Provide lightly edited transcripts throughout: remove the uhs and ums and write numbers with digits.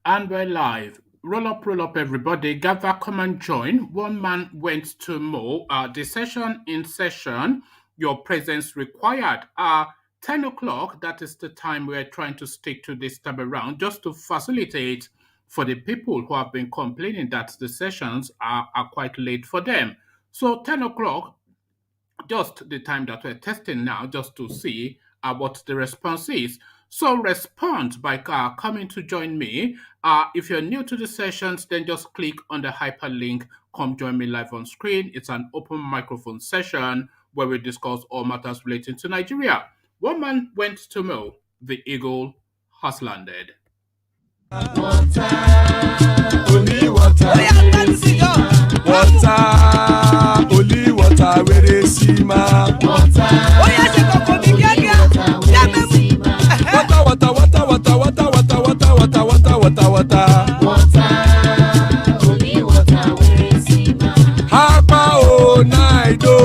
And we're live. Roll up, everybody. Gather, come and join. One man went to mow. The session in session, your presence required. 10 o'clock, that is the time we're trying to stick to this time around, just to facilitate for the people who have been complaining that the sessions are quite late for them. So 10 o'clock, just the time that we're testing now, just to see what the response is. So respond by coming to join me. If you're new to the sessions, then just click on the hyperlink. Come join me live on screen. It's an open microphone session where we discuss all matters relating to Nigeria. One man went to mow. The eagle has landed. Water, only water. Water, only water. Where they see ma. Water, water, water, water, water, water, water, water, water, water, water. Water, only water. Where they see ma. Hapa o naido.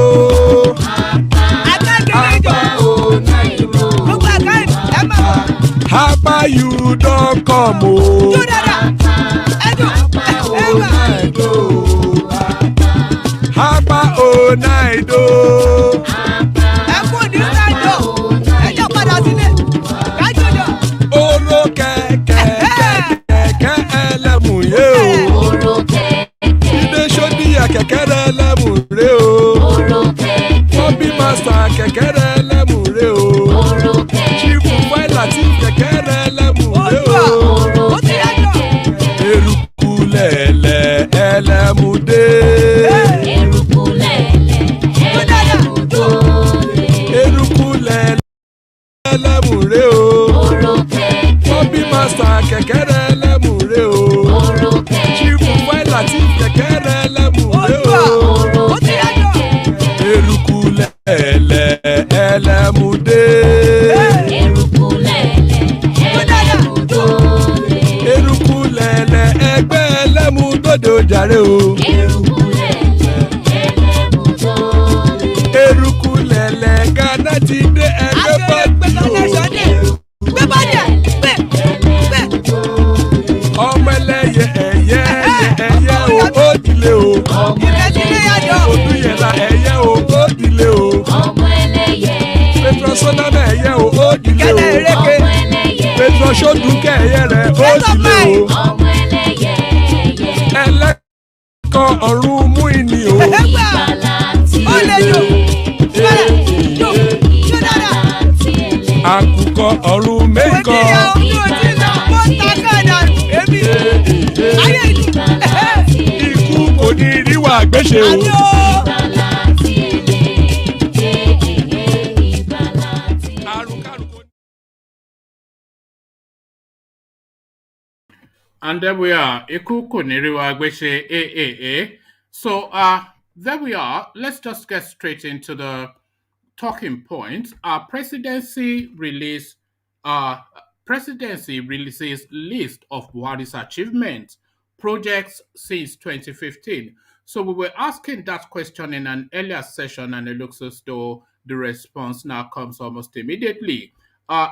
Hapa o naido. Hapa you don't come o. Hapa o naido. Oro kẹ̀kẹ́ ẹlẹ́mù yé o. Ilé sọ́díyà kẹ̀kẹ́ ẹlẹ́mù ré o. Bobby master kẹ̀kẹ́ ẹlẹ́mù ré o. Chifu fáìlà tí kẹ̀kẹ́ ẹlẹ́mù ré o. Eruku lẹ̀lẹ̀ ẹlẹ́mù dé. Eruku lẹ̀lẹ̀ ẹlẹ́mù ré o. Bobby master kẹ̀kẹ́ ẹlẹ́mù ré o. Chifu fáìlà tí kẹ̀kẹ́ ẹlẹ́mù ré o. Eruku lẹ̀lẹ̀ ẹlẹ́mù dé. Eruku lẹ̀lẹ̀ ẹgbẹ́ ẹlẹ́mù dòde ojàre o. Eruku lẹ̀lẹ̀ Ghana ti dé ẹgbẹ́ bọ́ọ̀dì o. Ọmọ ẹlẹ́yẹ ẹ̀yẹ o ó dilé o. Odúyẹ̀lá ẹ̀yẹ o ó dilé o. Petrosoname ẹ̀yẹ o ó dilé o. Petrosodúnkẹ́ ẹ̀yẹ rẹ̀ ó dilé o. Ẹlẹ́kọ̀ ọ̀run mú ìní o. Àkùkọ ọ̀run mẹ́kọ̀. Ikú kò ní ríwà gbéṣe o. And there we are. Iku kuniriwa gweshe. So there we are. Let's just get straight into the talking points. Presidency releases list of Buhari's achievements, projects since 2015. So we were asking that question in an earlier session, and it looks as though the response now comes almost immediately.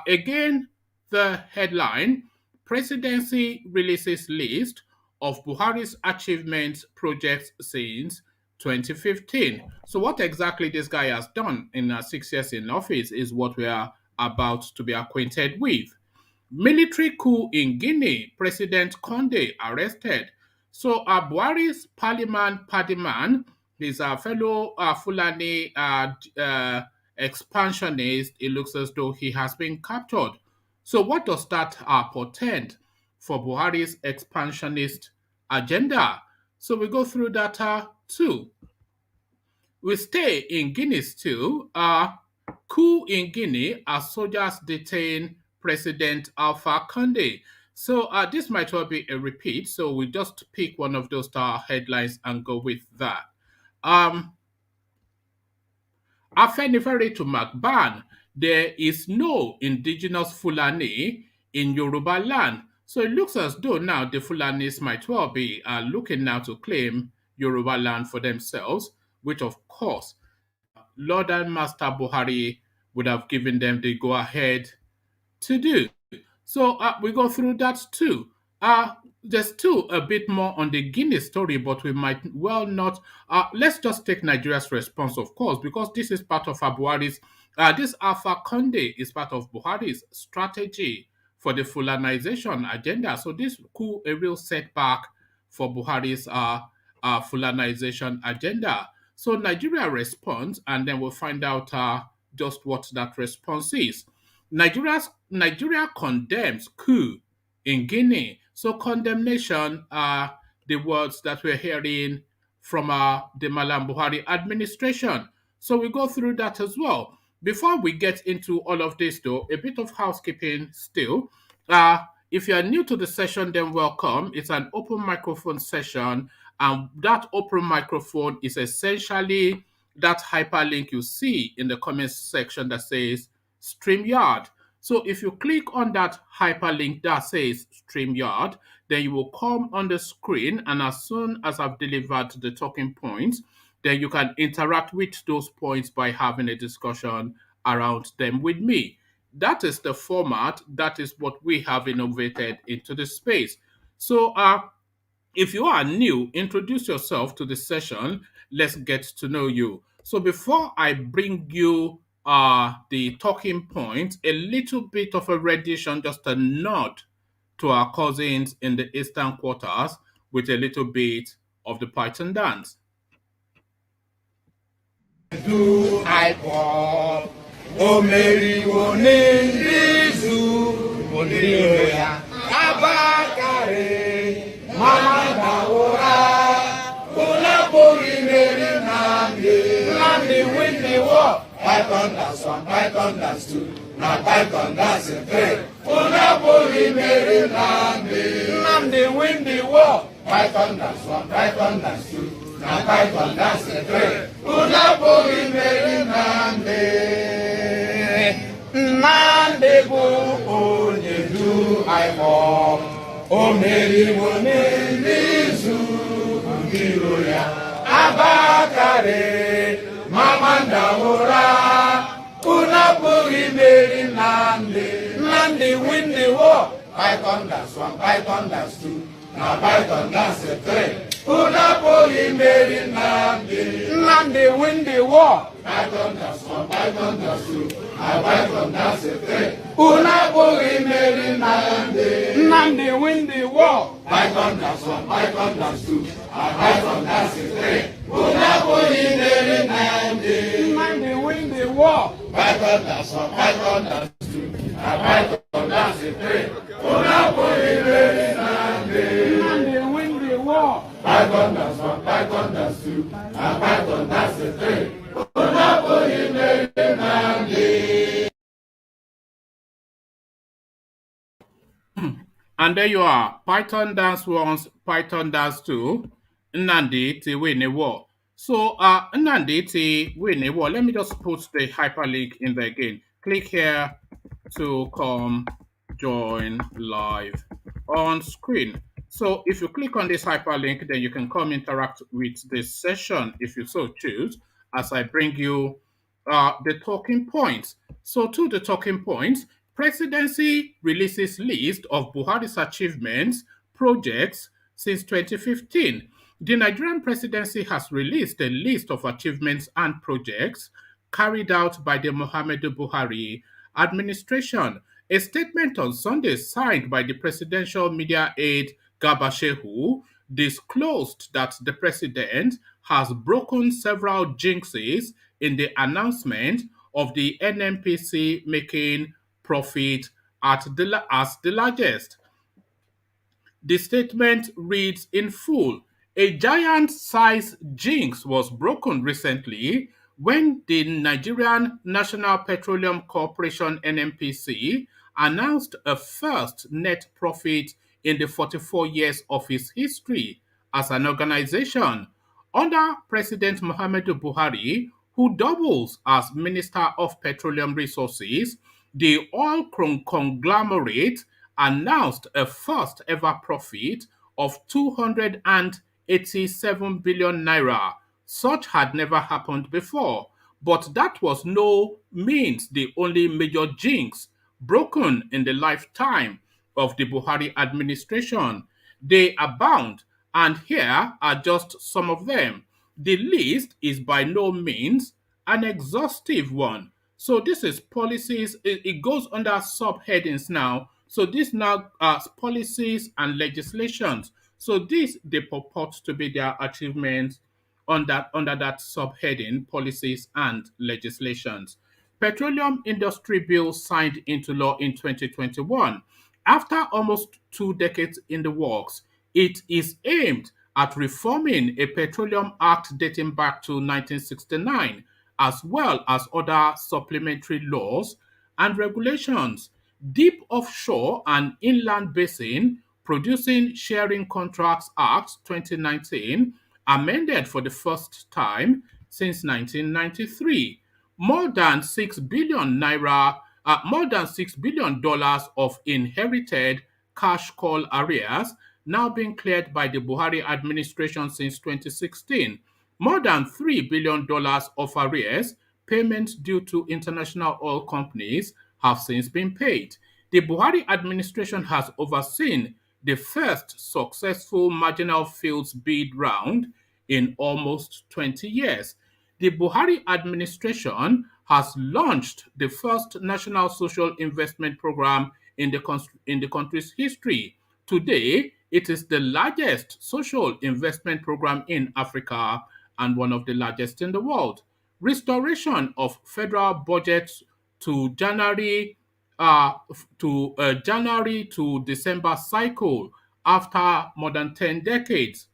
Again, the headline: Presidency releases list of Buhari's achievements, projects since 2015. So what exactly this guy has done in 6 years in office is what we are about to be acquainted with. Military coup in Guinea, President Conde arrested. So Buhari's Padiman, he's a fellow Fulani expansionist. It looks as though he has been captured. So what does that portend for Buhari's expansionist agenda? So we go through that too. We stay in Guinea still. Coup in Guinea as soldiers detain President Alpha Conde. So this might well be a repeat. So we just pick one of those headlines and go with that. Afenifere to MACBAN. There is no indigenous Fulani in Yorubaland. So it looks as though now the Fulanis might well be looking now to claim Yorubaland for themselves, which of course Lord and Master Buhari would have given them the go-ahead to do. So we go through that too. There's still a bit more on the Guinea story, but we might well not. Let's just take Nigeria's response, of course, because this is part of Buhari's. This Alpha Conde is part of Buhari's strategy for the Fulanization agenda. So this coup a real setback for Buhari's Fulanization agenda. So Nigeria responds, and then we'll find out just what that response is. Nigeria condemns coup in Guinea. So condemnation are the words that we're hearing from the Mallam Buhari administration. So we go through that as well. Before we get into all of this, though, a bit of housekeeping still. If you are new to the session, then welcome. It's an open microphone session, and that open microphone is essentially that hyperlink you see in the comments section that says StreamYard. So if you click on that hyperlink that says StreamYard, then you will come on the screen, and as soon as I've delivered the talking points, then you can interact with those points by having a discussion around them with me. That is the format. That is what we have innovated into the space. So if you are new, introduce yourself to the session. Let's get to know you. So before I bring you the talking points, a little bit of a rendition, just a nod to our cousins in the eastern quarters with a little bit of the Python dance. Do I call? O Mary, Nizu, Bondiroya, Abakare, Mama Daora, Unapuri Mary Nandi, win the war. Python that's one, Python that's two, now Python that's a three. Unapuri Mary Nandi, win the war. Python that's one, Python that's two. Python that's the three. Unapuri Mary Nande bu onye du aimo. O Mary Nizu Biro ya. Abakare Mamanda Ora. Unapuri Mary Nande win the war. Python that's one, Python that's two. Now Python that's a three. Unapoli Mary Nandi win the war. Python that's one, Python that's two. Now Python that's a three. Unapoli Mary Nandi win the war. Python that's one, Python that's two. Now Python that's a three. Unapoli Mary Nandi win the war. Python that's one, Python that's two. Now Python that's a three. Unapoli Mary Nandi win the war. Python that's one, Python that's two, and Python that's a three. Unapoli Mary Nandi. And there you are. Python dance once, Python dance two. Nandi ti win a war. So Nandi ti win a war. Let me just put the hyperlink in there again. Click here to come join live on screen. So if you click on this hyperlink, then you can come interact with this session if you so choose, as I bring you the talking points. So to the talking points, Presidency releases list of Buhari's achievements, projects since 2015. The Nigerian presidency has released a list of achievements and projects carried out by the Muhammadu Buhari administration. A statement on Sunday signed by the presidential media aide Garba Shehu disclosed that the president has broken several jinxes in the announcement of the NNPC making profit as the largest. The statement reads in full: a giant-sized jinx was broken recently when the Nigerian National Petroleum Corporation (NNPC) announced a first net profit in the 44 years of its history as an organization. Under President Muhammadu Buhari, who doubles as Minister of Petroleum Resources, the oil conglomerate announced a first ever profit of 287 billion naira. Such had never happened before, but that was no means the only major jinx broken in the lifetime of the Buhari administration. They abound, and here are just some of them. The list is by no means an exhaustive one. So this is policies, it goes under subheadings now. So this now are policies and legislations. So this, they purport to be their achievements under that subheading, policies and legislations. Petroleum Industry Bill signed into law in 2021. After almost 2 decades in the works, it is aimed at reforming a Petroleum Act dating back to 1969, as well as other supplementary laws and regulations. Deep Offshore and Inland Basin Producing Sharing Contracts Act 2019, amended for the first time since 1993. More than 6 billion naira, more than $6 billion of inherited cash call arrears now being cleared by the Buhari administration since 2016. More than $3 billion of arrears, payments due to international oil companies, have since been paid. The Buhari administration has overseen the first successful marginal fields bid round in almost 20 years. The Buhari administration has launched the first national social investment program in the country's history. Today, it is the largest social investment program in Africa and one of the largest in the world. Restoration of federal budgets to January to December cycle after more than 10 decades.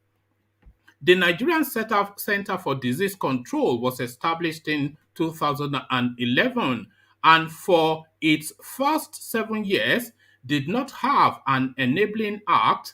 The Nigerian Center for Disease Control was established in 2011, and for its first 7 years did not have an enabling act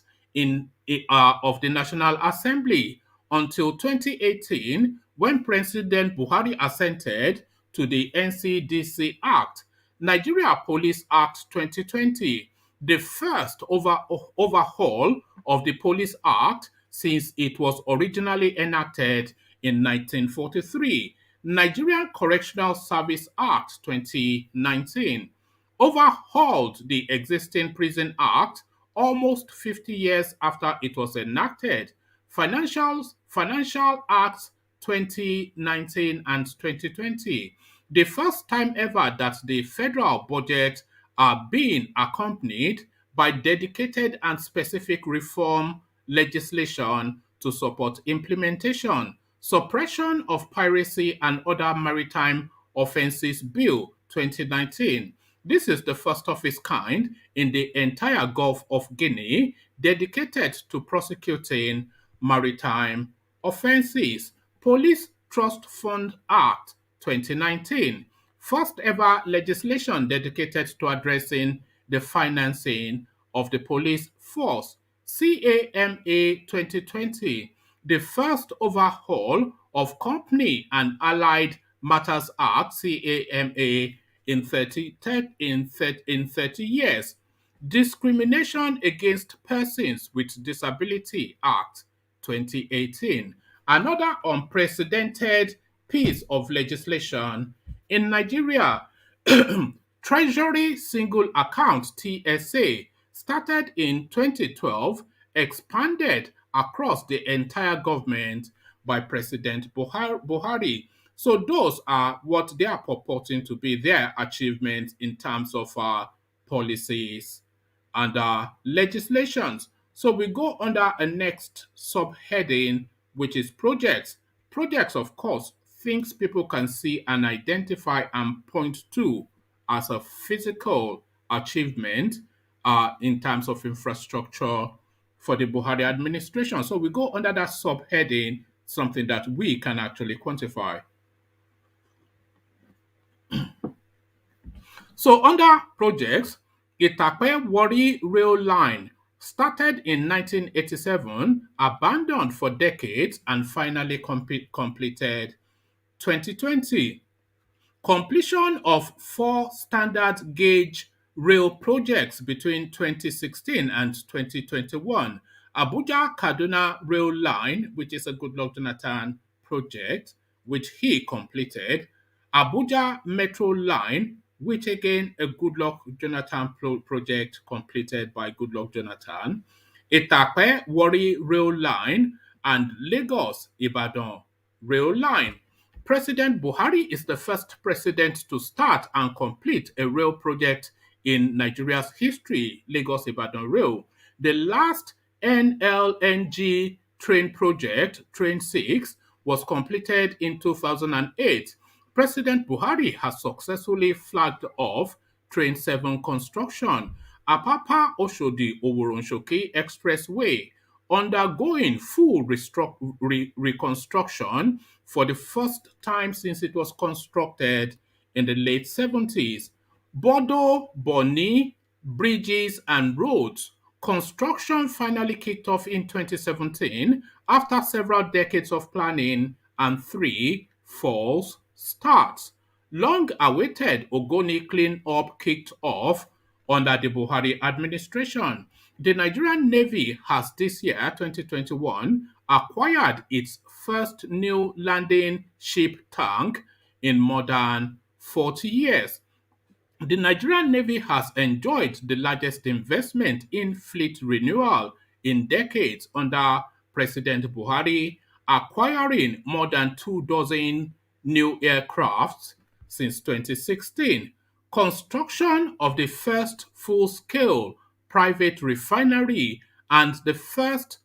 of the National Assembly until 2018, when President Buhari assented to the NCDC Act. Nigeria Police Act 2020, the first overhaul of the Police Act since it was originally enacted in 1943. Nigerian Correctional Service Act 2019 overhauled the existing Prison Act almost 50 years after it was enacted. Financial Acts 2019 and 2020, the first time ever that the federal budget are being accompanied by dedicated and specific reform legislation to support implementation. Suppression of Piracy and Other Maritime Offences Bill 2019. This is the first of its kind in the entire Gulf of Guinea, dedicated to prosecuting maritime offences. Police Trust Fund Act 2019, first ever legislation dedicated to addressing the financing of the police force. CAMA 2020, the first overhaul of Company and Allied Matters Act CAMA in 30 years. Discrimination Against Persons with Disability Act 2018, another unprecedented piece of legislation in Nigeria. Treasury Single Account TSA started in 2012, expanded across the entire government by President Buhari. So those are what they are purporting to be their achievements in terms of policies and legislations. So we go under a next subheading, which is projects. Projects, of course, things people can see and identify and point to as a physical achievement in terms of infrastructure for the Buhari administration. So we go under that subheading, something that we can actually quantify. So under projects, Itape Warri Rail Line started in 1987, abandoned for decades, and finally completed 2020. Completion of 4 standard gauge rail projects between 2016 and 2021. Abuja-Kaduna Rail Line, which is a Goodluck Jonathan project, which he completed. Abuja Metro Line, which again a Goodluck Jonathan project completed by Goodluck Jonathan, Itape Warri Rail Line, and Lagos Ibadan Rail Line. President Buhari is the first president to start and complete a rail project in Nigeria's history, Lagos Ibadan Rail. The last NLNG train project, Train 6, was completed in 2008. President Buhari has successfully flagged off Train 7 construction. Apapa Oshodi Oworonshoki Expressway undergoing full reconstruction for the first time since it was constructed in the late 70s. Bodo, Boni, bridges and roads. Construction finally kicked off in 2017 after several decades of planning and 3 false starts. Long-awaited Ogoni clean-up kicked off under the Buhari administration. The Nigerian Navy has this year, 2021, acquired its first new landing ship tank in more than 40 years. The Nigerian Navy has enjoyed the largest investment in fleet renewal in decades under President Buhari, acquiring more than 24 new aircrafts since 2016. Construction of the first full-scale private refinery and the first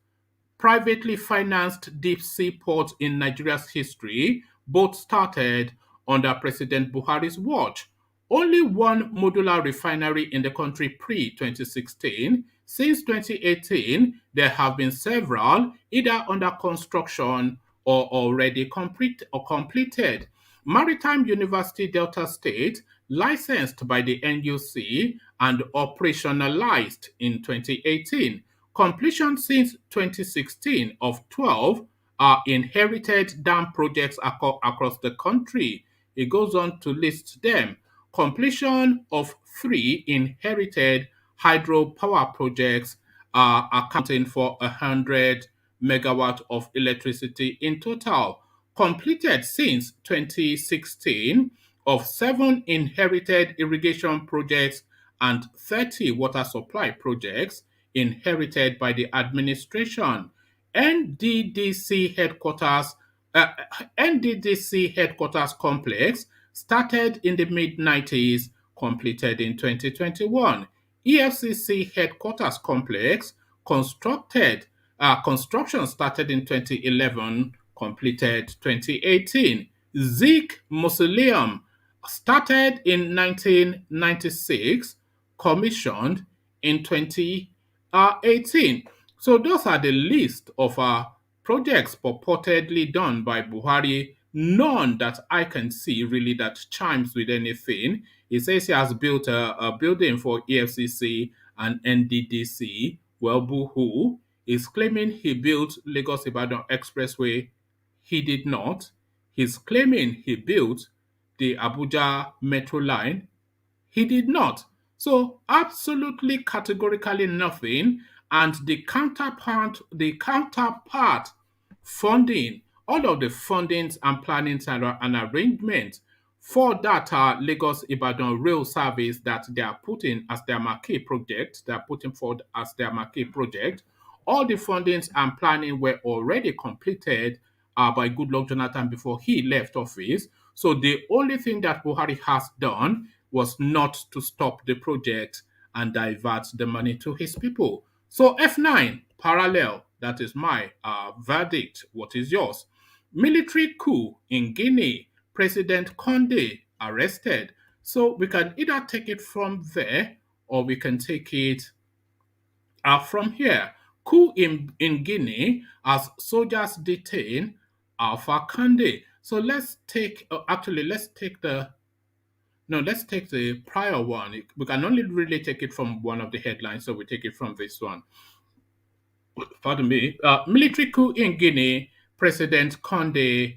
privately financed deep sea port in Nigeria's history both started under President Buhari's watch. Only one modular refinery in the country pre-2016. Since 2018, there have been several either under construction or already completed. Maritime University Delta State, licensed by the NUC and operationalized in 2018. Completion since 2016 of 12 are inherited dam projects across the country. It goes on to list them. Completion of 3 inherited hydropower projects are accounting for 100 megawatt of electricity in total. Completed since 2016 of 7 inherited irrigation projects and 30 water supply projects inherited by the administration. NDDC headquarters uh, NDDC headquarters complex started in the mid-90s, completed in 2021. EFCC headquarters complex construction started in 2011, completed 2018. Zik Mausoleum started in 1996, commissioned in 2018. So those are the list of projects purportedly done by Buhari. None that I can see really that chimes with anything. He says he has built a building for EFCC and NDDC. Well, boo-hoo is claiming he built Lagos Ibadan Expressway. He did not. He's claiming he built the Abuja Metro line. He did not. So absolutely categorically nothing. And the counterpart funding, all of the fundings and plannings and arrangements for that Lagos Ibadan rail service that they are putting as their marquee project, they are putting forward as their marquee project, all the fundings and planning were already completed by Goodluck Jonathan before he left office. So the only thing that Buhari has done was not to stop the project and divert the money to his people. So F9, parallel, that is my verdict. What is yours? Military coup in Guinea, President Conde arrested. So we can either take it from there or we can take it from here. Coup in Guinea as soldiers detain Alpha Conde. So let's take, let's take the prior one. We can only really take it from one of the headlines, so we take it from this one. Pardon me. Military coup in Guinea, President Conde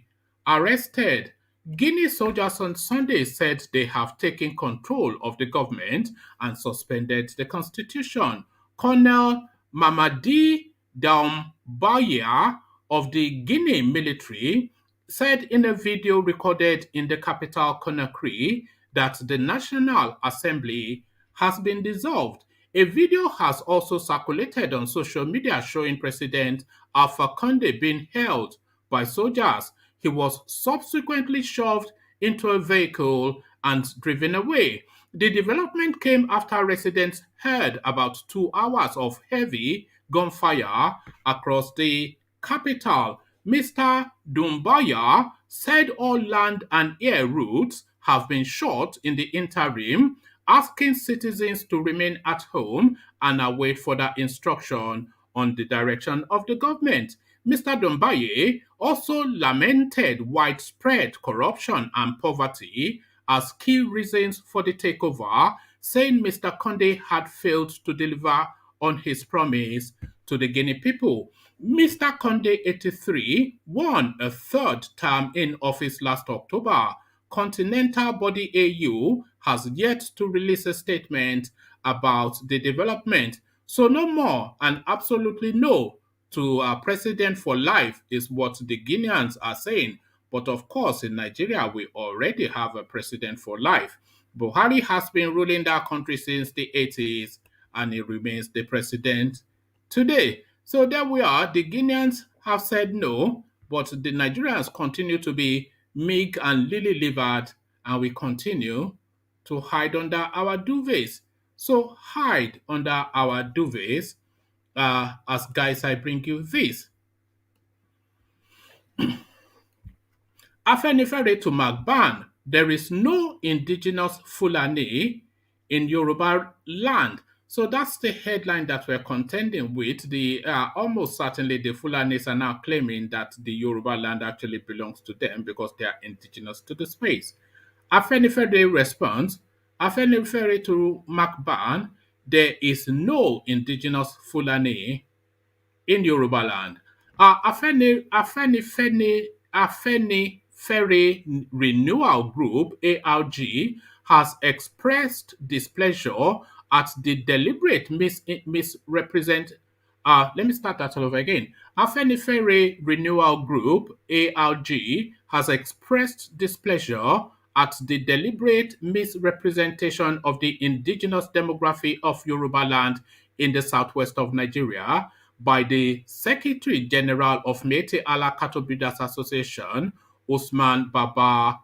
arrested. Guinea soldiers on Sunday said they have taken control of the government and suspended the constitution. Colonel Mamadi Doumbouya of the Guinea military said in a video recorded in the capital Conakry that the National Assembly has been dissolved. A video has also circulated on social media showing President Alpha Conde being held by soldiers. He was subsequently shoved into a vehicle and driven away. The development came after residents heard about 2 hours of heavy gunfire across the capital. Mr. Doumbaya said all land and air routes have been shut in the interim, asking citizens to remain at home and await further instruction on the direction of the government. Mr. Doumbaya also lamented widespread corruption and poverty as key reasons for the takeover, saying Mr. Conde had failed to deliver on his promise to the Guinea people. Mr. Conde, 83, won a third term in office last October. Continental body AU has yet to release a statement about the development. So no more and absolutely no to president for life is what the Guineans are saying. But of course, in Nigeria, we already have a president for life. Buhari has been ruling that country since the 80s and he remains the president today. So there we are. The Guineans have said no, but the Nigerians continue to be meek and lily-livered, and we continue to hide under our duvets. So hide under our duvets. As guys, I bring you this. Afenifere to MACBAN. There is no indigenous Fulani in Yorubaland. So that's the headline that we're contending with. Almost certainly the Fulanis are now claiming that the Yorubaland actually belongs to them because they are indigenous to the space. Afenifere responds, Afenifere to MACBAN, there is no indigenous Fulani in Yorubaland. Afenifere Renewal Group, ARG, has expressed displeasure at the deliberate misrepresent. Let me start that all over again. Afenifere Renewal Group, ARG, has expressed displeasure at the deliberate misrepresentation of the indigenous demography of Yorubaland in the southwest of Nigeria by the Secretary General of Métis Allah Cattle Breeders Association, Usman Baba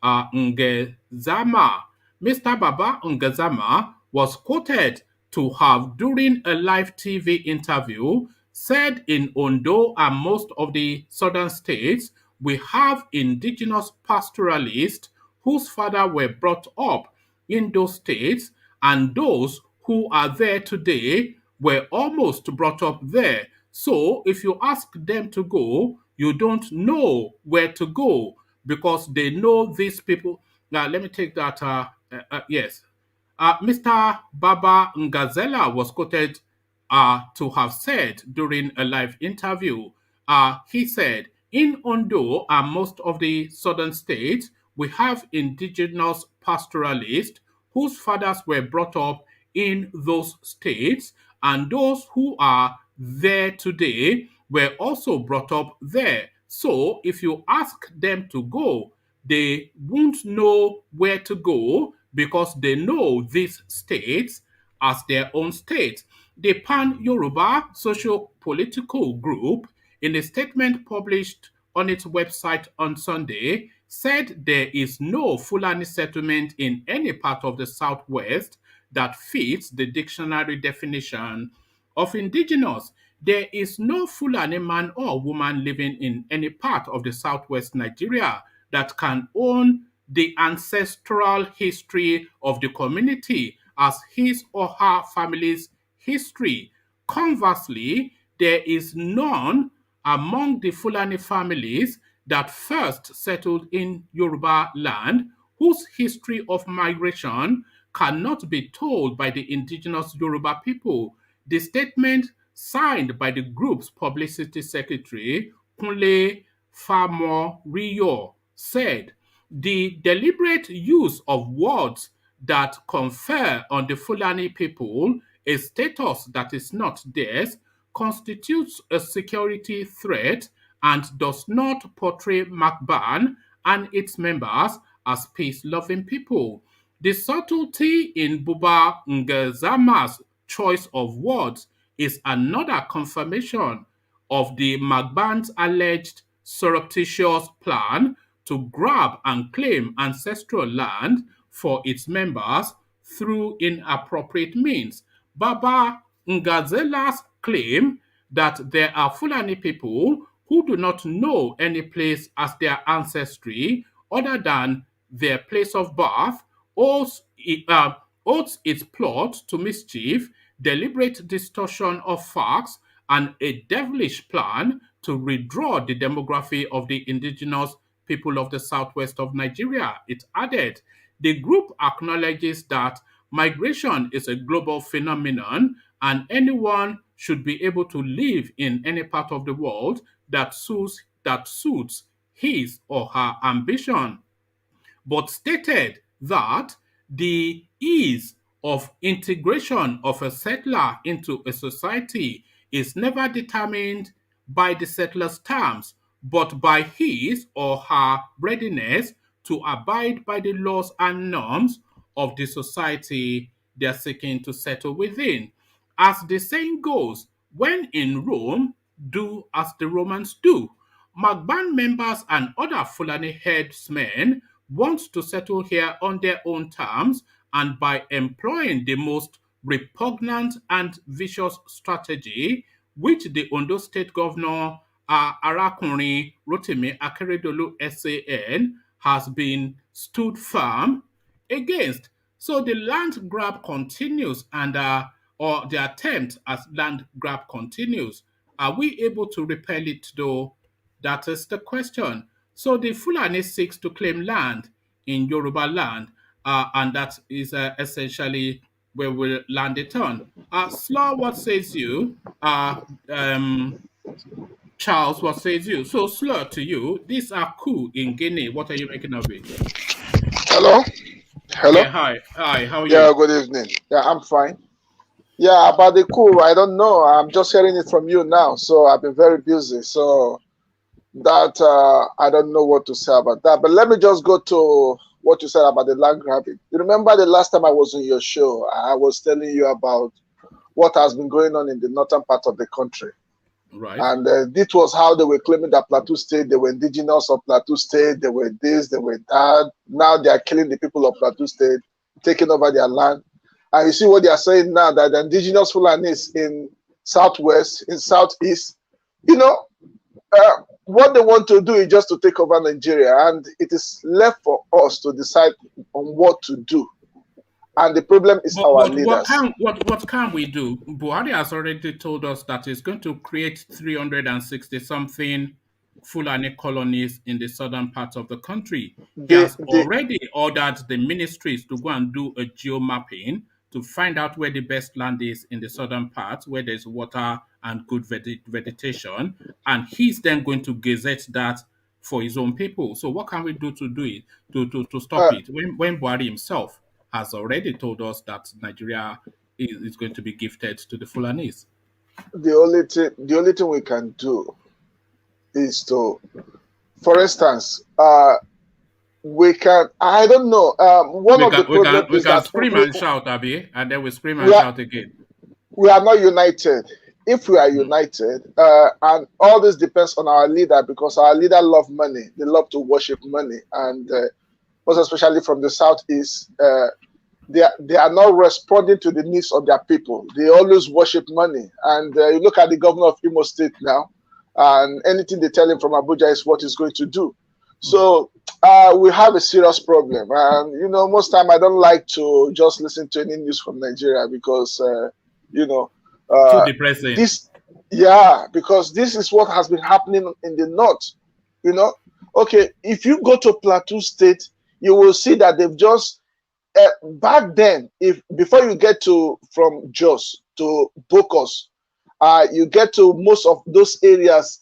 Ngezama. Mr. Baba Ngezama was quoted to have, during a live TV interview, said in Ondo and most of the southern states, we have indigenous pastoralists whose fathers were brought up in those states, and those who are there today were almost brought up there. So if you ask them to go, you don't know where to go because they know these people. Now, let me take that. Yes. Mr. Baba Ngazela was quoted to have said during a live interview. He said, in Ondo and most of the southern states, we have indigenous pastoralists whose fathers were brought up in those states, and those who are there today were also brought up there. So if you ask them to go, they won't know where to go because they know these states as their own states. The Pan-Yoruba Socio-political group, in a statement published on its website on Sunday, said there is no Fulani settlement in any part of the Southwest that fits the dictionary definition of indigenous. There is no Fulani man or woman living in any part of the Southwest Nigeria that can own the ancestral history of the community as his or her family's history. Conversely, there is none among the Fulani families that first settled in Yoruba land whose history of migration cannot be told by the indigenous Yoruba people. The statement, signed by the group's publicity secretary, Kunle Famoriyo, said, the deliberate use of words that confer on the Fulani people a status that is not theirs constitutes a security threat and does not portray MACBAN and its members as peace-loving people. The subtlety in Buba Ngezama's choice of words is another confirmation of the MACBAN's alleged surreptitious plan to grab and claim ancestral land for its members through inappropriate means. Baba Ngazela's claim that there are Fulani people who do not know any place as their ancestry other than their place of birth owes its plot to mischief, deliberate distortion of facts, and a devilish plan to redraw the demography of the indigenous people of the southwest of Nigeria. It added, the group acknowledges that migration is a global phenomenon and anyone should be able to live in any part of the world that suits his or her ambition, but stated that the ease of integration of a settler into a society is never determined by the settler's terms, but by his or her readiness to abide by the laws and norms of the society they are seeking to settle within. As the saying goes, when in Rome, do as the Romans do. MACBAN members and other Fulani headsmen want to settle here on their own terms and by employing the most repugnant and vicious strategy, which the Ondo State Governor Arakunrin Rotimi Akeredolu SAN has been stood firm against. So the land grab continues and or the attempt at land grab continues. Are we able to repel it though? That is the question. So the Fulani seeks to claim land in Yorubaland, and that is essentially where we'll land it on. Slaw, what says you? Charles, what says you? So, Slaw, to you, these are coup in Guinea. What are you making of it? Hello? Hello? Yeah, hi. Hi, how are you? Yeah, good evening. Yeah, I'm fine. Yeah, about the coup, I don't know. I'm just hearing it from you now. So I've been very busy. So that I don't know what to say about that. But let me just go to what you said about the land grabbing. You remember the last time I was on your show, I was telling you about what has been going on in the northern part of the country. Right. And this was how they were claiming that Plateau State, they were indigenous of Plateau State, they were this, they were that. Now they are killing the people of Plateau State, taking over their land. And you see what they are saying now, that the indigenous Fulanis in southwest, in southeast, you know, what they want to do is just to take over Nigeria. And it is left for us to decide on what to do. And the problem is our leaders. What can we do? Buhari has already told us that he's going to create 360-something Fulani colonies in the southern part of the country. He has already ordered the ministries to go and do a geo-mapping to find out where the best land is in the southern part, where there's water and good vegetation. And he's then going to gazette that for his own people. So what can we do to do it, to stop it? When Buhari himself has already told us that Nigeria is going to be gifted to the Fulanis. The only thing we can do is to, for instance, we can, I don't know, we can scream and shout, Abi, and then we scream and shout again. We are not united. If we are united, and all this depends on our leader, because our leader love money. They love to worship money, and most especially from the southeast, they are not responding to the needs of their people. They always worship money. And you look at the governor of Imo State now, and anything they tell him from Abuja is what he's going to do. So we have a serious problem. And, you know, most time I don't like to just listen to any news from Nigeria because, you know, too depressing. Because this is what has been happening in the north. You know, okay, if you go to Plateau State, you will see that they've just back then, before you get from Jos to Bokos, you get to most of those areas,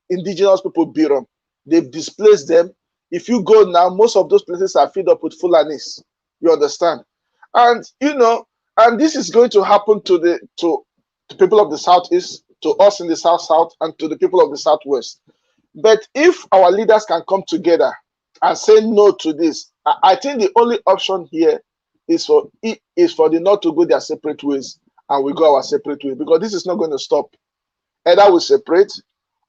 indigenous people Birom, they've displaced them. If you go now, most of those places are filled up with Fulanis. You understand? And you know, and this is going to happen to the people of the southeast, to us in the south, and to the people of the southwest. But if our leaders can come together and say no to this, I think the only option here is for the North to go their separate ways, and we go our separate way, because this is not going to stop. Either we separate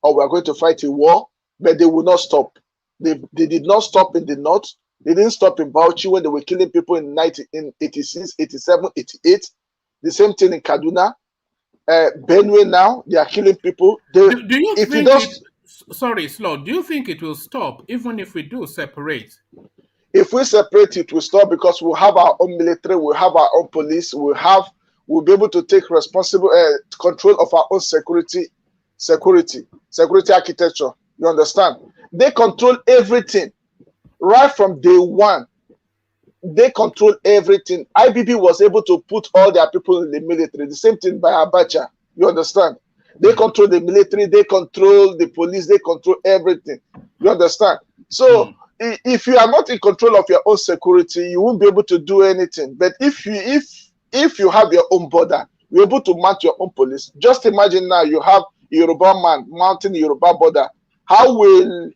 or we are going to fight a war, but they will not stop. They did not stop in the North. They didn't stop in Bauchi when they were killing people in 86, 87, 88. The same thing in Kaduna. Benue now, they are killing people. Do you think sorry, Slow, do you think it will stop even if we do separate? If we separate, it will stop, because we'll have our own military, we'll have our own police, we'll be able to take responsible control of our own security architecture. You understand? They control everything right from day one. They control everything. IBB was able to put all their people in the military. The same thing by Abacha. You understand? They control the military, they control the police, they control everything. You understand? So if you are not in control of your own security, you won't be able to do anything. But if you have your own border, you're able to mount your own police. Just imagine now you have a Yoruba man mounting the Yoruba border. How will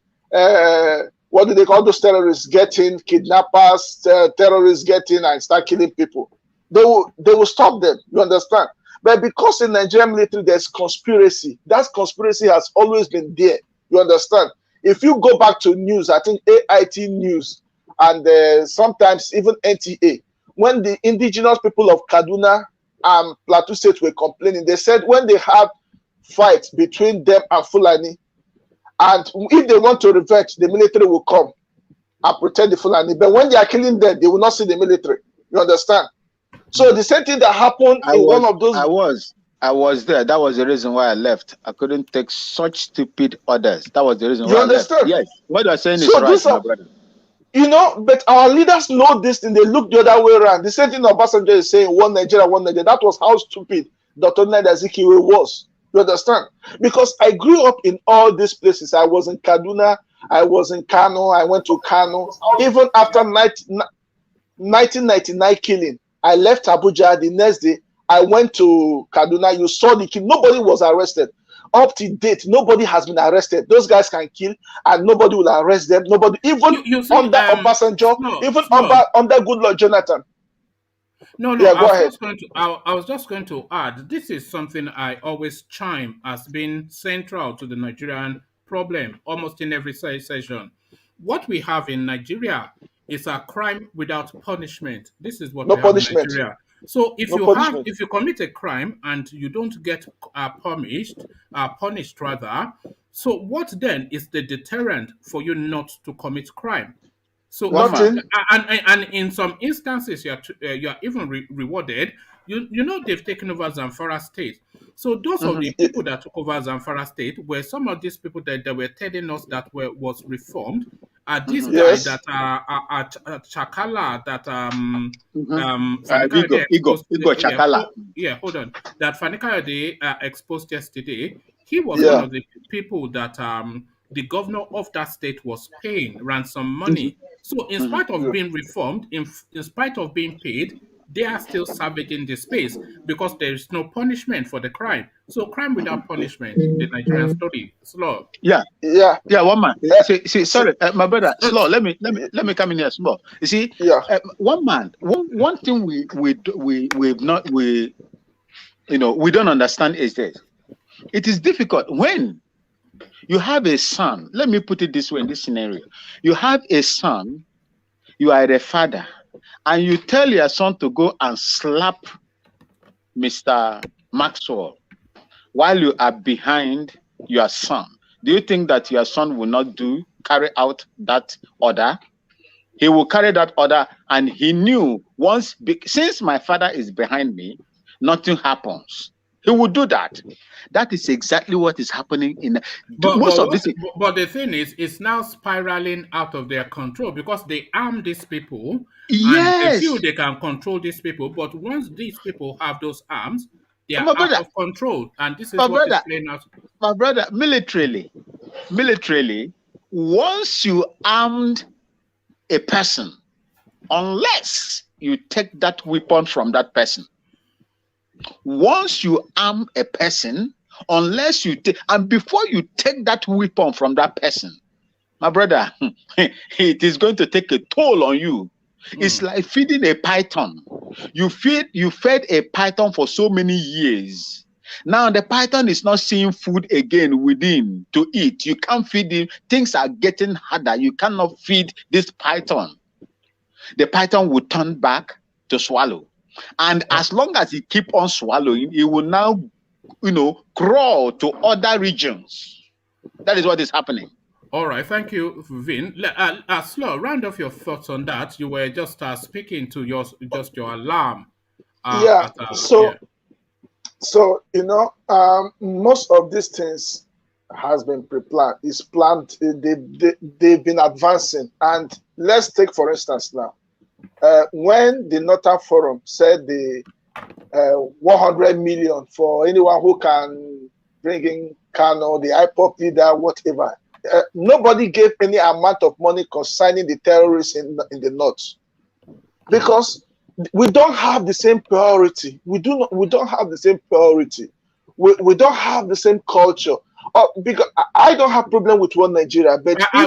what do they call those terrorists get in, kidnappers, terrorists get in and start killing people? They will stop them. You understand? But because in Nigerian military there's conspiracy, that conspiracy has always been there. You understand? If you go back to news, I think AIT News and sometimes even NTA, when the indigenous people of Kaduna and Plateau State were complaining, they said when they had fights between them and Fulani, and if they want to revenge, the military will come and protect the Fulani. But when they are killing them, they will not see the military. You understand? So the same thing that happened one of those. I was there. That was the reason why I left. I couldn't take such stupid orders. That was the reason why I left. Yes. What you are saying is right, my brother. You know, but our leaders know this thing. They look the other way around. The same thing Obasanjo is saying, one Nigeria, one Nigeria. That was how stupid Dr. Nnamdi Azikiwe was. You understand? Because I grew up in all these places. I was in Kaduna. I was in Kano. I went to Kano. Even after 1999 killing, I left Abuja. The next day, I went to Kaduna. You saw the kill. Nobody was arrested. Up to date, nobody has been arrested. Those guys can kill, and nobody will arrest them. Nobody, even under Obasanjo, even under Goodluck Jonathan. No, yeah, go ahead. I was just going to add, this is something I always chime as being central to the Nigerian problem, almost in every session. What we have in Nigeria is a crime without punishment. This is what we have in Nigeria. So if you commit a crime and you don't get punished rather, so what then is the deterrent for you not to commit crime? So and in some instances you are even rewarded. You know they've taken over Zamfara State. So those of the people that took over Zamfara State were some of these people that were telling us that was reformed. This guy that at Chakala that Igor Chakala. Hold on. That Fanikayode exposed yesterday. He was one of the people that the governor of that state was paying ransom money. So in spite of being reformed, in spite of being paid, they are still savaging the space because there is no punishment for the crime. So crime without punishment, the Nigerian story. Slow. Yeah, one man. See, sorry, my brother. Slow. Let me come in here small. You see, one man. One thing we don't understand is this. It is difficult when you have a son. Let me put it this way in this scenario. You have a son, you are a father, and you tell your son to go and slap Mr. Maxwell while you are behind your son. Do you think that your son will not carry out that order? He will carry that order, and he knew since my father is behind me, nothing happens. He will do that. That is exactly what is happening in most of this. But the thing is, it's now spiraling out of their control because they arm these people. Yes. And they feel they can control these people. But once these people have those arms, they are out of control. And this is what is playing out. My brother, militarily, once you armed a person, unless you take that weapon from that person, once you arm a person, unless you take, and before you take that weapon from that person, my brother, it is going to take a toll on you. It's like feeding a python. You fed a python for so many years. Now the python is not seeing food again within to eat. You can't feed him. Things are getting harder. You cannot feed this python. The python will turn back to swallow. And as long as he keep on swallowing, he will now, crawl to other regions. That is what is happening. All right, thank you, Vin. Slow, round off your thoughts on that. You were just speaking to your alarm. So most of these things has been pre-planned. It's planned. They've been advancing. And let's take, for instance, now, when the Northern Forum said the 100 million for anyone who can bring in Kano, the IPOP leader, whatever. Nobody gave any amount of money concerning the terrorists in the north, because we don't have the same priority. We don't have the same priority. We don't have the same culture. Because I don't have problem with one Nigeria, but I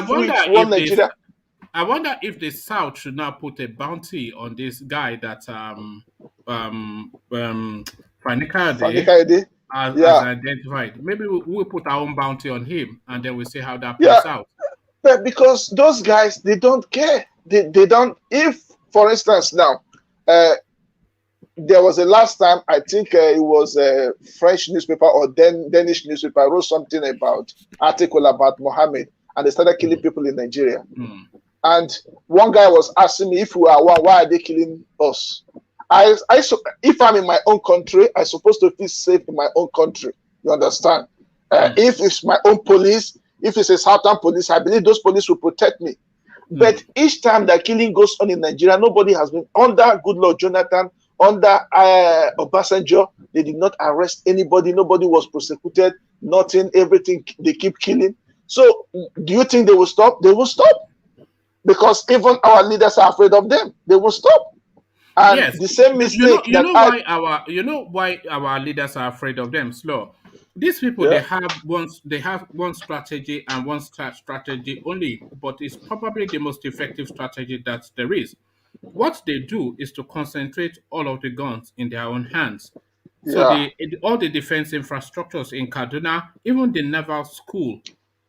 wonder if the South should now put a bounty on this guy that Fanikade has identified. Maybe we'll put our own bounty on him, and then we'll see how that plays out. But because those guys, they don't care. They don't. If, for instance, now, there was a last time, I think it was a French newspaper or Danish newspaper wrote something article about Mohammed, and they started killing people in Nigeria. And one guy was asking me, if we are one, why are they killing us? If I'm in my own country, I'm supposed to feel safe in my own country. You understand? If it's my own police, if it's a Southern police, I believe those police will protect me. But each time that killing goes on in Nigeria, nobody has been under Goodluck Jonathan, under Obasanjo. They did not arrest anybody. Nobody was prosecuted. Nothing. Everything. They keep killing. So, do you think they will stop? They will stop, because even our leaders are afraid of them. They will stop. And yes, the same mistake. You know why our leaders are afraid of them. Slow. These people, they have one strategy and one strategy only, but it's probably the most effective strategy that there is. What they do is to concentrate all of the guns in their own hands. So all the defense infrastructures in Kaduna, even the naval school,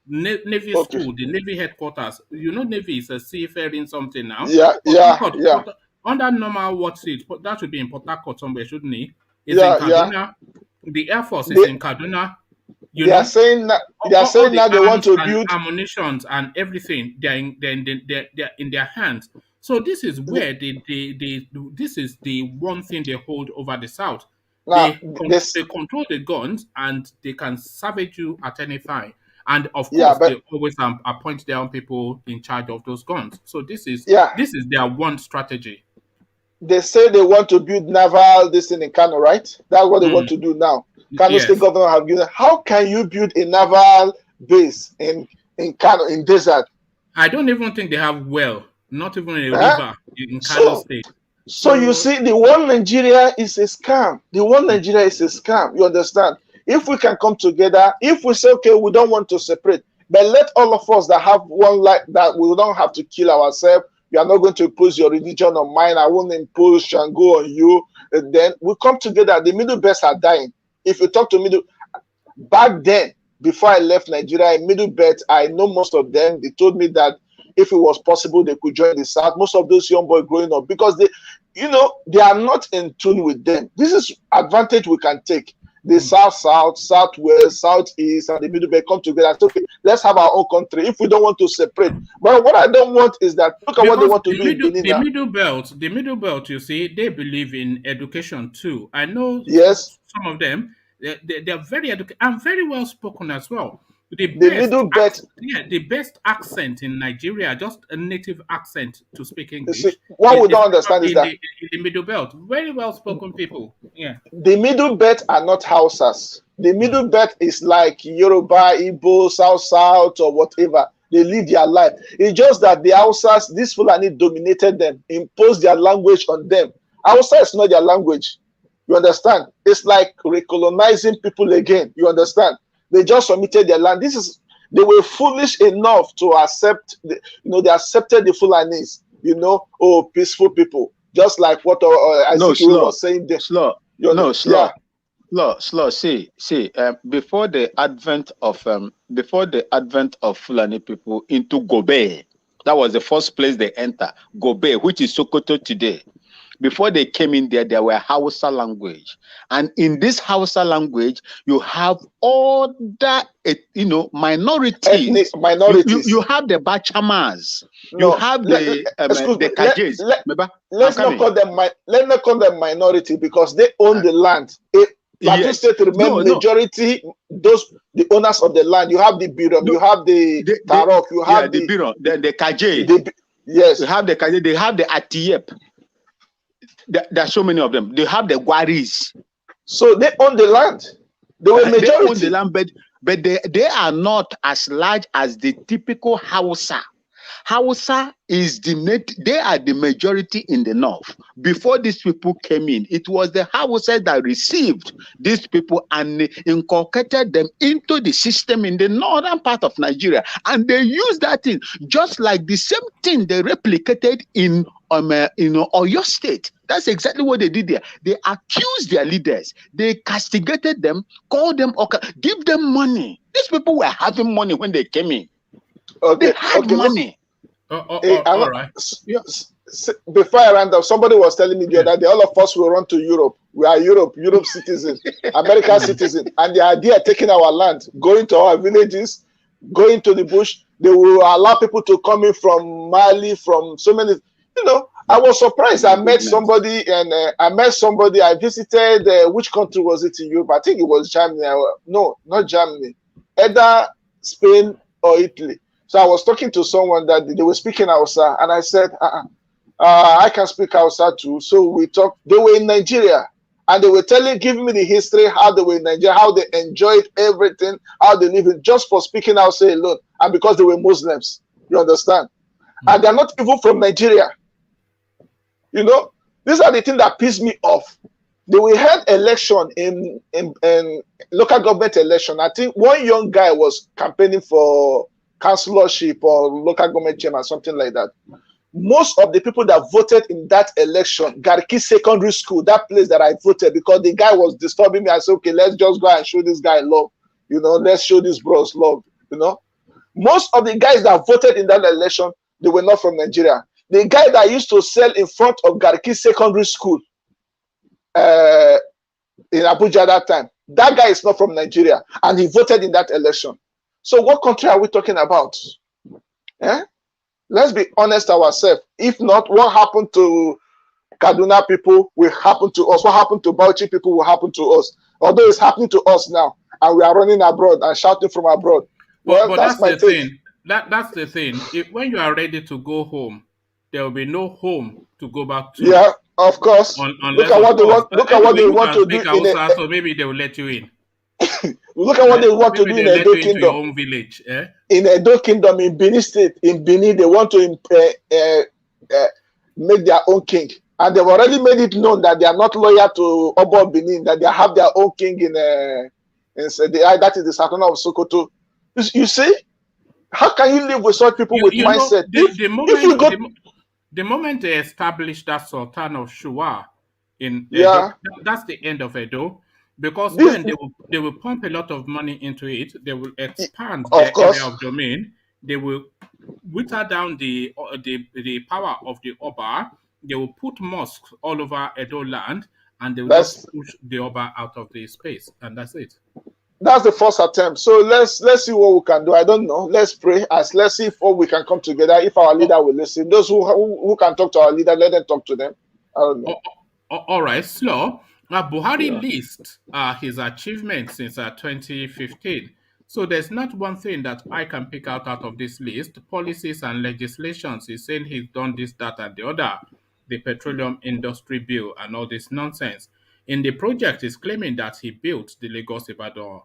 Navy school, the Navy headquarters. Navy is a seafaring something now. Under normal what's it? That should be in Port Harcourt somewhere, shouldn't it? It's in Kaduna. The Air Force is in Kaduna. They are saying now they want to build ammunitions and everything. They're in their hands. So this is where this is the one thing they hold over the South. Now, they control the guns, and they can savage you at any time. And of course, they always appoint their own people in charge of those guns. So this is their one strategy. They say they want to build naval this in Kano, right? That's what they want to do now. Kano State government have given. How can you build a naval base in Kano, in desert? I don't even think they have not even a river in Kano State. So you see, the one Nigeria is a scam. The one Nigeria is a scam. You understand? If we can come together, if we say, okay, we don't want to separate, but let all of us that have one life, that we don't have to kill ourselves. You are not going to impose your religion on mine. I won't impose Shango on you. And then we come together. The Middle Belts are dying. If you talk to back then, before I left Nigeria, in Middle Belt, I know most of them. They told me that if it was possible, they could join the South. Most of those young boys growing up, because they are not in tune with them. This is advantage we can take. The South, Southwest, Southeast, and the Middle Belt come together and say, okay, let's have our own country if we don't want to separate. But what I don't want is that, look at what they want to do in Benin. The Middle Belt, you see, they believe in education too. I know some of them, they're very educated and very well spoken as well. The Middle Belt, the best accent in Nigeria, just a native accent to speak English. See, what we don't understand is that in the Middle Belt, very well spoken people. Yeah, the Middle Belt are not Hausas. The Middle Belt is like Yoruba, Igbo, South, or whatever. They live their life. It's just that the Hausas, this Fulani dominated them, imposed their language on them. Hausa is not their language. You understand? It's like recolonizing people again. You understand? They just submitted their land. They were foolish enough to accept, they accepted the Fulanis. peaceful people, just like what Ezekiel was saying there. Slow. See, before the advent of Fulani people into Gobe, that was the first place they enter. Gobe, which is Sokoto today. Before they came in there were Hausa language, and in this Hausa language, you have all that minorities. Ethnic minorities. You have the Bachamas. You have the Kajes. Let's not call them minority because they own the land. Plateau State remain majority. The owners of the land. You have the Birom. You have the Tarok. You have the Birom. The Kaje. Yes. You have the Kaje. They have the Atiyep. There are so many of them. They have the Gwaris. So they own the land. They were majority. They own the land, but they are not as large as the typical Hausa. Hausa is they are the majority in the north. Before these people came in, it was the Hausa that received these people and inculcated them into the system in the northern part of Nigeria. And they used that thing, just like the same thing they replicated in Oyo State. That's exactly what they did there. They accused their leaders. They castigated them, called them, give them money. These people were having money when they came in. They had money. All right. Before I ran down, somebody was telling me the other day, all of us will run to Europe. We are Europe citizens, American citizens, and the idea of taking our land, going to our villages, going to the bush, they will allow people to come in from Mali, from so many. I was surprised. I met somebody, I visited. Which country was it in Europe? I think it was Germany. No, not Germany. Either Spain or Italy. So I was talking to someone that they were speaking Hausa, and I said, I can speak Hausa too. So we talked. They were in Nigeria, and they were giving me the history, how they were in Nigeria, how they enjoyed everything, how they live it, just for speaking Hausa alone, and because they were Muslims. You understand? And they're not even from Nigeria. These are the things that piss me off. We had election in local government election. I think one young guy was campaigning for councillorship or local government chairman, something like that. Most of the people that voted in that election, Garki Secondary School, that place that I voted, because the guy was disturbing me. I said, okay, let's just go and show this guy love. Let's show this bros love. Most of the guys that voted in that election, they were not from Nigeria. The guy that used to sell in front of Garki Secondary School in Abuja that time, that guy is not from Nigeria, and he voted in that election. So what country are we talking about? Let's be honest ourselves. If not, what happened to Kaduna people will happen to us. What happened to Bauchi people will happen to us. Although it's happening to us now, and we are running abroad and shouting from abroad. But that's the thing. That's the thing. When you are ready to go home, there will be no home to go back to. Yeah, of course. Look at what they want. Look at what they want to do. So maybe they will let you in. Look at what they want to do in Edo Kingdom. Your own village. In Edo Kingdom, in Benin State, in Benin, they want to make their own king. And they've already made it known that they are not loyal to Obo Benin, that they have their own king that is the Sultan of Sokoto. You see? How can you live with such people with mindset? The moment they established that Sultan of Shua in Edo, that's the end of Edo. Because then they will pump a lot of money into it. They will expand their area of domain. They will whittle down the power of the Oba. They will put mosques all over Edo land, and they will just push the Oba out of the space, and that's it. That's the first attempt. So let's see what we can do. I don't know. Let's pray. Let's see if we can come together. If our leader will listen, those who can talk to our leader, let them talk to them. I don't know. All right, Slow. Buhari lists his achievements since 2015. So there's not one thing that I can pick out of this list. Policies and legislations. He's saying he's done this, that, and the other. The petroleum industry bill and all this nonsense. In the project, he's claiming that he built the Lagos-Ibadan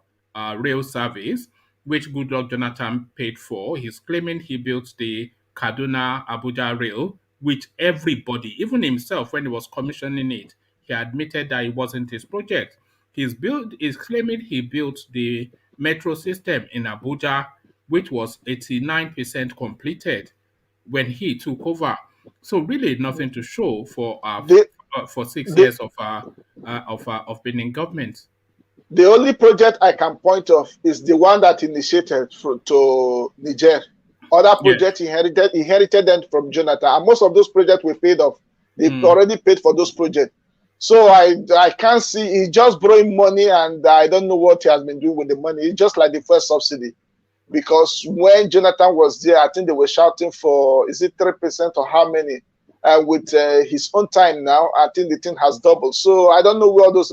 rail service, which Goodluck Jonathan paid for. He's claiming he built the Kaduna-Abuja rail, which everybody, even himself, when he was commissioning it, he admitted that it wasn't his project. He's claiming he built the metro system in Abuja, which was 89% completed when he took over. So really nothing to show The, for 6 years the, of being in government. the only project I can point of is the one that initiated to Niger. Other Yes. projects inherited them from Jonathan, and most of those projects were paid off. They've Mm. already paid for those projects. So I can't see, he's just borrowing money, and I don't know what he has been doing with the money. It's just like the first subsidy. Because when Jonathan was there, I think they were shouting for, is it 3% or how many? With his own time now, I think the thing has doubled. So I don't know where those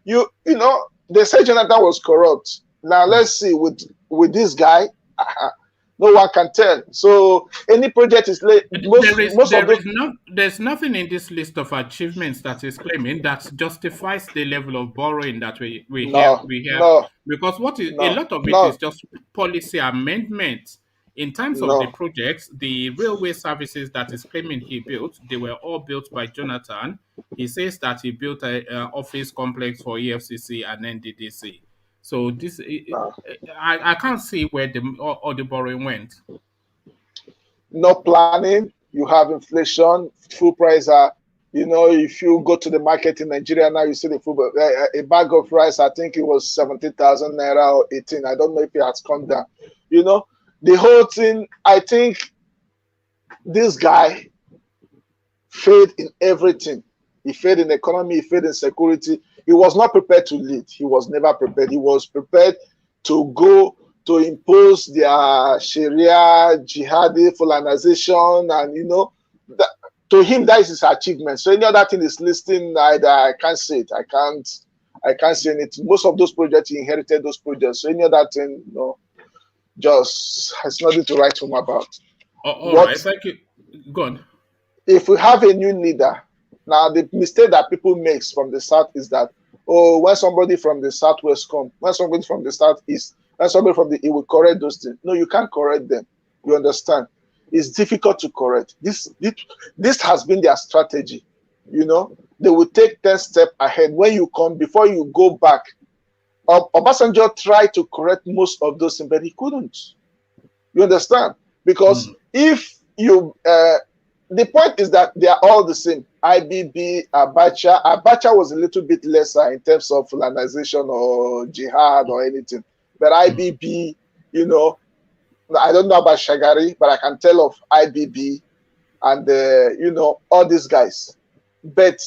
you know, they say Jonathan was corrupt. Now let's see with this guy, no one can tell. So any project is late. There's nothing in this list of achievements that is claiming that justifies the level of borrowing that we hear because a lot of it is just policy amendments. In terms of the projects, the railway services that is claiming he built, they were all built by Jonathan. He says that he built a office complex for EFCC and NDDC. So this, I can't see where all the borrowing went. No planning. You have inflation. Food prices are. If you go to the market in Nigeria now, you see the food. A bag of rice, I think it was 70,000 naira or 18. I don't know if it has come down. The whole thing. I think this guy failed in everything. He failed in economy. He failed in security. He was not prepared to lead. He was never prepared. He was prepared to go to impose their Sharia, jihadi, Fulanization, and to him that is his achievement. So any other thing is listing, I can't say it. I can't say anything. Most of those projects he inherited those projects. So any other thing, just has nothing to write home about. All right, thank you. Go on. If we have a new leader, now the mistake that people make from the south is that, when somebody from the southwest comes, when somebody from the southeast, when somebody from it will correct those things. No, you can't correct them. You understand? It's difficult to correct. This has been their strategy. They will take 10 steps ahead. When you come, before you go back, Obasanjo tried to correct most of those things, but he couldn't. You understand? Because if you, the point is that they are all the same. IBB, Abacha was a little bit lesser in terms of Fulanization or jihad or anything. But IBB, I don't know about Shagari, but I can tell of IBB and, all these guys. But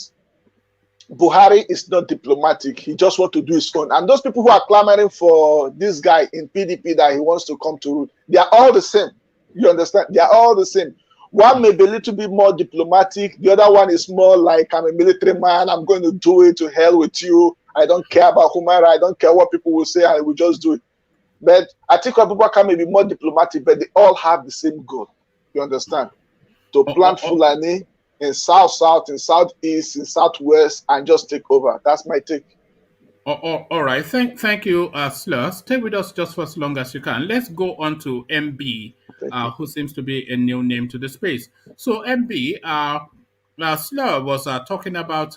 Buhari is not diplomatic. He just wants to do his own. And those people who are clamoring for this guy in PDP that he wants to come to rule, they are all the same. You understand? They are all the same. One may be a little bit more diplomatic. The other one is more like, I'm a military man. I'm going to do it, to hell with you. I don't care about Humara. I don't care what people will say. I will just do it. But I think Abubakar may be more diplomatic, but they all have the same goal. You understand? To plant Fulani in south, in southeast, in southwest, and just take over. That's my take. All right. Thank you, Slur. Stay with us just for as long as you can. Let's go on to MB, who seems to be a new name to the space. So MB, Slur was talking about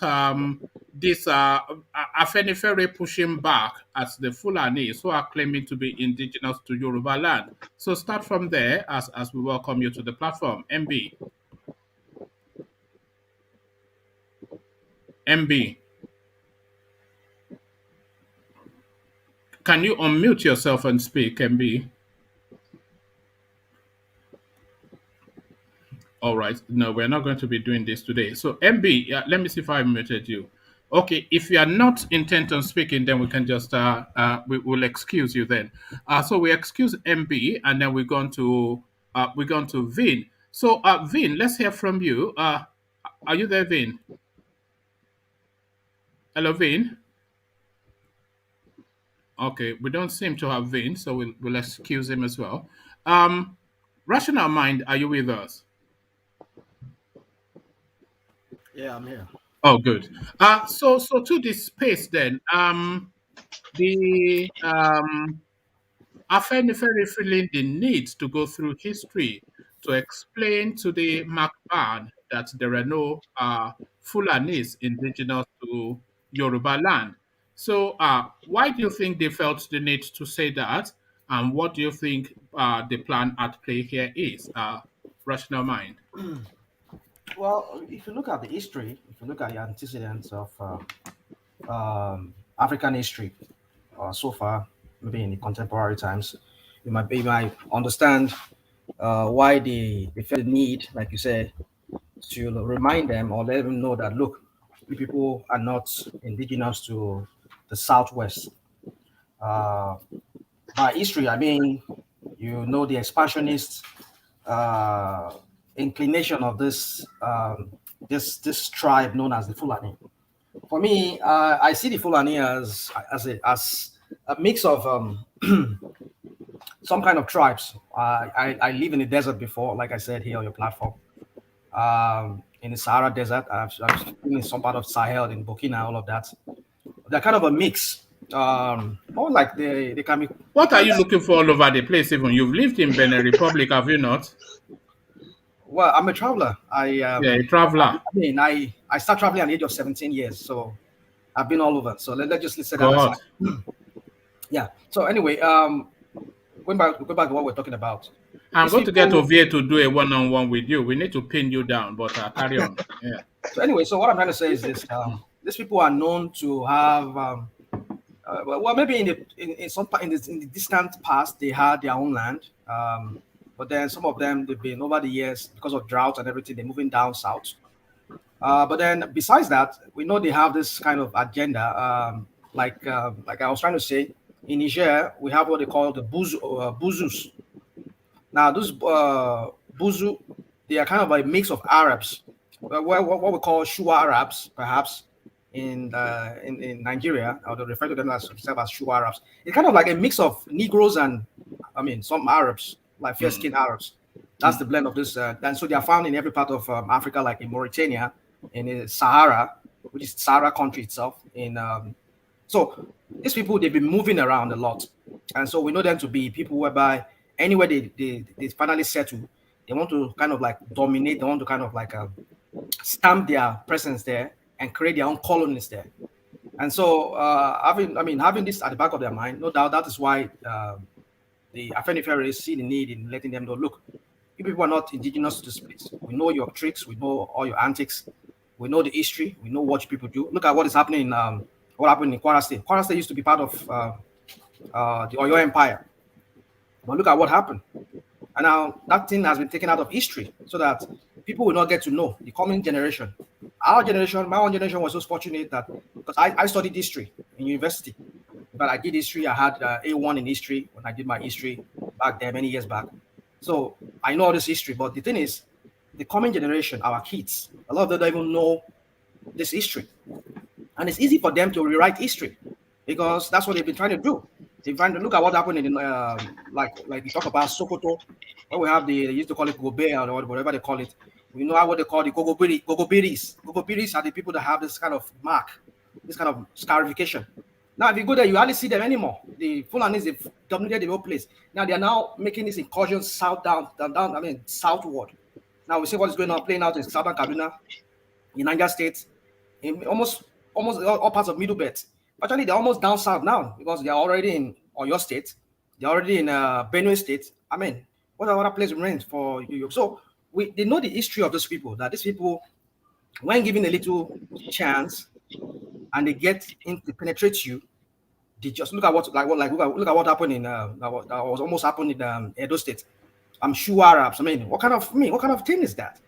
this Afenifere pushing back at the Fulanis who are claiming to be indigenous to Yorubaland. So start from there as we welcome you to the platform. MB. Can you unmute yourself and speak, MB? All right. No, we're not going to be doing this today. So, MB, let me see if I muted you. Okay, if you are not intent on speaking, then we can just we will excuse you then. So we excuse MB, and then we're going to Vin. So, Vin, let's hear from you. Are you there, Vin? Hello, Vin. Okay, we don't seem to have Vin, so we'll excuse him as well. Rational Mind, are you with us? Yeah, I'm here. Oh, good. So to this space then, the Afenifere feeling the need to go through history to explain to the MACBAN that there are no Fulanis indigenous to Yorubaland. So why do you think they felt the need to say that? And what do you think the plan at play here is? Rational Mind. Well, if you look at the history, if you look at the antecedents of African history so far, maybe in the contemporary times, you might understand why they felt the need, like you said, to remind them or let them know that look, we people are not indigenous to the southwest. Uh, by history, I mean you know the expansionist uh, inclination of this tribe known as the Fulani. For me, I see the Fulani as a mix of some kind of tribes. I live in the desert before, like I said here on your platform. In the Sahara Desert, I've been in some part of Sahel, in Burkina, all of that. They're kind of a mix. More like they can be. What are you looking for all over the place? Even you've lived in Benin Republic, have you not? Well, I'm a traveler. Yeah, a traveler. I start traveling at the age of 17 years, so I've been all over. So let's just set that God. aside. Yeah. So anyway, going back to what we're talking about. I'm These going to get people- Ovie to do a one-on-one with you. We need to pin you down, but carry on. Yeah. So anyway, so what I'm trying to say is this: these people are known to have, well, maybe in the distant past they had their own land, but then some of them they've been over the years because of drought and everything they're moving down south. But then besides that, we know they have this kind of agenda, like I was trying to say, in Niger we have what they call the Buzus. Now, those Buzu, they are kind of a mix of Arabs, what we call Shua Arabs, perhaps in Nigeria, or they refer to them as Shua Arabs. It's kind of like a mix of Negroes and, I mean, some Arabs, like fair-skinned Arabs. That's the blend of this. And so they are found in every part of Africa, like in Mauritania, in Sahara, which is Sahara country itself. So these people, they've been moving around a lot. And so we know them to be people whereby anywhere they finally settle, they want to kind of like dominate, they want to kind of like stamp their presence there and create their own colonies there. And so having this at the back of their mind, no doubt that is why the Afenifere see the need in letting them know, look, you people are not indigenous to this place. We know your tricks, we know all your antics, we know the history, we know what you people do. Look at what is happening what happened in Kwara State. Kwara State used to be part of the Oyo Empire. But look at what happened. And now that thing has been taken out of history so that people will not get to know the coming generation. Our generation, my own generation was so fortunate that because I studied history in university. But I did history. I had A1 in history when I did my history back there many years back. So I know all this history. But the thing is, the coming generation, our kids, a lot of them don't even know this history. And it's easy for them to rewrite history because that's what they've been trying to do. They're trying to look at what happened in, like you talk about Sokoto, where we have they used to call it Gobe or whatever they call it. We know what they call the Gogobiris. Gogobiris are the people that have this kind of mark, this kind of scarification. Now, if you go there, you hardly see them anymore. The Fulanis, they've dominated the whole place. Now they are now making this incursion southward. Now we see what is going on, playing out in southern Kaduna, in Niger State, in almost all parts of Middle Belt. Actually, they're almost down south now because they're already in Oyo State. They're already in Benue State. I mean, what other place remains for you? So they know the history of those people, that these people, when given a little chance and they get in to penetrate you, they just look at what happened in that was almost happened in Edo State. I'm sure Arabs. I mean, what kind of thing is that?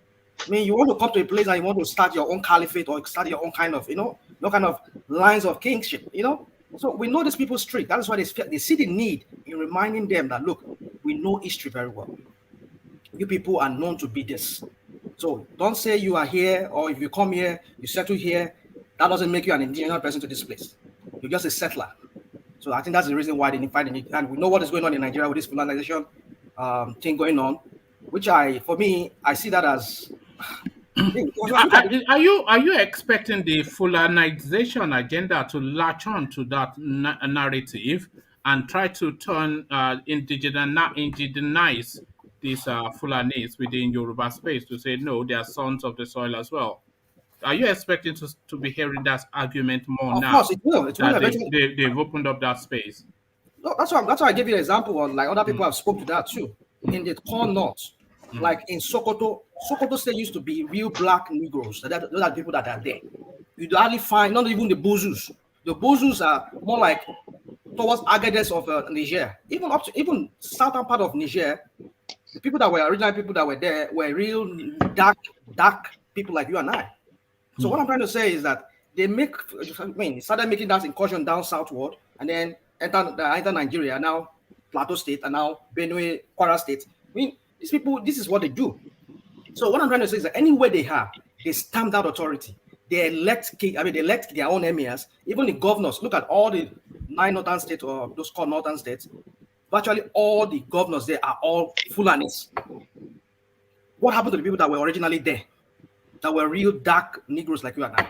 I mean, you want to come to a place and you want to start your own caliphate or start your own kind of, no kind of lines of kingship, So we know these people strict. That is why they see the need in reminding them that, look, we know history very well. You people are known to be this. So don't say you are here, or if you come here, you settle here. That doesn't make you an indigenous person to this place. You're just a settler. So I think that's the reason why they find the need. And we know what is going on in Nigeria with this Fulanization thing going on, which I see that as. Are you expecting the Fulanization agenda to latch on to that narrative and try to turn indigenize these Fulanis within Yoruba space to say no, they are sons of the soil as well? Are you expecting to be hearing that argument more now? Of course, it will. They've opened up that space. No, that's why I gave you an example on, like, other people have spoke to that too. In the core north, like in Sokoto State used to be real black Negroes. Those are the people that are there. You hardly find, not even the Bozus. The Bozus are more like towards Agadez of Niger. Even up to even southern part of Niger, the people that were original people that were there were real dark people like you and I. So what I'm trying to say is that they started making that incursion down southward and then enter Nigeria, now Plateau State, and now Benue, Kwara State. I mean, these people, this is what they do. So what I'm trying to say is that anywhere they have, they stamp that authority. They elect their own emirs, even the governors. Look at all the 9 northern states, or those called northern states. Virtually all the governors there are all Fulanis. What happened to the people that were originally there, that were real dark Negroes like you and I?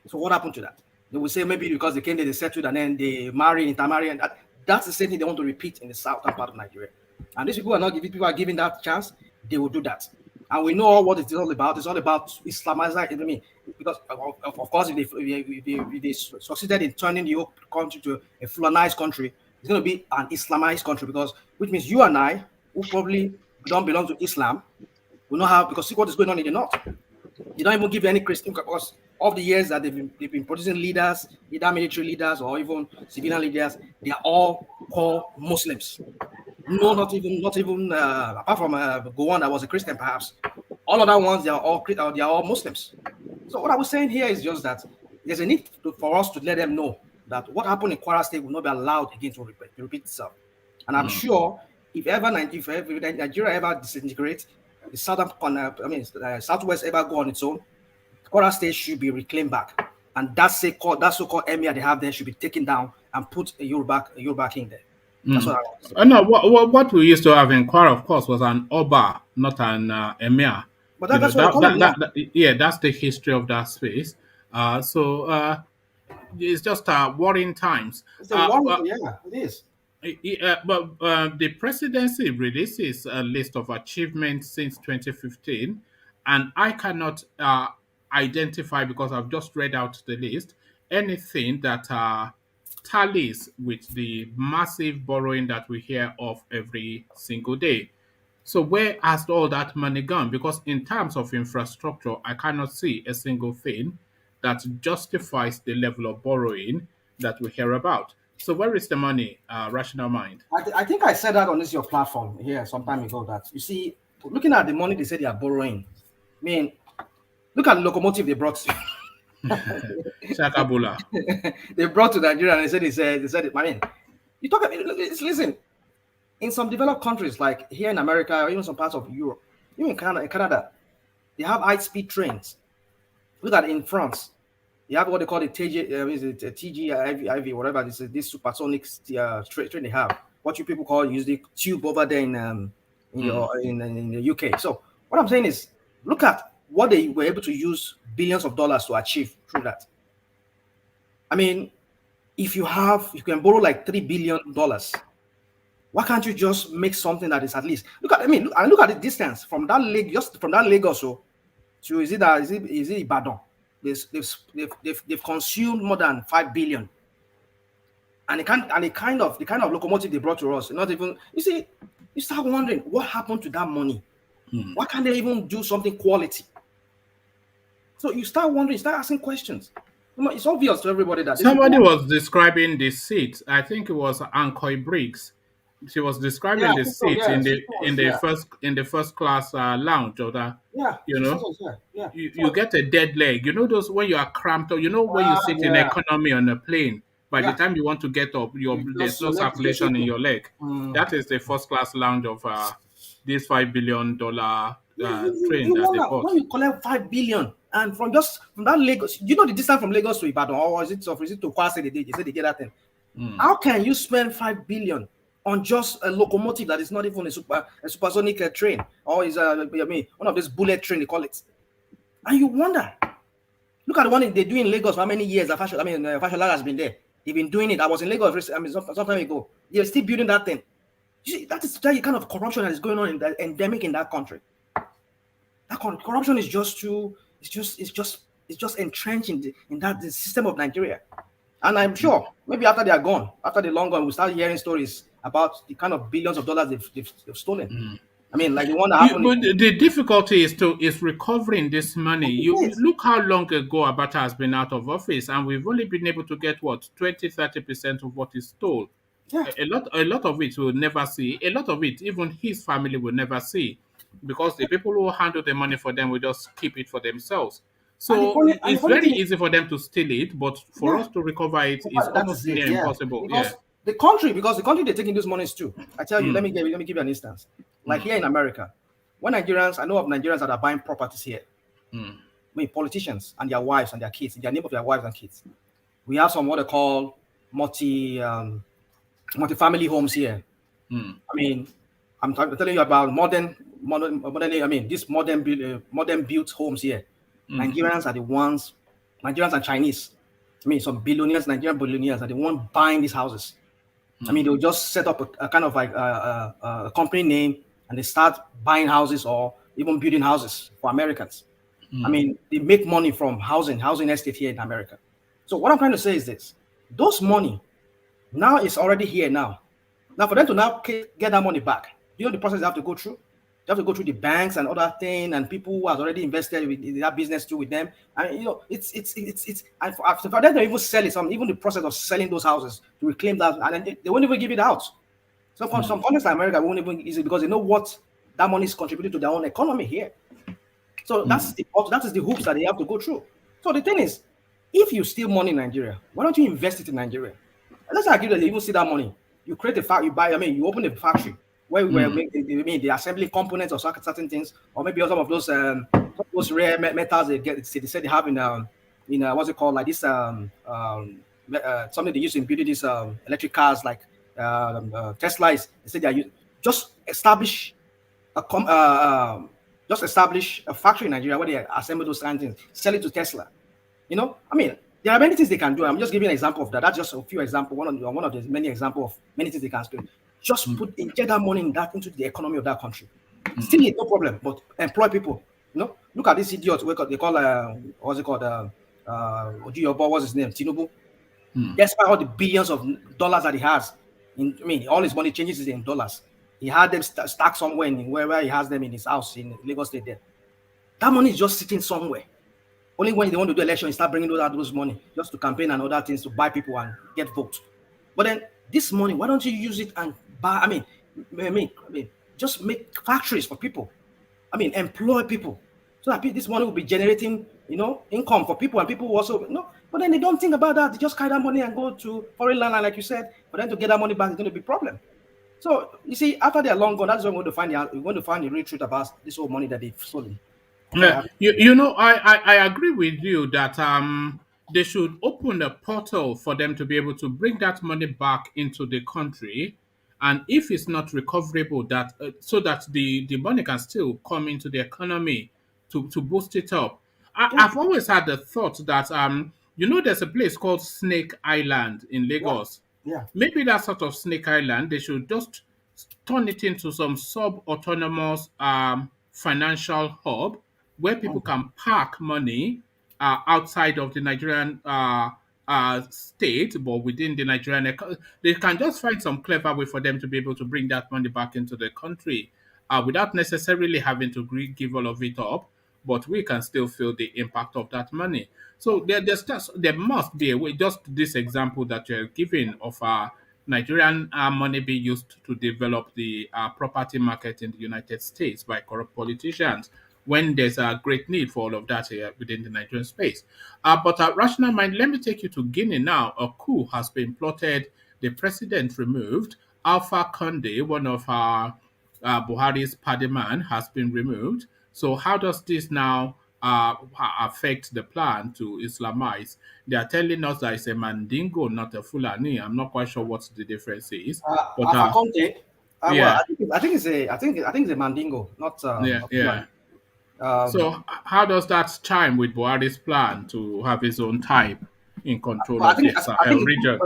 So what happened to that? They will say maybe because they came there, they settled, and then they intermarry, and that's the same thing they want to repeat in the southern part of Nigeria. And these people are not giving, people are giving that chance, they will do that. And we know what it's all about. It's all about Islamizing, because of course, if they succeeded in turning the whole country to a Fulanized country, it's going to be an Islamized country, which means you and I, who probably don't belong to Islam, will not have, because see what is going on in the north. They don't even give any Christian, because of the years that they've been producing leaders, either military leaders or even civilian leaders, they are all called Muslims. No, not even apart from Gowon that was a Christian, perhaps. All other ones, they are all Muslims. So what I was saying here is just that there's a need for us to let them know that what happened in Kwara State will not be allowed again to repeat itself. And I'm sure if Nigeria ever disintegrates, the Southwest ever go on its own, Kwara State should be reclaimed back, and that so-called emir they have there should be taken down and put a Yoruba king there. That's what I want to say. No, what we used to have in Kwara, of course, was an Oba, not an emir. But that's what I call it. That's the history of that space. So it's just worrying times. It's it is. But the presidency releases a list of achievements since 2015, and I cannot identify, because I've just read out the list, anything that tallies with the massive borrowing that we hear of every single day. So where has all that money gone? Because in terms of infrastructure, I cannot see a single thing that justifies the level of borrowing that we hear about. So where is the money, Rational Mind? I think I said that on your platform here some time ago, that you see, looking at the money they say they are borrowing, look at the locomotive they brought to Shakabula. they brought to Nigeria, and they said it. You talk about, listen, in some developed countries like here in America, or even some parts of Europe, even in Canada, they have high-speed trains. Look at it in France. You have what they call the TGIV, whatever. This supersonic train they have. What you people call use the tube over there in the UK. So what I'm saying is, look at what they were able to use billions of dollars to achieve through that. If you can borrow like $3 billion, why can't you just make something that is at least look at the distance from that Lagos to is it Ibadan? They've consumed more than 5 billion, and the kind of locomotive they brought to us. Not even, you see, you start wondering what happened to that money. Why can't they even do something quality? So you start wondering, start asking questions. It's obvious to everybody that somebody was describing the seat. I think it was Ankoy Briggs. She was describing the seat in the first class lounge, or that. You get a dead leg. You know those when you are cramped, or when you sit in economy on a plane. By the time you want to get up, there's no circulation in your leg. That is the first class lounge of this $5 billion train that they bought. When you collect 5 billion, and from that Lagos, the distance from Lagos to Ibadan, or is it to Kwara State? They say they get that thing. How can you spend 5 billion on just a locomotive that is not even a supersonic train, or is one of these bullet train they call it? And you wonder. Look at the one they do in Lagos for how many years? Fashola has been there. They've been doing it. I was in Lagos some time ago. They're still building that thing. You see, that is the kind of corruption that is going on endemic in that country. That corruption is just entrenched in the system of Nigeria. And I'm sure maybe after they are long gone, we'll start hearing stories about the kind of billions of dollars they've stolen. I mean, like the one that happened. But the difficulty is recovering this money. You Yes. look how long ago Abata has been out of office, and we've only been able to get what 20-30% of what is stole. Yeah. A lot of it we'll never see. A lot of it, even his family will never see, because the people who handle the money for them will just keep it for themselves. And the So funny, and the it's funny very thing is, easy for them to steal it, but for yeah, us to recover it is that is almost it. near Yeah, impossible. Yeah. because the country they're taking those monies too. I tell you, let me give you an instance. Like here in America, when Nigerians, I know of Nigerians that are buying properties here. I mean, politicians and their wives and their kids, in their name of their wives and kids. We have some what they call multi-family homes here. I mean, I'm telling you about modern. I mean, these modern built homes here. Nigerians are the ones. Nigerians and Chinese. I mean, some billionaires, Nigerian billionaires, are the ones buying these houses. I mean, they'll just set up a kind of like a company name, and they start buying houses or even building houses for Americans. I mean, they make money from housing estate here in America. So what I'm trying to say is this: those money now is already here now. Now, for them to now get that money back, you know the process they have to go through. They have to go through the banks and other things, and people who have already invested in that business too with them. And you know, it's and for them to even sell it, even the process of selling those houses to reclaim that, and then they won't even give it out. So for some countries like America won't even use it because they know what that money is contributing to their own economy here. So that is the hoops that they have to go through. So the thing is, if you steal money in Nigeria, why don't you invest it in Nigeria? And let's argue that you even see that money. You create a factory, you open a factory where they assembly components or certain things, or maybe some of those rare metals they said they have in what's it called, like this something they use in building these electric cars like Tesla is. They said they are just establish a factory in Nigeria where they assemble those kind of things, sell it to Tesla. You know, I mean, there are many things they can do. I'm just giving an example of that. That's just a few examples. One of the many examples of many things they can do. Just inject that money into the economy of that country. Still, no problem, but employ people. You know, look at this idiot. They call what's it called? What's his name? Tinubu. Despite all the billions of dollars that he has, all his money changes in dollars. He had them stacked somewhere wherever he has them in his house in Lagos State. There, that money is just sitting somewhere. Only when they want to do election, you start bringing those money just to campaign and other things to buy people and get votes. But then this money, why don't you use it and buy? Just make factories for people. Employ people so that this money will be generating, income for people, and people will also, But then they don't think about that. They just carry that money and go to foreign land, like you said. For them to get that money back is going to be a problem. So you see, after they're long gone, that's when we're going to find the real truth about this whole money that they've stolen. Yeah, I agree with you that they should open a portal for them to be able to bring that money back into the country, and if it's not recoverable, that so that the money can still come into the economy to boost it up. I've always had the thought that there's a place called Snake Island in Lagos. Yeah. Maybe that sort of Snake Island, they should just turn it into some sub-autonomous financial hub where people can park money outside of the Nigerian state, but within the Nigerian they can just find some clever way for them to be able to bring that money back into the country without necessarily having to give all of it up, but we can still feel the impact of that money. So there must be a way, just this example that you're giving of Nigerian money being used to develop the property market in the United States by corrupt politicians, when there's a great need for all of that here within the Nigerian space. But rational mind, let me take you to Guinea now. A coup has been plotted, the president removed. Alpha Conde, one of Buhari's paddyman, has been removed. So how does this now affect the plan to Islamize? They are telling us that it's a Mandingo, not a Fulani. I'm not quite sure what the difference is. But Alpha Conde, yeah, well, I think it's a Mandingo, not yeah. So how does that chime with Buhari's plan to have his own type in control of the Sahel region?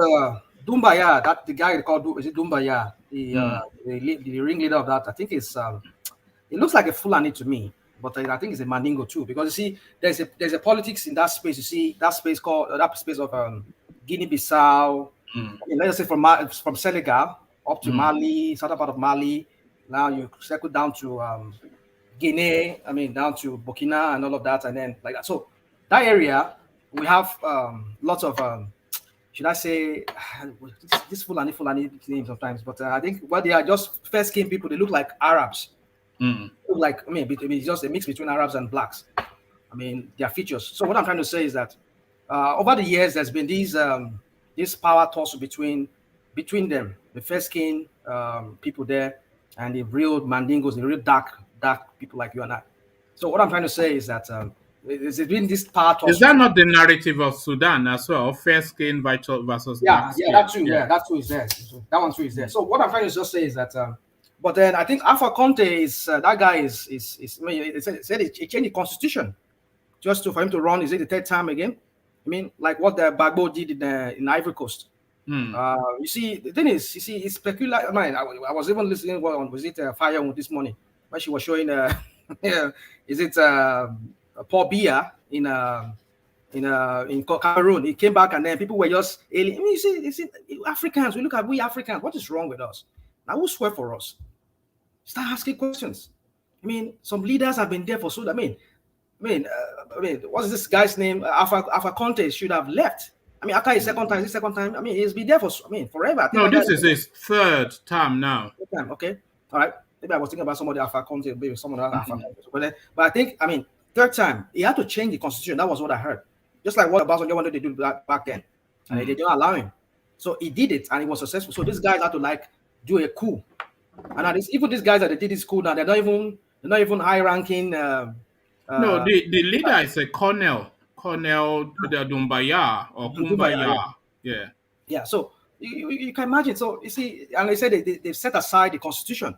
Dumbaya, that the guy called, is it Dumbaya, the ringleader of that? I think it's it looks like a Fulani to me, but I think it's a Mandingo too, because you see, there's a politics in that space. You see that space of Guinea-Bissau. Let's say from Senegal up to Mali, southern part of Mali. Now you circle down to Guinea, down to Burkina and all of that, and then like that. So that area, we have lots of, should I say, this Fulani name sometimes, but I think what they are just fair-skinned people. They look like Arabs. Look like, it's just a mix between Arabs and blacks. Their features. So what I'm trying to say is that over the years, there's been this power tussle between them, the fair-skinned people there, and the real Mandingos, the real dark people like you and I. So what I'm trying to say is that there's been this power tussle. Is that not the narrative of Sudan as well? Fair skin versus dark skin? That too. Yeah, that too is there. So that one too is there. So what I'm trying to just say is that, but then I think Alpha Conte is that guy is it said he changed the constitution just for him to run. Is it the third time again? Like what the Bagbo did in Ivory Coast. You see, the thing is, it's peculiar. I was even listening was it Fire this morning when she was showing is it Paul Biya in Cameroon. He came back and then people were just alien. You see Africans. We Africans. What is wrong with us? Now who swear for us? Start asking questions. Some leaders have been there for so. What's this guy's name? Alpha Conte should have left. After his second time, he's been there for forever. No, this is his third time now. Okay, all right. Maybe I was thinking about somebody Alpha Conte, maybe someone else Alpha Conte. But I think, third time, he had to change the constitution. That was what I heard. Just like what Obasanjo wanted to do back then, and they didn't allow him. So he did it, and he was successful. So these guys had to do a coup, and even these guys that they did this coup now, they're not even high ranking. No, the leader is a Colonel Dumbaya or Kumbaya. Yeah. So you can imagine. So you see, and they said they set aside the constitution,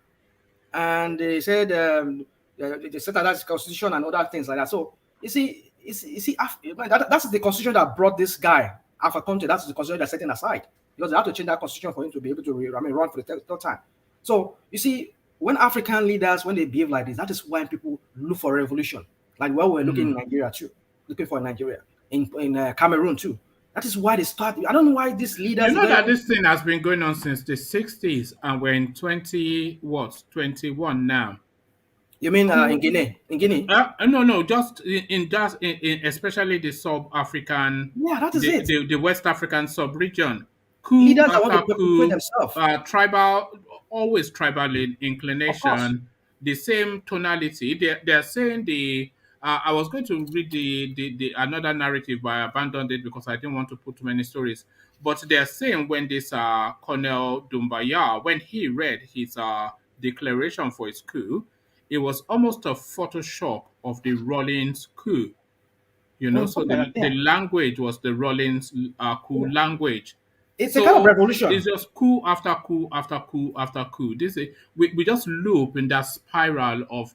and they said they set aside the constitution and other things like that. So you see, that's the constitution that brought this guy Alpha Conte. That's the constitution that's setting aside because they have to change that constitution for him to be able to run for the third time. So you see, when African leaders when they behave like this, that is why people look for a revolution. Like what we're looking in Nigeria too. Looking for Nigeria in Cameroon too. That is why they start. I don't know why these leaders. That this thing has been going on since the 60s, and we're in 21 now. You mean in Guinea? In Guinea? No, just in especially the sub-African. Yeah, that is it. The West African sub-region. Leaders that want to perpetuate themselves. Always tribal inclination. The same tonality. They're saying I was going to read the another narrative, but I abandoned it because I didn't want to put too many stories. But they're saying when this Colonel Dumbaya, when he read his declaration for his coup, it was almost a Photoshop of the Rawlins coup. So the language was the Rawlins coup language. It's a kind of revolution. It's just coup after coup after coup after coup. We just loop in that spiral of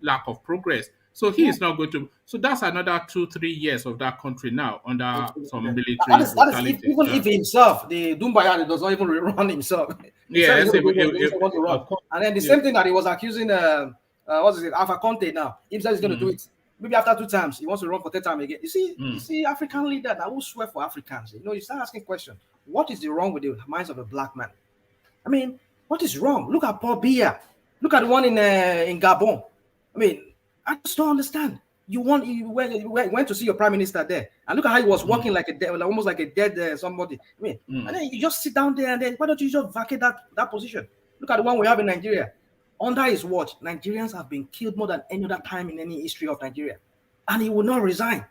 lack of progress. So he is not going to. So that's another 2-3 years of that country now under some military brutality. Even if himself, the Dumbaya does not even run himself. Yes, want to run. And then the same thing that he was accusing, Alpha Conte now. Himself is going to do it. Maybe after 2 times, he wants to run for 3rd time again. You see, African leader that will swear for Africans. You start asking questions. What is wrong with the minds of a black man? What is wrong? Look at Paul Biya. Look at the one in Gabon. I just don't understand. You went to see your prime minister there, and look at how he was walking like almost like a dead somebody. And then you just sit down there, and then why don't you just vacate that position? Look at the one we have in Nigeria. Under his watch, Nigerians have been killed more than any other time in any history of Nigeria, and he will not resign.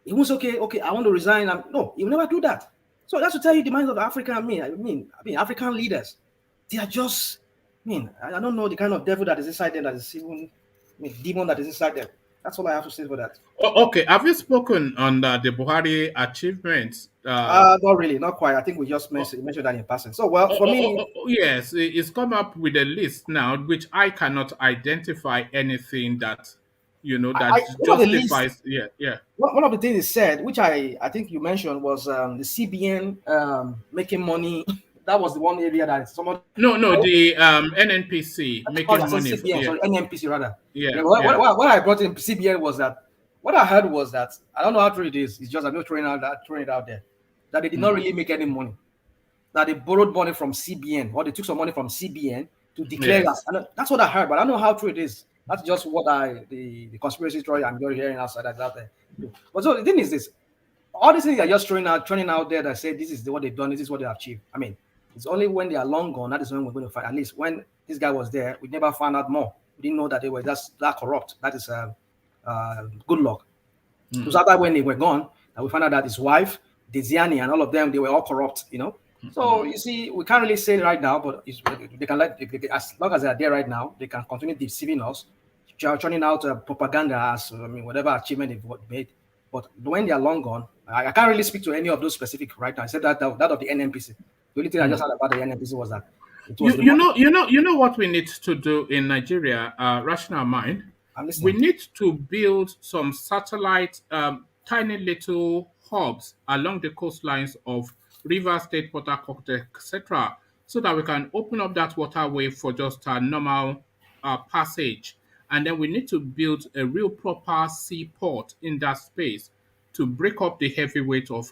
He won't say, okay, I want to resign. No, he will never do that. So that's to tell you the minds of African. African leaders. They are just. I don't know the kind of devil that is inside them. That is even. Demon that is inside them. That's all I have to say for that. Okay, have you spoken on the Buhari achievements? Not really, not quite. I think we just mentioned that in passing. So, for me, yes, it's come up with a list now, which I cannot identify anything that justifies. One of the things he said, which I think you mentioned, was the CBN making money. That was the one area that someone. No, the NNPC making money. CBN, sorry, NNPC rather. Yeah. What I brought in CBN was that what I heard was that I don't know how true it is. It's just I'm not throwing it out there that they did not really make any money. That they borrowed money from CBN or they took some money from CBN to declare Yes. that. That's what I heard, but I don't know how true it is. That's just what the conspiracy story I'm hearing outside out there. But so the thing is this: all these things are just training out there that say this is what they've done, this is what they have achieved. I mean, it's only when they are long gone that is when we're going to find. At least when this guy was there, we never found out more. We didn't know that they were just that corrupt. That is good luck. It was after when they were gone that we found out that his wife, Desiani, and all of them, they were all corrupt. You know. So you see, we can't really say right now, but they can as long as they are there right now, they can continue deceiving us, churning out propaganda as whatever achievement they've made. But when they are long gone, I can't really speak to any of those specific right now. Except that of the NNPC. The only thing I just heard about the NNPC was that it was you know what we need to do in Nigeria, rational mind. We need to build some satellite, tiny little hubs along the coastlines of River State, Port Harcourt, etc., so that we can open up that waterway for just a normal passage. And then we need to build a real proper seaport in that space to break up the heavyweight of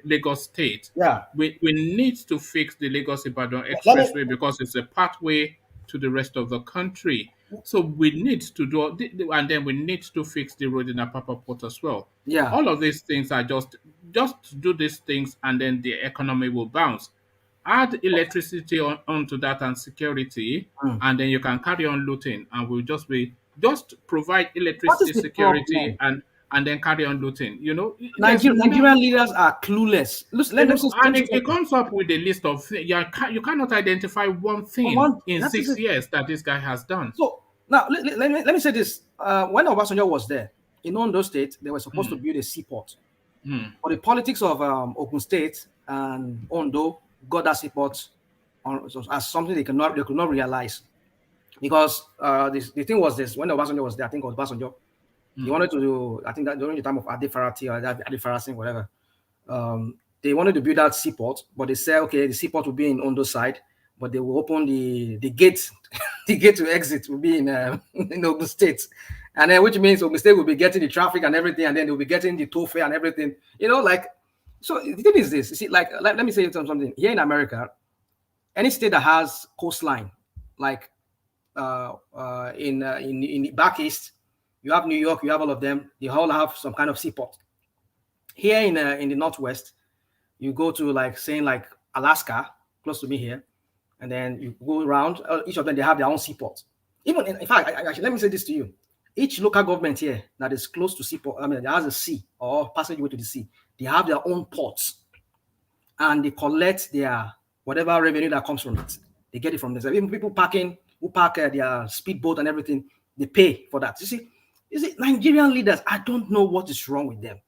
Lagos State. Yeah. We need to fix the Lagos-Ibadan expressway because it's a pathway to the rest of the country. So we need to do, and then we need to fix the road in Apapa Port as well. Yeah. All of these things are just do these things, and then the economy will bounce. Add electricity onto that and security, and then you can carry on looting, and we'll just provide electricity, security, and then carry on looting. You know, Nigerian leaders are clueless. It comes up with a list of things. You cannot identify one thing in 6 years that this guy has done. So now let me say this: when Obasanjo was there in Ondo State, they were supposed to build a seaport, but the politics of Ogun State and Ondo got that seaport as something they could not realize, because the thing was this: when Obasanjo was there, I think it was Obasanjo. He wanted to do, I think that during the time of Ade Farati or Ade Farasing, whatever, they wanted to build that seaport, but they said, okay, the seaport will be in Ondo side, but they will open the gate, the gate to exit will be in Ogun State. And then, which means Ogun State will be getting the traffic and everything, and then they'll be getting the toll fare and everything. You know, like, so the thing is this, you see, like let me say something. Here in America, any state that has coastline, like in the back east, you have New York, you have all of them. They all have some kind of seaport. Here in the Northwest, you go to like Alaska, close to me here, and then you go around. Each of them, they have their own seaport. Even in fact, actually, let me say this to you: each local government here that is close to seaport, that has a sea or passageway to the sea, they have their own ports, and they collect their whatever revenue that comes from it. They get it from there. Even people who park their speedboat and everything, they pay for that. You see, Nigerian leaders, I don't know what is wrong with them.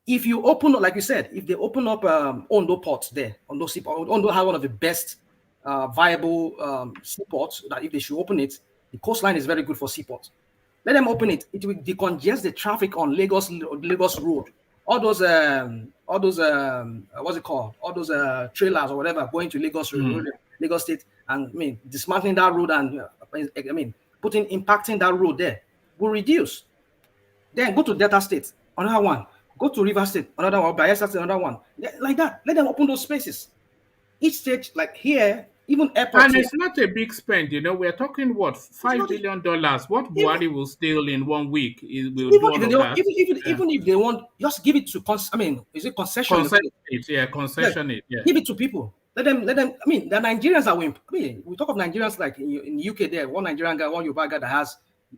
If you open up, like you said, if they open up Ondo ports there, Ondo seaport, Ondo has one of the best viable seaports, that if they should open it, the coastline is very good for seaports. Let them open it. It will decongest the traffic on Lagos Road. All those what's it called? All those trailers or whatever going to Lagos Road, Lagos State, and dismantling that road and impacting that road there will reduce. Then go to Delta State, another one. Go to River State, another one. Bayelsa State, another one. Like that. Let them open those spaces. Each state, like here, even airports. And it's not a big spend, you know. We're talking what, $5 billion. What Buhari will steal in 1 week Even if they want, just give it to is it concession? Concession it. Yeah. Give it to people. Let them. The Nigerians are winning. We talk of Nigerians like in the UK. There, one Nigerian guy, one Yoruba guy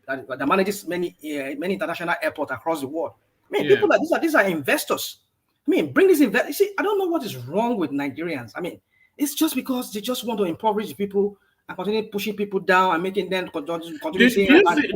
that manages many international airports across the world. People like these are investors. Bring these investors. See, I don't know what is wrong with Nigerians. It's just because they just want to impoverish people and continue pushing people down and making them continue. Do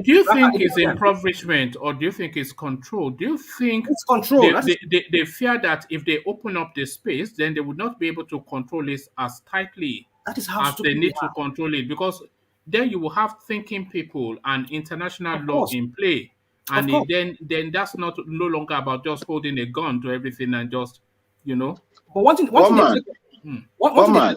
you think it's impoverishment, or do you think it's control? Do you think it's control? They fear that if they open up the space, then they would not be able to control it as tightly as they need to control it, because then you will have thinking people and international law in play. And then that's no longer about just holding a gun to everything and just, But one man.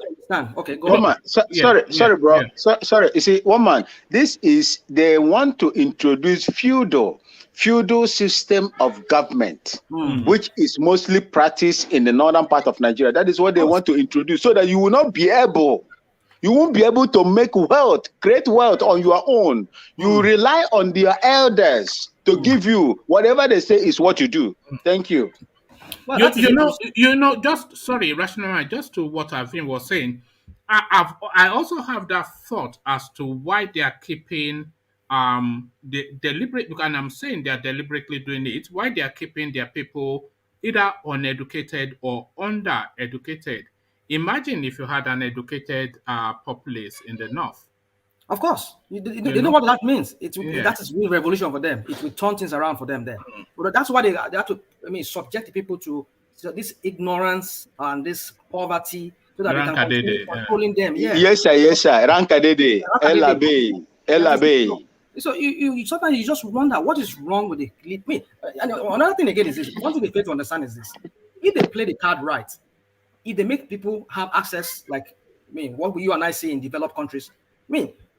Okay, go on. Sorry, bro. Yeah. Sorry. You see, one man. They want to introduce feudal system of government, which is mostly practiced in the northern part of Nigeria. That is what they want to introduce, so that you will not be able You won't be able to make wealth, create wealth on your own. You rely on their elders to give you whatever they say is what you do. Thank you. Well, just sorry, rational mind, just to what Avin was saying, I also have that thought as to why they are keeping the deliberate, and I'm saying they are deliberately doing it, why they are keeping their people either uneducated or under-educated. Imagine if you had an educated populace in the north. Of course, you know what that means. That is real revolution for them. It will turn things around for them there. But that's why they have to, subject the people to this ignorance and this poverty, so that they can continue controlling them. Yeah. Yes, sir. Rankadede, Elabe. So you sometimes you just wonder what is wrong with the elite. And another thing again is this: one thing they fail to understand is this: if they play the card right, if they make people have access, like what you and I see in developed countries,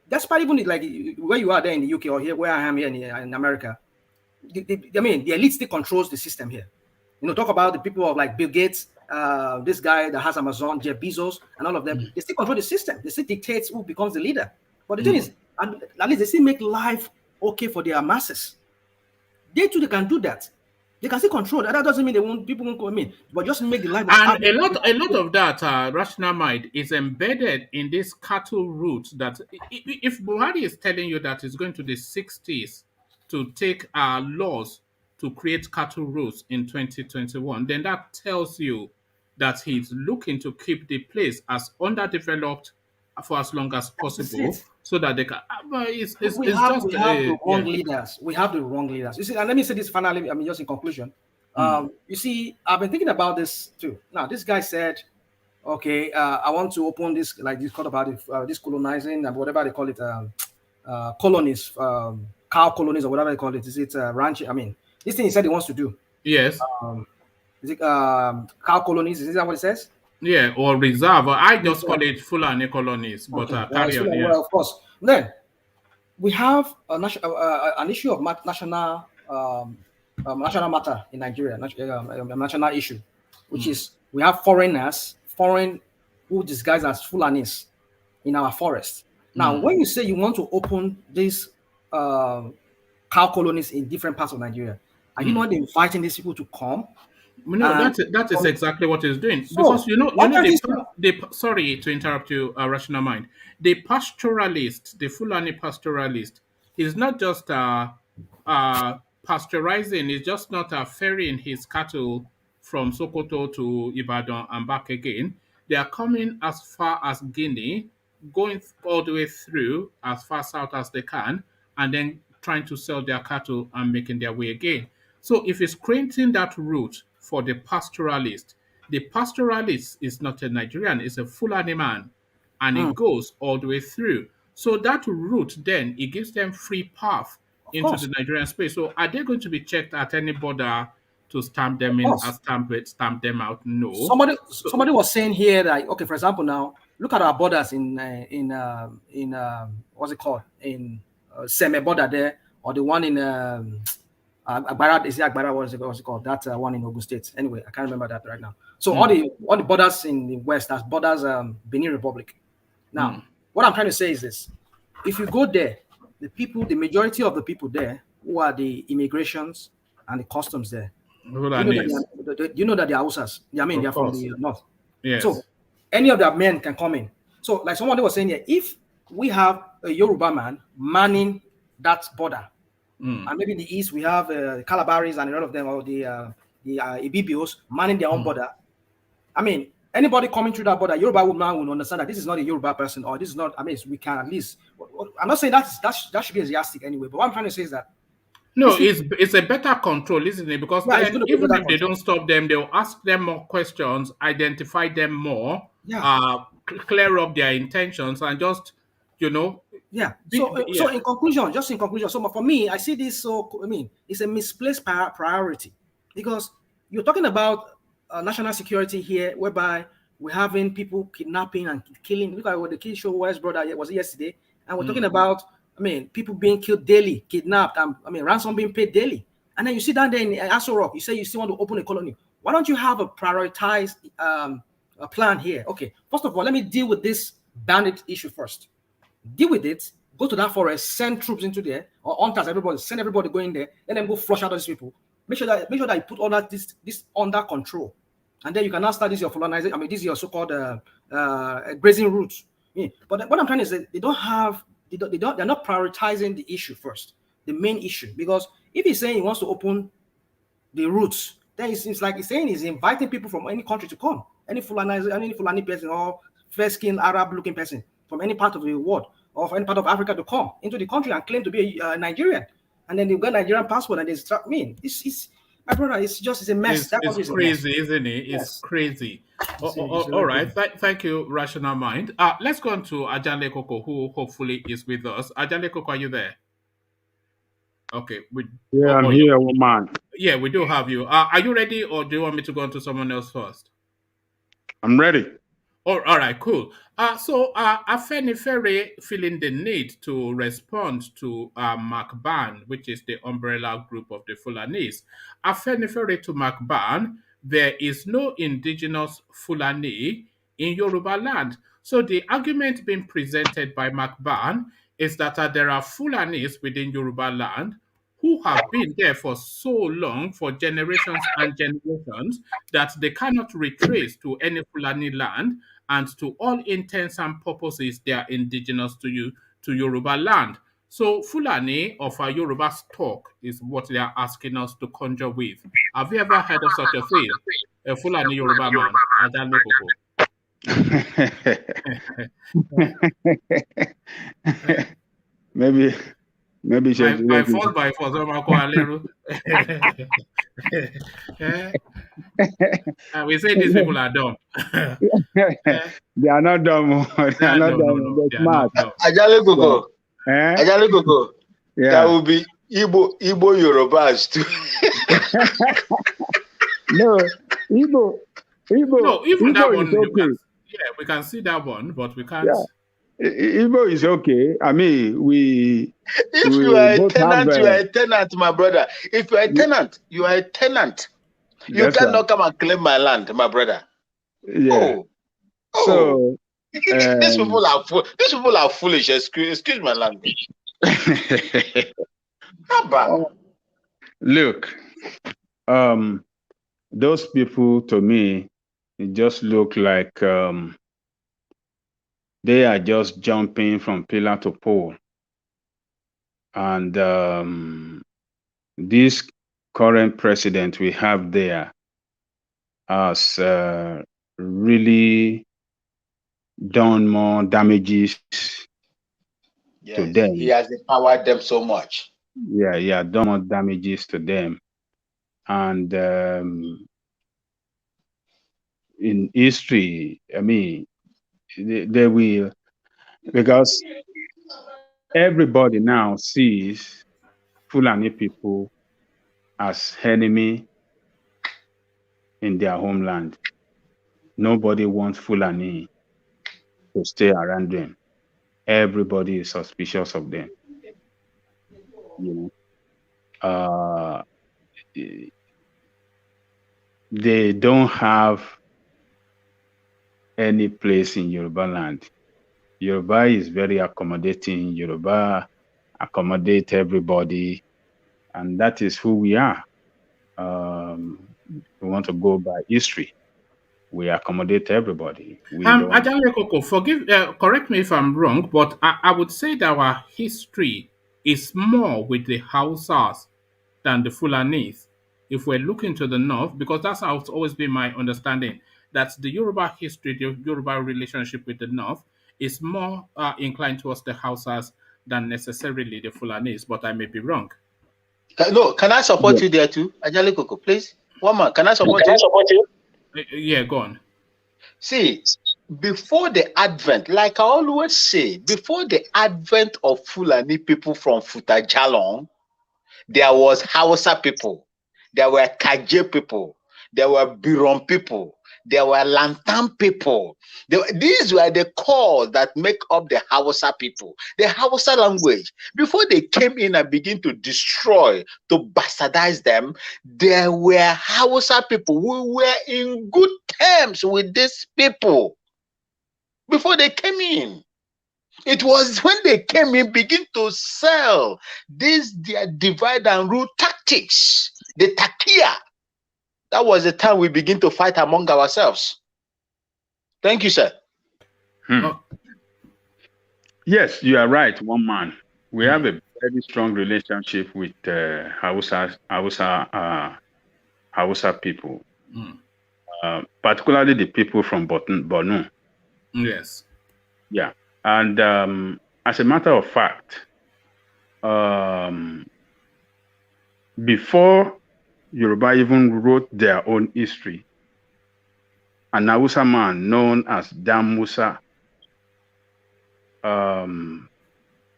that's probably even like where you are there in the UK or here where I am here in America. The elite still controls the system here. Talk about the people of like Bill Gates, this guy that has Amazon, Jeff Bezos, and all of them. They still control the system. They still dictate who becomes the leader. But the thing is, at least they still make life okay for their masses. They too, they can do that. They can still control. That doesn't mean people won't come in, but just make the life. And a lot of that rational mind is embedded in this cattle route. That if Buhari is telling you that he's going to the 60s to take laws to create cattle routes in 2021, then that tells you that he's looking to keep the place as underdeveloped for as long as possible, so that they can. We have the wrong leaders. We have the wrong leaders. You see, and let me say this finally. Just in conclusion, you see, I've been thinking about this too. Now, this guy said, "Okay, I want to open this, like this called about this colonizing and whatever they call it, colonies, cow colonies or whatever they call it. Is it ranch? This thing he said he wants to do. Yes. Is it cow colonies? Is that what it says? Yeah, or reserve. I just call it Fulani colonies, but carry on. Well, of course. Then we have an issue of national matter in Nigeria, national issue, which is we have foreign who disguise as Fulanis in our forest. Now, when you say you want to open these cow colonies in different parts of Nigeria, are you not inviting these people to come? No, that is exactly what he's doing. So, because sorry to interrupt you, rational mind. The pastoralist, the Fulani pastoralist, is not just pasteurizing. He's just not ferrying his cattle from Sokoto to Ibadan and back again. They are coming as far as Guinea, going all the way through as far south as they can, and then trying to sell their cattle and making their way again. So if it's creating that route for the pastoralist is not a Nigerian, it's a Fulani man, and it goes all the way through. So that route then, it gives them free path into the Nigerian space. So are they going to be checked at any border to stamp them in, stamp them out? No. Somebody was saying here that, okay, for example, now look at our borders in what's it called, in Seme border there, or the one in Agbara, is it Agbara? What's it called? That one in Ogun State. Anyway, I can't remember that right now. So all the borders in the west, that's borders Benin Republic. Now, what I'm trying to say is this: if you go there, the majority of the people there, who are the immigrations and the customs there, you know that they're Hausas. They're from the north. Yes. So any of their men can come in. So like somebody was saying here, if we have a Yoruba man manning that border, and maybe in the east we have the Calabaris and a lot of them, or the Ibibios manning their own border. Anybody coming through that border, Yoruba man will understand that this is not a Yoruba person, or this is not. We can at least. I'm not saying that should be a yardstick anyway, but what I'm trying to say is that it's a better control, isn't it? Because then, even if they don't stop them, they'll ask them more questions, identify them more, clear up their intentions, and just So in conclusion, so for me, I see this. It's a misplaced priority, because you're talking about national security here, whereby we're having people kidnapping and killing. Look at what the kid show West brother was yesterday, and we're talking about people being killed daily, kidnapped, and ransom being paid daily. And then you sit down there in Aso Rock, you say you still want to open a colony. Why don't you have a prioritized plan here? Okay, first of all, let me deal with this ban it issue first. Deal with it. Go to that forest, send troops into there, or hunters, everybody, send everybody go in there, let them go flush out those people. Make sure that you put all that this under control, and then you can now start this your Fulanization. I mean, this is your so-called grazing routes. Yeah. But what I'm trying to say, they're not prioritizing the issue first, the main issue. Because if he's saying he wants to open the routes, then it seems like he's saying he's inviting people from any country to come, any Fulani person or fair-skinned Arab-looking person from any part of the world or from any part of Africa to come into the country and claim to be a Nigerian, and then they've got Nigerian passport and they start. I mean, it's my brother. It's a mess. It's crazy, isn't it? It's crazy. All right. Thank you, Rational Mind. Let's go on to Ajale Koko, who hopefully is with us. Ajale Koko, are you there? Okay. I'm here, man. Yeah, we do have you. Are you ready, or do you want me to go on to someone else first? I'm ready. All right, cool. So Afenifere feeling the need to respond to MACBAN, which is the umbrella group of the Fulanis. Afenifere to MACBAN, there is no indigenous Fulani in Yorubaland. So the argument being presented by MACBAN is that there are Fulanis within Yorubaland who have been there for so long, for generations and generations, that they cannot retrace to any Fulani land, and to all intents and purposes, they are indigenous to Yoruba land. So Fulani of our Yoruba stock is what they are asking us to conjure with. Have you ever heard of such a thing? A Fulani Yoruba man? Maybe by force. We say these people are dumb. They are not dumb. They are not dumb. They're smart. Ajale Koko. Ajale Koko. Yeah. That will be Igbo Yorubas too. No, Igbo. No, even Igbo that one. is okay. We can see that one, but we can't. Yeah. Igbo is okay. I mean, If you are a tenant, you are a tenant, my brother. If you are a tenant, you are a tenant. You cannot come and claim my land, my brother. Yeah. So these people are foolish. Excuse my language. Look, those people to me, it just look like they are just jumping from pillar to pole. And this current president we have there has really done more damages to them. He has empowered them so much. Yeah, done more damages to them. And in history, I mean, they will, because everybody now sees Fulani people as enemy in their homeland. Nobody wants Fulani to stay around them. Everybody is suspicious of them. You know, they don't have any place in Yorubaland. Yoruba is very accommodating. Yoruba accommodate everybody, and that is who we are. We want to go by history. We accommodate everybody. Ajale Koko, correct me if I'm wrong, but I would say that our history is more with the Hausas than the Fulanis. If we're looking to the north, because that's how it's always been my understanding, that the Yoruba history, the Yoruba relationship with the north is more inclined towards the Hausas than necessarily the Fulanis, but I may be wrong. No, can I support you there too? Ajale Koko, please. One man, can I support you? Yeah, go on. See, before the advent, like I always say, before the advent of Fulani people from Futajalong, there was Hausa people, there were Kaje people, there were Biron people, there were Lantan people. These were the core that make up the Hausa people, the Hausa language. Before they came in and began to destroy, to bastardize them, there were Hausa people who were in good terms with these people. before they came in. It was when they came in, begin to sell their divide and rule tactics, the takia. That was the time we begin to fight among ourselves. Thank you, sir. Yes, you are right, one man. We have a very strong relationship with Hausa people, particularly the people from Borno. Yes. Yeah. And as a matter of fact, before Yoruba even wrote their own history, an Hausa man known as Dan Musa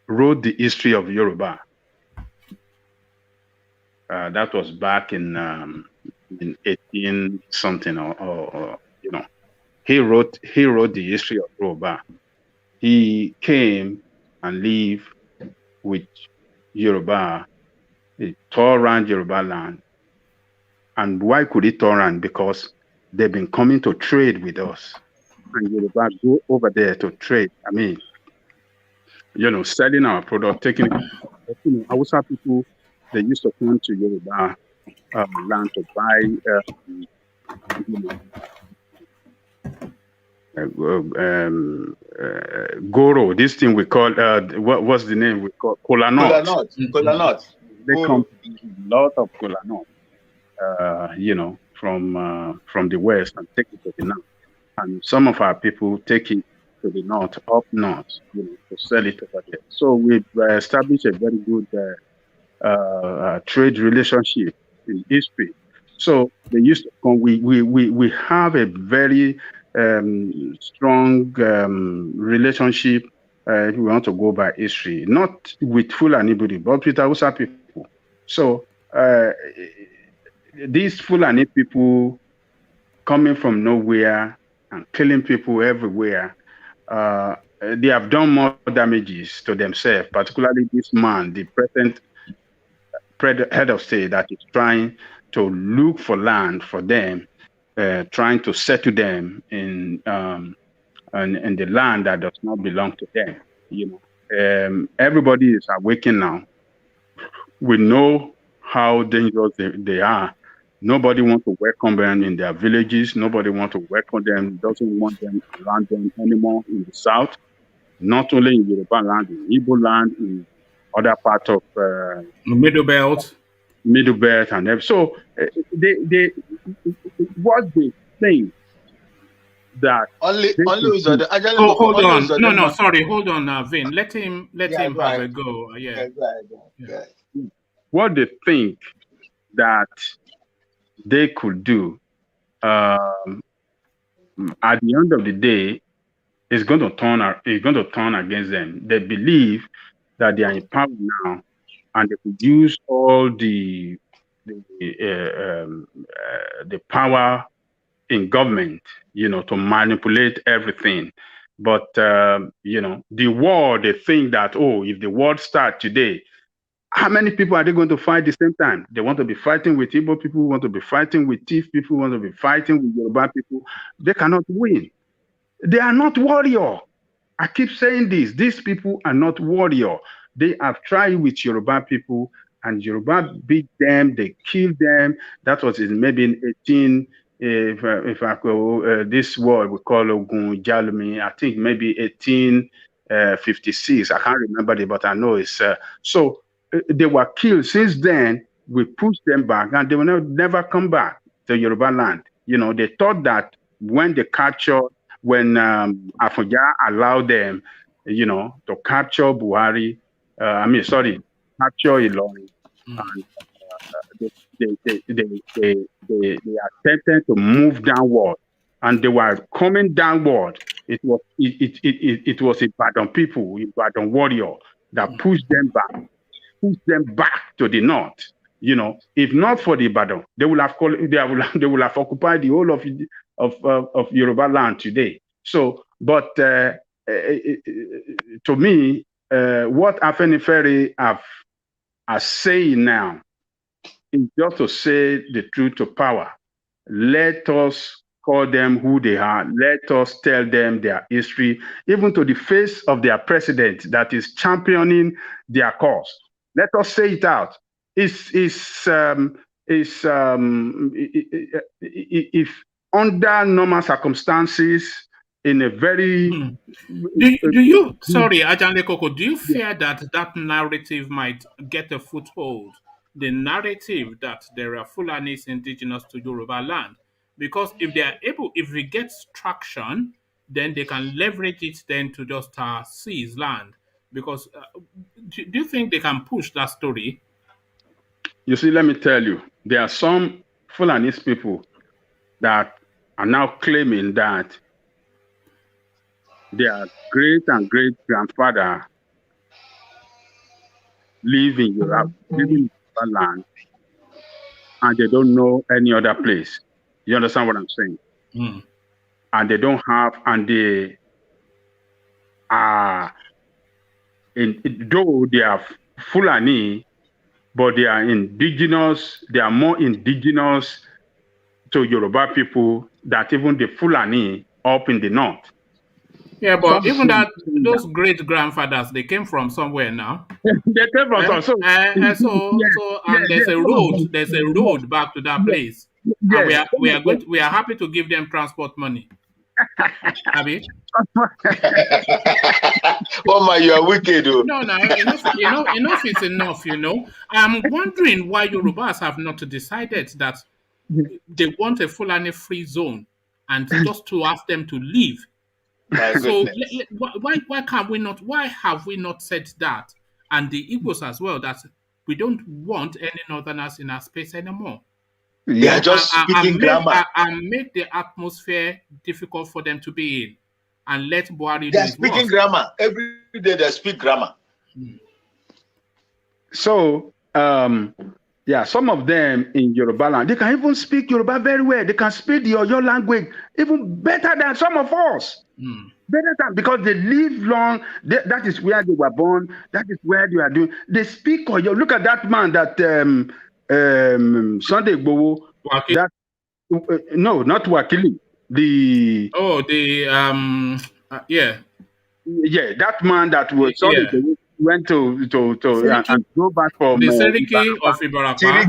wrote the history of Yoruba. That was back in 18 something, or you know, he wrote the history of Yoruba. He came and lived with Yoruba. He toured around Yorubaland. And why could he tour around? Because they've been coming to trade with us. And Yoruba go over there to trade. I mean, you know, selling our product, taking it. Hausa people, they used to come to Yoruba land to buy, goro, this thing we call, what's the name we call? Kola nut. Kola nut. They come a lot of kola nut, you know, from the west and take it to the north. And some of our people take it to the north, up north, you know, to sell it over there. So we've established a very good trade relationship in history. So they used to come. We have a very strong relationship. If we want to go by history, not with Fulani, but with Hausa people. So these Fulani people coming from nowhere and killing people everywhere, they have done more damages to themselves, particularly this man, the present head of state, that is trying to look for land for them, trying to settle them in the land that does not belong to them. You know, everybody is awakened now. We know how dangerous they are. Nobody wants to welcome them in their villages. Nobody wants to welcome them, doesn't want them around them anymore in the south. Not only in Yorubaland, in Igbo land, in other parts of Middle Belt, and everything. So they what they think that only hold on. No, sorry, hold on, Vin. Let him have a go. Yeah. What they think that they could do at the end of the day is going to turn against them. They believe that they are in power now, and they could use all the power in government, you know, to manipulate everything. But you know, the war, they think that, oh, if the war starts today, how many people are they going to fight at the same time? They want to be fighting with Igbo people, want to be fighting with Thief people, want to be fighting with Yoruba people. They cannot win. They are not warrior. I keep saying this. These people are not warrior. They have tried with Yoruba people, and Yoruba beat them. They killed them. That was maybe in 18. If I go this war we call Ogun Jalumi, I think maybe 1856. I can't remember it, but I know it's so. They were killed. Since then, we pushed them back, and they will never come back to Yoruba land. You know, they thought that when they captured, when Afonja allowed them, you know, to capture Buhari, capture Ilorin, and they attempted to move downward, and they were coming downward. It was Ibadan people, Ibadan warrior that pushed them back to the north. You know, if not for the Ibadan, they will have occupied the whole of Yoruba land today. So, but to me, what Afenifere are saying now is just to say the truth to power. Let us call them who they are. Let us tell them their history, even to the face of their president that is championing their cause. Let us say it out. If under normal circumstances, in a very do you sorry, Ajanle Koko, do you fear that narrative might get a foothold? The narrative that there are Fulanis indigenous to Yorubaland, because if it gets traction, then they can leverage it then to just seize land. Because do you think they can push that story? You see, let me tell you, there are some Fulanis people that are now claiming that their great and great grandfather live in Yorubaland, and they don't know any other place. You understand what I'm saying? And they don't have, and they are, though they are Fulani, but they are indigenous. They are more indigenous to Yoruba people than even the Fulani up in the north. Yeah, but even those great grandfathers, they came from somewhere now. They came from there's a road. There's a road back to that place. Yes. And we are happy to give them transport money. Abi? Oh my, you are wicked. No, enough is enough, I'm wondering why Yorubas have not decided that they want a Fulani free zone and just to ask them to leave. So why can't we not? Why have we not said that? And the Igbos as well, that we don't want any northerners in our space anymore. They are just speaking grammar. And make the atmosphere difficult for them to be in. And let Buhari do his work. They're speaking grammar. Every day they speak grammar. So, some of them in Yorubaland, they can even speak Yoruba very well. They can speak your language even better than some of us. Better than, because they live long. That is where they were born. That is where they are doing. They speak Oyo. Look at that man that Sunday Igboho. That no, not Wakili. That man that was Sunday Igboho went to and go back for the Seriki of Ibarapa.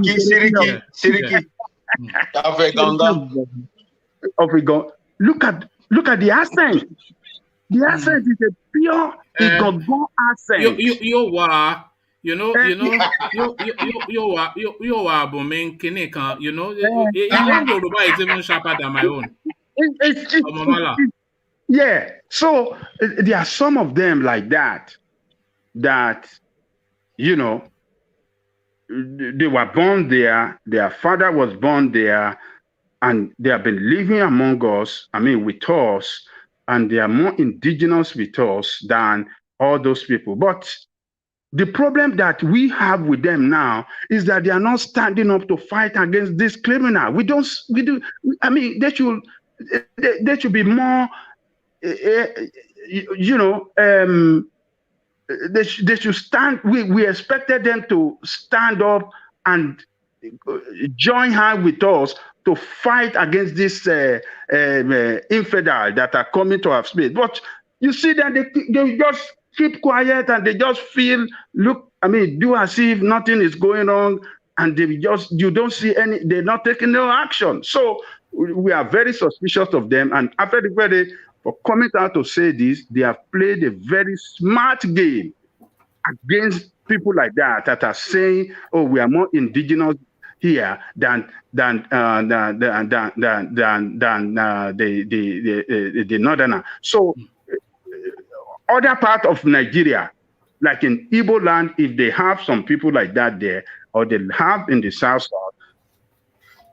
Siriki. Look at the accent. The accent is a pure Igongo accent. You are Yoruba is even sharper than my own. Yeah. So there are some of them like that they were born there, their father was born there, and they have been living among us, with us, and they are more indigenous with us than all those people. But the problem that we have with them now is that they are not standing up to fight against this criminal. They should be more, they should stand. We expected them to stand up and join hands with us to fight against this infidel that are coming to our space. But you see that they just keep quiet and they just do as if nothing is going on, and you don't see they're not taking no action. So we are very suspicious of them, and Afenifere, for coming out to say this, they have played a very smart game against people like that are saying, "Oh, we are more indigenous here than the northerner." So other part of Nigeria, like in Igbo land, if they have some people like that there, or they have in the South,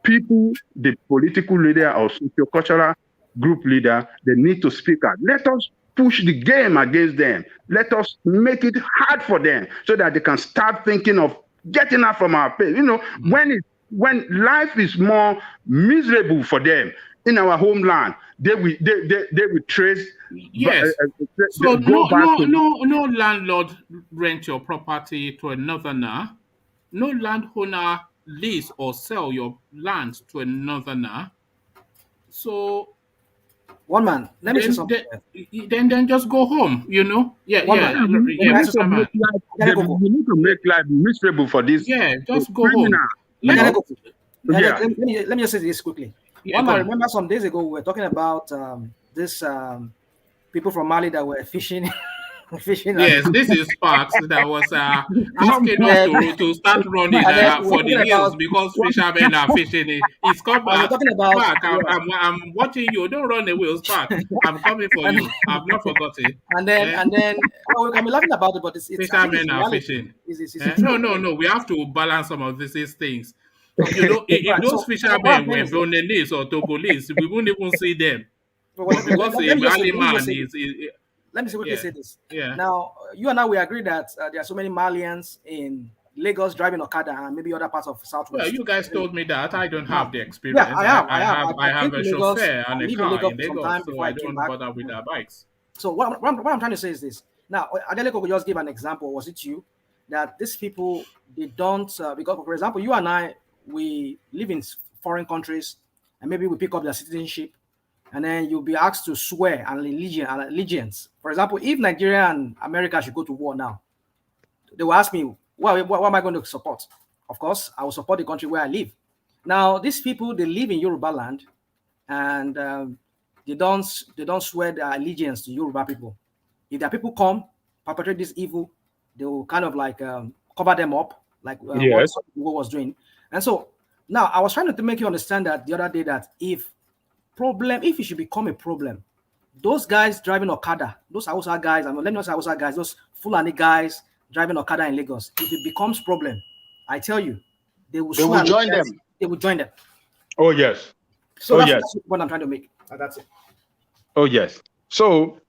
people, the political leader or socio-cultural group leader, they need to speak out. Let us push the game against them. Let us make it hard for them so that they can start thinking of getting out from our place. When life is more miserable for them in our homeland, they will trace. Yes. So no landlord rent your property to a northerner. No landowner lease or sell your land to a northerner. So one man, let me say something. Then just go home, you know. Yeah, One yeah, man. yeah. Mr. Man. We need to make life miserable for this. Yeah, just go home. Let Yeah. me just say this quickly. Yeah, One man, remember some days ago we were talking about this people from Mali that were fishing. Yes, this is Sparks that was asking us to start running for the hills because fishermen are fishing. It's come back. I'm watching you. Don't run away, Sparks. I'm coming for you. I've not forgotten. And then we can be laughing about it, but it's fishermen are fishing. No. We have to balance some of these things. You know, if those fishermen were Beninese or Togolese, we wouldn't even see them. Because a Mali man is. Let me see what say this. Yeah. Now, you and I, we agree that there are so many Malians in Lagos driving Okada and maybe other parts of Southwest. Well, you guys told me that. I don't have the experience. Yeah, I have a chauffeur and a car in Lagos, so I don't bother with their bikes. So what I'm trying to say is this. Now, Adeleko could just give an example. Was it you? That these people, they don't, because, for example, you and I, we live in foreign countries and maybe we pick up their citizenship. And then you'll be asked to swear an allegiance. For example, if Nigeria and America should go to war now, they will ask me, what am I going to support? Of course, I will support the country where I live. Now, these people, they live in Yorubaland, and they don't swear their allegiance to Yoruba people. If their people come, perpetrate this evil, they will kind of like cover them up, like what was doing. And so now I was trying to make you understand that the other day that if it should become a problem, those guys driving Okada, those Hausa guys, let me not say Hausa guys, those Fulani guys driving Okada in Lagos, if it becomes problem, I tell you, they will join them. They will join them. Oh yes. So that's what I'm trying to make. That's it. Oh yes. So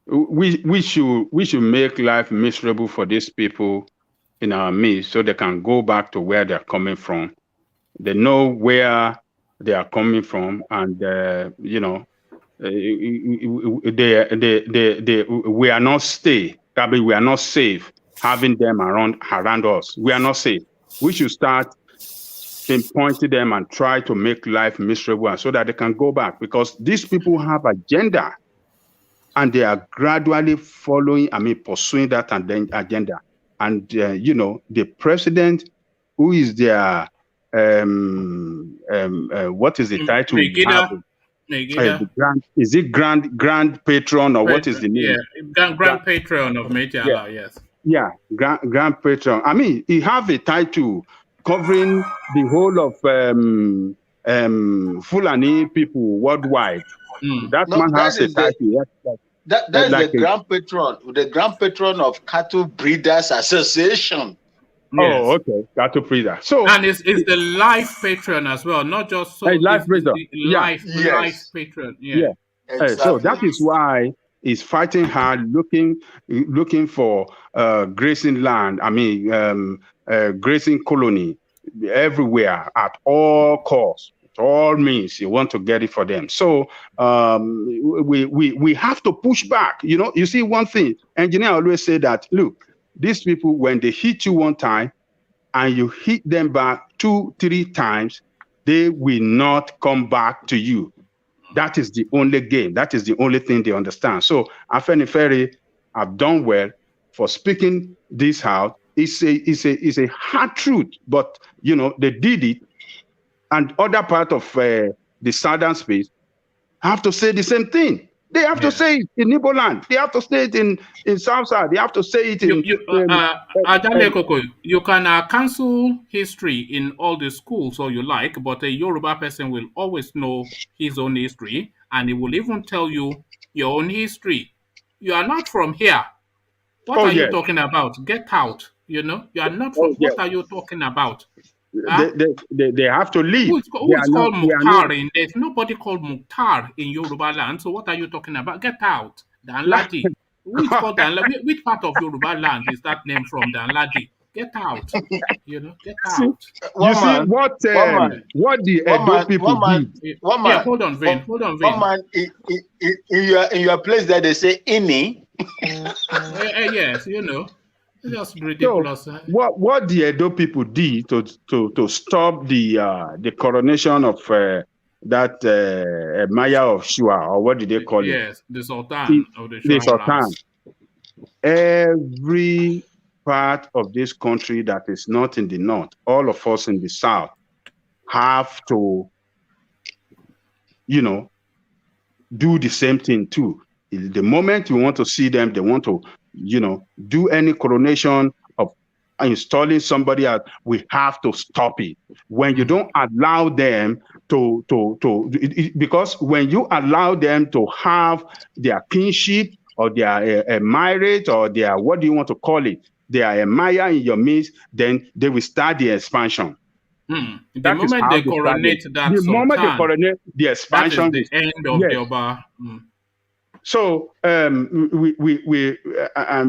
we should make life miserable for these people in our midst, so they can go back to where they're coming from. They know where they are coming from, and we are not we are not safe having them around us. We are not safe. We should start pinpointing them and try to make life miserable, and so that they can go back, because these people have agenda, and they are gradually pursuing that agenda. And the president, who is their what is the title? Is it grand patron, or what is the name? Yeah, grand patron of Mejiala, yes. Yeah, grand patron. I mean, he have a title covering the whole of Fulani people worldwide. That man has a title. That's like the grand patron of Cattle Breeders Association. Yes. Oh, okay. Cattle breeder. So, and it's the life patron as well, not just life breeder. Life patron. Yeah. Exactly. So that is why he's fighting hard, looking for grazing land. I mean, grazing colony everywhere at all costs. All means you want to get it for them. So we have to push back. You see one thing, engineer always say that, look, these people, when they hit you one time and you hit them back 2-3 times, they will not come back to you. That is the only game. That is the only thing they understand. So Afenifere have done well for speaking this out. It's a hard truth, but they did it. And other part of the southern space have to say the same thing. They have to say it in Igbo land. They have to say it in South South. They have to say it in... You can cancel history in all the schools all you like, but a Yoruba person will always know his own history, and he will even tell you your own history. You are not from here. What are you talking about? Get out. You are not from... What are you talking about? They have to leave. Who is called Mukhtar? There's nobody called Mukhtar in Yoruba land. So what are you talking about? Get out. Danladi. Who is called Danladi? Which part of Yoruba land is that name from? Danladi. Get out. Get out. You see what the Edo people did. Hold on, Vin. One man in your place that they say Ini. Yes, it's just ridiculous. So, what the Edo people did to stop the coronation of Maya of Shua, or what did they call it? Yes, the Sultan of the The Shua Sultan. Every part of this country that is not in the north, all of us in the south have to, do the same thing too. The moment we want to see them, they want to, do any coronation of installing somebody else, we have to stop it. When you don't allow them because when you allow them to have their kinship or their marriage or their, what do you want to call it, their Maya in your midst, then they will start the expansion. The moment they coronate that the moment they coronate, the expansion that is the end of the Oba. So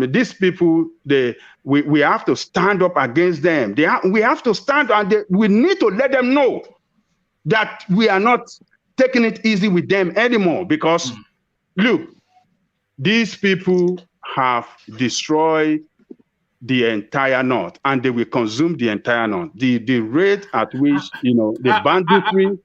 these people, we have to stand up against them. We have to stand, and we need to let them know that we are not taking it easy with them anymore. Because look, these people have destroyed the entire north, and they will consume the entire north. The rate at which the banditry,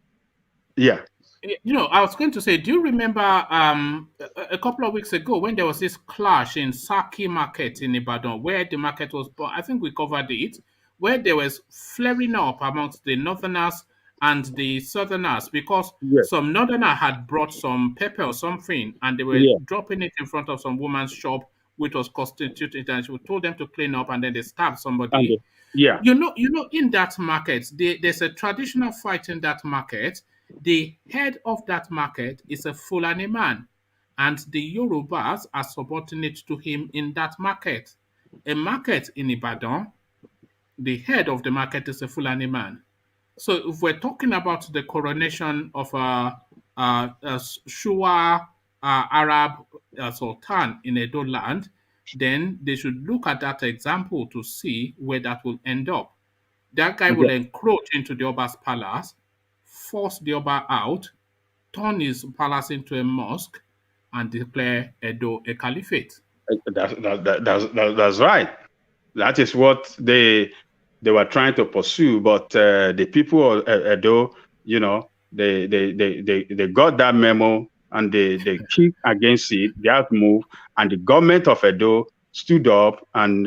I was going to say, do you remember a couple of weeks ago when there was this clash in Saki Market in Ibadan, where the market was, I think we covered it, where there was flaring up amongst the northerners and the southerners, because some northerner had brought some pepper or something, and they were dropping it in front of some woman's shop, which was constituted, and she told them to clean up, and then they stabbed somebody. In that market, there's a traditional fight in that market. The head of that market is a Fulani man, and the Yorubas are subordinate to him in that market. A market in Ibadan, the head of the market is a Fulani man. So if we're talking about the coronation of a Shua Arab Sultan in Edo land, then they should look at that example to see where that will end up. That guy will encroach into the Oba's palace, force the Oba out, turn his palace into a mosque, and declare Edo a caliphate. That's right. That is what they were trying to pursue. But the people of Edo, they got that memo, and they kicked against it. They have moved, and the government of Edo stood up and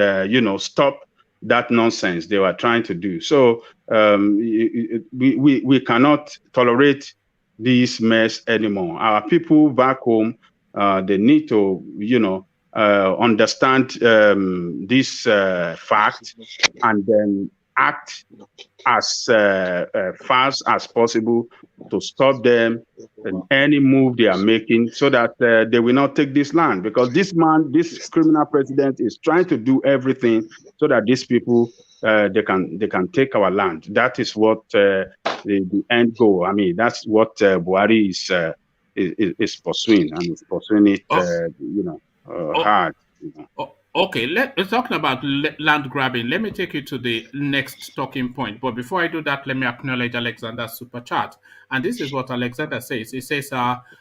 stopped that nonsense they were trying to do. So we cannot tolerate this mess anymore. Our people back home, they need to understand this fact, and then act as fast as possible to stop them in any move they are making, so that they will not take this land. Because this criminal president, is trying to do everything so that these people they can take our land. That is what the end goal. I mean, that's what Buhari is pursuing, and is pursuing it hard. Okay, let's talk about land grabbing. Let me take you to the next talking point. But before I do that, let me acknowledge Alexander's super chat. And this is what Alexander says. He says,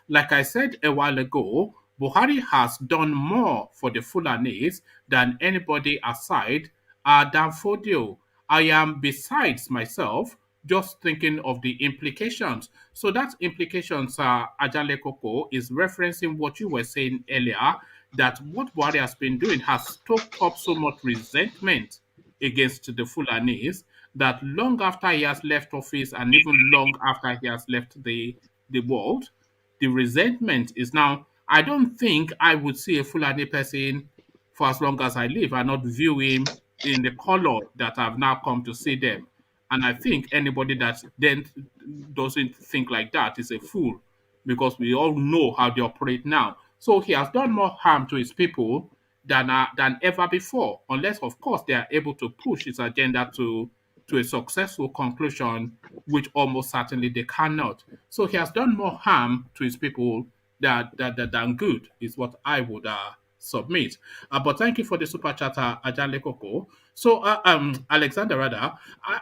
like I said a while ago, Buhari has done more for the Fulanis than anybody aside than Fodio. I am, besides myself, just thinking of the implications. So that implications, Ajale Koko, is referencing what you were saying earlier, that what Buhari has been doing has stoked up so much resentment against the Fulanis that long after he has left office, and even long after he has left the world, the resentment is now. I don't think I would see a Fulani person for as long as I live and not view him in the color that I've now come to see them. And I think anybody that then doesn't think like that is a fool, because we all know how they operate now. So he has done more harm to his people than ever before, unless, of course, they are able to push his agenda to a successful conclusion, which almost certainly they cannot. So he has done more harm to his people than good, is what I would submit. But thank you for the super chat, Ajale Koko. So, Alexander, rather,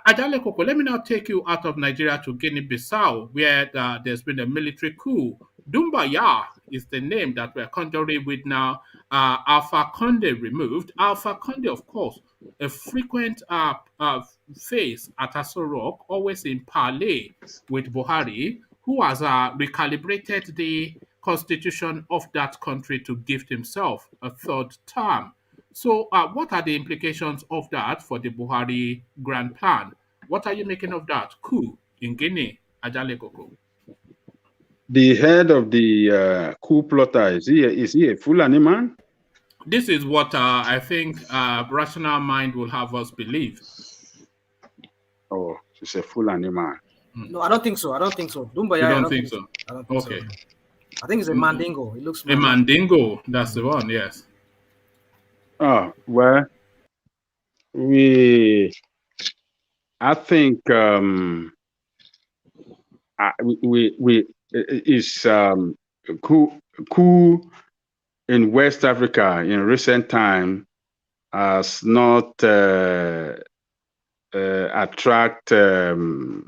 Ajale Koko, let me now take you out of Nigeria to Guinea-Bissau, where there's been a military coup. Dumbaya is the name that we're conjuring with now. Alpha Conde removed. Alpha Conde, of course, a frequent face at Aso Rock, always in parley with Buhari, who has recalibrated the constitution of that country to gift himself a third term. So what are the implications of that for the Buhari grand plan? What are you making of that coup in Guinea, Ajale Koko? The head of the coup plotter, is he a Fulani man? This is what I think rational mind will have us believe. Oh, he's a Fulani man. No, I don't think so. I don't think so. Dumbaya, You don't think so? I don't think Okay. so. I think it's a Mandingo. It looks A Mandingo, that's the one, yes. Oh, well, I think is coup in West Africa in recent time has not attract the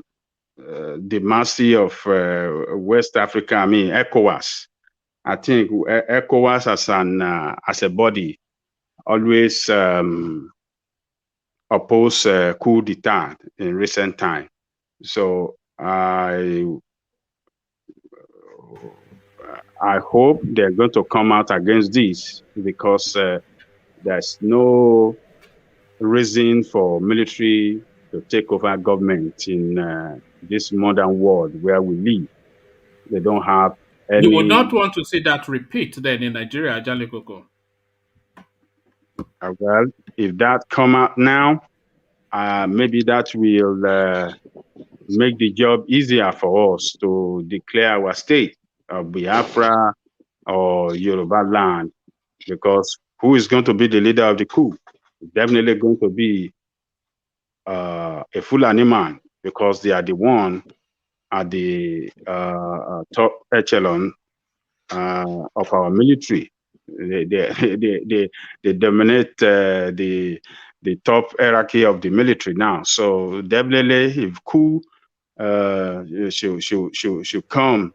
mercy of West Africa. I mean ECOWAS. I think ECOWAS as a body always oppose coup d'etat in recent time. So I hope they're going to come out against this, because there's no reason for military to take over government in this modern world where we live. They don't have any... You would not want to see that repeat then in Nigeria, Ajale Koko? Well, if that come out now, maybe that will make the job easier for us to declare our state of Biafra or Yorubaland, because who is going to be the leader of the coup? Definitely going to be a Fulani man, because they are the one at the top echelon of our military. They dominate the top hierarchy of the military now. So definitely, if coup should come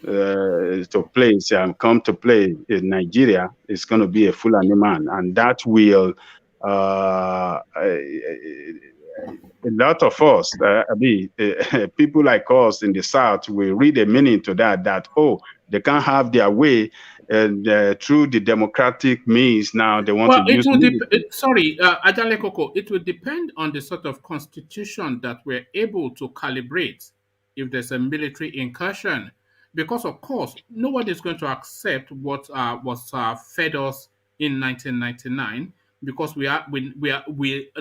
to place and come to play in Nigeria, it's going to be a Fulani man, and that will a lot of us, people like us in the South, will read a meaning to that oh, they can't have their way through the democratic means. Now they want to use... Ajale Koko, it will depend on the sort of constitution that we're able to calibrate if there's a military incursion. Because, of course, no one is going to accept what was fed us in 1999, because we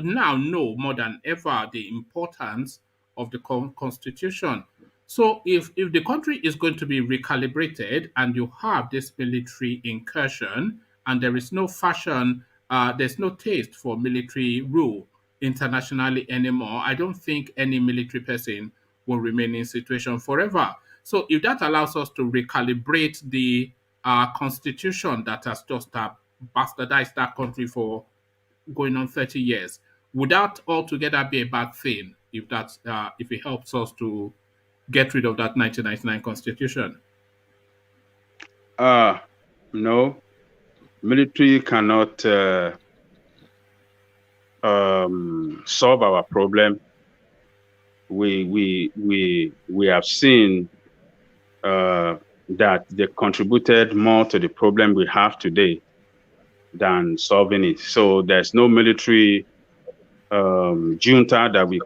now know more than ever the importance of the Constitution. So if the country is going to be recalibrated and you have this military incursion and there is no fashion, there's no taste for military rule internationally anymore, I don't think any military person will remain in situation forever. So if that allows us to recalibrate the constitution that has just bastardized that country for going on 30 years, would that altogether be a bad thing if that's if it helps us to get rid of that 1999 constitution? No, military cannot solve our problem. We have seen that they contributed more to the problem we have today than solving it. So there's no military junta that will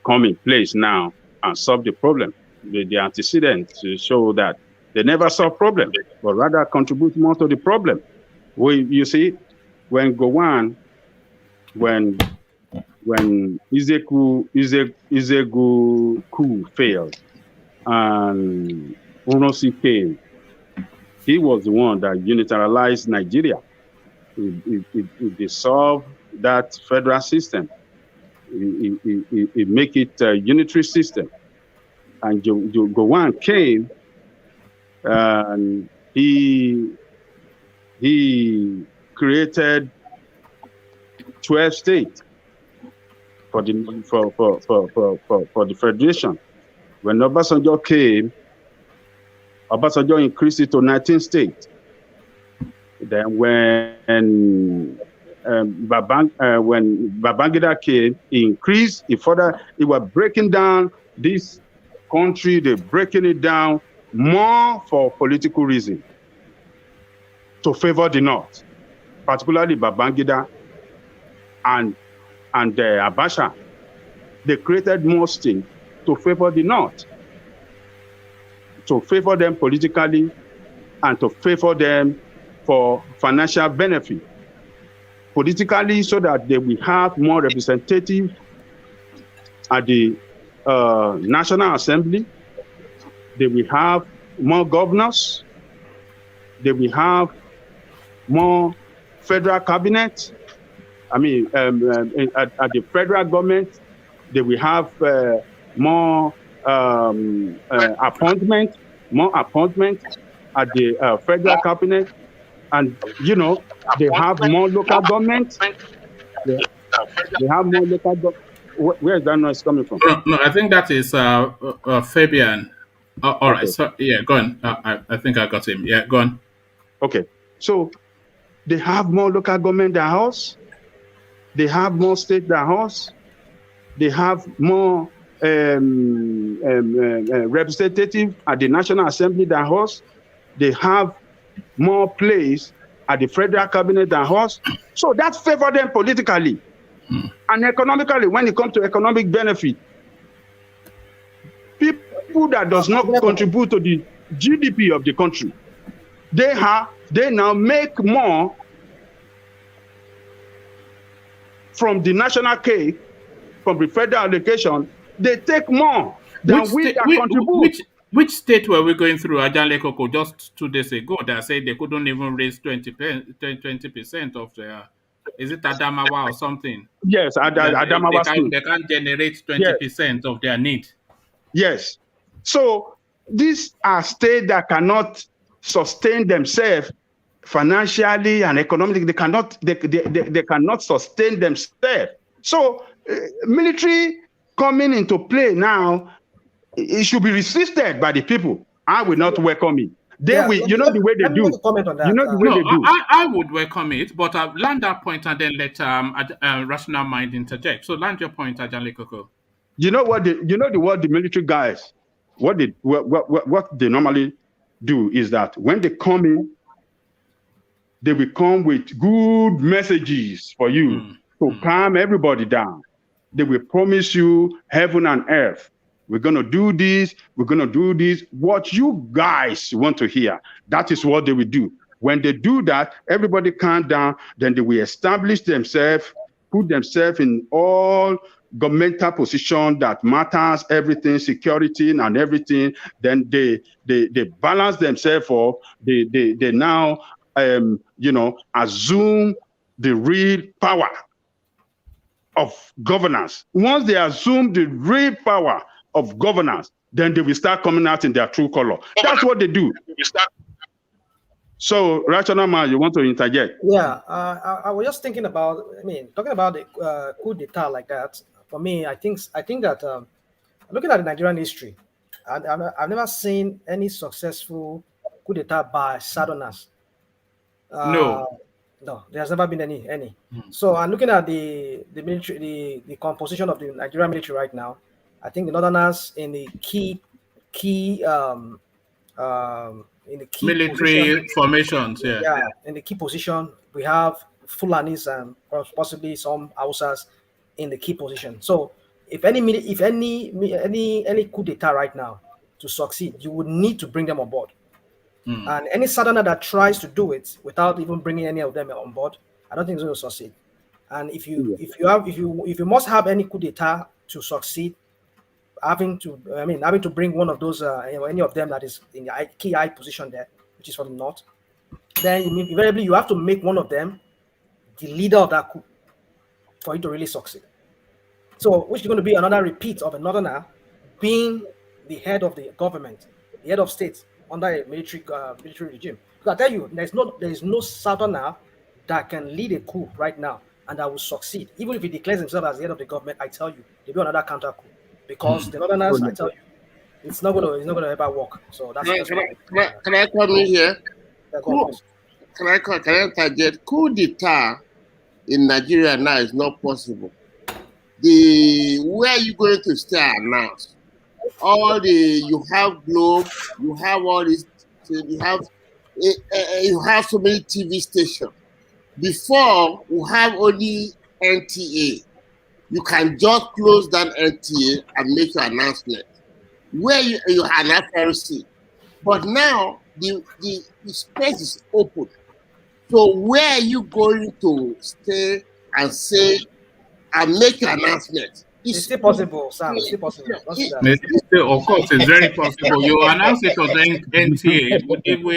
come in place now and solve the problem. The antecedents show that they never solve problem, but rather contribute more to the problem. You see, when Gowon, when Izegu coup failed and Unosi came, he was the one that unitarialized Nigeria. He dissolved that federal system. He make it a unitary system. And Gowon came and he created 12 states for the federation. When Obasanjo came, Obasanjo increased it to 19 states. Then when Babangida came, he increased, he was breaking down this country, they're breaking it down more for political reason to favor the North, particularly Babangida and Abacha. They created more state to favor the North, to favor them politically and to favor them for financial benefit. Politically, so that they will have more representatives at the National Assembly. They will have more governors. They will have more federal cabinet. I mean, at the federal government, they will have more appointment at the federal cabinet. And, you know, they have more local government. They have more local government. Where is that noise coming from? No, I think that is Fabian. All right. So, yeah, go on. I think I got him. Yeah, go on. Okay. So they have more local government than us. They have more state than us. They have more representative at the National Assembly than us. They have more place at the federal cabinet than us. So that favors them politically. And economically, when it comes to economic benefit, people that does not contribute to the GDP of the country, they now make more from the national cake, from the federal allocation. They take more than we that contribute. Which state were we going through, Ajanle Koko, just 2 days ago that said they couldn't even raise 20% of their, is it Adamawa or something? Yes, Adamawa State. They can't generate 20% of their need. Yes. So these are states that cannot sustain themselves financially and economically. They cannot sustain themselves. So military coming into play now, it should be resisted by the people. I will not welcome it. They will, you know the way they do. You know the way they do. I would welcome it, but I'll land that point and then let Rational Mind interject. So land your point, Ajanle Koko. You know what the military guys, what they normally do is that when they come in, they will come with good messages for you to calm everybody down. They will promise you heaven and earth. We're going to do this. We're going to do this. What you guys want to hear, that is what they will do. When they do that, everybody calm down. Then they will establish themselves, put themselves in all governmental position that matters, everything, security and everything. Then they balance themselves off. They now, assume the real power of governance. Once they assume the real power of governance, then they will start coming out in their true color. That's what they do. So, Rational Man, you want to interject? Yeah, I was just thinking about, talking about the coup d'etat like that. For me, I think that looking at the Nigerian history, I've never seen any successful coup d'etat by Southerners. No, there's never been any. So I'm looking at the military, the composition of the Nigerian military right now. I think the Northerners in the key military formations. Yeah, in the key position we have Fulanis and possibly some Hausas in the key position. So if any coup d'etat right now to succeed, you would need to bring them on board. And any Southerner that tries to do it without even bringing any of them on board, I don't think it's going to succeed. And if you must have any coup d'etat to succeed, having to bring one of those any of them that is in the key high position there, which is from the north, then invariably you have to make one of them the leader of that coup for it to really succeed. So, which is going to be another repeat of a Northerner being the head of the government, the head of state under a military regime. Because I tell you, there is no Southerner that can lead a coup right now and that will succeed. Even if he declares himself as the head of the government, I tell you, there'll be another counter coup. Because the Northerners, I tell you, it's not gonna ever work. So that's can I come in here? Yeah, Can I interject? Coup d'etat in Nigeria now is not possible. Where are you going to stay announced? You have Globe, you have all this, you have so many TV stations. Before, we have only NTA. You can just close down NTA and make your announcement. Where you have an FRC. But now, the space is open. So where are you going to stay and say, and make your announcement? It's still possible, Sam. It's still possible. Of course, it's very possible. You announce it on NTA. They go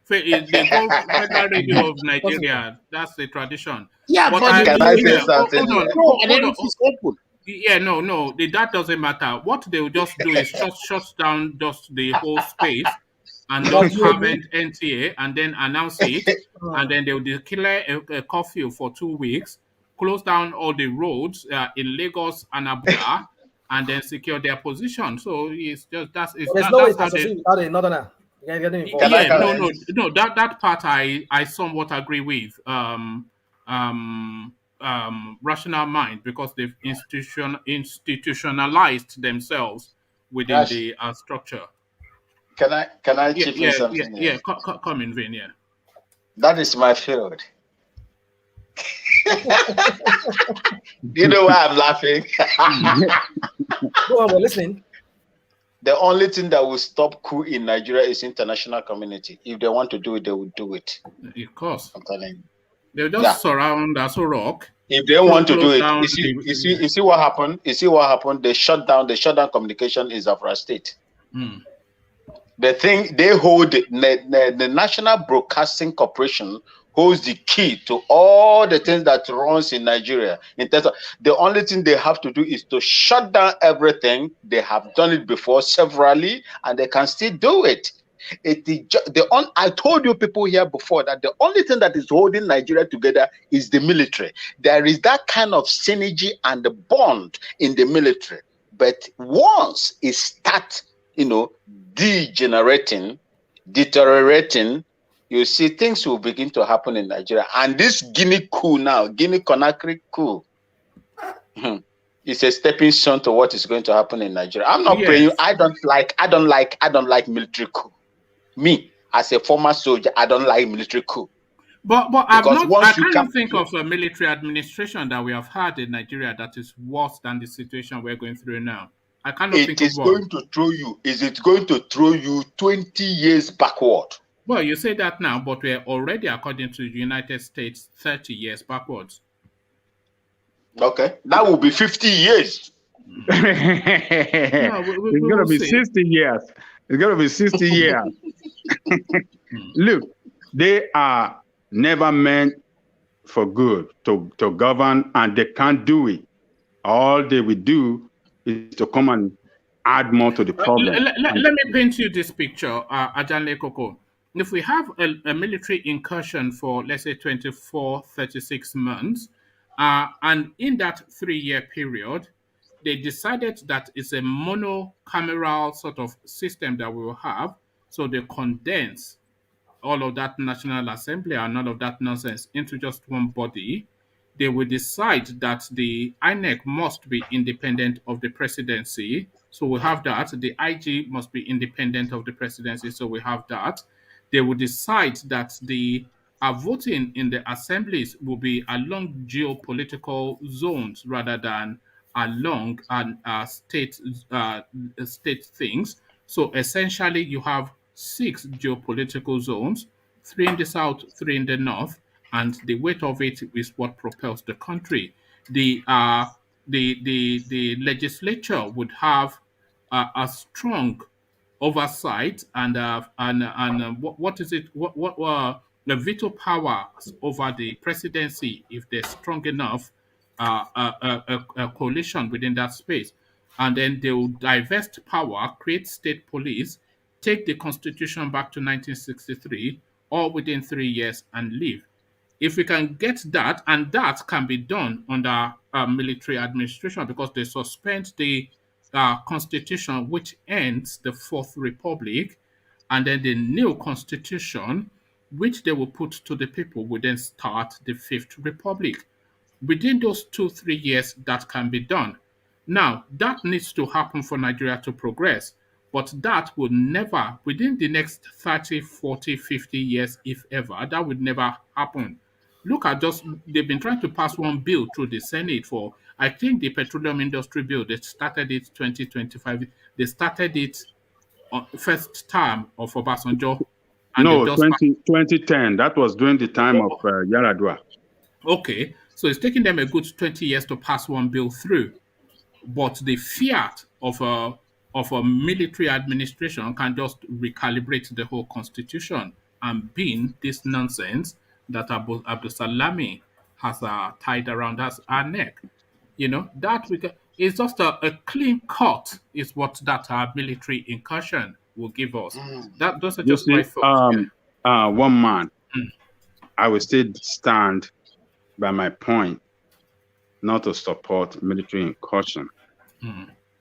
Federal Radio of Nigeria. That's the tradition. Yeah, but can I say something? Hold on. It's open. Yeah, no, that doesn't matter. What they will just do is shut down just the whole space and just have NTA and then announce it, and then they will declare a curfew for 2 weeks, close down all the roads in Lagos and Abuja, and then secure their position. So it's just that's no way to associate without a northerner. No. That part I somewhat agree with. Rational mind, because they've institutionalized themselves within the structure. Can I chip in something? Yeah. Come in, Vin. Yeah. That is my field. You know why I'm laughing? Go on, we're listening. The only thing that will stop coup in Nigeria is international community. If they want to do it, they will do it. Of course. I'm telling you. They'll just surround Aso Rock. If they want to do it, you see what happened? You see what happened? They shut down communication in Zamfara State. The thing they hold, the National Broadcasting Corporation holds the key to all the things that runs in Nigeria. In terms of, the only thing they have to do is to shut down everything. They have done it before severally, and they can still do it. I told you people here before that the only thing that is holding Nigeria together is the military. There is that kind of synergy and the bond in the military. But once it starts, deteriorating, you see things will begin to happen in Nigeria. And this Guinea coup now, Guinea-Conakry coup, it's a stepping stone to what is going to happen in Nigeria. I'm not praying. I don't like military coup. Me, as a former soldier, I don't like military coup. But I can't think of a military administration that we have had in Nigeria that is worse than the situation we're going through now. I cannot think of one. Is it going to throw you 20 years backward? Well, you say that now, but we're already, according to the United States, 30 years backwards. Okay, that will be 50 years. It's going to be 60 years. It's going to be 60 years. Look, they are never meant for good to govern, and they can't do it. All they will do is to come and add more to the problem. Let me paint you this picture, Ajanle Koko. If we have a military incursion for, let's say, 24, 36 months, and in that 3-year period, they decided that it's a monocameral sort of system that we will have. So they condense all of that National Assembly and all of that nonsense into just one body. They will decide that the INEC must be independent of the presidency. So we have that. The IG must be independent of the presidency. So we have that. They will decide that the voting in the assemblies will be along geopolitical zones rather than along state things. So essentially, you have 6 geopolitical zones, 3 in the south, 3 in the north, and the weight of it is what propels the country. The legislature would have a strong oversight and what is it? What were the veto powers over the presidency if they're strong enough? A coalition within that space, and then they will divest power, create state police, take the constitution back to 1963, all within 3 years, and leave. If we can get that, and that can be done under military administration because they suspend the constitution, which ends the 4th Republic, and then the new constitution, which they will put to the people, will then start the 5th Republic. within those 2-3 years, that can be done. Now, that needs to happen for Nigeria to progress, but that will never, within the next 30, 40, 50 years, if ever, that would never happen. Look at just, they've been trying to pass one bill through the Senate for, I think, the petroleum industry bill. They started it 2025. They started it on first term of Obasanjo. And no, 2010. That was during the time of Yaradua. Okay, so it's taking them a good 20 years to pass one bill through. But the fiat of a military administration can just recalibrate the whole constitution and bin this nonsense that Abdul Salami has tied around our neck. You know, that it's just a clean cut is what that military incursion will give us. Those are just my thoughts. One man, I will still stand by my point not to support military incursion.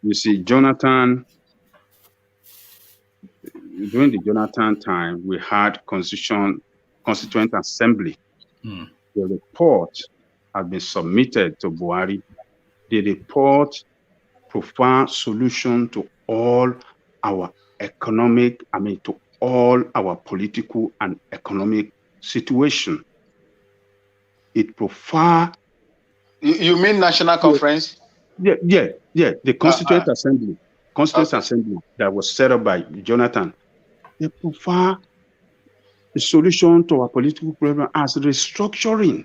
You see, Jonathan, during the Jonathan time, we had Constituent Assembly. The report had been submitted to Buhari. The report provides solution to all our economic, to all our political and economic situation. It provides. You mean National Conference? Yeah. The Constituent Assembly. Assembly that was set up by Jonathan. They provide the solution to our political problem as restructuring.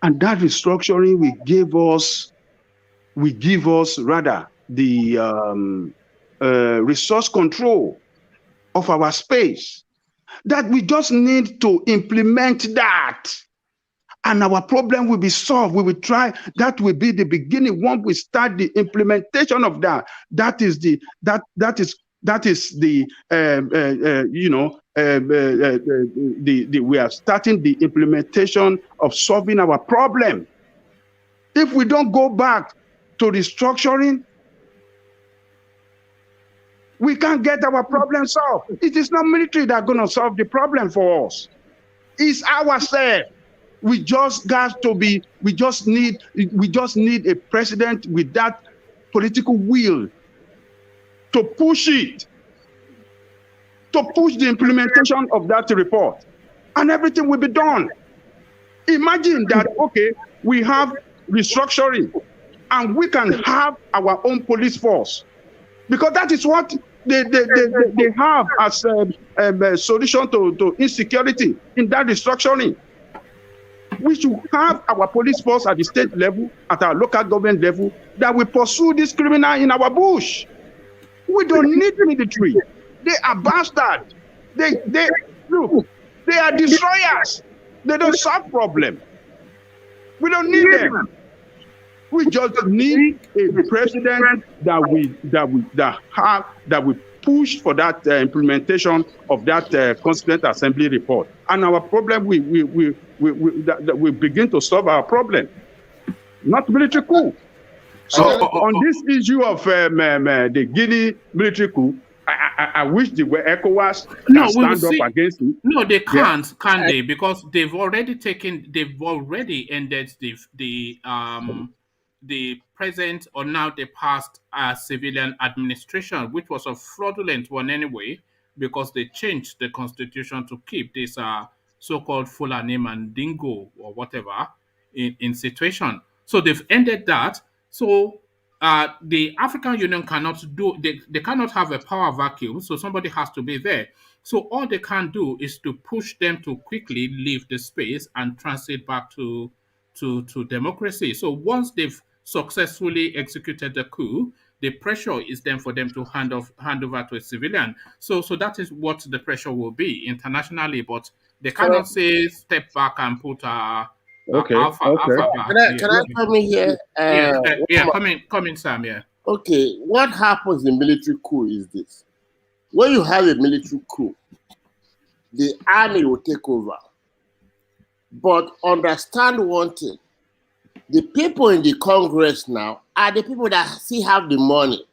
And that restructuring will give us rather the resource control of our space. That we just need to implement that. And our problem will be solved. We will try. That will be the beginning. Once we start the implementation of that, we are starting the implementation of solving our problem. If we don't go back to restructuring, we can't get our problem solved. It is not military that's going to solve the problem for us. It's ourselves. We just need a president with that political will to push it, to push the implementation of that report, and everything will be done. Imagine that, okay, we have restructuring and we can have our own police force, because that is what they have as a solution to insecurity in that restructuring. We should have our police force at the state level, at our local government level, that will pursue this criminal in our bush. We don't need military. They are bastards. They are destroyers. They don't solve problems. We don't need them. We just need a president that will push for that implementation of that Constituent Assembly report. And our problem, we begin to solve our problem, not military coup. So on this issue of the Guinea military coup, I wish the ECOWAS can stand up against it. No, they can't, can they? Because they've already ended the present or now the past civilian administration, which was a fraudulent one anyway, because they changed the constitution to keep this so-called Fulani Mandingo or whatever in situation. So they've ended that. So the African Union cannot they cannot have a power vacuum, so somebody has to be there. So all they can do is to push them to quickly leave the space and transit back to democracy. So once they've successfully executed the coup, the pressure is then for them to hand over to a civilian. So that is what the pressure will be internationally, but they cannot say step back and put Alpha back. Can I come in here? Come in, Sam. Yeah. Okay, what happens in military coup is this: when you have a military coup, the army will take over. But understand one thing: the people in the Congress now are the people that still have the money.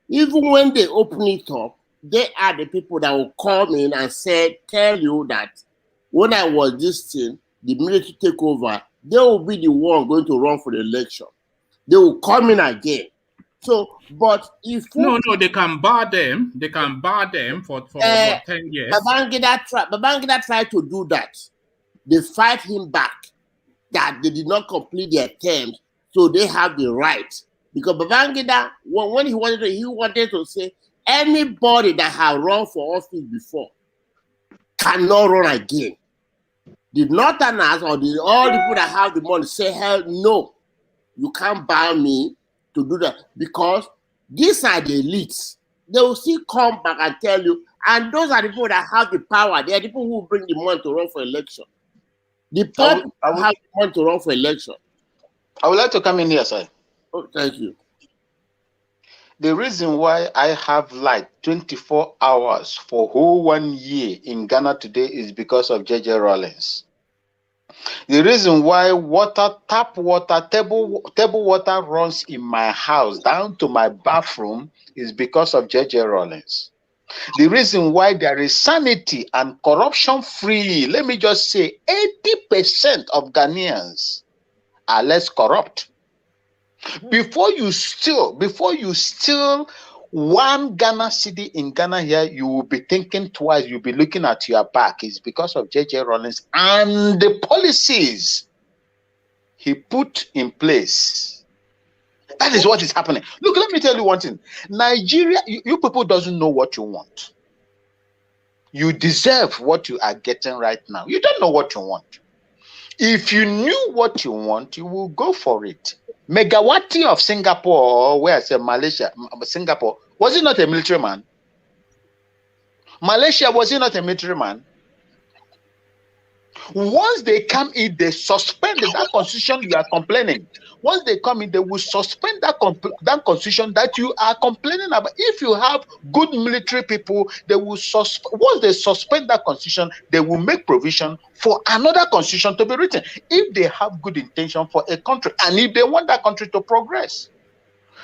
Even when they open it up, they are the people that will come in and tell you that when I was this thing, the military take over, they will be the one going to run for the election. They will come in again. So, but if no, they can bar them. They can bar them for 10 years. Babangida tried to do that. They fight him back that they did not complete their terms, so they have the right. Because Babangida, when he wanted to say anybody that had run for office before cannot run again. The Northerners or all the people that have the money say, hell no, you can't bar me to do that, because these are the elites. They will still come back and tell you, and those are the people that have the power. They are the people who bring the money to run for election. The people have the money to run for election. I would like to come in here, sir. Oh, thank you. The reason why I have like 24 hours for whole 1 year in Ghana today is because of J.J. Rawlings. The reason why tap water, table water runs in my house down to my bathroom is because of J.J. Rawlings. The reason why there is sanity and corruption free, let me just say 80% of Ghanaians are less corrupt. Before you steal 1 Ghana city in Ghana here, you will be thinking twice. You'll be looking at your back. It's because of J.J. Rawlings and the policies he put in place. That is what is happening. Look, let me tell you one thing. Nigeria, you people doesn't know what you want. You deserve what you are getting right now. You don't know what you want. If you knew what you want, you will go for it. Megawati of Singapore, where I said Malaysia, Singapore, was he not a military man? Malaysia, was he not a military man? Once they come in, they suspend that constitution you are complaining. Once they come in, they will suspend that constitution that you are complaining about. If you have good military people, they will once they suspend that constitution, they will make provision for another constitution to be written. If they have good intention for a country, and if they want that country to progress.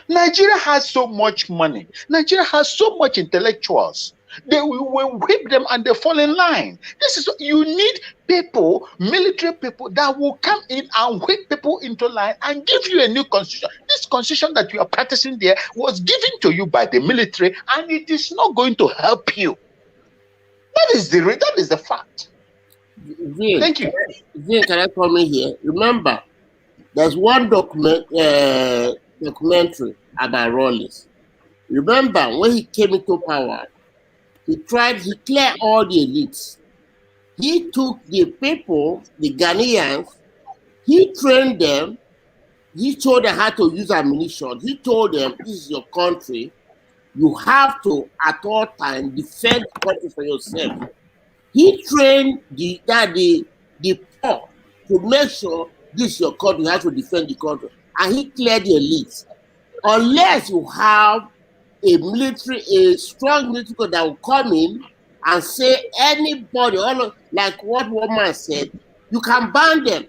Nigeria has so much money. Nigeria has so much intellectuals. They will whip them and they fall in line. This is, you need people, military people that will come in and whip people into line and give you a new constitution. This constitution that you are practicing there was given to you by the military, and it is not going to help you. That is the fact. Vin, thank you. Vin, can I come in here? Remember, there's one documentary about Rawlings. Remember when he came into power, he cleared all the elites. He took the people, the Ghanaians, he trained them, he told them how to use ammunition. He told them, this is your country. You have to, at all times, defend the country for yourself. He trained the poor to make sure this is your country, you have to defend the country. And he cleared the elites. Unless you have a strong military that will come in and say anybody, like what one man said, you can ban them.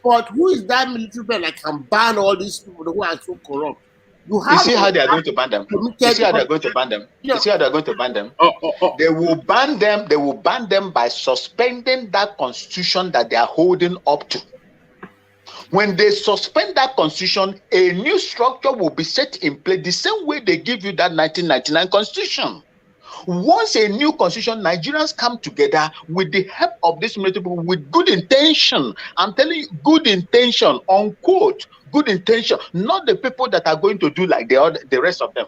But who is that military man that can ban all these people who are so corrupt? You see how they are going to ban them. You see how they are going to ban them. You see how they are going to ban them. They will ban them. They will ban them by suspending that constitution that they are holding up to. When they suspend that constitution, a new structure will be set in place the same way they give you that 1999 constitution. Once a new constitution, Nigerians come together with the help of this military people with good intention. I'm telling you, good intention, unquote, good intention. Not the people that are going to do like the rest of them,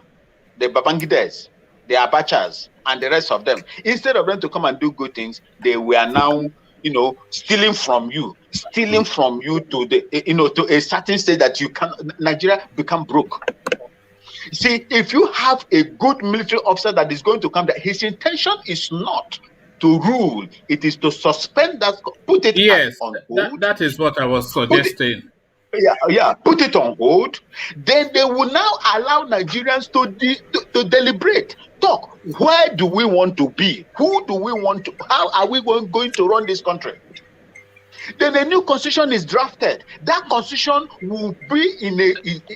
the Babangidas, the Abachas, and the rest of them. Instead of them to come and do good things, they were now, stealing from you to to a certain state that you can. Nigeria become broke. See, if you have a good military officer that is going to come, that his intention is not to rule, it is to suspend that, put it on hold. That is what I was suggesting. Put it on hold. Then they will now allow Nigerians to deliberate. Talk. Where do we want to be? Who do we want to? How are we going to run this country? Then a new constitution is drafted. That constitution will be in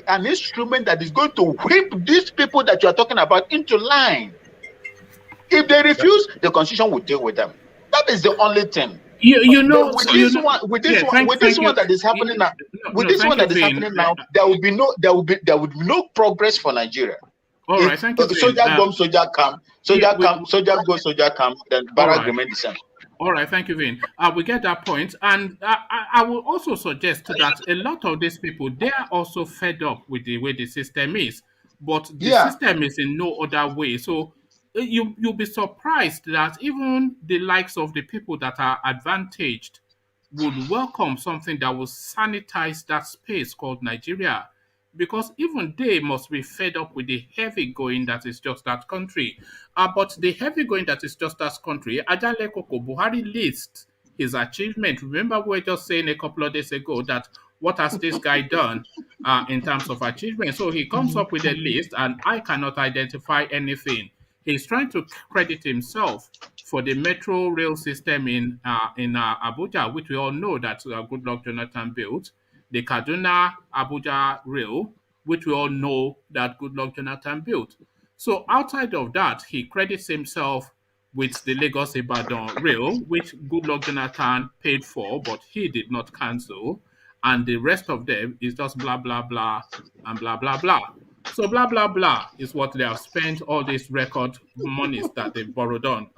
an instrument that is going to whip these people that you are talking about into line. If they refuse, the constitution will deal with them. That is the only thing. You know, But with so this you know, one, with this yeah, one, with this thank one you. that is happening now, with this Thank one you, that is Vin. happening now, there would be no progress for Nigeria. All If right, thank you, Vin. soldier come, soldier come, Yeah, soldier go, soldier come, then all barrack right. remain the same. All right, thank you, Vin. We get that point, and I will also suggest that a lot of these people they are also fed up with the way the system is, but the Yeah. system is in no other way. So you'll be surprised that even the likes of the people that are advantaged would welcome something that will sanitize that space called Nigeria. Because even they must be fed up with the heavy going that is just that country. But the heavy going that is just that country, Ajale Koko Buhari lists his achievement. Remember, we were just saying a couple of days ago that what has this guy done in terms of achievement? So he comes up with a list, and I cannot identify anything. He's trying to credit himself for the metro rail system in Abuja, which we all know that Goodluck Jonathan built, the Kaduna Abuja rail, which we all know that Goodluck Jonathan built. So outside of that, he credits himself with the Lagos Ibadan rail, which Goodluck Jonathan paid for, but he did not cancel. And the rest of them is just blah, blah, blah, and blah, blah, blah. So blah, blah, blah is what they have spent all these record monies that they've borrowed on.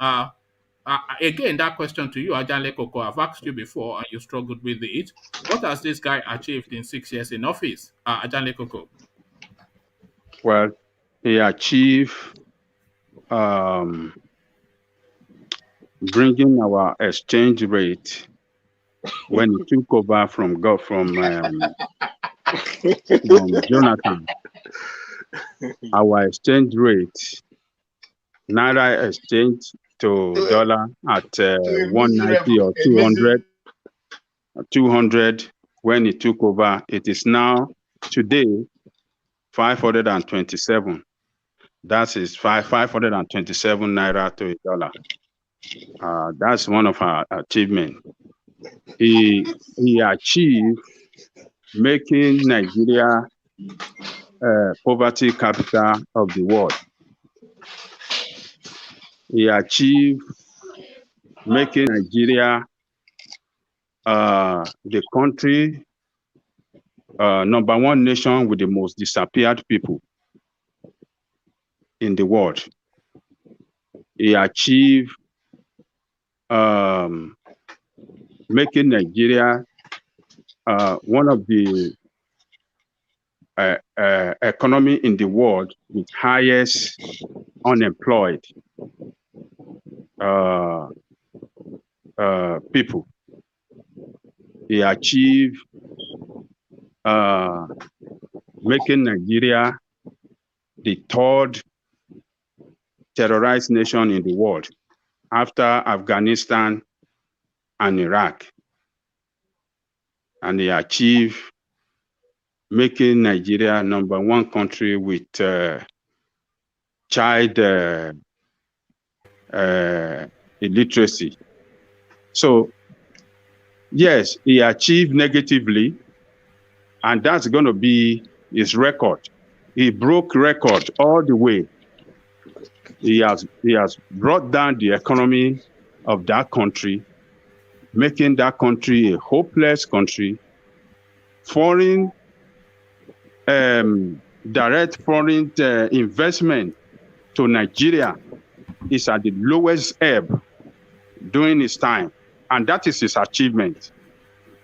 Again, that question to you, Ajanle Koko, I've asked you before and you struggled with it. What has this guy achieved in 6 years in office? Ajanle Koko. Well, he achieved bringing our exchange rate when he took over from Jonathan. Our exchange rate, Naira exchange to dollar at 190 or 200 when he took over. It is now today 527. That is 527 Naira to a dollar. That's one of our achievements. He achieved making Nigeria poverty capital of the world. He achieved making Nigeria the country #1 nation with the most disappeared people in the world. He achieved making Nigeria one of the economy in the world with highest unemployed people. He achieved making Nigeria the third terrorized nation in the world after Afghanistan and Iraq. And he achieved making Nigeria #1 country with child illiteracy. So, yes, he achieved negatively, and that's going to be his record. He broke record all the way. He has brought down the economy of that country, making that country a hopeless country. Foreign direct foreign investment to Nigeria is at the lowest ebb during his time, and that is his achievement.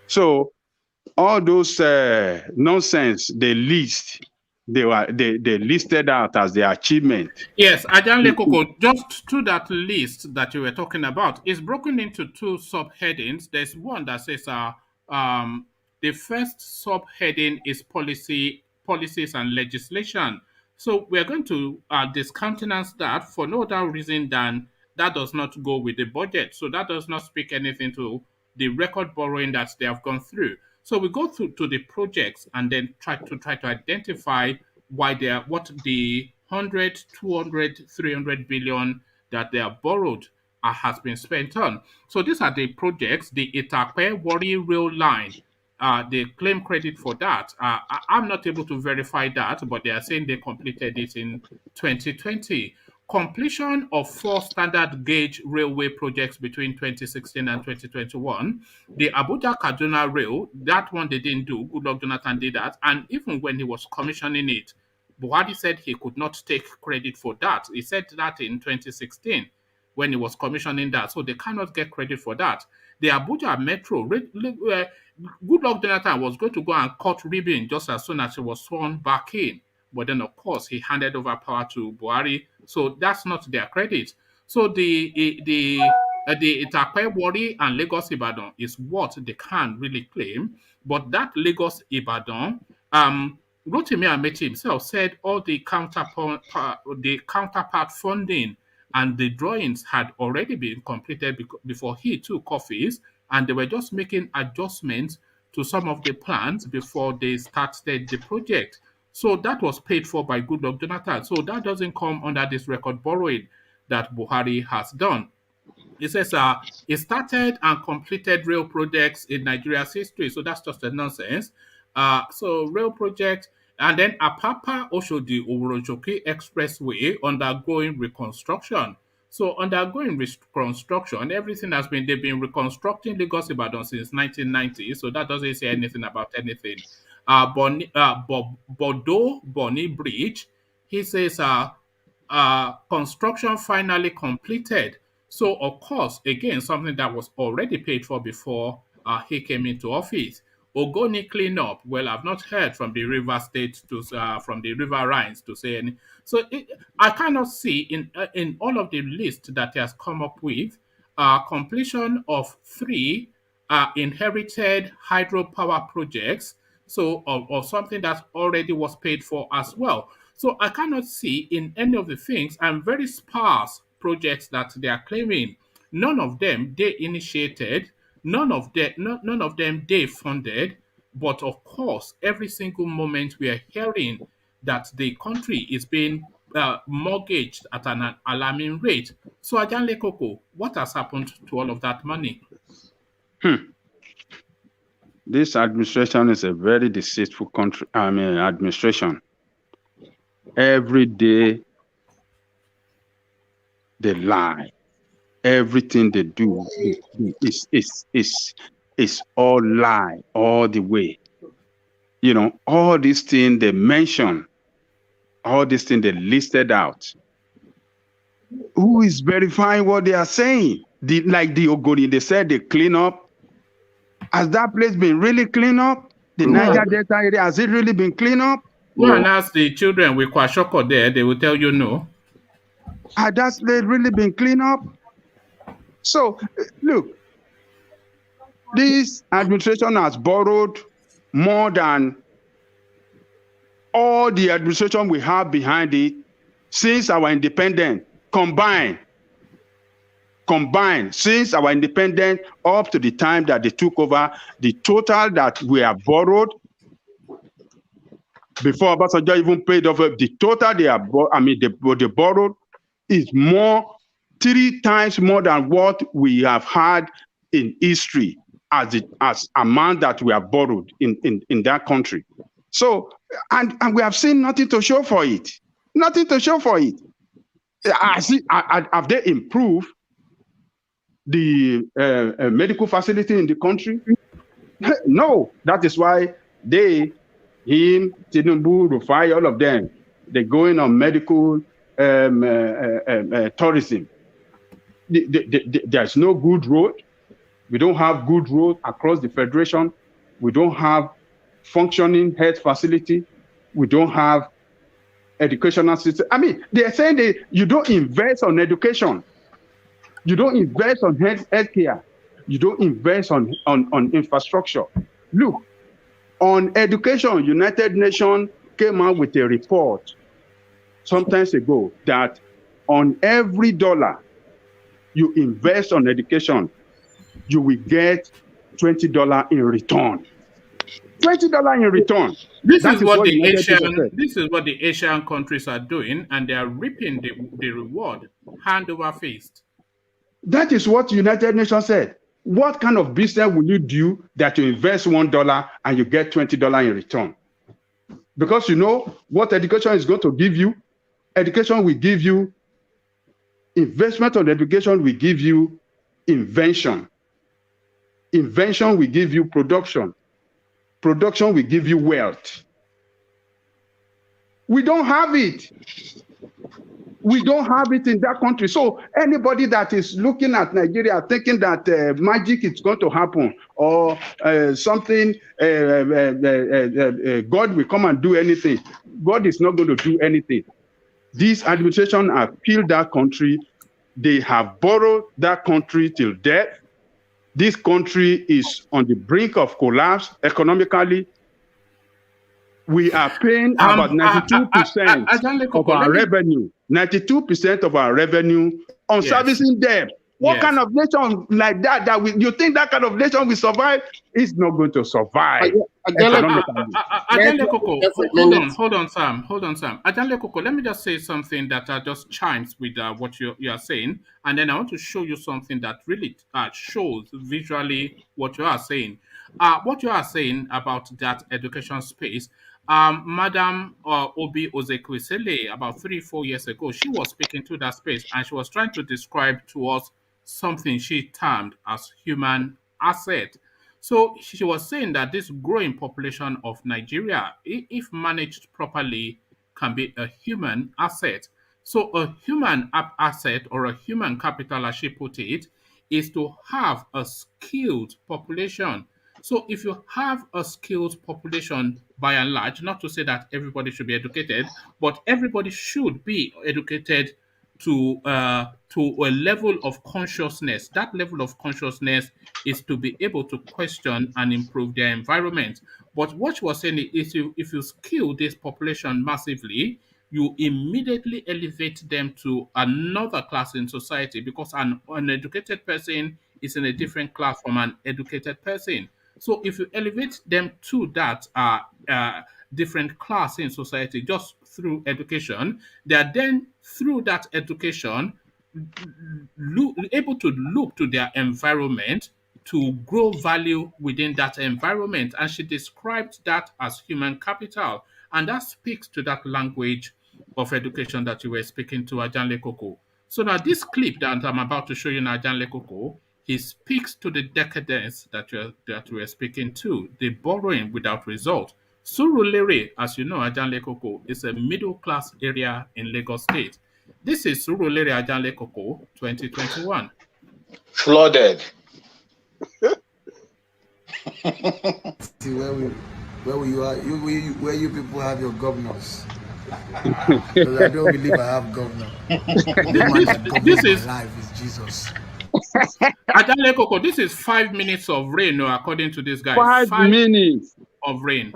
So all those nonsense they listed out as their achievement. Yes, Ajanle Koko, just to that list that you were talking about, is broken into 2 subheadings. There's one that says the first subheading is policies and legislation. So we're going to discountenance that for no other reason than that does not go with the budget. So that does not speak anything to the record borrowing that they have gone through. So we go through to the projects and then try to identify what the 100, 200, 300 billion that they have borrowed has been spent on. So these are the projects, the Itape Warri Rail Line. They claim credit for that. I'm not able to verify that, but they are saying they completed it in 2020. completion of 4 standard gauge railway projects between 2016 and 2021. The Abuja-Kaduna Rail, that one they didn't do. Goodluck Jonathan did that. And even when he was commissioning it, Buhari said he could not take credit for that. He said that in 2016 when he was commissioning that. So they cannot get credit for that. The Abuja Metro, Goodluck Jonathan was going to go and cut ribbon just as soon as he was sworn back in. But then, of course, he handed over power to Buhari. So that's not their credit. So the Itakpe Warri and Lagos Ibadan is what they can really claim. But that Lagos Ibadan, Rotimi Amechi himself said all the counterpart funding and the drawings had already been completed before he took office, and they were just making adjustments to some of the plans before they started the project. So that was paid for by Goodluck Jonathan. So that doesn't come under this record borrowing that Buhari has done. It says it started and completed rail projects in Nigeria's history. So that's just a nonsense. So rail project, and then Apapa Oshodi Oworojoki Expressway undergoing reconstruction. So undergoing reconstruction, everything they've been reconstructing Lagos Ibadan since 1990. So that doesn't say anything about anything. Bordeaux Bonny Bridge, he says construction finally completed. So of course, again, something that was already paid for before he came into office. Ogoni cleanup. Well, I've not heard from the River State from the River Rhines to say any. So I cannot see in all of the list that he has come up with completion of 3 inherited hydropower projects. So or something that already was paid for as well. So I cannot see in any of the things and very sparse projects that they are claiming. None of them they initiated. None of them they funded, but of course, every single moment we are hearing that the country is being mortgaged at an alarming rate. So, Ajanle Koko, what has happened to all of that money? This administration is a very deceitful administration. Every day they lie. Everything they do is all lie all the way. You know, all these things they mention, all these things they listed out. Who is verifying what they are saying? Like the Ogoni, they said they clean up. Has that place been really cleaned up? The Niger Delta area, has it really been cleaned up? Go and ask the children with Kwashoko there, they will tell you no. Has that place really been cleaned up? So, look, this administration has borrowed more than all the administration we have behind it since our independence combined since our independence up to the time that they took over. The total that we have borrowed before Obasanjo even paid off, the total they have they borrowed is 3 times more than what we have had in history as amount that we have borrowed in that country. So, and we have seen nothing to show for it. Nothing to show for it. Have they improved the medical facility in the country? No. That is why him, Tinubu, Rufai, all of them, they're going on medical tourism. There's no good road. We don't have good road across the federation. We don't have functioning health facility. We don't have educational system. I mean, they're saying you don't invest on education. You don't invest on health care. You don't invest on infrastructure. Look, on education, United Nations came out with a report some time ago that on every dollar you invest on education, you will get $20 in return. $20 in return. This is what the Asian countries are doing, and they are reaping the reward hand over fist. That is what United Nations said. What kind of business will you do that you invest $1 and you get $20 in return? Because you know what education is going to give you? Education will give you Investment on education will give you invention. Invention will give you production. Production will give you wealth. We don't have it. We don't have it in that country. So anybody that is looking at Nigeria thinking that magic is going to happen or something, God will come and do anything. God is not going to do anything. This administration have killed that country. They have borrowed that country till death. This country is on the brink of collapse economically. We are paying about 92% of our revenue. 92% of our revenue on servicing debt. What kind of nation like that you think that kind of nation will survive? It's not going to survive. Hold on, Sam. Ajanle Koko, let me just say something that just chimes with what you are saying, and then I want to show you something that really shows visually what you are saying. What you are saying about that education space. Madam Obi Ozekwisele, about 3-4 years ago, she was speaking to that space and she was trying to describe to us something she termed as human asset. So she was saying that this growing population of Nigeria, if managed properly, can be a human asset. So a human asset or a human capital, as she put it, is to have a skilled population. So if you have a skilled population, by and large, not to say that everybody should be educated, but everybody should be educated to a level of consciousness. That level of consciousness is to be able to question and improve their environment. But what you were saying is if you skill this population massively, you immediately elevate them to another class in society, because an uneducated person is in a different class from an educated person. So if you elevate them to that different class in society just through education, they are then through that education able to look to their environment to grow value within that environment. And she described that as human capital. And that speaks to that language of education that you were speaking to, Ajanle Koko. So now this clip that I'm about to show you now, Ajanle Koko, he speaks to the decadence that we're speaking to, the borrowing without result. Surulere, as you know, Ajanle Koko, is a middle-class area in Lagos State. This is Surulere, Ajanle Koko, 2021. Flooded. See where you people have your governors. Because I don't believe I have governor. This is my life is Jesus. Ajanle Koko, this is 5 minutes of rain, according to this guy. 5 minutes of rain.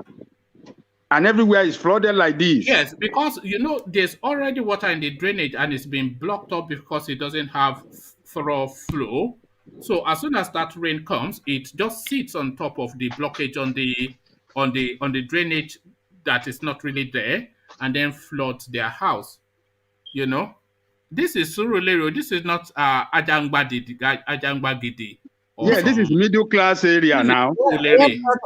And everywhere is flooded like this. Yes, because, there's already water in the drainage and it's been blocked up because it doesn't have thorough flow. So as soon as that rain comes, it just sits on top of the blockage on the drainage that is not really there, and then floods their house. This is Surulere. This is not Ajangbagidi. Yeah, this is middle class area now.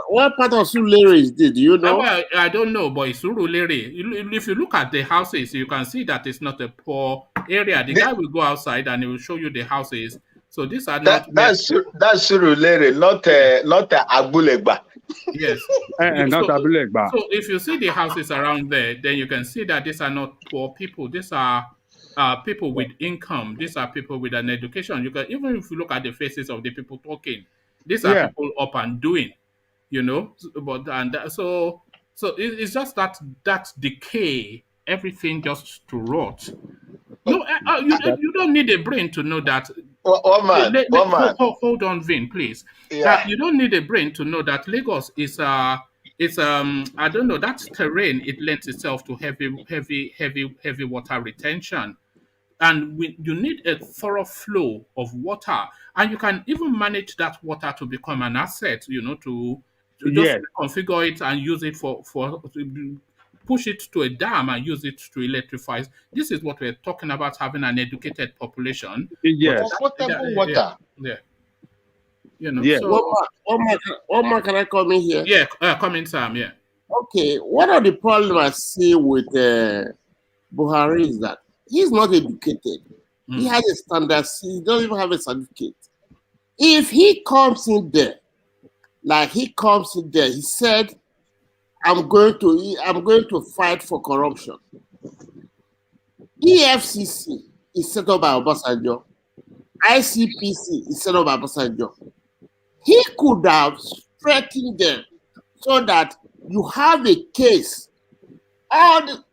What part of Surulere is this? Do you know? I don't know, but it's Surulere. If you look at the houses, you can see that it's not a poor area. The guy will go outside and he will show you the houses. So these are that's Surulere, not Abulegba. Yes. Not Abulegba. So if you see the houses around there, then you can see that these are not poor people. These are people with income. These are people with an education. Even if you look at the faces of the people talking, these are people up and doing, so it's just that decay, everything just to rot. No, you don't need a brain to know that. One man. Hold on, Vin, please. That you don't need a brain to know that Lagos is I don't know, that terrain, it lends itself to heavy water retention. And you need a thorough flow of water, and you can even manage that water to become an asset, to just configure it and use it for push it to a dam and use it to electrify. This is what we're talking about, having an educated population. Yes. Potable water. Yeah. So, one more, can I come in here? Yeah, come in, Sam. Yeah. Okay. One of the problems I see with Buhari is that he's not educated. He has a standard C. He doesn't even have a certificate. If he comes in there, like he comes in there, he said, I'm going to fight for corruption. EFCC is set up by Obasanjo. ICPC is set up by Obasanjo. He could have strengthened them so that you have a case. All the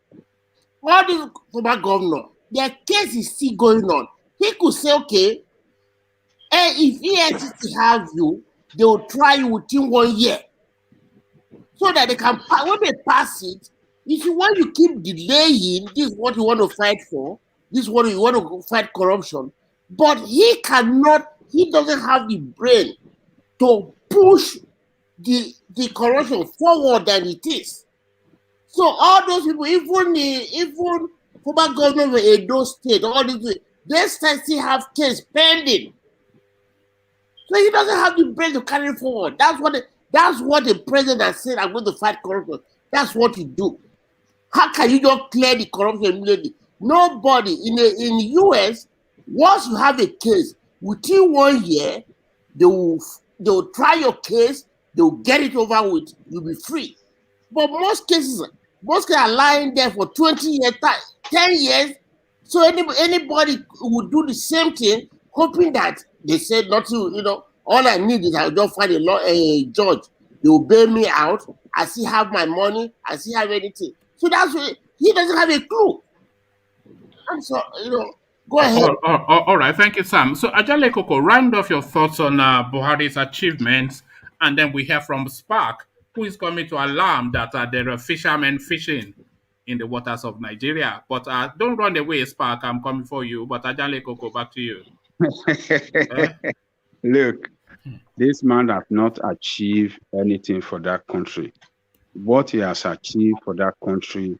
former governor, their case is still going on. He could say, okay, if EFCC have you, they will try you within 1 year. So that they can, when they pass it, if you want to keep delaying, this is what you want to fight for, this is what you want to fight corruption, but he doesn't have the brain to push the corruption forward than it is. So all those people, even former governor of Edo State, all these, they still have case pending. So he doesn't have the brain to carry forward. That's what the president has said, I'm going to fight corruption. That's what you do. How can you just clear the corruption immediately? Nobody in the US, once you have a case, within 1 year, they will try your case, they will get it over with, you'll be free. But most cases are lying there for 20 years, 10 years. So anybody would do the same thing, hoping that they said nothing, all I need is I'll just find a judge. They will bail me out. I still have my money. I still have anything. So that's what he doesn't have a clue. And so, go ahead. All right. Thank you, Sam. So, Ajale Koko, round off your thoughts on Buhari's achievements, and then we hear from Spark, who is coming to alarm that there are fishermen fishing in the waters of Nigeria. But don't run away, Spark. I'm coming for you. But Ajale Koko, back to you. Look, this man has not achieved anything for that country. What he has achieved for that country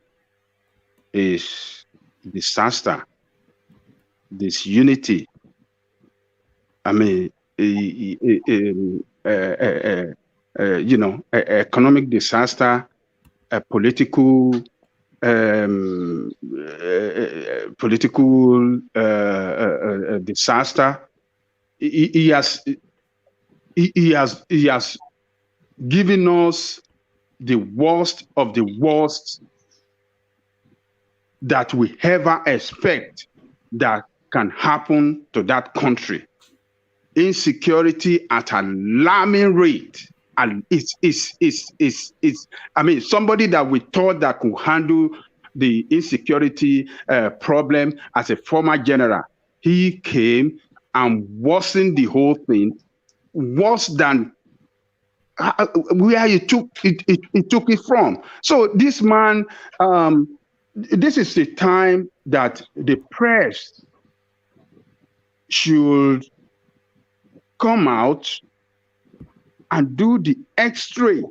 is disaster, disunity. I mean, economic disaster, a political disaster. He has given us the worst of the worst that we ever expect that can happen to that country. Insecurity at an alarming rate. And it's somebody that we thought that could handle the insecurity problem as a former general. He came and worsened the whole thing, worse than where he took it from. So this man, this is the time that the press should come out and do the X-ray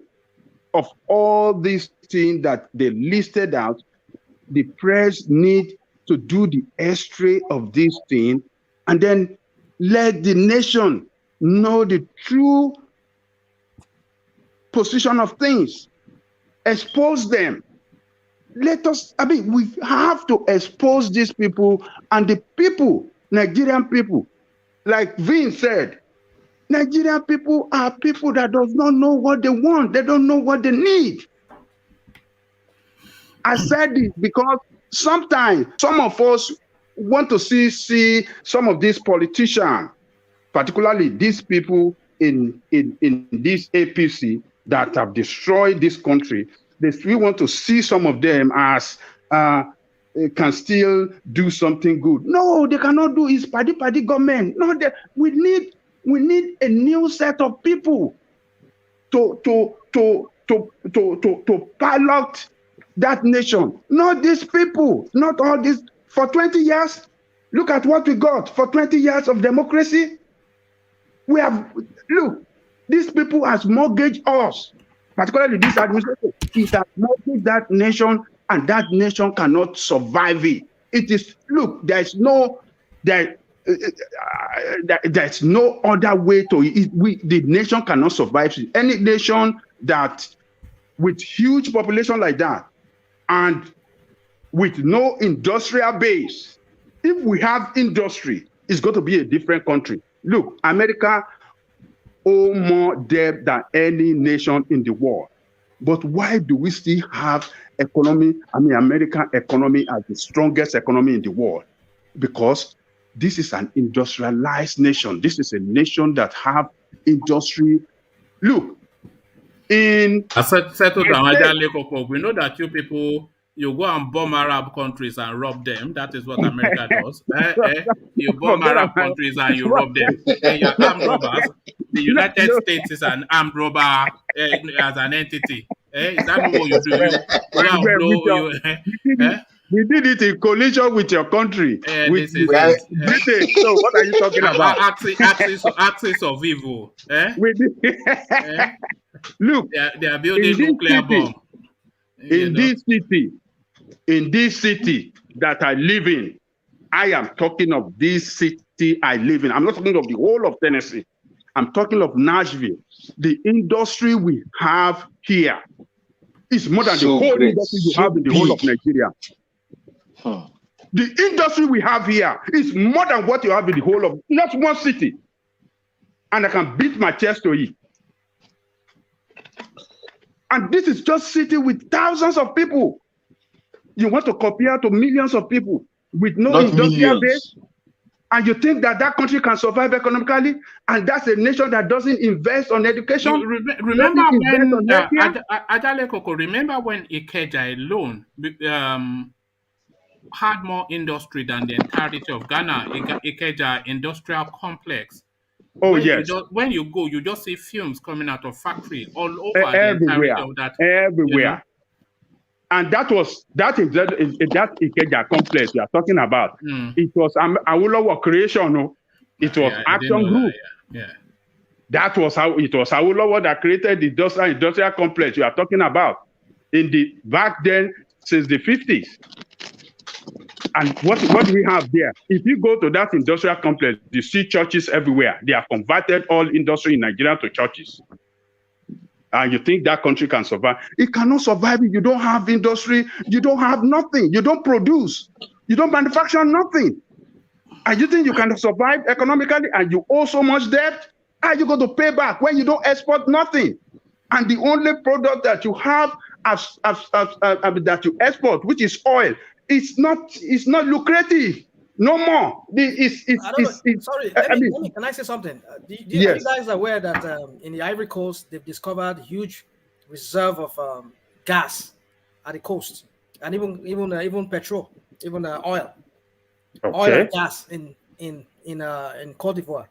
of all these things that they listed out. The press need to do the X-ray of these things and then let the nation know the true position of things. Expose them. We have to expose these people, and the people, Nigerian people, like Vin said, Nigerian people are people that does not know what they want. They don't know what they need. I said this because sometimes some of us want to see some of these politicians, particularly these people in this APC that have destroyed this country. We want to see some of them as can still do something good. No, they cannot do it. Party government. No, we need a new set of people to pilot that nation. Not these people, not all this. For 20 years, look at what we got. For 20 years of democracy, these people has mortgaged us, particularly this administration. It has mortgaged that nation, and that nation cannot survive it. There's no other way to it. The nation cannot survive it. Any nation that with huge population like that and with no industrial base, If we have industry, it's going to be a different country. Look, America owe more debt than any nation in the world. But why do we still have American economy as the strongest economy in the world? Because this is an industrialized nation. This is a nation that have industry. Look, settle down, we know that you people, you go and bomb Arab countries and rob them. That is what America does. You bomb Arab countries and you rob them. You're armed robbers. The United States is an armed robber as an entity. Is that not what you do? We did it in collision with your country. So what are you talking about? Axis of evil. We did. Look, they are building nuclear bomb. In this city that I live in, I am talking of this city I live in. I'm not talking of the whole of Tennessee. I'm talking of Nashville. The industry we have here is more than the whole industry you have in the whole of Nigeria. The industry we have here is more than what you have in the whole of, not one city. And I can beat my chest to it. And this is just city with thousands of people. You want to compare to millions of people with no industrial base, and you think that that country can survive economically, and that's a nation that doesn't invest on education. Remember when Ikeja alone had more industry than the entirety of Ghana, Ikeja industrial complex. When you go, you just see fumes coming out of factory all over everywhere, the entirety of that. Everywhere. You know? And that Ikeja complex you are talking about. It was Awolowo creation, no? It was Action Group. That was how it was Awolowo that created the industrial complex you are talking about back then, since the 50s. And what do we have there? If you go to that industrial complex, you see churches everywhere. They have converted all industry in Nigeria to churches. And you think that country can survive? It cannot survive if you don't have industry. You don't have nothing. You don't produce. You don't manufacture nothing. And you think you can survive economically and you owe so much debt? How are you going to pay back when you don't export nothing? And the only product that you have that you export, which is oil, it's not lucrative no more. Sorry, can I say something? Are you guys aware that in the Ivory Coast they've discovered huge reserve of gas at the coast, and even petrol, even oil, oil and gas in Cote d'Ivoire.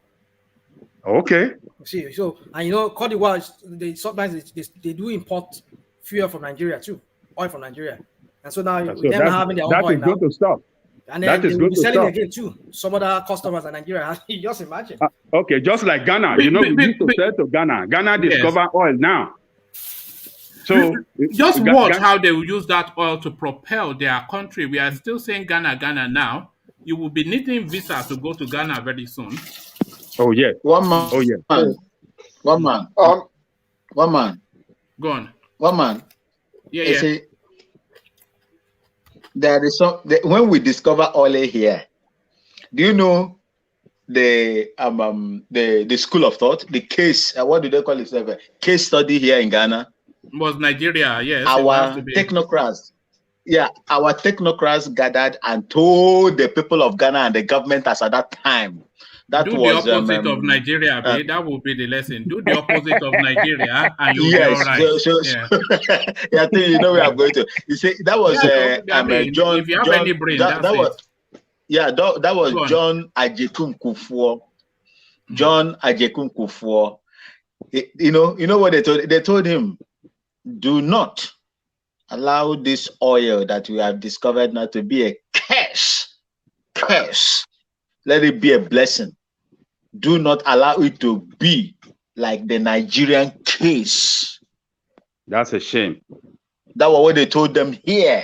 Okay. See, so and you know Cote d'Ivoire, sometimes they do import fuel from Nigeria too, oil from Nigeria. And so now them having their own oil now. That is going to stop. And then they will be selling again too. Some other customers in Nigeria. Just imagine. Okay, just like Ghana. You know, we used to sell to Ghana. Ghana discover oil now. So just watch how they will use that oil to propel their country. We are still saying Ghana now. You will be needing visa to go to Ghana very soon. Oh yeah. One man. Oh yeah. One man. One man. Go on. One man. Yeah. See, there is when we discover oil here, do you know the school of thought, the case, what do they call it? Case study here in Ghana was Nigeria. Yes, our technocrats. Yeah, our technocrats gathered and told the people of Ghana and the government as at that time. That do was the opposite of Nigeria, that will be the lesson. Do the opposite of Nigeria, and you'll be all right. Yeah, I think you know where I'm going to. You see, that was John. If you have any brain, that was John Ajekun Kufuor. John Ajekun Kufuor. You know what they told? They told him, do not allow this oil that we have discovered now to be a curse. Let it be a blessing. Do not allow it to be like the Nigerian case. That's a shame. That was what they told them here.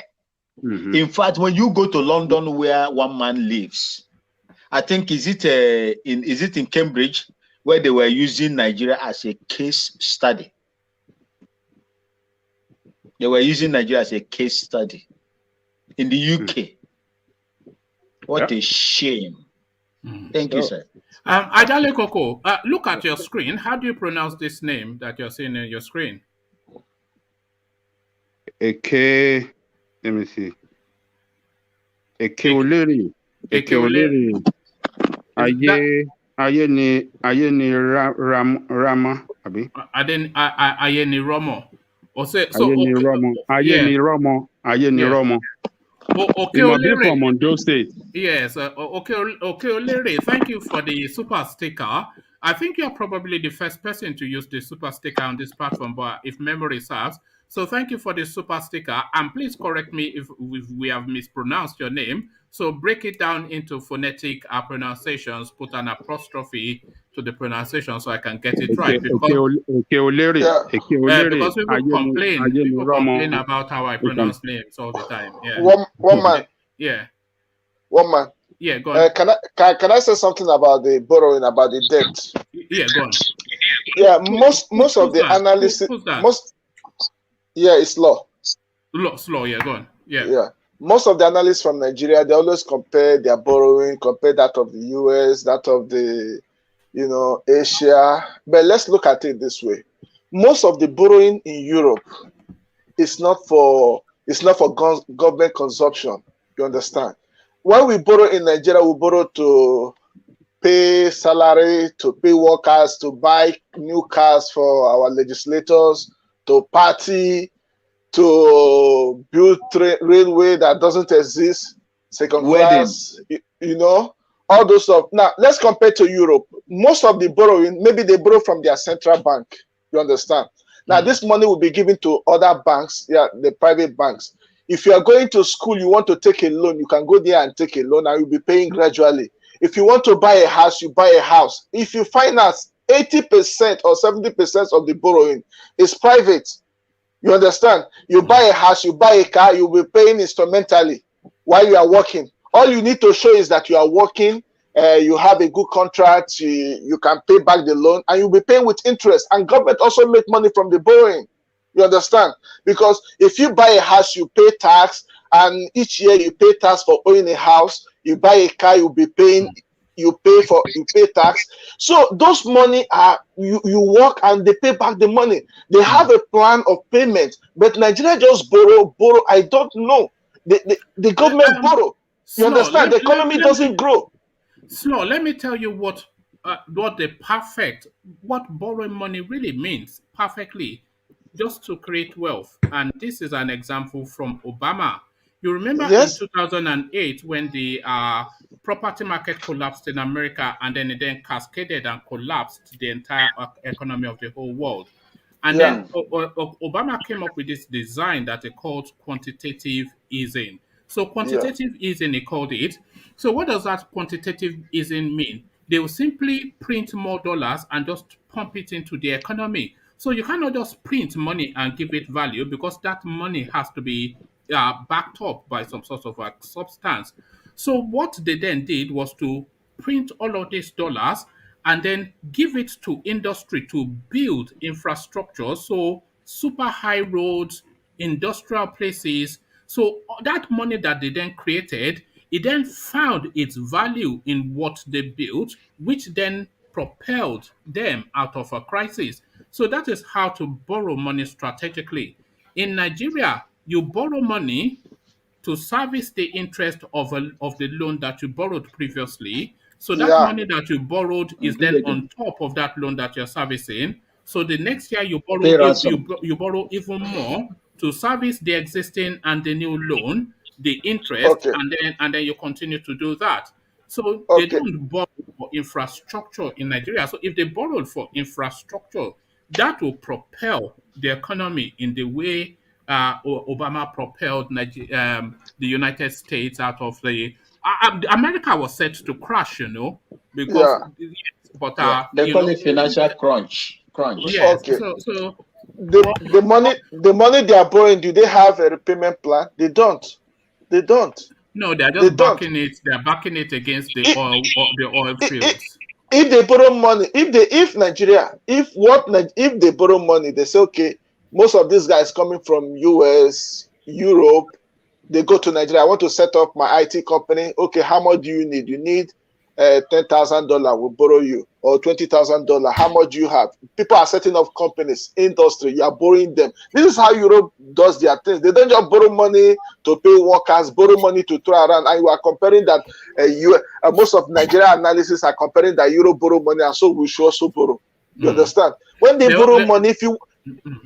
Mm-hmm. In fact, when you go to London, where one man lives, I think is it in Cambridge, where they were using Nigeria as a case study. They were using Nigeria as a case study in the UK. What a shame. Thank you, sir. Adale Koko, look at your screen. How do you pronounce this name that you're seeing on your screen? Eke, let me see. Eke Oleri. Eke Oleri. Aye ni Rama. Abi. Aye ni Romo. Aye ni Romo. Okay, it must be from Ondo State. Yes, okay, Olere, thank you for the super sticker. I think you're probably the first person to use the super sticker on this platform, but if memory serves. So thank you for the super sticker, and please correct me if we have mispronounced your name. So break it down into phonetic pronunciations, put an apostrophe to the pronunciation so I can get it right. Because people complain about how I pronounce names all the time. Yeah. One man. Yeah. One man. Yeah, go on. Can I say something about the borrowing, about the debt? Yeah, go on. Yeah, most of the analysis. It's law. Law, yeah, go on. Yeah. Yeah. Most of the analysts from Nigeria, they always compare their borrowing, compare that of the US, that of the, Asia. But let's look at it this way. Most of the borrowing in Europe is not for government consumption. You understand? When we borrow in Nigeria, we borrow to pay salary, to pay workers, to buy new cars for our legislators, to party, to build railway that doesn't exist, second class, all those stuff. Now, let's compare to Europe. Most of the borrowing, maybe they borrow from their central bank. You understand? Now, this money will be given to other banks, the private banks. If you are going to school, you want to take a loan, you can go there and take a loan and you'll be paying gradually. If you want to buy a house, you buy a house. If you finance 80% or 70% of the borrowing is private. You understand? You buy a house, you buy a car, you'll be paying instrumentally while you are working. All you need to show is that you are working, you have a good contract, you can pay back the loan, and you'll be paying with interest. And government also make money from the borrowing. You understand? Because if you buy a house, you pay tax, and each year you pay tax for owning a house. You buy a car, you'll be paying, you pay tax. So those money are you work and they pay back the money. They have a plan of payment, but Nigeria just borrow. I don't know. The government borrow. You understand? The economy doesn't grow. Slow. Let me tell you what borrowing money really means perfectly, just to create wealth. And this is an example from Obama. You remember in 2008 when the property market collapsed in America, and then it cascaded and collapsed the entire economy of the whole world. And then Obama came up with this design that they called quantitative easing. So quantitative easing, he called it. So what does that quantitative easing mean? They will simply print more dollars and just pump it into the economy. So you cannot just print money and give it value, because that money has to be backed up by some sort of substance. So what they then did was to print all of these dollars and then give it to industry to build infrastructure. So super high roads, industrial places. So that money that they then created, it then found its value in what they built, which then propelled them out of a crisis. So that is how to borrow money strategically. In Nigeria, you borrow money to service the interest of the loan that you borrowed previously. So that money that you borrowed is then on top of that loan that you're servicing. So the next year you borrow even more to service the existing and the new loan, the interest, and then you continue to do that. So they don't borrow for infrastructure in Nigeria. So if they borrowed for infrastructure, that will propel the economy in the way Obama propelled the United States out of the... America was set to crash, because... But they call it financial crunch. Yes. So the money they are borrowing, do they have a repayment plan? They don't. No, they're just backing it. They're backing it against the oil fields. If they borrow money, if they borrow money, they say, okay, most of these guys coming from US, Europe, They go to Nigeria. I want to set up my IT company. Okay, how much do you need? You need $10,000. We'll borrow you, or $20,000. How much do you have? People are setting up companies, industry. You are borrowing them. This is how Europe does their things. They don't just borrow money to pay workers, borrow money to throw around. And you are comparing that. Most of Nigeria analysis are comparing that Europe borrow money, and so we should also borrow. You understand? When they borrow money, if you,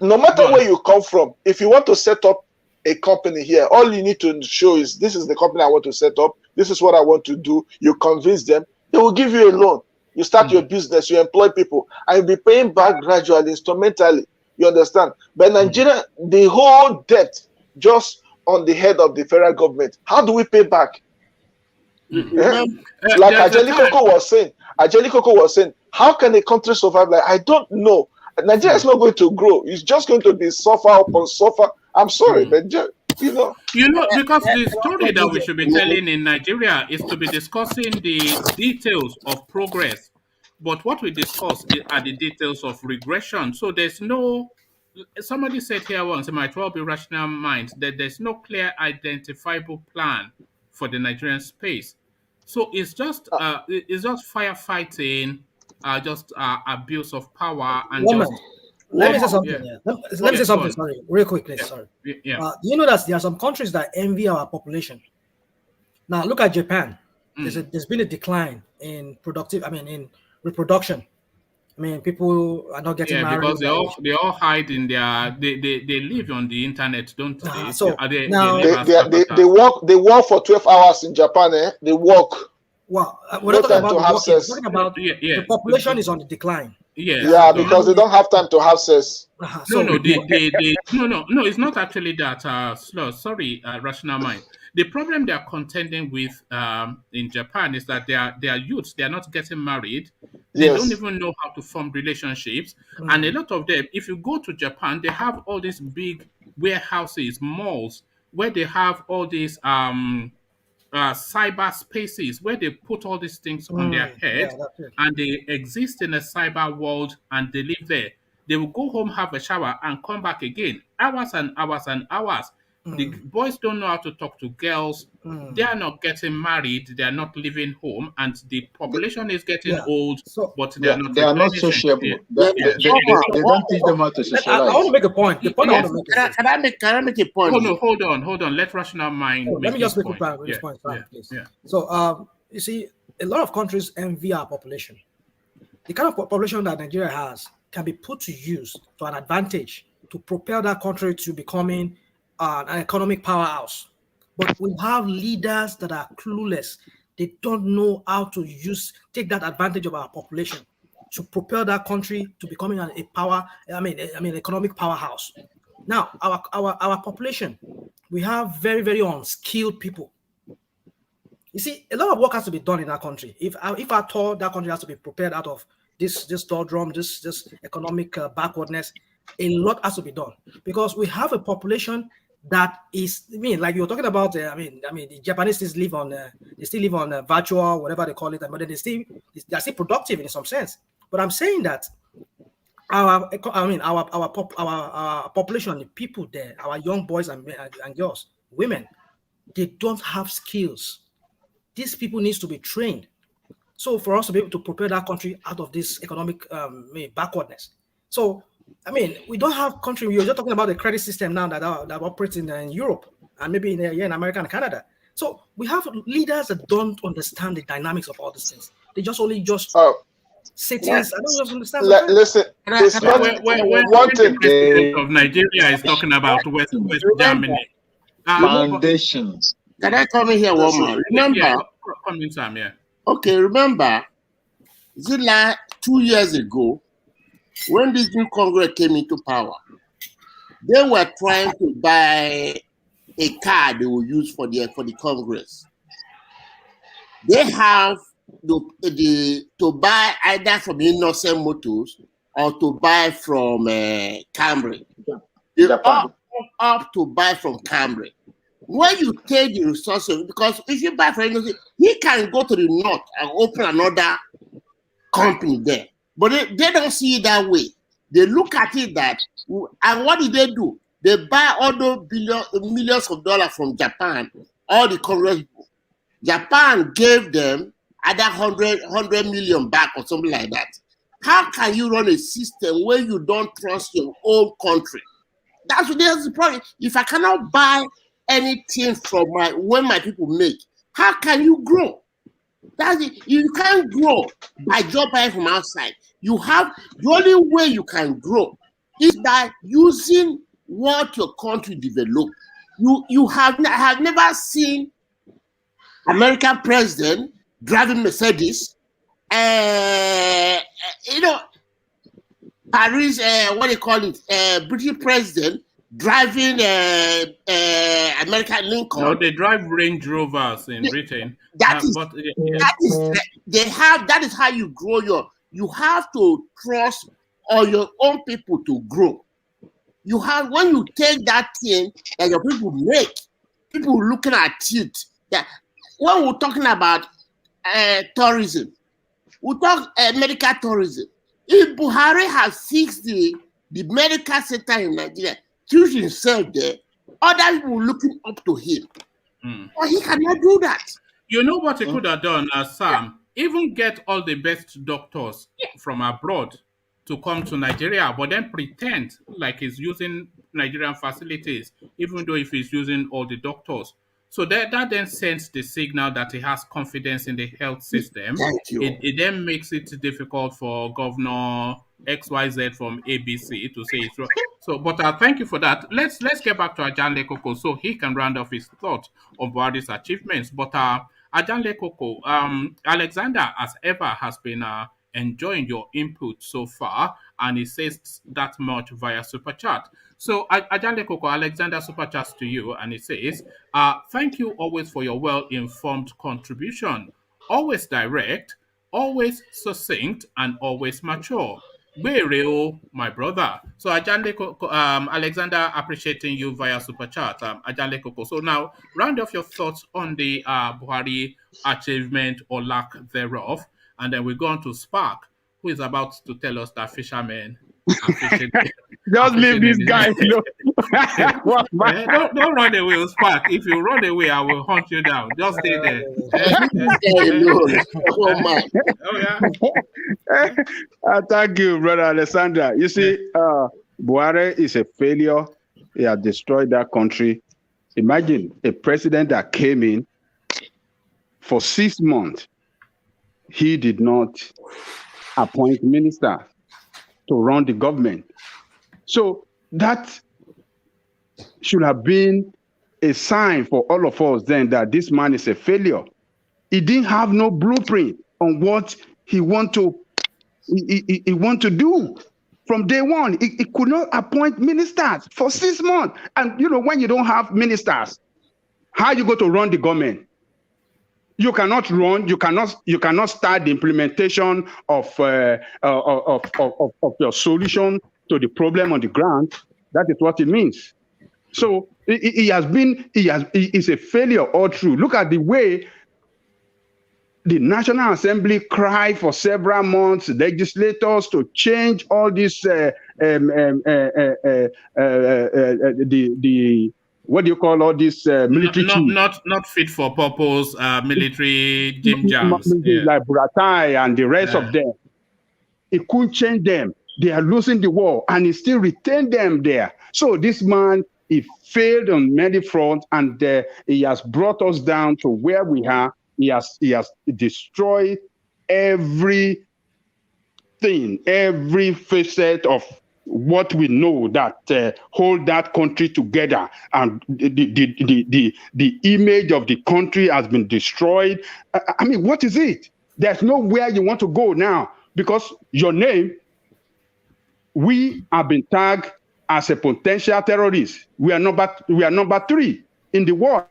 no matter where you come from, if you want to set up a company here, all you need to show is, this is the company I want to set up. This is what I want to do. You convince them. They will give you a loan. You start your business. You employ people, and you'll be paying back gradually, instrumentally. You understand? But Nigeria, the whole debt just on the head of the federal government. How do we pay back? Like Angelico was saying, how can a country survive? Like, I don't know. Nigeria is not going to grow. It's just going to be suffer upon suffer. I'm sorry, but you know, because the story that we should be telling in Nigeria is to be discussing the details of progress, but what we discuss are the details of regression. So there's no. Somebody said here once, it might well be rational minds, that there's no clear identifiable plan for the Nigerian space. So it's just firefighting, just abuse of power, and let me say something. Let me say something. Sorry, real quickly. Sorry. Yeah. You know that there are some countries that envy our population. Now look at Japan. There's been a decline in reproduction. I mean, people are not getting married. Because they all hide in their they live on the internet, don't they? They work for 12 hours in Japan. They work. Well, we're not talking about working. We're talking about the population is on the decline. Yeah, because they don't have time to have sex. No, it's not actually that. Sorry, rational mind. The problem they are contending with in Japan is that they are youths. They are not getting married. They don't even know how to form relationships. And a lot of them, if you go to Japan, they have all these big warehouses, malls, where they have all these cyber spaces where they put all these things on their head, and they exist in a cyber world, and they live there. They will go home, have a shower, and come back again, hours and hours and hours. The boys don't know how to talk to girls. They are not getting married. They are not living home, and the population is getting old. But they are not sociable. They don't teach them how to socialize. I want to make a point. The point I want to make is, can I make a point? Hold on. Let rational mind. Let me just make a point. Please. So, you see, a lot of countries envy our population. The kind of population that Nigeria has can be put to use to an advantage to propel that country to becoming an economic powerhouse. But we have leaders that are clueless. They don't know how to take that advantage of our population to propel that country to becoming economic powerhouse. Now, our population, we have very, very unskilled people. You see, a lot of work has to be done in our country. If at all that country has to be prepared out of this doldrum, this economic backwardness, a lot has to be done, because we have a population that is, like you were talking about. The Japanese still live on virtual, whatever they call it, but they're still productive in some sense. But I'm saying that our population, the people there, our young boys and girls, women, they don't have skills. These people needs to be trained. So for us to be able to prepare that country out of this economic backwardness. So, we don't have country. You're just talking about the credit system now that operates in Europe and maybe in America and Canada. So we have leaders that don't understand the dynamics of all these things. They just sit. I don't just understand. Listen, it's not one thing. The president of Nigeria is talking about West Germany. Foundations. Can I come in here one more? Remember? Come in, Sam. Yeah. Okay, remember, is it like 2 years ago, when this new Congress came into power, they were trying to buy a car they will use for the Congress. They have to buy either from Innocent Motors or to buy from Camry. They up to buy from Camry. When you take the resources, because if you buy from Innocent, he can go to the north and open another company there. But they don't see it that way. They look at it and what did they do? They buy all those millions of dollars from Japan, all the Congress people. Japan gave them either 100 million back or something like that. How can you run a system where you don't trust your own country? That's the problem. If I cannot buy anything from when my people make, how can you grow? That's it. You can't grow by job buying from outside. The only way you can grow is by using what your country developed. I have never seen American president driving Mercedes. Paris, what do you call it? British president driving American Lincoln. No, they drive Range Rovers in Britain. That is how you grow you have to trust all your own people to grow. When you take that thing that your people make, people looking at it. That when we're talking about tourism, we talk medical tourism. If Buhari has fixed the medical center in Nigeria, choose himself there, other people looking up to him. But he cannot do that. You know what he could have done, Sam? Even get all the best doctors from abroad to come to Nigeria, but then pretend like he's using Nigerian facilities, even though if he's using all the doctors. So that then sends the signal that he has confidence in the health system. Thank you. It then makes it difficult for Governor XYZ from ABC to say it's wrong. So, but thank you for that. Let's get back to Ajanle Koko so he can round off his thoughts on Buhari's achievements. But Ajanle Koko, Alexander, as ever, has been enjoying your input so far, and he says that much via Super Chat. So, Ajanle Koko, Alexander Super Chats to you, and he says, thank you always for your well-informed contribution. Always direct, always succinct, and always mature. Real, my brother. So, Ajanle Koko, Alexander, appreciating you via Super Chat. Ajanle Koko. So, now, round off your thoughts on the Buhari achievement or lack thereof. And then we go on to Spark, who is about to tell us that fishermen are fishing. Just leave this guy. Don't run away, Spark. If you run away, I will hunt you down. Just stay there. Oh, man. Oh, yeah. Thank you, brother Alessandra. You see, Buhari is a failure. He has destroyed that country. Imagine a president that came in for 6 months. He did not appoint ministers to run the government. So that should have been a sign for all of us then that this man is a failure. He didn't have no blueprint on what he want to do from day one. He could not appoint ministers for 6 months. And you know, when you don't have ministers, how you go to run the government? You cannot run. You cannot start the implementation of your solution to the problem on the ground. That is what it means. So he is a failure all through. Look at the way the National Assembly cried for several months, legislators to change all this what do you call all this military? Not fit for purpose military Jim Jams. Like Buratai and the rest of them. He couldn't change them. They are losing the war, and he still retained them there. So this man, he failed on many fronts, and he has brought us down to where we are. He has destroyed everything, every facet of what we know that hold that country together, and the image of the country has been destroyed. I mean, what is it? There's nowhere you want to go now because your name, we have been tagged as a potential terrorist. We are number 3 in the world.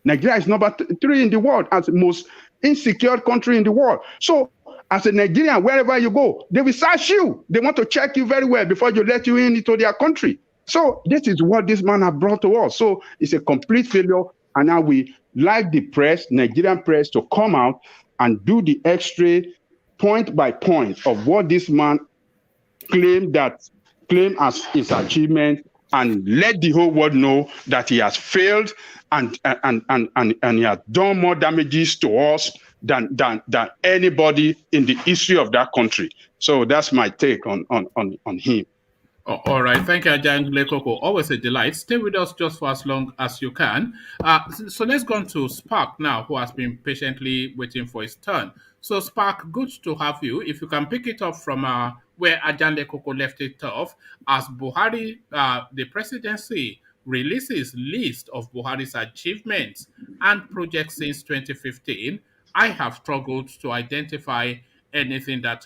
Nigeria is number 3 in the world as the most insecure country in the world. So as a Nigerian, wherever you go, they will search you. They want to check you very well before you let you into their country. So this is what this man has brought to us. So it's a complete failure. And now we like the press, Nigerian press, to come out and do the X-ray point by point of what this man claimed as his achievement and let the whole world know that he has failed and he has done more damages to us than anybody in the history of that country. So that's my take on him. All right. Thank you, Ajan Lekoko. Always a delight. Stay with us just for as long as you can. So let's go on to Spark now, who has been patiently waiting for his turn. So, Spark, good to have you. If you can pick it up from where Ajan Lekoko left it off, as Buhari, the presidency releases list of Buhari's achievements and projects since 2015, I have struggled to identify anything that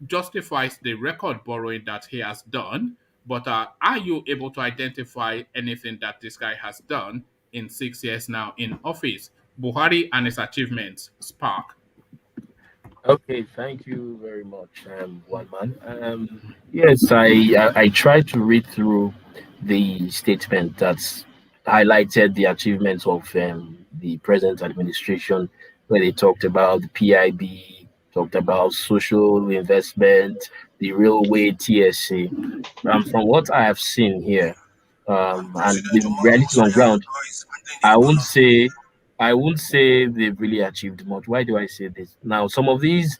justifies the record borrowing that he has done. But are you able to identify anything that this guy has done in 6 years now in office? Buhari and his achievements, Spark. Okay, thank you very much, one man. Yes, I tried to read through the statement that's highlighted the achievements of the present administration, where they talked about the PIB, talked about social investment, the railway TSA. From what I have seen here, and the reality on ground, I won't say I won't say they've really achieved much. Why do I say this? Now, some of these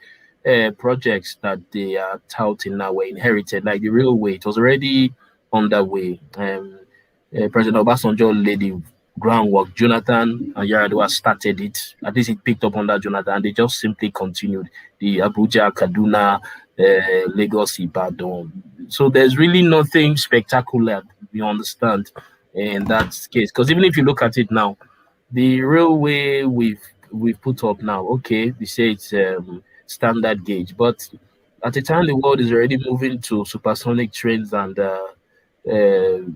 projects that they are touting now were inherited, like the railway. It was already underway. President Obasanjo laid the groundwork. Jonathan and Yaradua started it. At least it picked up under Jonathan, and they just simply continued the Abuja, Kaduna, Lagos, Ibadan. So there's really nothing spectacular, you understand, in that case. Because even if you look at it now, the railway we've put up now, okay, we say it's standard gauge, but at the time the world is already moving to supersonic trains and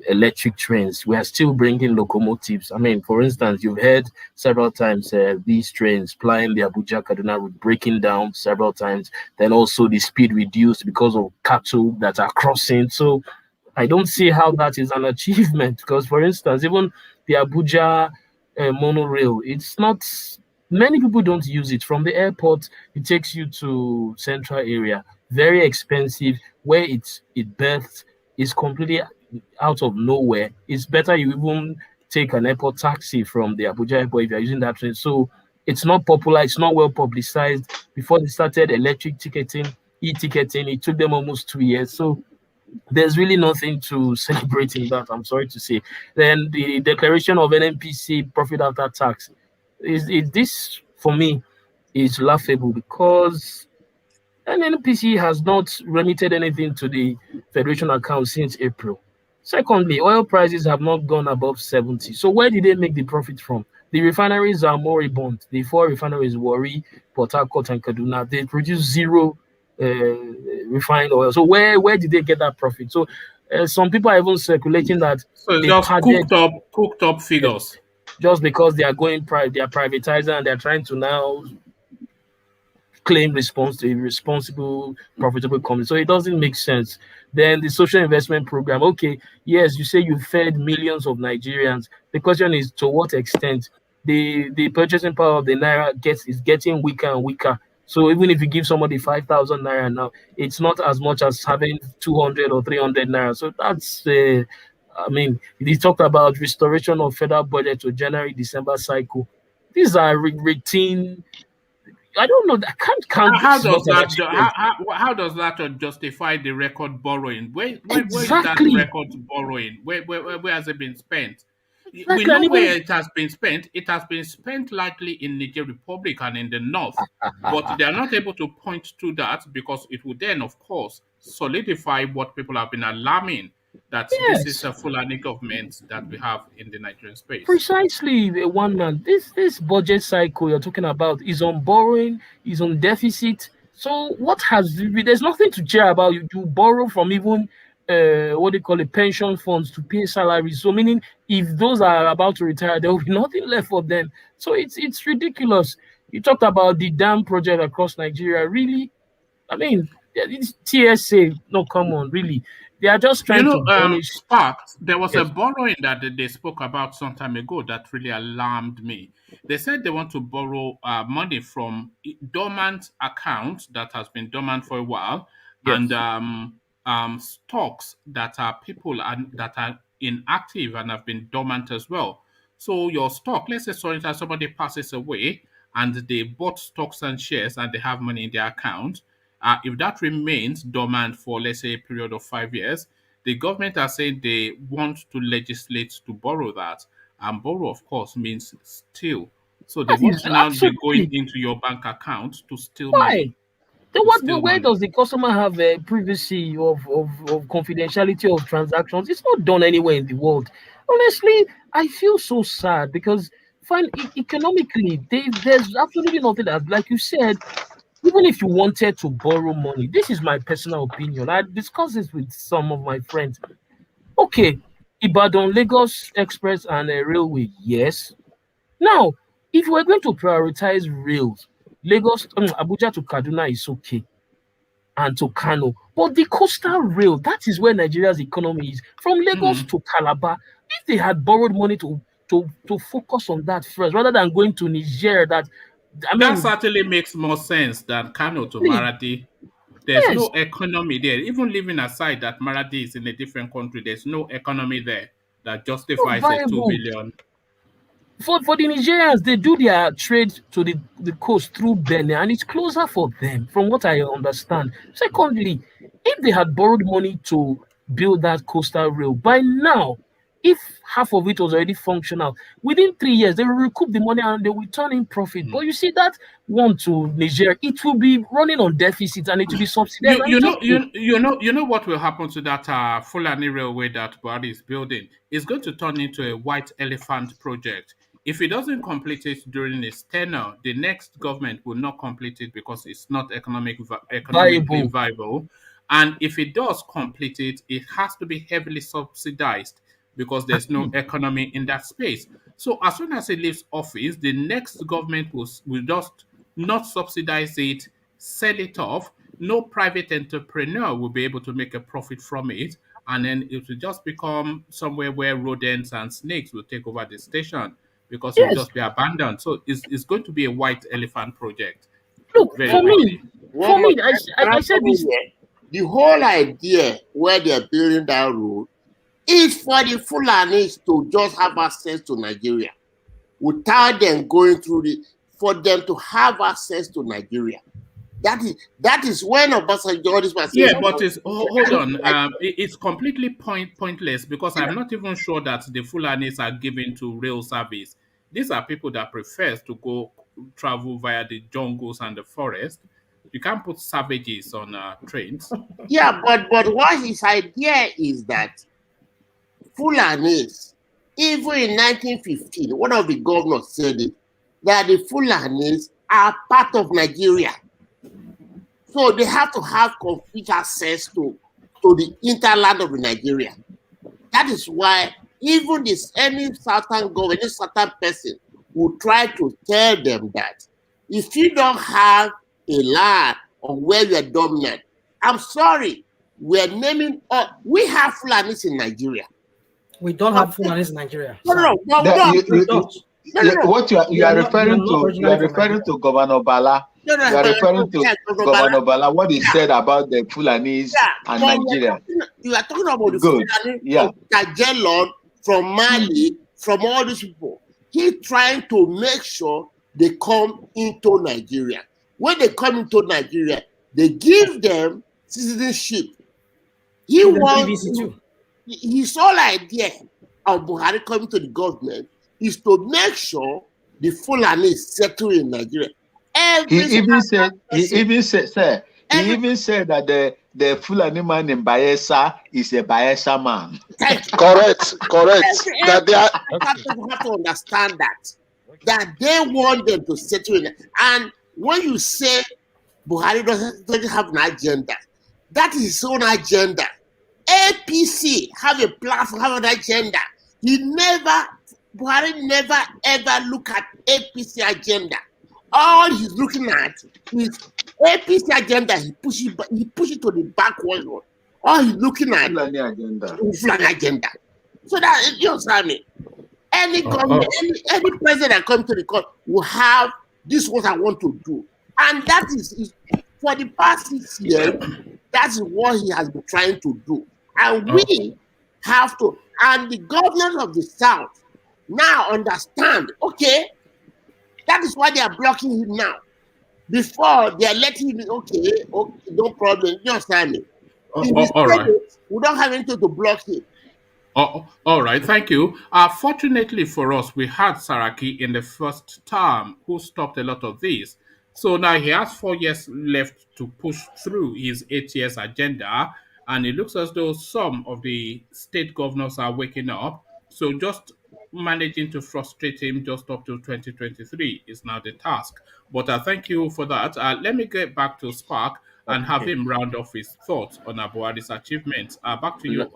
electric trains, we are still bringing locomotives. I mean, for instance, you've heard several times these trains plying the Abuja Kaduna route breaking down several times, then also the speed reduced because of cattle that are crossing. So I don't see how that is an achievement because, for instance, even the Abuja monorail, it's not many people don't use it. From the airport, it takes you to central area, very expensive. Where it berths is completely out of nowhere. It's better you even take an airport taxi from the Abuja airport if you're using that train. So it's not popular, it's not well publicized. Before they started electric ticketing, e-ticketing, it took them almost 2 years. So there's really nothing to celebrate in that, I'm sorry to say. Then the declaration of NNPC profit after tax is this for me is laughable because NNPC has not remitted anything to the Federation account since April. Secondly, oil prices have not gone above 70. So where did they make the profit from? The refineries are moribund. The 4 refineries, Warri, Port Harcourt, and Kaduna, they produce zero refined oil. So where did they get that profit? So some people are even circulating that So they just padded cooked up figures. just because they are going private, they are privatizing and they're trying to now claim responsible, profitable company. So it doesn't make sense. Then the social investment program. Okay, yes, you say you fed millions of Nigerians. The question is to what extent the purchasing power of the naira is getting weaker and weaker. So even if you give somebody 5,000 naira now, it's not as much as having 200 or 300 naira. So that's I mean, they talked about restoration of federal budget to January-December cycle. These are routine. I don't know. I can't count. How This is does not an that achievement. how does that justify the record borrowing? Where is that Exactly. record borrowing? Where has it been spent? We Exactly. And know even where it has been spent. It has been spent largely in Niger Republic and in the north, but they are not able to point to that because it would then, of course, solidify what people have been alarming that this is yes, a Fulani government that we have in the Nigerian space. precisely the one man. This budget cycle you're talking about is on borrowing, is on deficit. So what has there's nothing to cheer about. You borrow from even what they call it pension funds to pay salaries. So meaning if those are about to retire, there will be nothing left for them. So it's ridiculous. You talked about the dam project across Nigeria. Really, I mean, it's TSA. No, come on, really. They are just You trying know, to punish. Sparks, there was a Yes, borrowing that they spoke about some time ago that really alarmed me. They said they want to borrow money from dormant account that has been dormant for a while, and yes. stocks that are people and that are inactive and have been dormant as well. So your stock, let's say somebody passes away and they bought stocks and shares and they have money in their account. If that remains dormant for, let's say, a period of 5 years, the government are saying they want to legislate to borrow that. And borrow, of course, means steal. So they That want is to now be going absolutely into your bank account to steal why. money. Then To steal where money. does the customer have a privacy of confidentiality of transactions? It's not done anywhere in the world. Honestly, I feel so sad because economically, there's absolutely nothing that, like you said, even if you wanted to borrow money, this is my personal opinion. I discussed this with some of my friends. Okay, Ibadan, Lagos Express and a railway, yes. Now, if we're going to prioritize rails, Abuja to Kaduna is okay, and to Kano. But the coastal rail, that is where Nigeria's economy is. From Lagos to Calabar, if they had borrowed money to focus on that first, rather than going to Niger, That certainly makes more sense than Kano to Please. Maradi. There's Yes. no economy there. Even leaving aside that Maradi is in a different country, there's no economy there that justifies a 2 viable. billion. For the Nigerians, they do their trade to the coast through Benin, and it's closer for them, from what I understand. Secondly, if they had borrowed money to build that coastal rail, by now, if half of it was already functional, within 3 years, they will recoup the money and they will turn in profit. But you see that one to Niger, it will be running on deficit and it will be subsidized. You know what will happen to that Fulani railway that Buhari is building? It's going to turn into a white elephant project. If he doesn't complete it during his tenure, the next government will not complete it because it's not economically viable. And if it does complete it, it has to be heavily subsidized because there's no economy in that space. So as soon as he leaves office, the next government will just not subsidize it, sell it off. No private entrepreneur will be able to make a profit from it. And then it will just become somewhere where rodents and snakes will take over the station because it will just be abandoned. So it's going to be a white elephant project. Look, Very for quickly. me, I said this. The whole idea where they're building that road is for the Fulanis to just have access to Nigeria without them going through for them to have access to Nigeria. That is when Obasanjo this was saying. Yeah, but hold on. It's completely pointless because I'm not even sure that the Fulanis are given to rail service. These are people that prefers to go travel via the jungles and the forest. You can't put savages on trains. Yeah, but what his idea is that Fulanis, even in 1915, one of the governors said it, that the Fulanis are part of Nigeria. So they have to have complete access to the interland of Nigeria. That is why even any certain government, any certain person will try to tell them that if you don't have a land on where you are dominant, I'm sorry, we are naming we have Fulanis in Nigeria. We don't have Fulanis in Nigeria. No. What you are referring to Governor Bala. You are referring to Governor Bala, what he said about the Fulanis and Nigeria. You are talking about the Fulani from Tajelon, from Mali, from all these people. He's trying to make sure they come into Nigeria. When they come into Nigeria, they give them citizenship. His whole idea of Buhari coming to the government is to make sure the Fulani settle in Nigeria. He even said that the Fulani man in Bayelsa is a Bayelsa man. Correct. That they have to understand that they want them to settle in. And when you say Buhari doesn't have an agenda, that is his own agenda. APC have a platform, have an agenda. Buhari never ever look at APC agenda. All he's looking at is APC agenda. He push it to the backward one. All he's looking at is Fulani agenda. So that you understand me. Any government, any president that comes to the court will have this is what I want to do. And that is for the past 6 years, That's what he has been trying to do. And we have to, and the governors of the South now understand, okay, that is why they are blocking him now. Before they are letting him, okay, no problem, you understand me? In the Senate, we don't have anything to block him. All right, thank you. Fortunately for us, we had Saraki in the first term who stopped a lot of this. So now he has 4 years left to push through his 8 years agenda, and it looks as though some of the state governors are waking up. So just managing to frustrate him just up to 2023 is now the task. But thank you for that. Let me get back to Spark and have him round off his thoughts on Buhari's achievements. Back to you,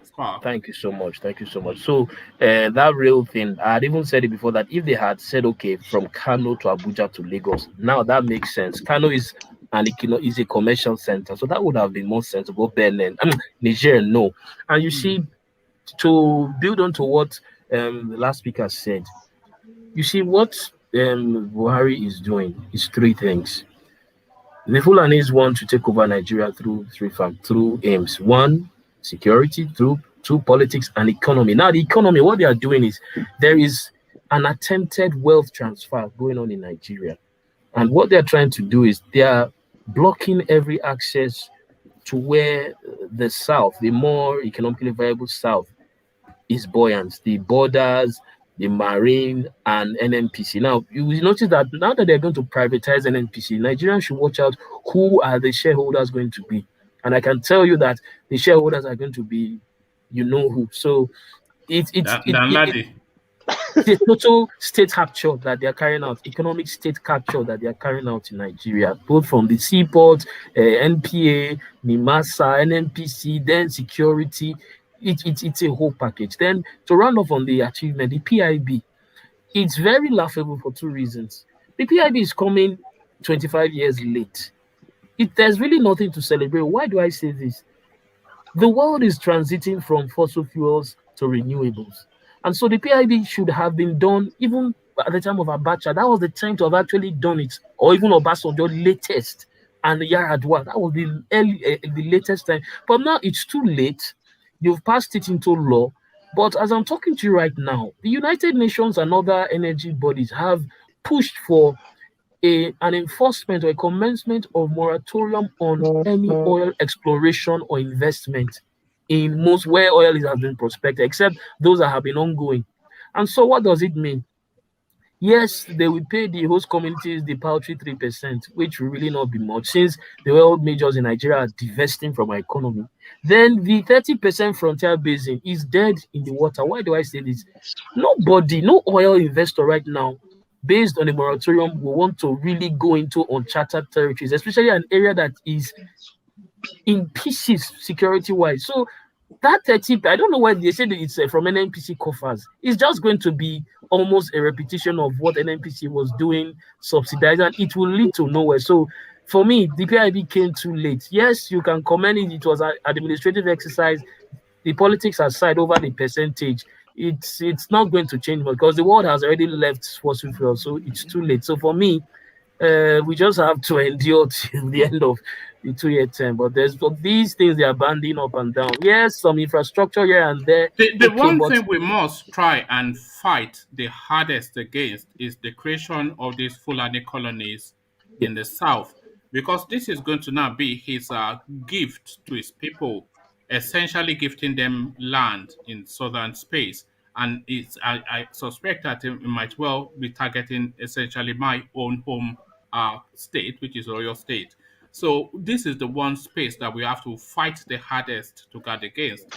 Spark. Thank you so much. Thank you so much. So that real thing, I had even said it before that if they had said, okay, from Kano to Abuja to Lagos, now that makes sense. Kano is a commercial center, so that would have been more sensible. Benin, Niger, no. And you see, to build on to what the last speaker said, you see what Buhari is doing is 3 things. The Fulanis want to take over Nigeria through aims. 1, security, 2, politics, and economy. Now, the economy, what they are doing is there is an attempted wealth transfer going on in Nigeria. And what they're trying to do is they are blocking every access to where the South, the more economically viable South, is buoyant. The borders, the marine, and NNPC. Now, you will notice that now that they're going to privatize NNPC, Nigerians should watch out who are the shareholders going to be. And I can tell you that the shareholders are going to be, you know who. So it's a total state capture that they are carrying out, economic state capture that they are carrying out in Nigeria, both from the seaport, NPA, NIMASA, NNPC, then security. It's a whole package. Then to round off on the achievement, the PIB, it's very laughable for 2 reasons. The PIB is coming 25 years late. There's really nothing to celebrate. Why do I say this? The world is transiting from fossil fuels to renewables. And so the PIB should have been done even at the time of Abacha. That was the time to have actually done it. Or even Obasanjo latest. And Yaradua, that was the latest time. But now it's too late. You've passed it into law. But as I'm talking to you right now, the United Nations and other energy bodies have pushed for an enforcement or a commencement of moratorium on any oil exploration or investment in most where oil has been prospected, except those that have been ongoing. And so what does it mean? Yes, they will pay the host communities the paltry 3%, which will really not be much since the oil majors in Nigeria are divesting from our economy. Then the 30% frontier basin is dead in the water. Why do I say this? Nobody, no oil investor right now, based on a moratorium, will want to really go into uncharted territories, especially an area that is in pieces security-wise. So that 30, I don't know why they said it's from NNPC coffers. It's just going to be almost a repetition of what NNPC was doing, subsidized, and it will lead to nowhere. So for me, the PIB came too late. Yes, you can comment it was an administrative exercise. The politics aside over the percentage, it's not going to change because the world has already left fossil fuel, so it's too late. So for me, we just have to endure till the end of the 2-year term. But these things they are banding up and down. Yes, some infrastructure here and there. The one thing we must try and fight the hardest against is the creation of these Fulani colonies in the south, because this is going to now be his gift to his people, essentially gifting them land in southern space. And I suspect that it might well be targeting essentially my own home state, which is Oyo State. So this is the one space that we have to fight the hardest to guard against.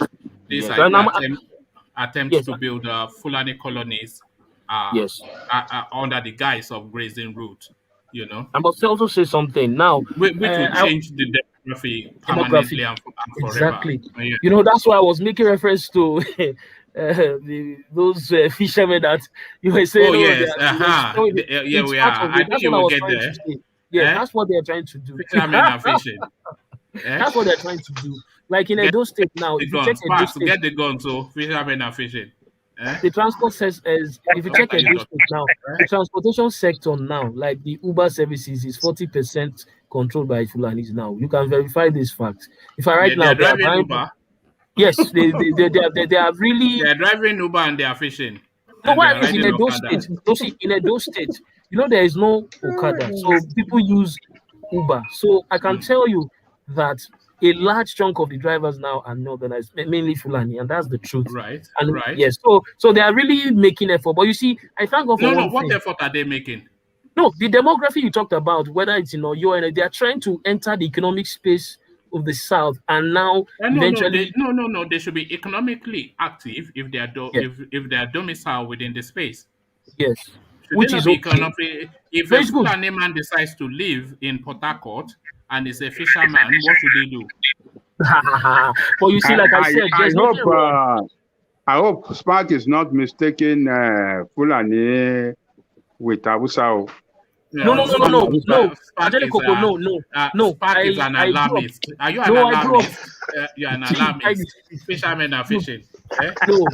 This attempt to build Fulani colonies under the guise of grazing route, you know. I must also say something now. Which will change the demography permanently and forever. Exactly. Yeah. You know, that's why I was making reference to those fishermen that you were saying. Oh, yes. Yeah, we are. I think you will get there. Yeah, that's what they're trying to do. Fishermen are fishing. That's what they're trying to do. Like in Edo State now, if you check Edo State, get the gun, so fishermen are fishing. The transport says, if you check Edo State now, the transportation sector now, like the Uber services, is 40% controlled by Fulanis now. You can verify this fact. If I right now They're they are driving buying, Uber. yes, they are really. They're driving Uber and they are fishing. No, And they what are is in riding Edo Okada. State? You see, in Edo State, there is no Okada, so people use Uber. So I can tell you that a large chunk of the drivers now are northernized, mainly Fulani, and that's the truth. Right, And right. yes, so they are really making effort. But you see, I thank God for one What thing. effort are they making? No, the demography you talked about, whether it's they are trying to enter the economic space of the South, and now eventually, they should be economically active if they are if they are domiciled within the space. yes, Should which they is not be okay. economically? If No, a it's good. Fulani man decides to live in Port Harcourt and is a fisherman, what should they do? But you see, like I said, there's nothing wrong. I hope Spark is not mistaken Fulani with Awusa. No. Adelekoko, no. Spark is an alarmist. Are you an alarmist? You're an alarmist. Fishermen are fishing. No.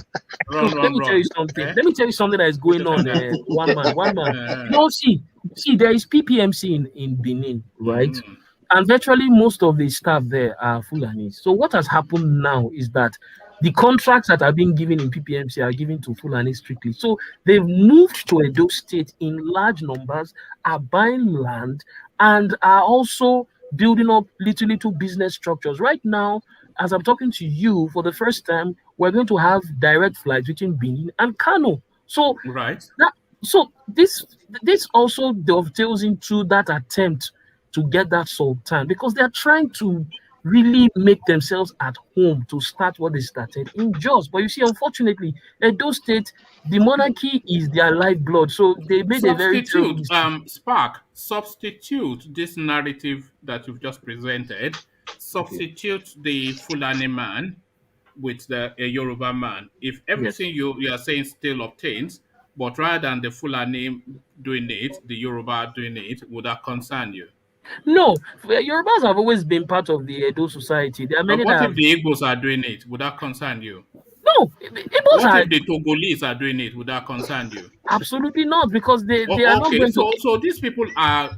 Let me tell you something. Let me tell you something that is going on. One man. See, there is PPMC in Benin, right? And virtually most of the staff there are Fulani. So what has happened now is that the contracts that are being given in PPMC are given to Fulani strictly. So they've moved to Edo State in large numbers, are buying land, and are also building up little business structures. Right now, as I'm talking to you, for the first time, we're going to have direct flights between Benin and Kano. So this also dovetails into that attempt to get that sultan, because they're trying to really make themselves at home to start what they started in Jos. But you see, unfortunately, Edo State, the monarchy is their lifeblood. So they made a very terrible mistake. Spark, substitute this narrative that you've just presented, substitute the Fulani man with a Yoruba man. If everything you are saying still obtains, but rather than the Fulani doing it, the Yoruba doing it, would that concern you? No, Yorubas have always been part of the Edo society. There are many. What if the Igbos are doing it? Would that concern you? No, if the Togolese are doing it? Would that concern you? Absolutely not, because they are not going to. So these people are,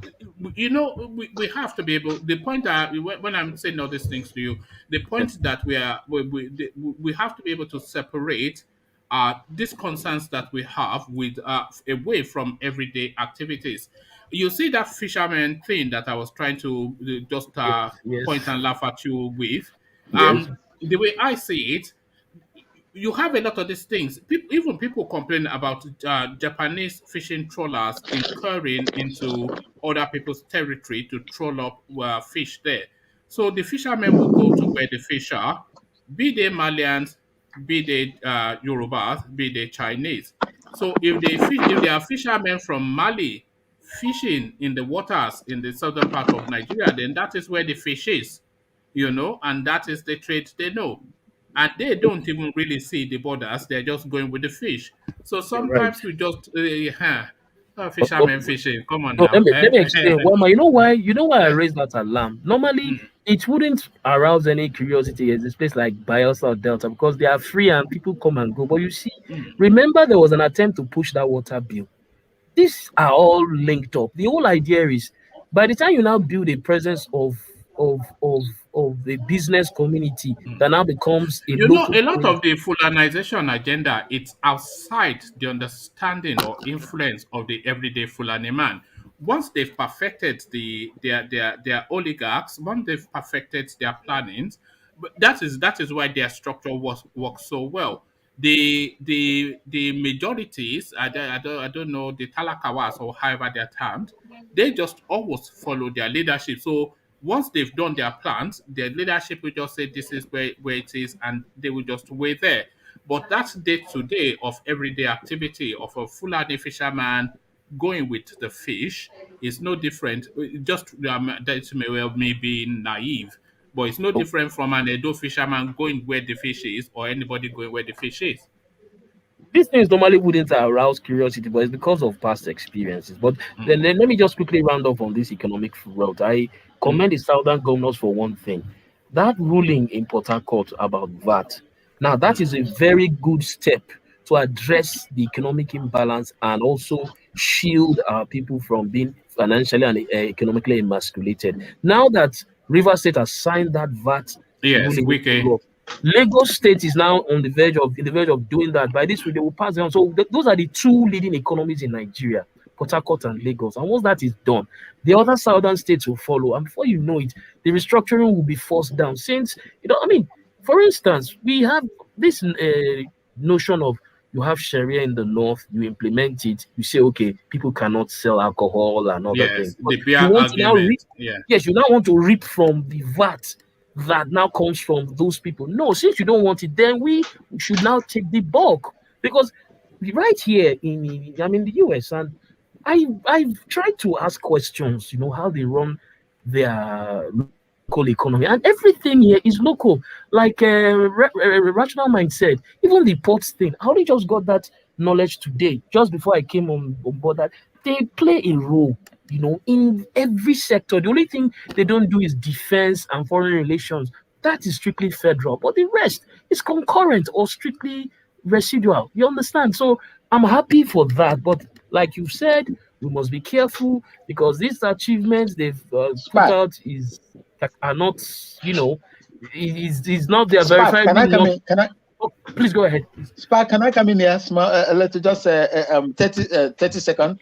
we have to be able. The point that when I'm saying all these things to you, the point that we have to be able to separate these concerns that we have with away from everyday activities. You see that fisherman thing that I was trying to just point and laugh at you with. The way I see it, you have a lot of these things. Even people complain about Japanese fishing trawlers incurring into other people's territory to troll up fish there. So the fishermen will go to where the fish are, be they Malians, be they Yorubas, be they Chinese. So if they are fishermen from Mali fishing in the waters in the southern part of Nigeria, then that is where the fish is, and that is the trade they know. And they don't even really see the borders, they're just going with the fish. So sometimes we just fishermen fishing. Come on now. Let me explain. You know why I raised that alarm? Normally, it wouldn't arouse any curiosity in this place like Bayelsa or Delta, because they are free and people come and go. But you see, remember there was an attempt to push that water bill. These are all linked up. The whole idea is, by the time you now build a presence of the business community that now becomes a lot of the Fulanization agenda, it's outside the understanding or influence of the everyday Fulani man. Once they've perfected their oligarchs, once they've perfected their plannings, that is why their structure works so well. The majorities, I don't know, the Talakawas or however they're termed, they just always follow their leadership. So once they've done their plans, their leadership will just say this is where it is, and they will just wait there. But that day-to-day of everyday activity of a Fulani fisherman going with the fish is no different. Just that may well be naive, but it's no different from an Edo fisherman going where the fish is, or anybody going where the fish is. These things normally wouldn't arouse curiosity, but it's because of past experiences. But then let me just quickly round off on this economic route. I commend the southern governors for one thing. That ruling in Port Harcourt about VAT. Now, that is a very good step to address the economic imbalance and also shield our people from being financially and economically emasculated. Now that Rivers State has signed that VAT ruling law, Lagos State is now on the verge of doing that. By this week, they will pass it on. So those are the two leading economies in Nigeria, Port Harcourt and Lagos. And once that is done, the other southern states will follow. And before you know it, the restructuring will be forced down. Since, for instance, we have this notion of you have Sharia in the north, you implement it, you say, okay, people cannot sell alcohol and other things. You now want to reap from the VAT that now comes from those people. No, since you don't want it, then we should now take the bulk. Because right here in the US, and I've tried to ask questions, how they run their local economy, and everything here is local. Like Rational Mind said, even the ports thing, I only just got that knowledge today, just before I came on board, that they play a role, in every sector. The only thing they don't do is defense and foreign relations. That is strictly federal, but the rest is concurrent or strictly residual. You understand? So I'm happy for that, but like you said, we must be careful, because these achievements they've put out are not, is not their verified. Can I? Oh, please go ahead. Spark, can I come in here? Let's just 30 seconds.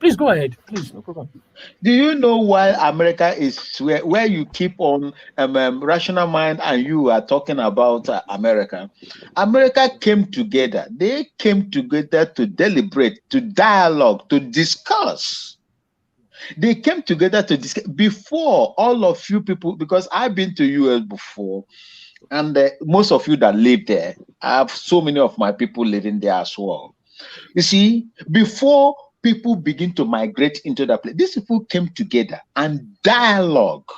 Please go ahead. Please, no problem. Do you know why America is where you keep on Rational Mind and you are talking about America? America came together. They came together to deliberate, to dialogue, to discuss. They came together to discuss before all of you people, because I've been to US before, and most of you that live there, I have so many of my people living there as well. You see, before people begin to migrate into that place, these people came together and dialogue.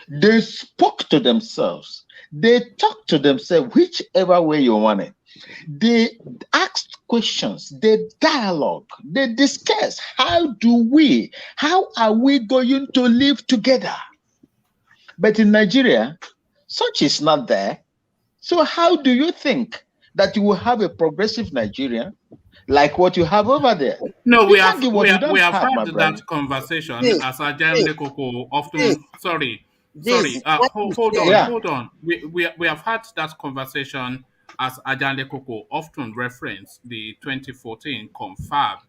They spoke to themselves. They talked to themselves, whichever way you want it. They asked questions. They dialogue. They discuss. How are we going to live together? But in Nigeria, such is not there. So how do you think that you will have a progressive Nigeria like what you have over there? No, we have had that conversation as Ajahn Lekoko often. Hold on. We have had that conversation as Ajahn Lekoko often referenced the 2014 confab.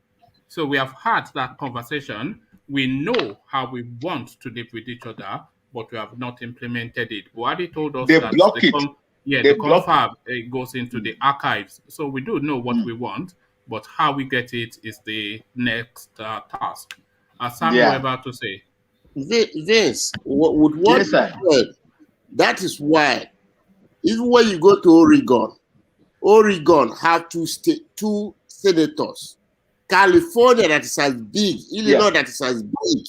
So we have had that conversation. We know how we want to live with each other, but we have not implemented it. Buhari told us they that block it. the confab goes into the archives. So we do know what we want, but how we get it is the next task. Sam, you were about to say. This, with what you said, that is why, even when you go to Oregon have two senators. California, that is as big. Illinois, that is as big.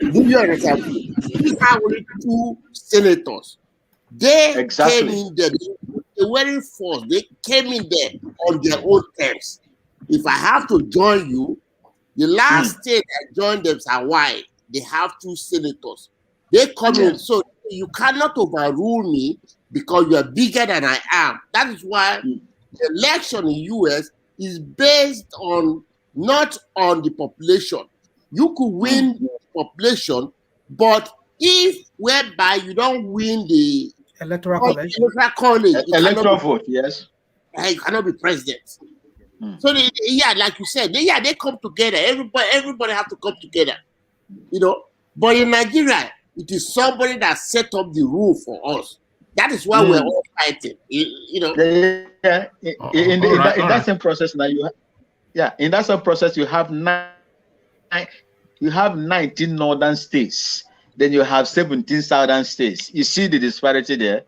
New York, that is as big. We have only two senators. They came in there. They weren't forced. They came in there on their own terms. If I have to join you, the last state I joined them is Hawaii. They have two senators. They come in. So you cannot overrule me because you are bigger than I am. That is why the election in US is based on not on the population. You could win the population, but if whereby you don't win the electoral college, electoral vote, yes, you cannot be president. So like you said, they come together. Everybody have to come together, But in Nigeria, it is somebody that set up the rule for us. That is why we're all fighting. In that same process now, in that same process you have 19 northern states. Then you have 17 southern states. You see the disparity there.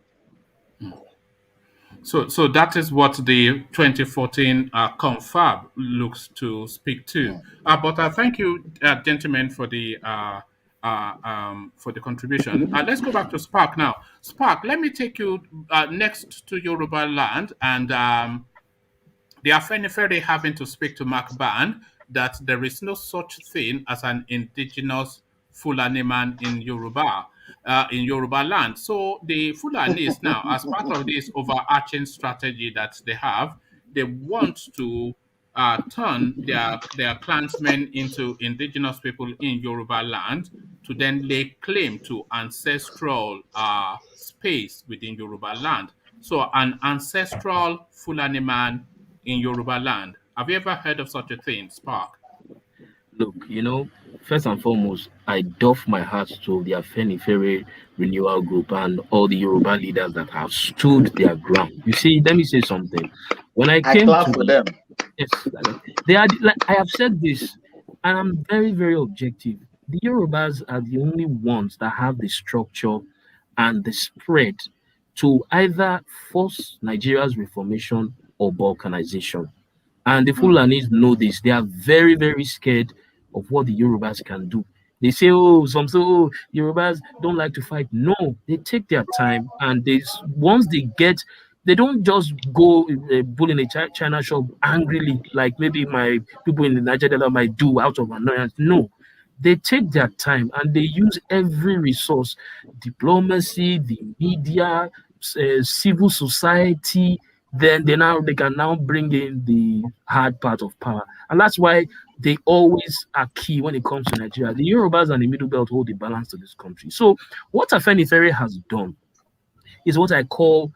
So that is what the 2014 confab looks to speak to. But thank you, gentlemen, for the contribution. Let's go back to Spark now. Spark, let me take you next to Yorubaland and the Afenifere having to speak to MACBAN that there is no such thing as an indigenous Fulani man in Yorubaland. So the Fulanis now, as part of this overarching strategy that they have, they want to turn their clansmen into indigenous people in Yorubaland to then lay claim to ancestral space within Yorubaland. So an ancestral Fulani man in Yorubaland. Have you ever heard of such a thing, Spark? Look, first and foremost, I doff my hat to the Afenifere renewal group and all the Yoruba leaders that have stood their ground. You see, let me say something. When I came clap to for them. Yes, they are. Like I have said this, and I'm very, very objective. The Yorubas are the only ones that have the structure and the spread to either force Nigeria's reformation or balkanization. And the Fulanis know this. They are very, very scared of what the Yorubas can do. They say, Yorubas don't like to fight. No, they take their time, and once they don't just go bull in a China shop angrily, like maybe my people in the Niger Delta might do out of annoyance. No, they take their time and they use every resource, diplomacy, the media, civil society. Then they can now bring in the hard part of power. And that's why they always are key when it comes to Nigeria. The Yorubas and the Middle Belt hold the balance to this country. So what Afenifere has done is what I call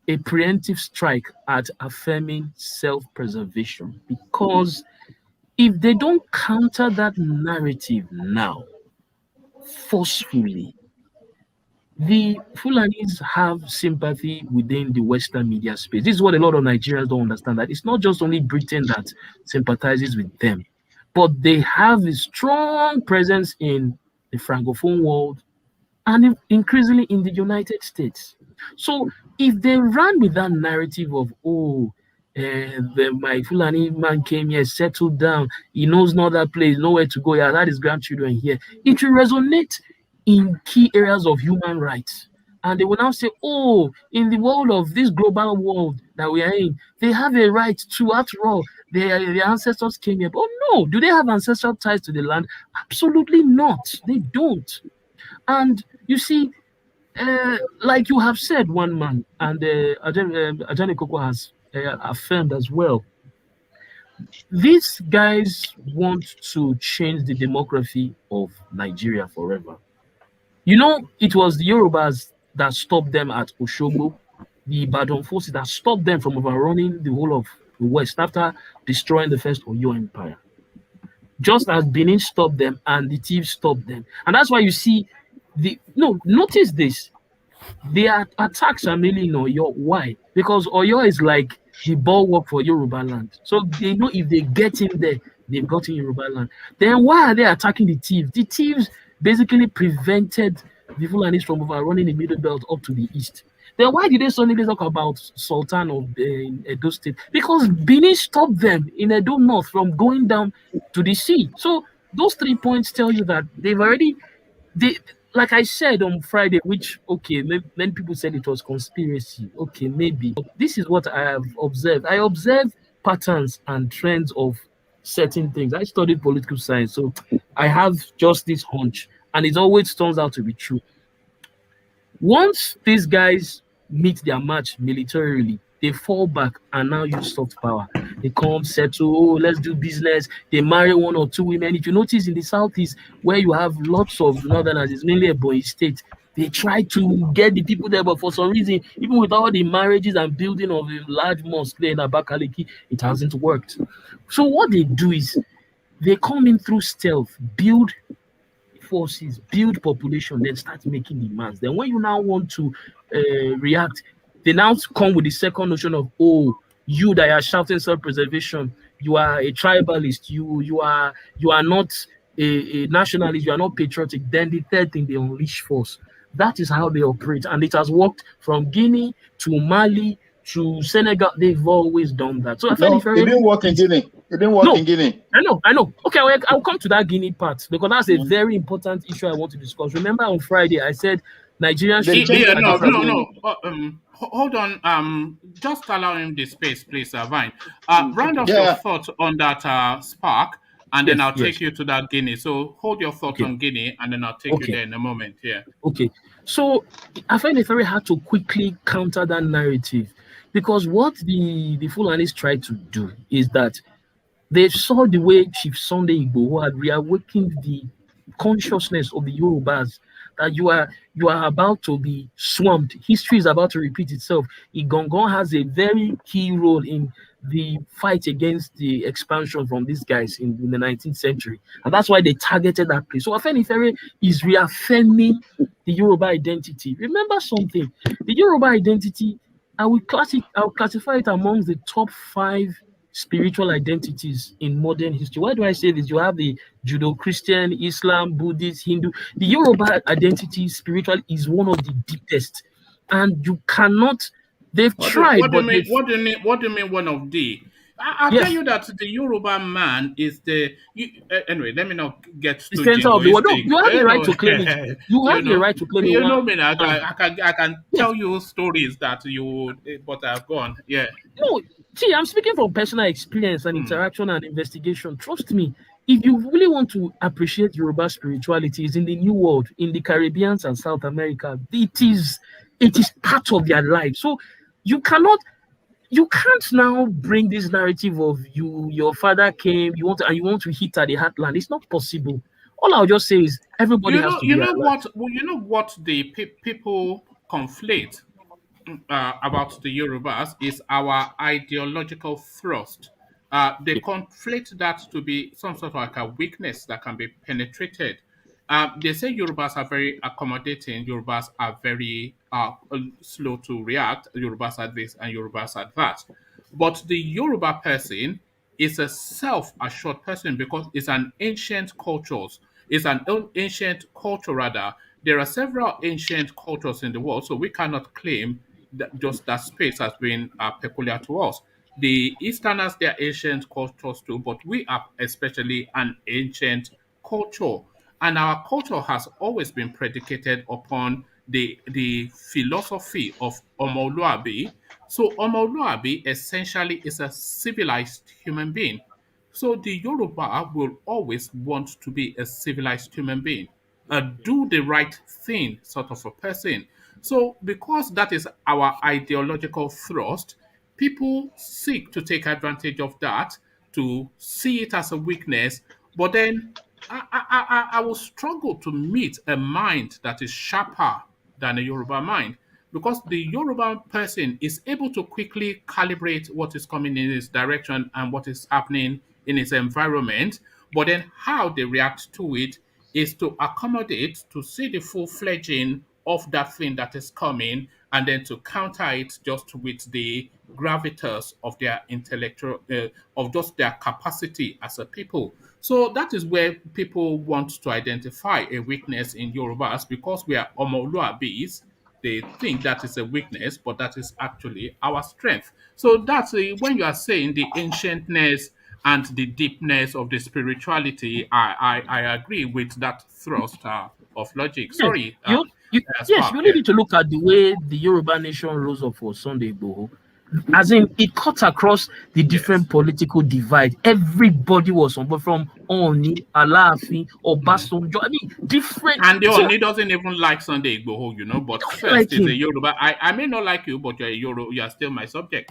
a preemptive strike at affirming self-preservation, because if they don't counter that narrative now forcefully, the Fulanis have sympathy within the Western media space. This is what a lot of Nigerians don't understand, that it's not just only Britain that sympathizes with them, but they have a strong presence in the Francophone world and increasingly in the United States. So if they run with that narrative of, my Fulani man came here, settled down, he knows no other place, nowhere to go, he has had his grandchildren here, it will resonate in key areas of human rights. And they will now say, in the world of this global world that we are in, they have a right to, after all, their ancestors came here. But no, do they have ancestral ties to the land? Absolutely not. They don't. And you see, like you have said, one man, and Ajani Koko has affirmed as well, these guys want to change the demography of Nigeria forever. It was the Yorubas that stopped them at Oshogo, the Ibadan forces that stopped them from overrunning the whole of the West after destroying the first Oyo Empire. Just as Benin stopped them and the thieves stopped them. And that's why you see notice this. Their attacks are mainly in Oyo. Why? Because Oyo is like the bulwark for Yorubaland. So they know if they get in there, they've got in Yorubaland. Then why are they attacking the thieves? The thieves basically prevented the Fulanis from overrunning the Middle Belt up to the east. Then why did they suddenly talk about Sultan of Edo State? Because Benin stopped them in Edo North from going down to the sea. So those 3 points tell you that like I said on Friday, which, many people said it was conspiracy. Okay, maybe. But this is what I have observed. I observe patterns and trends of certain things. I studied political science, so I have just this hunch, and it always turns out to be true. Once these guys meet their match militarily, they fall back and now use soft power. They come, settle, let's do business. They marry 1 or 2 women. If you notice in the Southeast, where you have lots of Northerners, it's mainly a boy state, they try to get the people there, but for some reason, even with all the marriages and building of a large mosque there in Abakaliki, it hasn't worked. So what they do is they come in through stealth, build forces, build population, then start making demands. Then when you now want to react, they now come with the second notion of, you that are shouting self-preservation, you are a tribalist, you are not a nationalist, you are not patriotic. Then the third thing, they unleash force. That is how they operate, and it has worked from Guinea to Mali to Senegal. They've always done that. So it didn't work in Guinea. It didn't work in Guinea. I know. Okay, I'll come to that Guinea part, because that's a very important issue I want to discuss. Remember on Friday I said Nigerians should hold on. Just allow him the space, please, Vine. Round off your thoughts on that Spark, and then I'll take you to that Guinea. So hold your thoughts on Guinea, and then I'll take you there in a moment. Yeah. Okay. So Afenifere had to quickly counter that narrative, because what the Fulanis tried to do is that They saw the way Chief Sunday Igboho had reawakened the consciousness of the Yorubas that you are about to be swamped. History is about to repeat itself. Igongon has a very key role in the fight against the expansion from these guys in the 19th century. And that's why they targeted that place. So Afenifere is reaffirming the Yoruba identity. Remember something, the Yoruba identity, I will classify it amongst the top 5 spiritual identities in modern history. Why do I say this? You have the Judo-Christian, Islam, Buddhist, Hindu. The Yoruba identity spiritual is one of the deepest, and you cannot. They've tried, what do but you mean? What do you mean? What do you mean? One of the? I'll yes, tell you that the Yoruba man is the. Anyway, let me not get the too center of the world. No, jingoistic. you have the right to claim it. You have the right to claim it. You know me. I can Yes. tell you stories that you, but I've gone. Yeah. No, see, I'm speaking from personal experience and interaction and investigation. Trust me, if you really want to appreciate Yoruba spirituality, is in the New World, in the Caribbean and South America. It is part of their life. So you can't now bring this narrative of your father came, you want to hit at the heartland. It's not possible. All I'll just say is everybody has to You be know alive. what? Well, you know what the people conflate about the Yorubas is our ideological thrust. They conflate that to be some sort of like a weakness that can be penetrated. They say Yorubas are very accommodating, Yorubas are very slow to react, Yorubas are this and Yorubas are that. But the Yoruba person is a self-assured person because it's an ancient culture. It's an ancient culture rather. There are several ancient cultures in the world, so we cannot claim that just that space has been peculiar to us. The Easterners, they are ancient cultures too, but we are especially an ancient culture. And our culture has always been predicated upon the philosophy of Omoluabi. So Omoluabi essentially is a civilized human being. So the Yoruba will always want to be a civilized human being, a do the right thing sort of a person. So because that is our ideological thrust, people seek to take advantage of that to see it as a weakness. But then I will struggle to meet a mind that is sharper than a Yoruba mind because the Yoruba person is able to quickly calibrate what is coming in his direction and what is happening in his environment. But then how they react to it is to accommodate, to see the full fledging of that thing that is coming, and then to counter it just with the gravitas of their intellectual, of just their capacity as a people. So that is where people want to identify a weakness in Yorubas because we are Omoluabis. They think that is a weakness, but that is actually our strength. So that's when you are saying the ancientness and the deepness of the spirituality, I agree with that thrust of logic. Yes, Sorry, yes, you Spark. only Yeah. need to look at the way the Yoruba nation rose up for Sunday Igboho. As in, it cut across the Yes. different political divide. Everybody was on board from Oni, Alaafin, Obasanjo. I mean, different. And the So Oni doesn't even like Sunday Igboho, but I like first is a him. Yoruba. I may not like you, but you're a you are still my subject.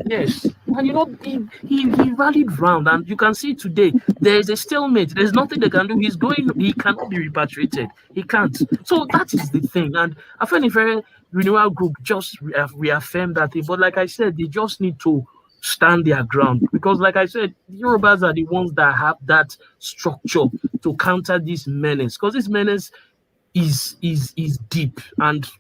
Yes, and he rallied round, and you can see today there is a stalemate. There's nothing they can do. He's going. He cannot be repatriated. He can't. So that is the thing. And I find a very renewal group just reaffirmed that thing. But like I said, they just need to stand their ground because, like I said, the Yorubas are the ones that have that structure to counter this menace. Because this menace is deep, and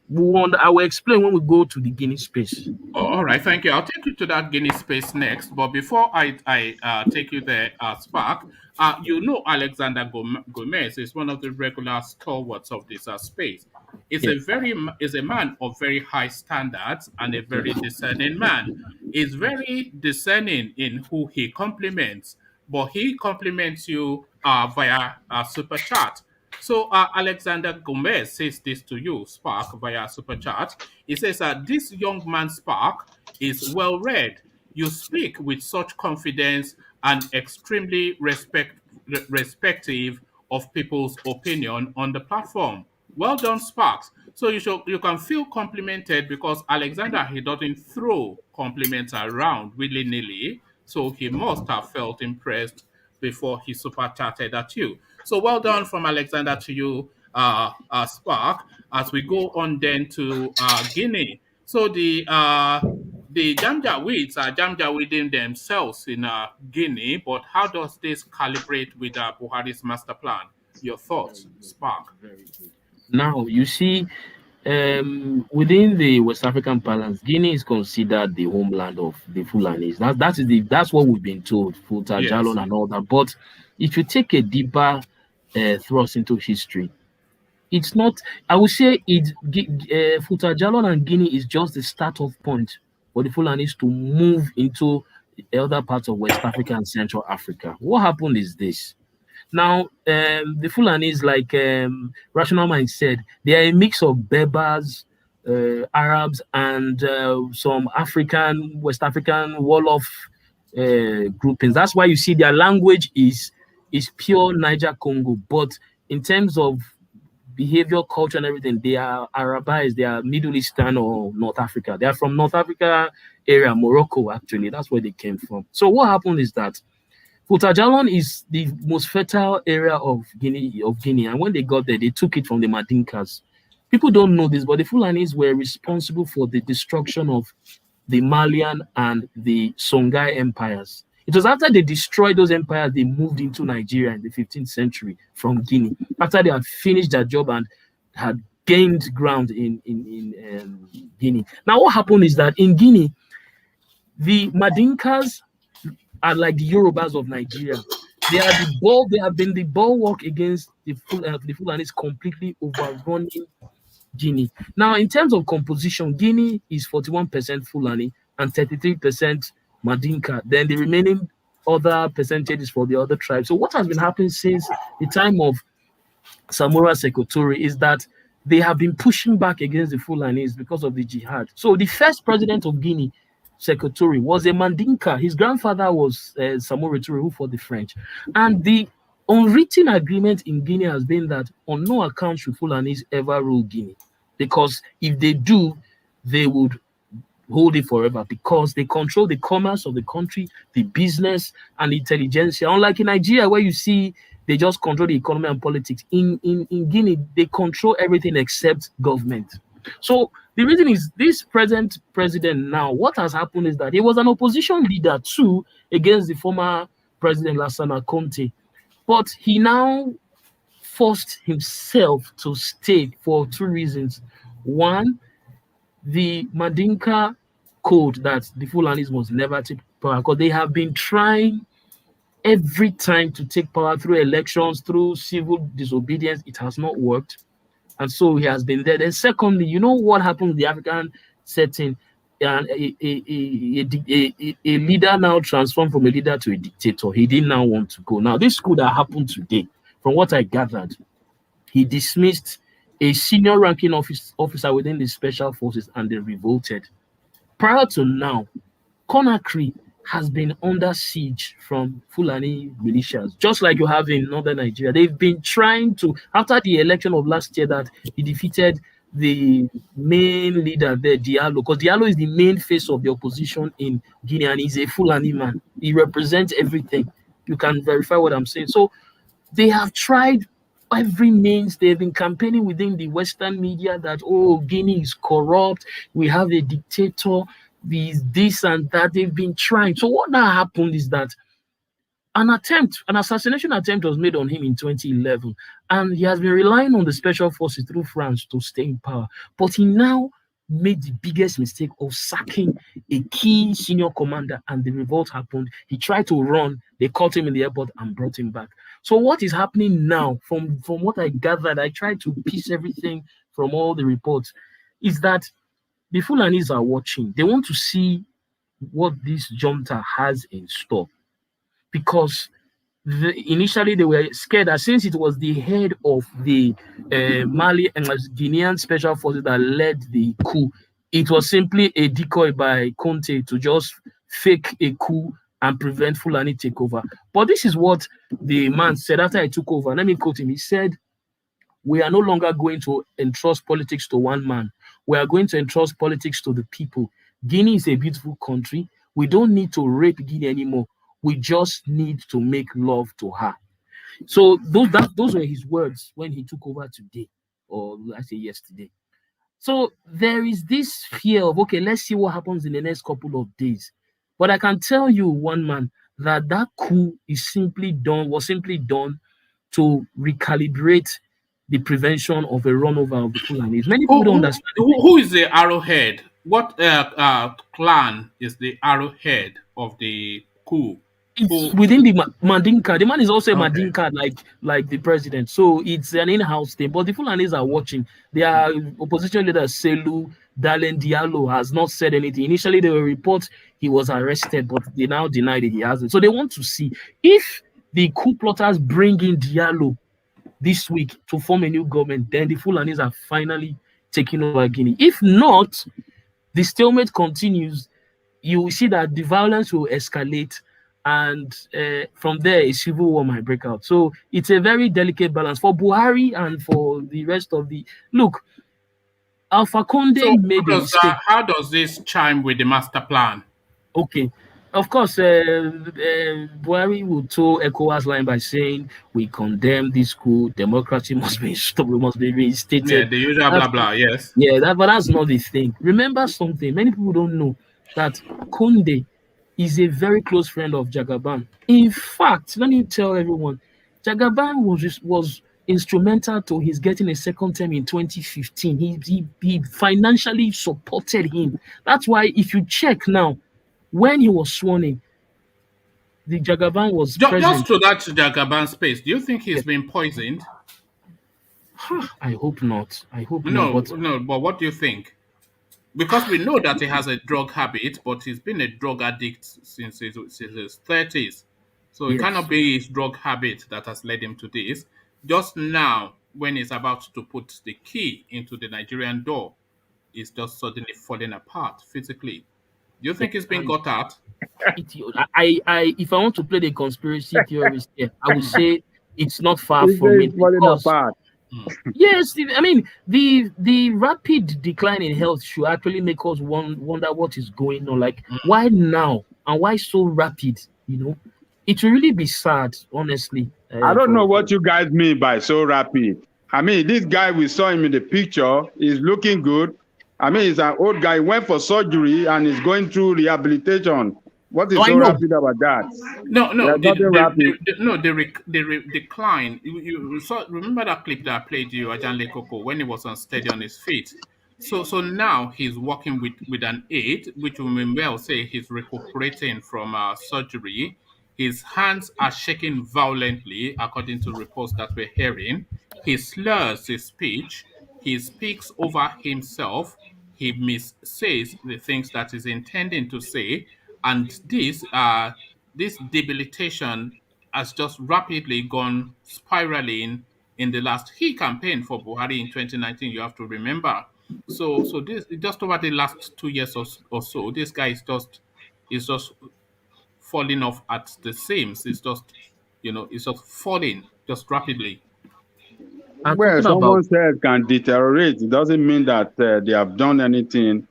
I will explain when we go to the Guinea space. Oh, all right, thank you. I'll take you to that Guinea space next. But before I take you there, Spark, Alexander Gomez is one of the regular stalwarts of this space. Yeah. Is a man of very high standards and a very discerning man. Is very discerning in who he compliments, but he compliments you via super chat. So Alexander Gomez says this to you, Spark, via super chat. He says this young man, Spark, is well read. You speak with such confidence and extremely respective of people's opinion on the platform. Well done, Sparks. So you can feel complimented because Alexander he doesn't throw compliments around willy nilly. So he must have felt impressed before he super chatted at you. So well done from Alexander to you, Spark. As we go on then to Guinea. So the Janjaweeds are Janjaweeding themselves in Guinea, but how does this calibrate with Buhari's master plan? Your thoughts, Spark? Now, you see, within the West African balance, Guinea is considered the homeland of the Fulanis. That's what we've been told, Futa, Yes. Jalon, and all that. But if you take a deeper thrust into history, it's not. I would say Futa, Jalon, and Guinea is just the start-off point for the Fulanis to move into the other parts of West Africa and Central Africa. What happened is this. Now, the Fulanis, like Rational Mind said, they are a mix of Berbers, Arabs, and some African, West African Wolof groupings. That's why you see their language is pure Niger Congo. But in terms of behavior, culture, and everything, they are Arabized. They are Middle Eastern or North Africa. They are from North Africa area, Morocco, actually. That's where they came from. So what happened is that Futa Jalon is the most fertile area of Guinea, and when they got there, they took it from the Madinkas. People don't know this, but the Fulanis were responsible for the destruction of the Malian and the Songhai empires. It was after they destroyed those empires, they moved into Nigeria in the 15th century from Guinea. After they had finished their job and had gained ground in Guinea. Now, what happened is that in Guinea, the Madinkas are like the Yorubas of Nigeria. They have been the bulwark against the Fulanis, completely overrunning Guinea. Now, in terms of composition, Guinea is 41% Fulani and 33% Madinka. Then the remaining other percentages for the other tribes. So what has been happening since the time of Samora Sekotori is that they have been pushing back against the Fulanis because of the jihad. So the first president of Guinea, Sekotori, was a Mandinka. His grandfather was Samora Toure, who fought the French. And the unwritten agreement in Guinea has been that on no account should Fulanis ever rule Guinea. Because if they do, they would hold it forever because they control the commerce of the country, the business, and the intelligentsia. Unlike in Nigeria, where you see they just control the economy and politics. In Guinea, they control everything except government. So the reason is this present president now, what has happened is that he was an opposition leader too against the former president Lassana Conte. But he now forced himself to stay for two reasons. One, the Mandinka code that the Fulanis must never take power because they have been trying every time to take power through elections, through civil disobedience. It has not worked. And so he has been there. Then secondly, you know what happened with the African setting? A leader now transformed from a leader to a dictator. He didn't now want to go. Now, this could have happened today. From what I gathered, he dismissed a senior ranking officer within the special forces and they revolted. Prior to now, Conakry has been under siege from Fulani militias, just like you have in northern Nigeria. They've been trying to, after the election of last year that he defeated the main leader there, Diallo, because Diallo is the main face of the opposition in Guinea and he's a Fulani man. He represents everything. You can verify what I'm saying. So they have tried every means. They've been campaigning within the Western media that, oh, Guinea is corrupt. We have a dictator. This and that. They've been trying. So what now happened is that an assassination attempt was made on him in 2011, and he has been relying on the special forces through France to stay in power. But he now made the biggest mistake of sacking a key senior commander, and the revolt happened. He tried to run. They caught him in the airport and brought him back. So what is happening now, from what I gathered, I tried to piece everything from all the reports, is that the Fulanis are watching. They want to see what this junta has in store. Because initially they were scared that since it was the head of the Mali and Guinean special forces that led the coup, it was simply a decoy by Conte to just fake a coup and prevent Fulani takeover. But this is what the man said after he took over. Let me quote him. He said, "We are no longer going to entrust politics to one man. We are going to entrust politics to the people. Guinea is a beautiful country. We don't need to rape Guinea anymore. We just need to make love to her. So those were his words when he took over today, or I say yesterday. So there is this fear of, okay, let's see what happens in the next couple of days. But I can tell you, one man, that coup was simply done to recalibrate the prevention of a runover of the Fulanis. Many people don't understand. Who is the arrowhead? What clan is the arrowhead of the coup? It's within the Mandinka. The man is also a Mandinka, like the president. So it's an in-house thing. But the Fulanis are watching. Their opposition leader, Selu Dalen Diallo, has not said anything. Initially, they were reports he was arrested, but they now denied it. He hasn't. So they want to see if the coup plotters bring in Diallo this week to form a new government, then the Fulanis are finally taking over Guinea. If not, the stalemate continues. You will see that the violence will escalate, and from there a civil war might break out. So it's a very delicate balance for Buhari and for the rest of the look. Alpha Conde made a mistake. How does this chime with the master plan? Okay, of course, Buhari will toe ECOWAS line by saying we condemn this coup. Democracy must be stopped. We must be reinstated. Yeah, the usual blah blah. Yes. Yeah, but that's not the thing. Remember something. Many people don't know that Conde is a very close friend of Jagaban. In fact, let me tell everyone, Jagaban was instrumental to his getting a second term in 2015. He financially supported him. That's why if you check now, when he was sworn in, the Jagaban was just president. to that Jagaban space. Do you think he's been poisoned? I hope not. No, but what do you think? Because we know that he has a drug habit, but he's been a drug addict since his 30s. So it cannot be his drug habit that has led him to this. Just now, when he's about to put the key into the Nigerian door, he's just suddenly falling apart physically. Do you think he's been got at? If I want to play the conspiracy theorist here, I would say it's not far from it. Because, yes, I mean the rapid decline in health should actually make us wonder what is going on. Like, why now and why so rapid? It will really be sad, honestly. I don't know what you guys mean by so rapid. I mean, this guy, we saw him in the picture, is looking good. I mean, he's an old guy, went for surgery and is going through rehabilitation. What is so rapid about that? The decline. You saw. Remember that clip that I played you, Ajanle Koko, when he was unsteady on his feet. So now he's working with an aid, which we may well say he's recuperating from surgery. His hands are shaking violently, according to reports that we're hearing. He slurs his speech. He speaks over himself. He missays the things that he's intending to say. And this debilitation has just rapidly gone spiraling in the last. He campaigned for Buhari in 2019, you have to remember. So this just over the last 2 years or so, this guy is just falling off at the seams. It's just, it's just falling just rapidly. Well, someone's head can deteriorate. It doesn't mean that they have done anything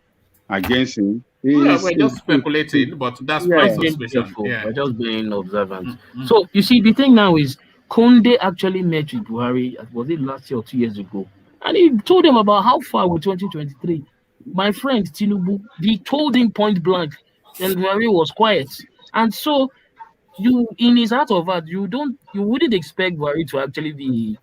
against him. We're just speculating, but that's my suspicion. We're just being observant. So you see, the thing now is, Conde actually met with Buhari, was it last year or 2 years ago? And he told him about how far with 2023. My friend Tinubu, he told him point blank, and Buhari was quiet. And so, in his heart of heart, you wouldn't expect Buhari to actually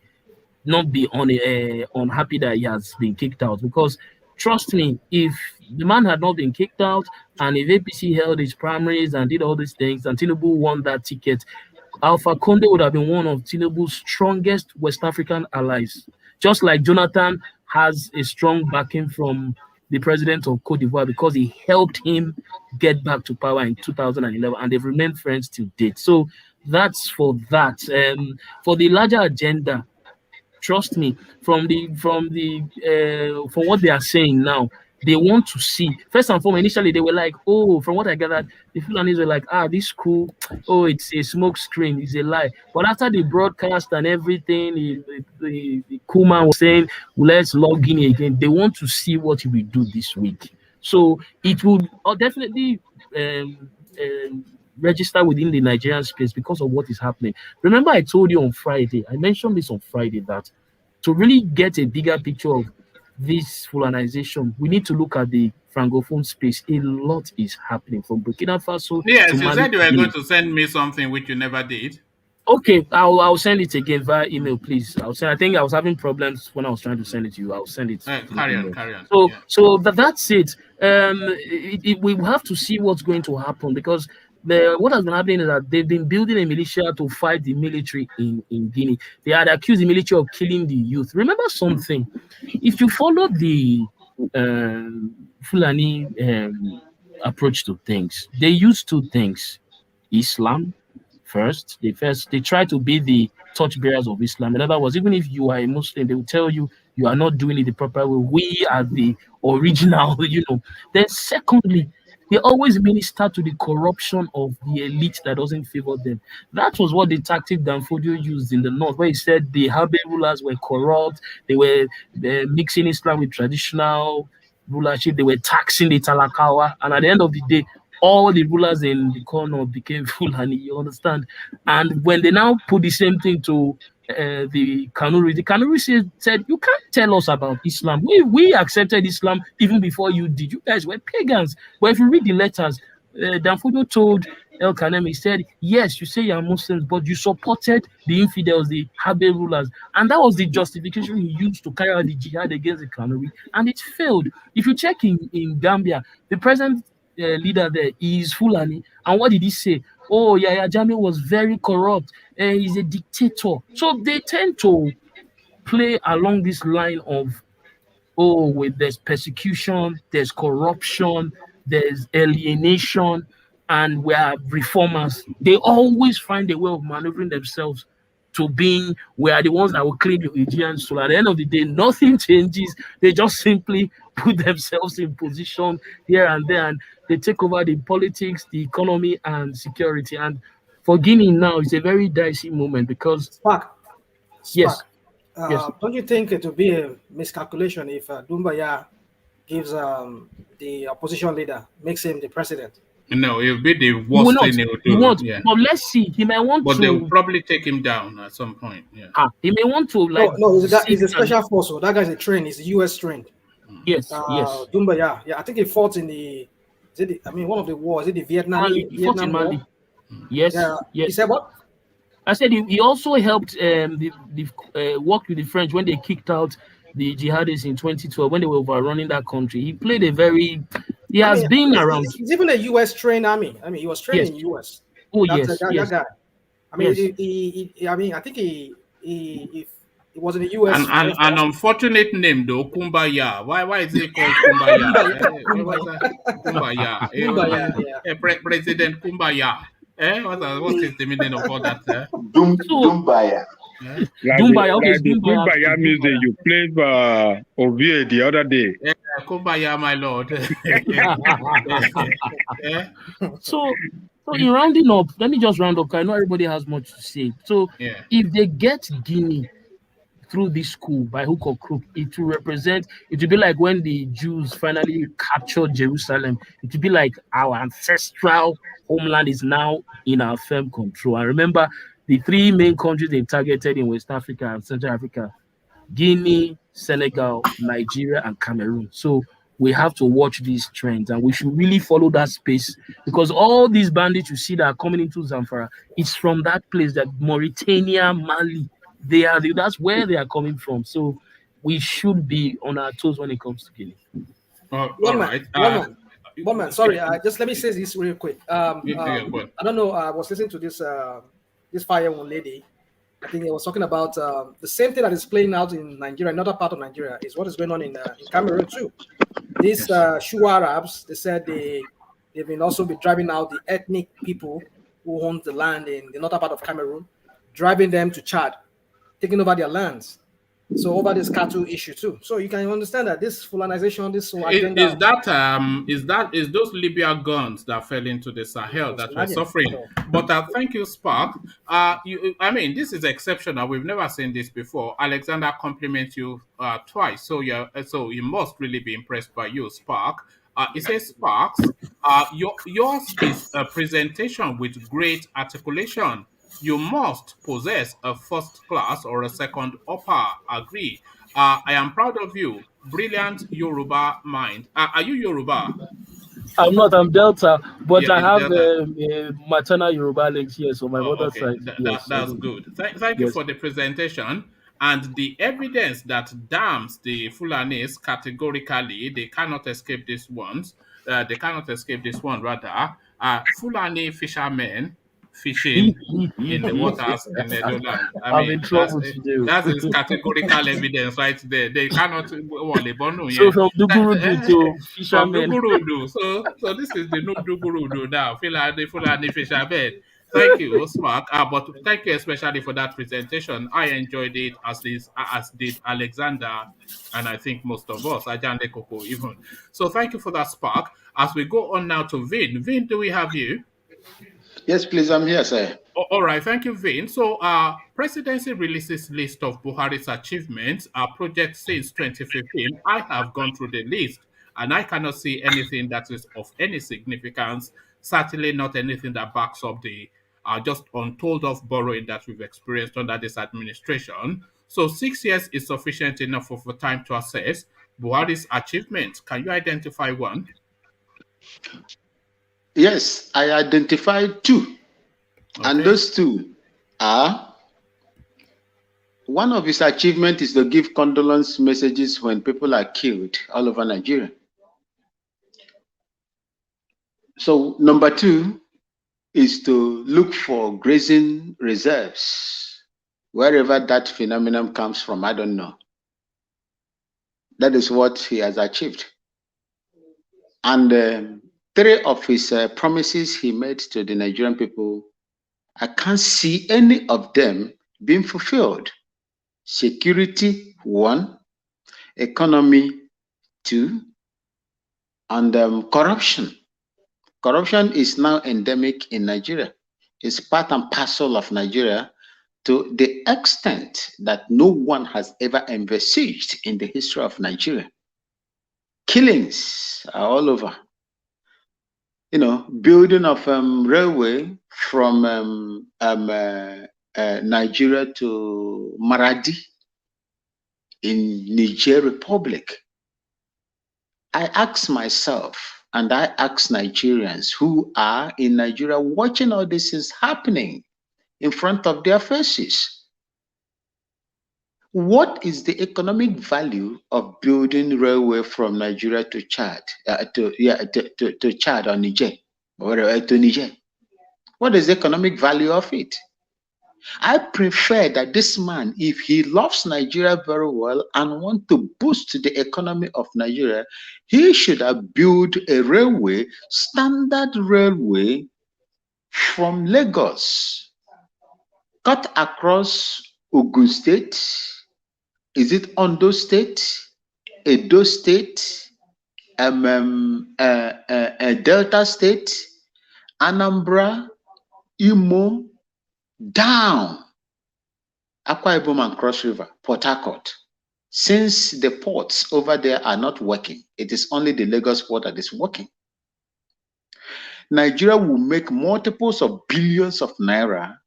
not be unhappy that he has been kicked out, because trust me, if the man had not been kicked out and if APC held his primaries and did all these things and Tinubu won that ticket, Alpha Conde would have been one of Tinubu's strongest West African allies. Just like Jonathan has a strong backing from the president of Cote d'Ivoire because he helped him get back to power in 2011, and they've remained friends till date. So that's for that. For the larger agenda, trust me, from what they are saying now, they want to see. First and foremost, initially they were like, from what I gathered, the Fulanis were like, this coup, it's a smoke screen, it's a lie. But after the broadcast and everything, the coup man was saying, let's log in again. They want to see what he will do this week. So it would definitely register within the Nigerian space because of what is happening. Remember, I told you on Friday, I mentioned this on Friday, that to really get a bigger picture of this fulanization, we need to look at the francophone space. A lot is happening from Burkina Faso to Yes, you Mali. said you were going to send me something which you never did. Okay, I'll send it again via email, please. I'll send. I think I was having problems when I was trying to send it to you. I'll send it through Carry email. on. So, Yeah. that's it. We have to see what's going to happen, because what has been happening is that they've been building a militia to fight the military in Guinea. They had accused the military of killing the youth. Remember something: if you follow the Fulani approach to things, they use two things: Islam. First, they try to be the torchbearers of Islam. In other words, even if you are a Muslim, they will tell you you are not doing it the proper way. We are the original, Then secondly, they always minister to the corruption of the elite that doesn't favor them. That was what the tactic Danfodio used in the north, where he said the Habe rulers were corrupt, they were mixing Islam with traditional rulership, they were taxing the Talakawa, and at the end of the day, all the rulers in the corner became Fulani, you understand? And when they now put the same thing to the Kanuri said, you can't tell us about Islam. We accepted Islam even before you did. You guys were pagans. But if you read the letters, Danfodio told El Kanem, he said, yes, you say you're Muslims, but you supported the infidels, the Habe rulers. And that was the justification he used to carry out the jihad against the Kanuri. And it failed. If you check in Gambia, the present leader there is Fulani. And what did he say? Oh, Yahya Jammeh was very corrupt. He's a dictator. So they tend to play along this line of, there's persecution, there's corruption, there's alienation, and we are reformers. They always find a way of maneuvering themselves to being, we are the ones that will clean the Aegean. So at the end of the day, nothing changes. They just simply put themselves in position here and there, and they take over the politics, the economy, and security. And for Guinea now, it's a very dicey moment because Spark. yes, Don't you think it will be a miscalculation if Doumbouya gives the opposition leader, makes him the president? No, it will be the worst thing he will do. He won't. Yeah. But let's see. He may want but to. they will probably take him down at some point. Yeah. He may want to No, he's a special force. So that guy's a trained. He's US trained. Yes. Doumbouya. Yeah, I think he fought in the. One of the wars. Is it the Vietnam? He fought in Mali. War? Yes. Yeah. Yes. He said what? I said he also helped work with the French when they kicked out the jihadists in 2012 when they were overrunning that country. He played he has been around. He's even a US trained army. I mean, he was trained in US. Oh, That guy. I mean, yes. I think he was in the US. An unfortunate name though, Kumbaya. Why is it called Kumbaya? Kumbaya. Kumbaya. President Kumbaya. What is the meaning of all that? Dumbaya. Like the Kumbaya music you played for Ovie the other day. Yeah, Kumbaya, my lord. So in rounding up, let me just round up. I know everybody has much to say. So if they get Guinea through this coup by hook or crook, it will be like when the Jews finally captured Jerusalem. It will be like our ancestral homeland is now in our firm control. And remember, the three main countries they targeted in West Africa and Central Africa: Guinea, Senegal, Nigeria, and Cameroon. So we have to watch these trends, and we should really follow that space, because all these bandits you see that are coming into Zamfara, it's from that place, that Mauritania, Mali. That's where they are coming from. So we should be on our toes when it comes to Guinea. One man. Sorry, just let me say this real quick. I don't know. I was listening to this firewoman lady. I think it was talking about the same thing that is playing out in Nigeria, another part of Nigeria, is what is going on in Cameroon too. These Shu Arabs, they said they've been also been driving out the ethnic people who own the land in the northern part of Cameroon, driving them to Chad, taking over their lands. So over this cattle issue too. So you can understand that this fulanization, this agenda is those Libya guns that fell into the Sahel that we're suffering. But thank you, Spark. This is exceptional. We've never seen this before. Alexander compliments you twice, so you must really be impressed by you, Spark. It says, Sparks, yours is a presentation with great articulation. You must possess a first class or a second upper. Agree. I am proud of you. Brilliant Yoruba mind. Are you Yoruba? I'm not. I'm Delta, but Yeah, I it's have Delta. a maternal Yoruba links here, so my Oh, mother's okay. side. Yes, I That's do. good. Thank you Yes. for the presentation and the evidence that damns the Fulanis categorically. They cannot escape this ones. They cannot escape this one, rather. Fulani fishermen fishing in the waters in Edoland. I I'm mean, in trouble today. that is categorical evidence right there. They cannot So from Dugurudu to from fishermen. Dugurudu. So this is the new Dugurudu now. Fulani fishermen. Thank you, Smark. But thank you especially for that presentation. I enjoyed it as did Alexander, and I think most of us, Ajande Koko even. So thank you for that, Spark. As we go on now to Vin. Vin, do we have you? Yes, please, I'm here, sir. All right, thank you, Vin. So, presidency releases list of Buhari's achievements, projects since 2015. I have gone through the list, and I cannot see anything that is of any significance. Certainly, not anything that backs up the just untold of borrowing that we've experienced under this administration. So, 6 years is sufficient enough of a time to assess Buhari's achievements. Can you identify one? Yes, I identified two. Okay. And those two are, one of his achievements is to give condolence messages when people are killed all over Nigeria. So number two is to look for grazing reserves, wherever that phenomenon comes from, I don't know. That is what he has achieved. And three of his promises he made to the Nigerian people, I can't see any of them being fulfilled. Security, one; economy, two; and corruption. Corruption is now endemic in Nigeria. It's part and parcel of Nigeria to the extent that no one has ever envisaged in the history of Nigeria. Killings are all over. You know, building of railway from Nigeria to Maradi in Niger Republic. I ask myself, and I ask Nigerians who are in Nigeria watching all this is happening in front of their faces, what is the economic value of building railway from Nigeria to Chad, to Chad or Niger, or to Niger? What is the economic value of it? I prefer that this man, if he loves Nigeria very well and want to boost the economy of Nigeria, he should have built a railway, standard railway from Lagos, cut across Ogun State. Is it Ondo State, Edo State, Delta State, Anambra, Imo, down Akwa Ibom and Cross River, Port Harcourt. Since the ports over there are not working, it is only the Lagos port that is working. Nigeria will make multiples of billions of naira,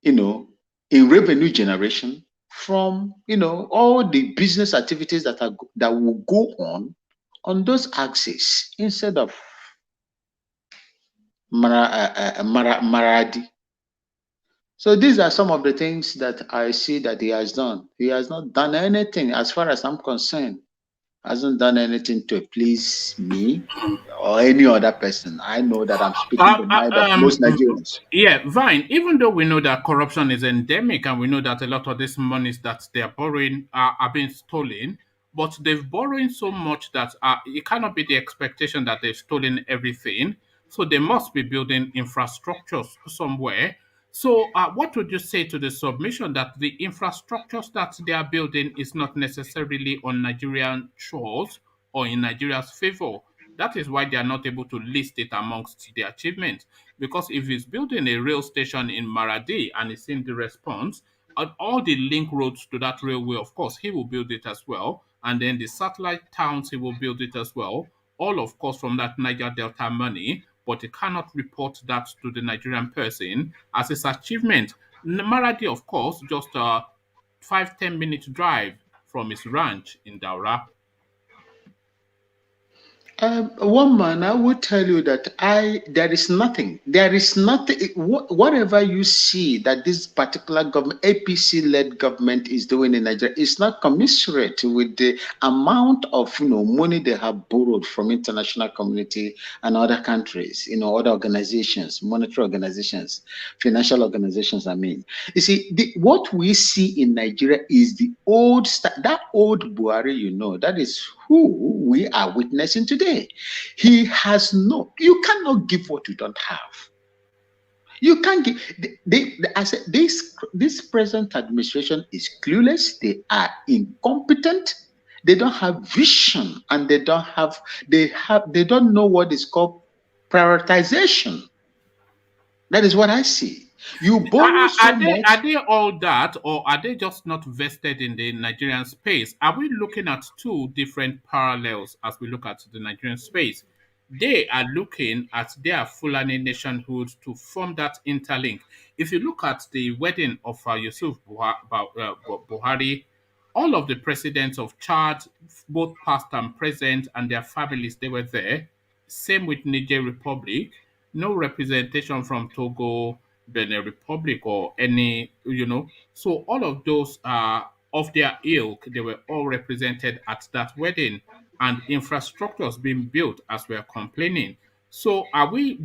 you know, in revenue generation from, you know, all the business activities that will go on those axes instead of Maradi. So these are some of the things that I see that he has done. He has not done anything, as far as I'm concerned, hasn't done anything to please me or any other person. I know that I'm speaking the mind of most Nigerians. Yeah, Vine, even though we know that corruption is endemic and we know that a lot of these monies that they are borrowing are being stolen, but they've borrowing so much that it cannot be the expectation that they've stolen everything. So they must be building infrastructures somewhere. So what would you say to the submission that the infrastructures that they are building is not necessarily on Nigerian shores or in Nigeria's favor? That is why they are not able to list it amongst the achievements. Because if he's building a rail station in Maradi and he's seeing the response, all the link roads to that railway, of course, he will build it as well. And then the satellite towns, he will build it as well. all of course from that Niger Delta money, but he cannot report that to the Nigerian person as his achievement. Maradi, of course, just a 5-10 minute drive from his ranch in Daura. One man, I would tell you that there is nothing. Whatever you see that this particular government, APC-led government, is doing in Nigeria, is not commensurate with the amount of money they have borrowed from international community and other countries, other organizations, monetary organizations, financial organizations. I mean, you see, what we see in Nigeria is the old that old Buhari. That is who we are witnessing today. He has you cannot give what you don't have. You can't give. I said this present administration is clueless. They are incompetent. They don't have vision, and they don't know what is called prioritization. That is what I see. You borrow so much. Are they all that, or are they just not vested in the Nigerian space? Are we looking at two different parallels as we look at the Nigerian space? They are looking at their Fulani nationhood to form that interlink. If you look at the wedding of Yusuf Buhari, all of the presidents of Chad, both past and present, and their families, they were there. Same with Niger Republic. No representation from Togo, Benin Republic, or any, So all of those of their ilk, they were all represented at that wedding, and infrastructures being built as we are complaining. So are we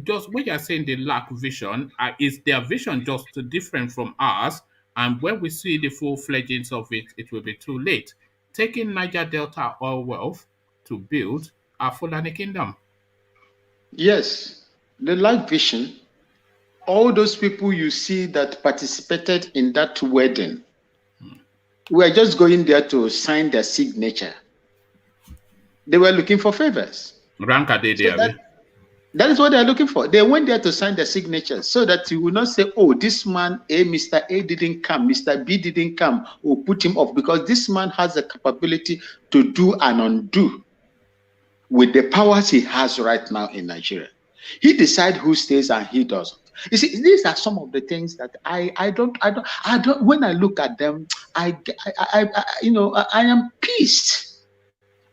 are saying they lack vision? Is their vision just different from ours? And when we see the full fledgings of it, it will be too late. Taking Niger Delta oil wealth to build a Fulani kingdom. Yes, they lack vision. All those people you see that participated in that wedding, we are just going there to sign their signature. They were looking for favors. That is what they are looking for. They went there to sign their signatures so that you will not say, oh, this man, Mr. A didn't come, Mr. B didn't come, or put him off, because this man has the capability to do and undo with the powers he has right now in Nigeria. He decides who stays and he doesn't. You see, these are some of the things that I don't. When I look at them, I am pissed.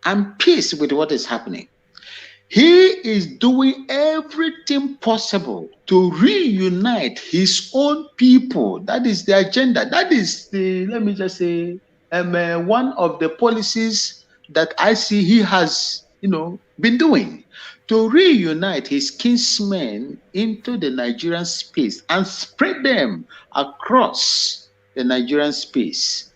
I'm pissed with what is happening. He is doing everything possible to reunite his own people. That is the agenda. That is the, let me just say, one of the policies that I see he has, been doing, to reunite his kinsmen into the Nigerian space and spread them across the Nigerian space.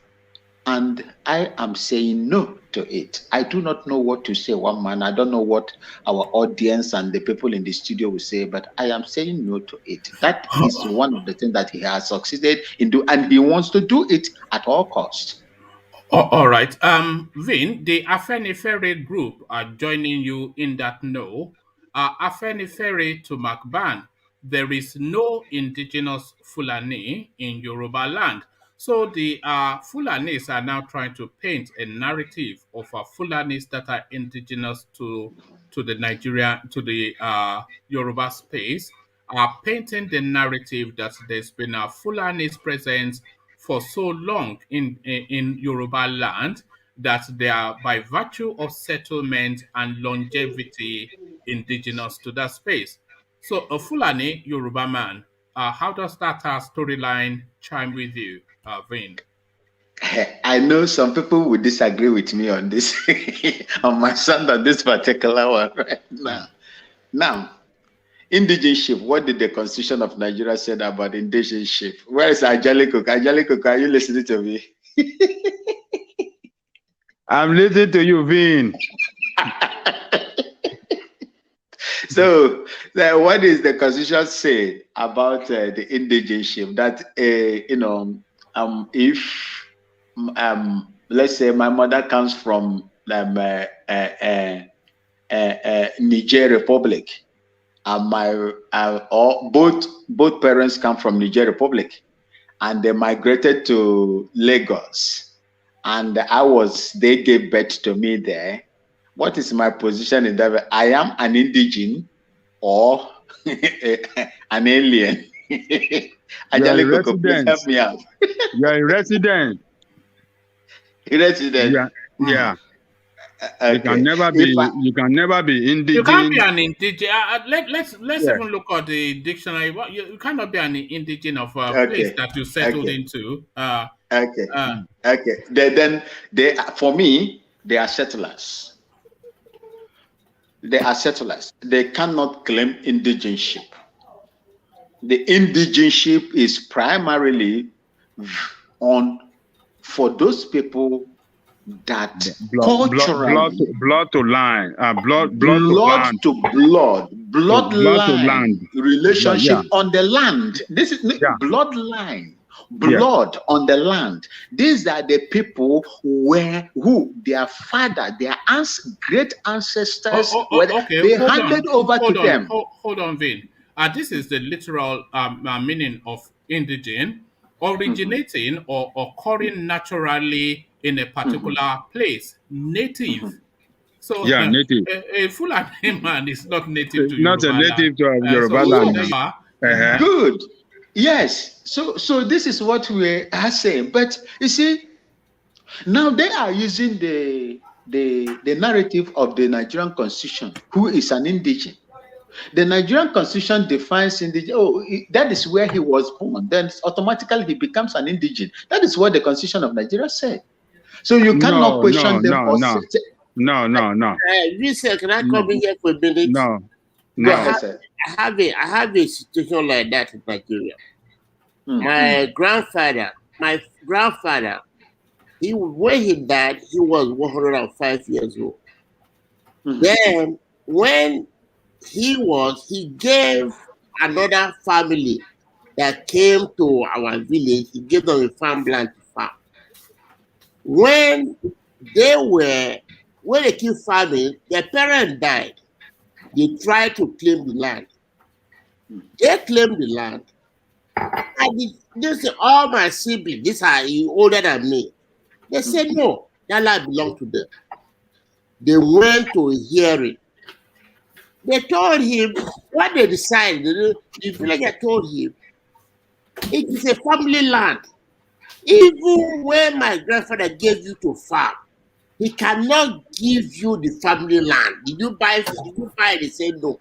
And I am saying no to it. I do not know what to say, one man. I don't know what our audience and the people in the studio will say, but I am saying no to it. That is one of the things that he has succeeded in doing, and he wants to do it at all costs. All right. Vin, the Afenifere group are joining you in that no. Afenifere to MACBAN. There is no indigenous Fulani in Yorubaland. So the Fulanis are now trying to paint a narrative of Fulanis that are indigenous to the Yoruba space, are painting the narrative that there's been a Fulanis presence for so long in Yorubaland that they are, by virtue of settlement and longevity, indigenous to that space. So a Fulani Yoruba man, how does that storyline chime with you, Vin? I know some people would disagree with me on this, on my son, on this particular one right now. Now, indigenship, what did the Constitution of Nigeria say about indigenship? Where is Ajaliko? Ajaliko, are you listening to me? I'm listening to you, Vin. So, what does the Constitution say about the indigenship? That if let's say my mother comes from Niger Republic, and both parents come from Niger Republic, and they migrated to Lagos, and they gave birth to me there. What is my position in that? I am an indigene or an alien. Ajali, please help me out. You are a resident. A resident. Yeah. Okay. You can never be indigene. You can't be an indigene. Let's even look at the dictionary. You cannot be an indigene of a place that you settled into. Okay. Then they, for me, they are settlers. They are settlers. They cannot claim indigenship. The indigenship is primarily for those people that blood to line, bloodline relationship on the land. This is bloodline, blood on the land. These are the people who their father, their great ancestors, they handed over to them. Hold on, Vin. This is the literal meaning of indigene, originating or occurring naturally in a particular place. Native. So native. A Fulani man is not native to not Yorubaland. A native to Yorubaland. Good. Yes. So this is what we are saying. But you see, now they are using the narrative of the Nigerian Constitution, who is an indigene. The Nigerian Constitution defines indigene. That is where he was born. Then automatically he becomes an indigene. That is what the Constitution of Nigeria said. So you cannot question them. No. Listen, can I come in here for a minute? No. I have a situation like that in Nigeria. My grandfather, when he died, he was 105 years old. Then when he gave another family that came to our village, he gave them a farmland to farm. When they keep farming, their parents died. They tried to claim the land. They claimed the land. And this all my siblings, these are older than me. They said no, that land belongs to them. They went to a hearing. They told him what they decided. The villager told him it is a family land. Even when my grandfather gave you to farm, he cannot give you the family land. Did you buy it? They said no.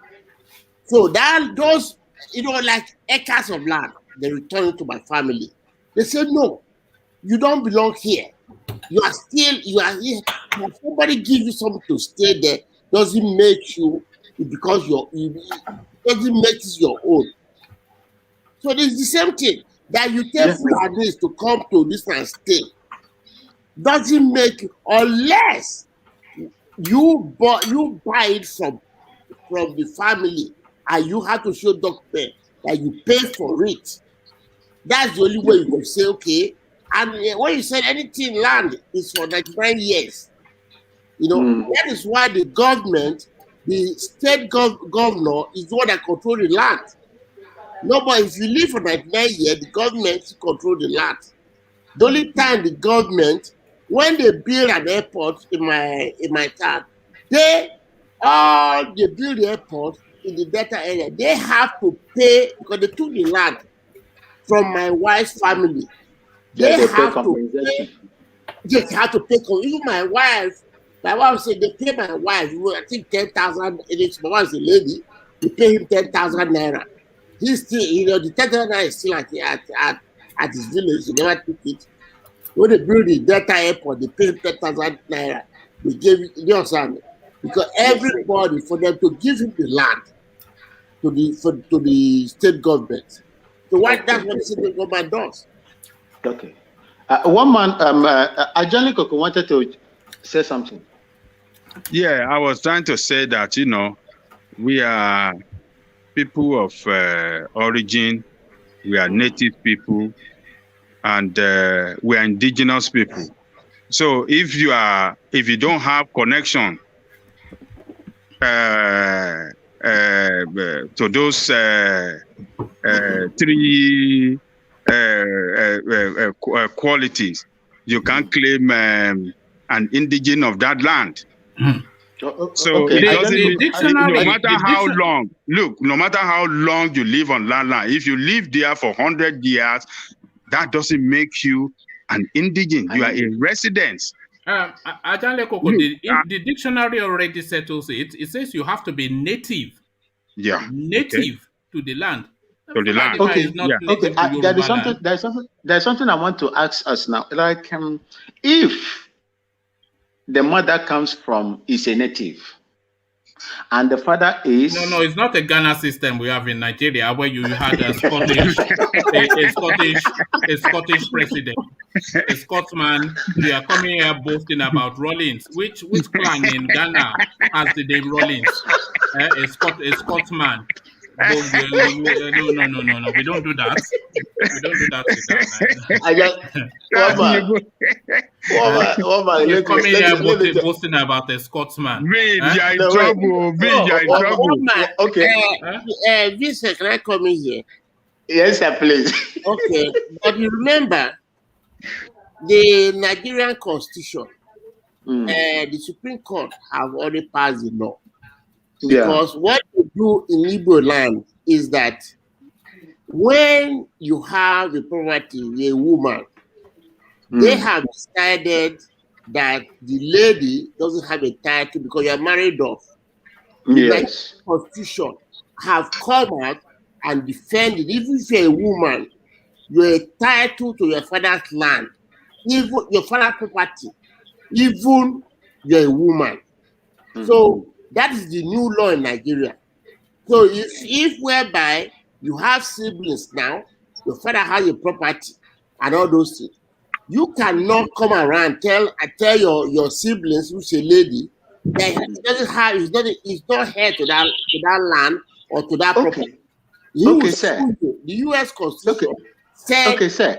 So those, like acres of land, they returned to my family. They said no, you don't belong here. You are here. When somebody gives you something to stay there, doesn't make you, because doesn't make it your own. So it's the same thing that you tell Fulanis to come to this and stay. Doesn't make you, unless you buy it from the family and you have to show document that you pay for it. That's the only way you can say okay. And when you said anything land is for 99 years, that is why the government, the state governor is the one that controls the land. No, but if you live for 99 years, the government control the land. The only time the government, when they build an airport in my town, they build the airport in the Delta area. They have to pay because they took the land from my wife's family. They have to pay. They have to pay. Even my wife said they pay my wife. I think 10,000. My wife is a lady. They pay him 10,000 naira. He's still, the 10,000 naira is still at his village. He never took it. When they build the Delta airport, they pay him 10,000 naira. They gave it, you understand? Because everybody, for them to give him the land to the state government. So that's what the state government does. Okay. One man, Ajani Koko wanted to say something. Yeah, I was trying to say that, we are people of origin, we are native people, and we are indigenous people. So if you don't have connection to those three qualities, you can't claim an indigene of that land. So Okay, it I doesn't don't mean, dictionary- no matter the how dictionary- long, look, no matter how long you live on land, if you live there for 100 years, that doesn't make you an indigent. You are a resident. Ajale Koko, Look, the dictionary already settles it. It says you have to be native yeah. Okay. to the land. To the land. Fulani is not Yeah. native to Yorubaland. There's something I want to ask us now. Like, if the mother comes from is a native, and the father is No, it's not a Ghana system we have in Nigeria where you had a Scottish president, a Scotsman. You are coming here boasting about Rollins. Which clan in Ghana has the name Rollins? A Scotsman. No. We don't do that. We don't do that with that. I just, You're coming here boasting about a Scotsman. Vin, you're in trouble. Vin, you're in trouble. Okay. Vincent, can I come in here? Yes, sir, please. Okay, but you remember the Nigerian Constitution, the Supreme Court have already passed the law. Because what they do in Igbo land is that when you have a property, a woman, they have decided that the lady doesn't have a title because you're married off. Yes. The Constitution have come out and defended. Even if you're a woman, you're entitled to your father's land, even your father's property, even you're a woman. So that is the new law in Nigeria. So if whereby you have siblings now, your father has a property and all those things, you cannot come around tell your siblings, who's a lady, that he doesn't have, he's not heir to that land or to that property. Sir. The U.S. Constitution said sir.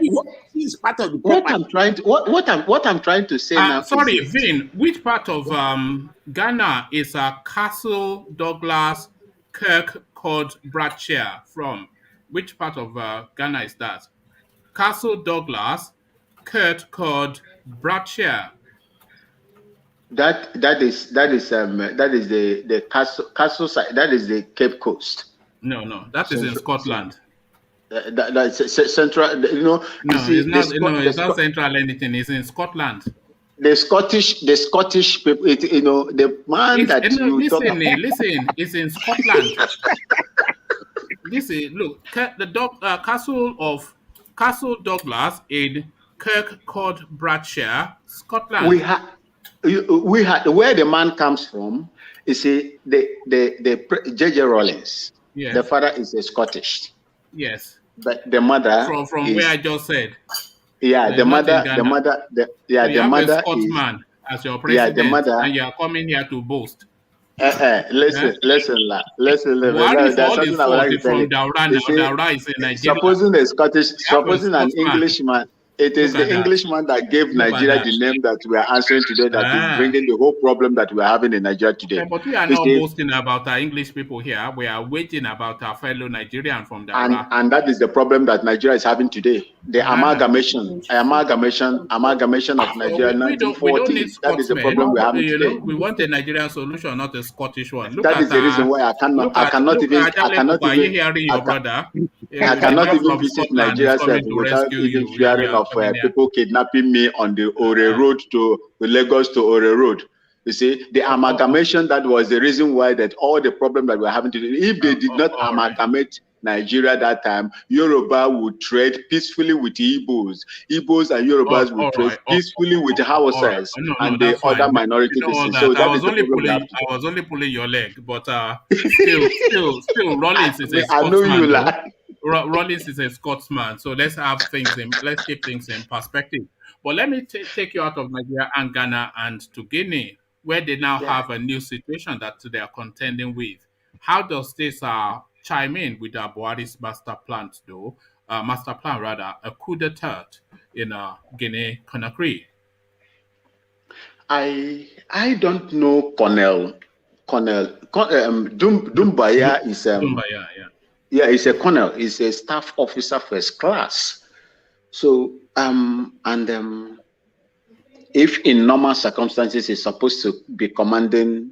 He's part of the property. What I'm trying to say now. Sorry, Vin, which part of Ghana is Castle Douglas Kirkcaldy Bradshaw from? Which part of Ghana is that? Castle Douglas Kirkcaldy Bradshaw. That is the castle side. That is the Cape Coast. No, that is in Scotland. That's central. No, it's not central anything. It's in Scotland. The Scottish people. The man Listen. It's in Scotland. Listen, look. Castle Douglas in Kirkcaldy Bradshaw, Scotland. We had where the man comes from. You see, the J.J. Rollins. Yes. The father is a Scottish. Yes. But the mother from where I just said. Yeah, the mother is Scotsman as your president. Yeah, the mother. And you are coming here to boast. Listen. Buhari for all his fault from Daura is in Nigeria. Supposing an Englishman. It is the Englishman that gave Nigeria the name that we are answering today, that is bringing the whole problem that we are having in Nigeria today. Yeah, but we are not boasting about our English people here. We are waiting about our fellow Nigerian from Daura. And that is the problem that Nigeria is having today. The amalgamation of Nigeria 1940. That is the problem we are having today. We want a Nigerian solution, not a Scottish one. That is the reason why I cannot even visit Nigeria without even fearing of people kidnapping me on the Ore Road to Lagos to Ore Road. You see, the amalgamation, that was the reason why that all the problem that we're having today. If they did not amalgamate Nigeria that time, Yoruba would trade peacefully with Igbos. Igbos and Yorubas would trade peacefully with Hausas and the other minority. So that is the problem. I was only pulling your leg, but still, Rollins is a Scotsman. I know you laugh. Rollins is a Scotsman, so let's keep things in perspective. But let me take you out of Nigeria and Ghana and to Guinea, where they now have a new situation that they are contending with. How does this chime in with Buhari's master plan, a coup d'etat in Guinea Conakry? I don't know Colonel Dumbaya is Dumbaya, yeah, he's a colonel. He's a staff officer first class. So if in normal circumstances he's supposed to be commanding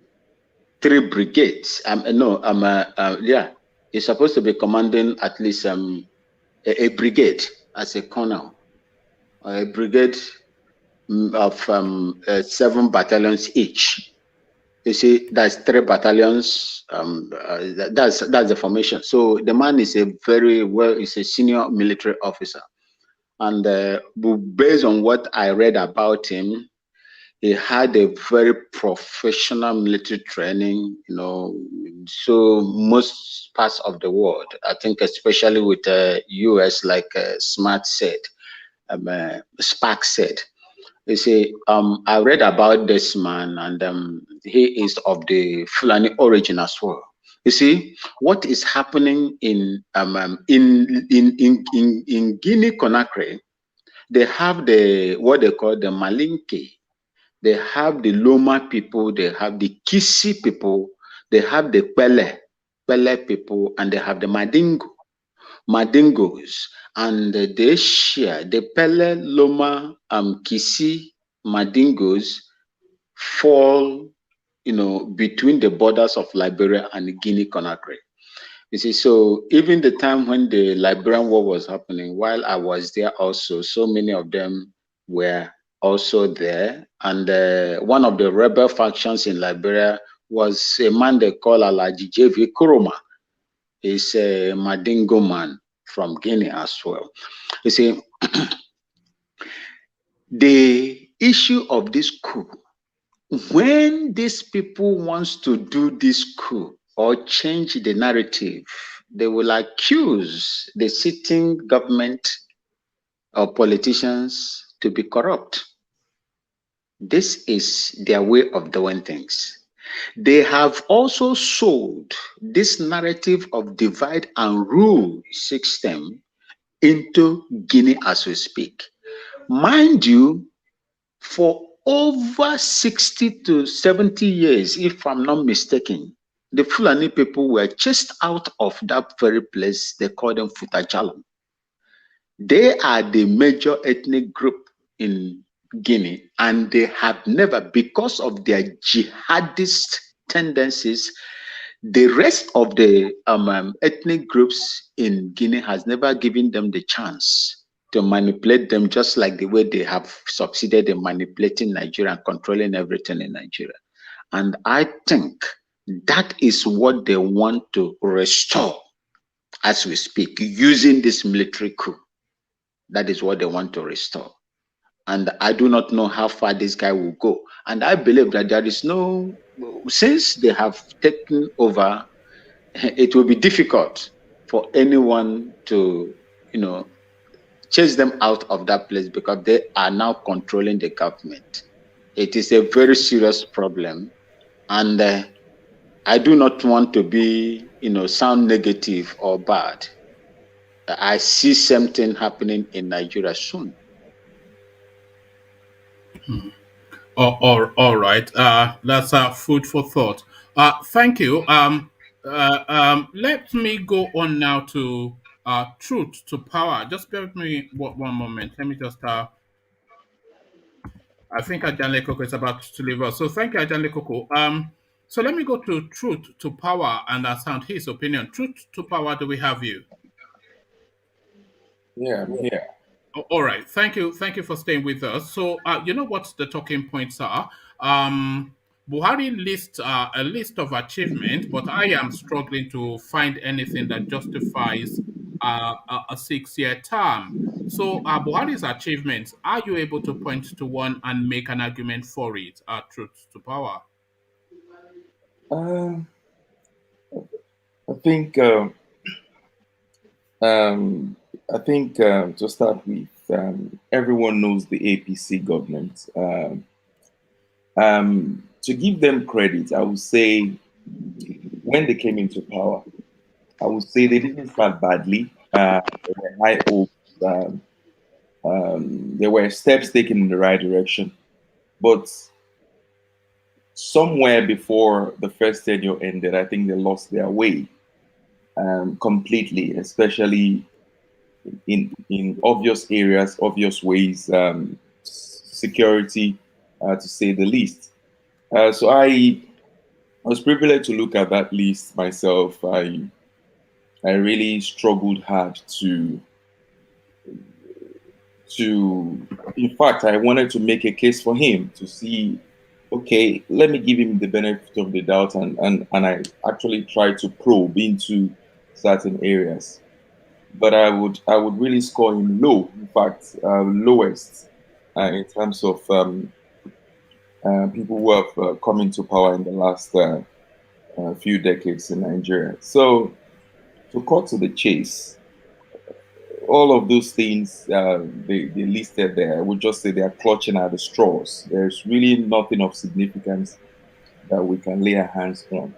3 brigades. Yeah, he's supposed to be commanding at least a brigade as a colonel, a brigade of 7 battalions each. You see, that's 3 battalions. That's the formation. So the man is he's a senior military officer, and based on what I read about him, he had a very professional military training. You know, so most parts of the world, I think, especially with US, like Spark said. You see, I read about this man, and he is of the Fulani origin as well. You see, what is happening in Guinea Conakry? They have what they call the Malinke. They have the Loma people. They have the Kisi people. They have the Pele people, and they have the Madingos, and they share the Pele, Loma, Kisi, Madingos fall, between the borders of Liberia and Guinea Conakry. You see, so even the time when the Liberian War was happening, while I was there also, so many of them were also there. And one of the rebel factions in Liberia was a man they call Alaji J.V. Kuruma. He's a Madingo man from Guinea as well. You see, the issue of this coup, when these people wants to do this coup or change the narrative, they will accuse the sitting government or politicians to be corrupt. This is their way of doing things. They have also sold this narrative of divide and rule system into Guinea as we speak. Mind you, for over 60 to 70 years, if I'm not mistaken, the Fulani people were chased out of that very place. They call them Futajalam. They are the major ethnic group in Guinea, and they have never, because of their jihadist tendencies, the rest of the ethnic groups in Guinea has never given them the chance to manipulate them, just like the way they have succeeded in manipulating Nigeria and controlling everything in Nigeria. And I think that is what they want to restore as we speak, using this military coup. That is what they want to restore. And I do not know how far this guy will go. And I believe that there is no, since they have taken over, it will be difficult for anyone to, chase them out of that place, because they are now controlling the government. It is a very serious problem. And I do not want to be, sound negative or bad. I see something happening in Nigeria soon. All right. That's food for thought. Thank you. Let me go on now to truth to power. Just bear with me one moment. Let me just. I think Ajanle Koko is about to leave us. So thank you, Ajanle Koko. So let me go to truth to power and sound his opinion. Truth to power. Do we have you? Yeah, I'm here. All right. Thank you. Thank you for staying with us. So, you know what the talking points are. Buhari lists a list of achievements, but I am struggling to find anything that justifies a 6-year term. So, Buhari's achievements, are you able to point to one and make an argument for it? Truth to power. I think to start with, everyone knows the APC government. To give them credit, I would say when they came into power, I would say they didn't start badly. There were high hopes. There were steps taken in the right direction, but somewhere before the first tenure ended, I think they lost their way completely, especially in obvious areas, obvious ways, security, to say the least. So I was privileged to look at that list myself. I really struggled hard in fact, I wanted to make a case for him to see, okay, let me give him the benefit of the doubt, and I actually tried to probe into certain areas. But I would really score him low, in fact, lowest in terms of people who have come into power in the last few decades in Nigeria. So to cut to the chase, all of those things they listed there, I would just say they are clutching at the straws. There's really nothing of significance that we can lay our hands on.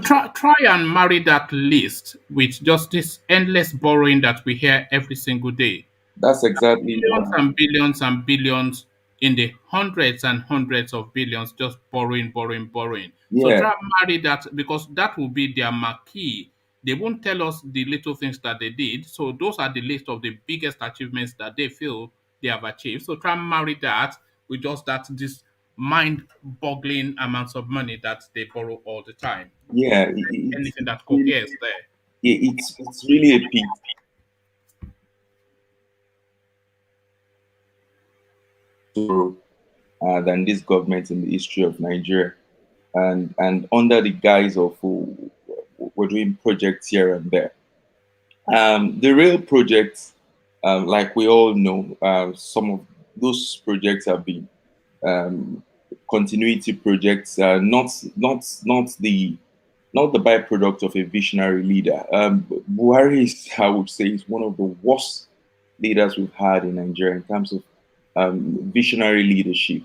Try and marry that list with just this endless borrowing that we hear every single day. That's exactly Billions and billions and billions in the hundreds and hundreds of billions, just borrowing, borrowing, borrowing. So yeah, try and marry that, because that will be their marquee. They won't tell us the little things that they did. So those are the list of the biggest achievements that they feel they have achieved. So try and marry that with just that this mind-boggling amounts of money that they borrow all the time. yeah. Anything that Really, coheres there. it's really a pity. Than this government in the history of Nigeria, and under the guise of we're doing projects here and there. The real projects, like we all know, some of those projects have been continuity projects, not the byproduct of a visionary leader. Buhari is, I would say, is one of the worst leaders we've had in Nigeria in terms of visionary leadership.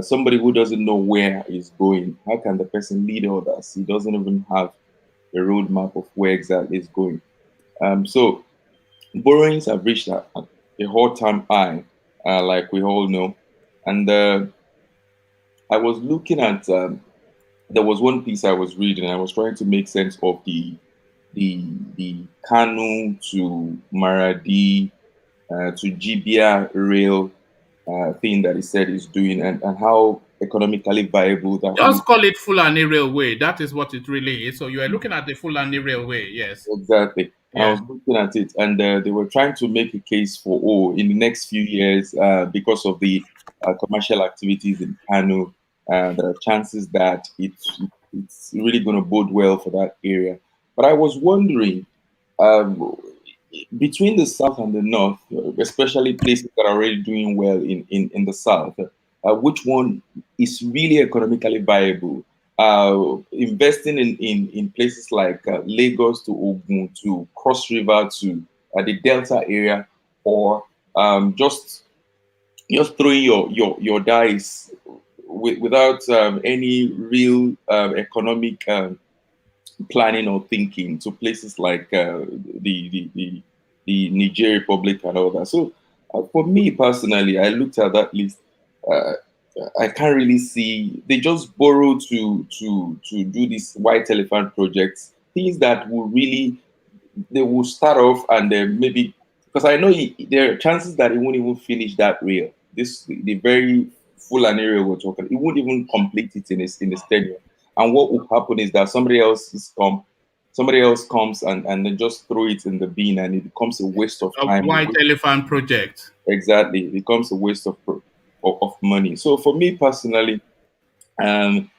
Somebody who doesn't know where he's going, how can the person lead others? He doesn't even have a roadmap of where exactly he's going. So borrowings have reached a all-time high, like we all know. And I was looking at, there was one piece I was reading. I was trying to make sense of the Kanu to Maradi to Jibia rail thing that he said he's doing, and how economically viable that is. Just call it Fulani Railway. That is what it really is. So you are looking at the Fulani Railway, yes. Exactly. And I Yeah. was looking at it, and they were trying to make a case for, in the next few years, because of the commercial activities in Kano, there are chances that it's really going to bode well for that area. But I was wondering, um, between the south and the north, especially places that are already doing well in the south, which one is really economically viable? Investing in places like Lagos to Ogun to Cross River to the Delta area, or just throwing your dice without any real economic planning or thinking to places like the Niger Republic and all that. So for me personally, I looked at that list. Uh, I can't really see. They just borrow to do these white elephant projects, things that will really, they will start off and then maybe, because I know there are chances that he won't even finish that reel. The very full and area we're talking, he won't even complete it in his tenure. And what will happen is that somebody else comes and then just throw it in the bin, and it becomes a waste of A time. white elephant project. Exactly, it becomes a waste of money. So for me personally, um,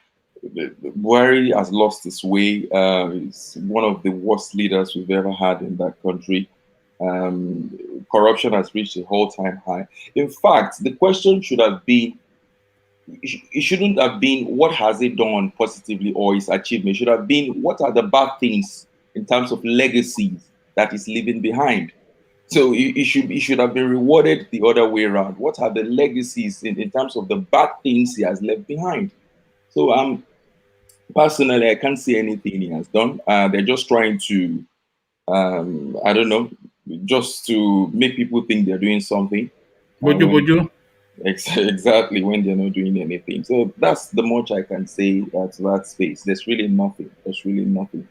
Buhari has lost his way. He's one of the worst leaders we've ever had in that country. Corruption has reached a all-time high. In fact, the question should have been, it shouldn't have been what has he done positively or his achievement. It should have been what are the bad things in terms of legacies that he's leaving behind. So it should have been rewarded the other way around. What are the legacies in terms of the bad things he has left behind? So personally, I can't see anything he has done. They're just trying to, I don't know, just to make people think they're doing something. Boju boju. Exactly, when they're not doing anything. So that's the much I can say to that space. There's really nothing. There's really nothing.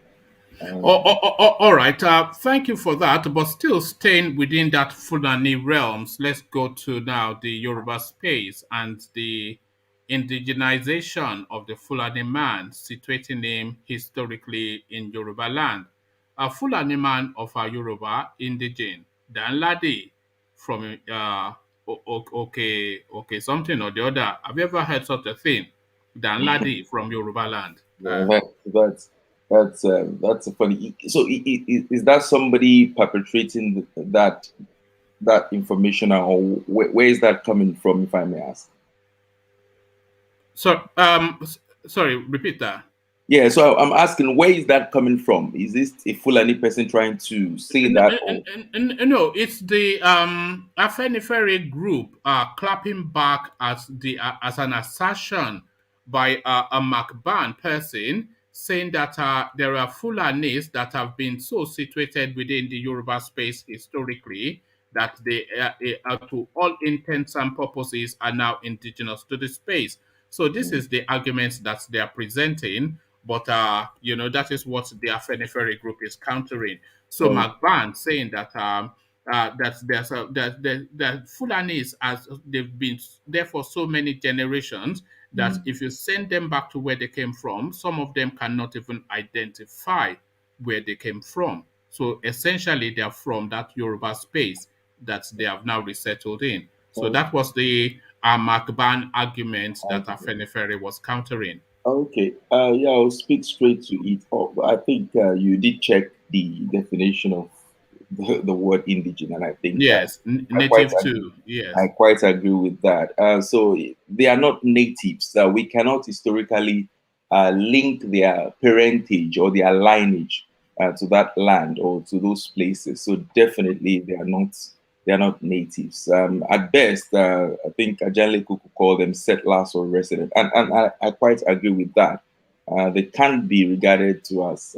All right. Thank you for that. But still staying within that Fulani realms, let's go to now the Yoruba space and the indigenization of the Fulani man, situating him historically in Yorubaland. A Fulani man of a Yoruba indigene, Danladi, from okay, something or the other. Have you ever heard such a thing? Danladi from Yorubaland. Yeah, that's a funny. So is that somebody perpetrating that information, or where is that coming from, if I may ask? So sorry, repeat that. Yeah, so I'm asking, where is that coming from? Is this a Fulani person trying to say that? No, it's the Afenifere group clapping back as as an assertion by a MACBAN person saying that there are Fulanis that have been so situated within the Yoruba space historically that they to all intents and purposes are now indigenous to the space. So this is the argument that they are presenting, but that is what the Afenifere group is countering. So MACBAN saying that that there's that Fulanis, as they've been there for so many generations, that if you send them back to where they came from, some of them cannot even identify where they came from. So essentially, they are from that Yoruba space that they have now resettled in. So that was the MACBAN argument that Afenifere was countering. Okay. Yeah, I'll speak straight to it. I think you did check the definition of the word indigene, and I think yes, native too. Yes, I quite agree with that. So they are not natives. We cannot historically link their parentage or their lineage to that land or to those places. So definitely they are not natives. At best, I think Ajale could call them settlers or residents, and I quite agree with that. They can't be regarded to as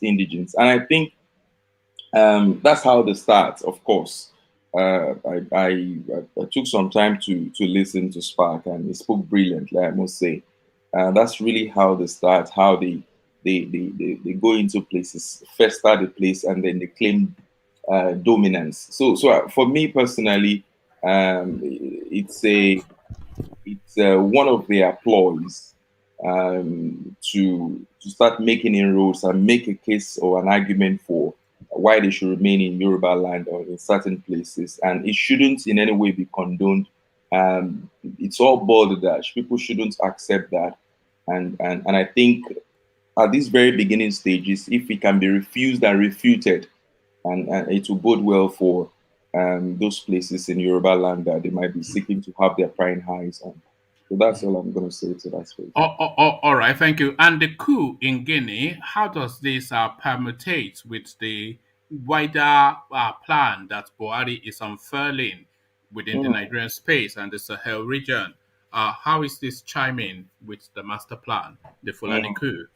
indigens, and I think that's how they start. Of course, I took some time to listen to Spark, and he spoke brilliantly, I must say. That's really how they start. How they go into places, first start a place, and then they claim dominance. So for me personally, it's one of their ploys to start making inroads and make a case or an argument for why they should remain in Yorubaland or in certain places, and it shouldn't in any way be condoned. It's all balderdash. People shouldn't accept that, and I think at these very beginning stages, if it can be refused and refuted, and it will bode well for those places in Yorubaland that they might be seeking to have their prying eyes on. So that's all I'm going to say to that space. All right, thank you. And the coup in Guinea, how does this permutate with the wider plan that Buhari is unfurling within the Nigerian space and the Sahel region? How is this chiming with the master plan, the Fulani coup?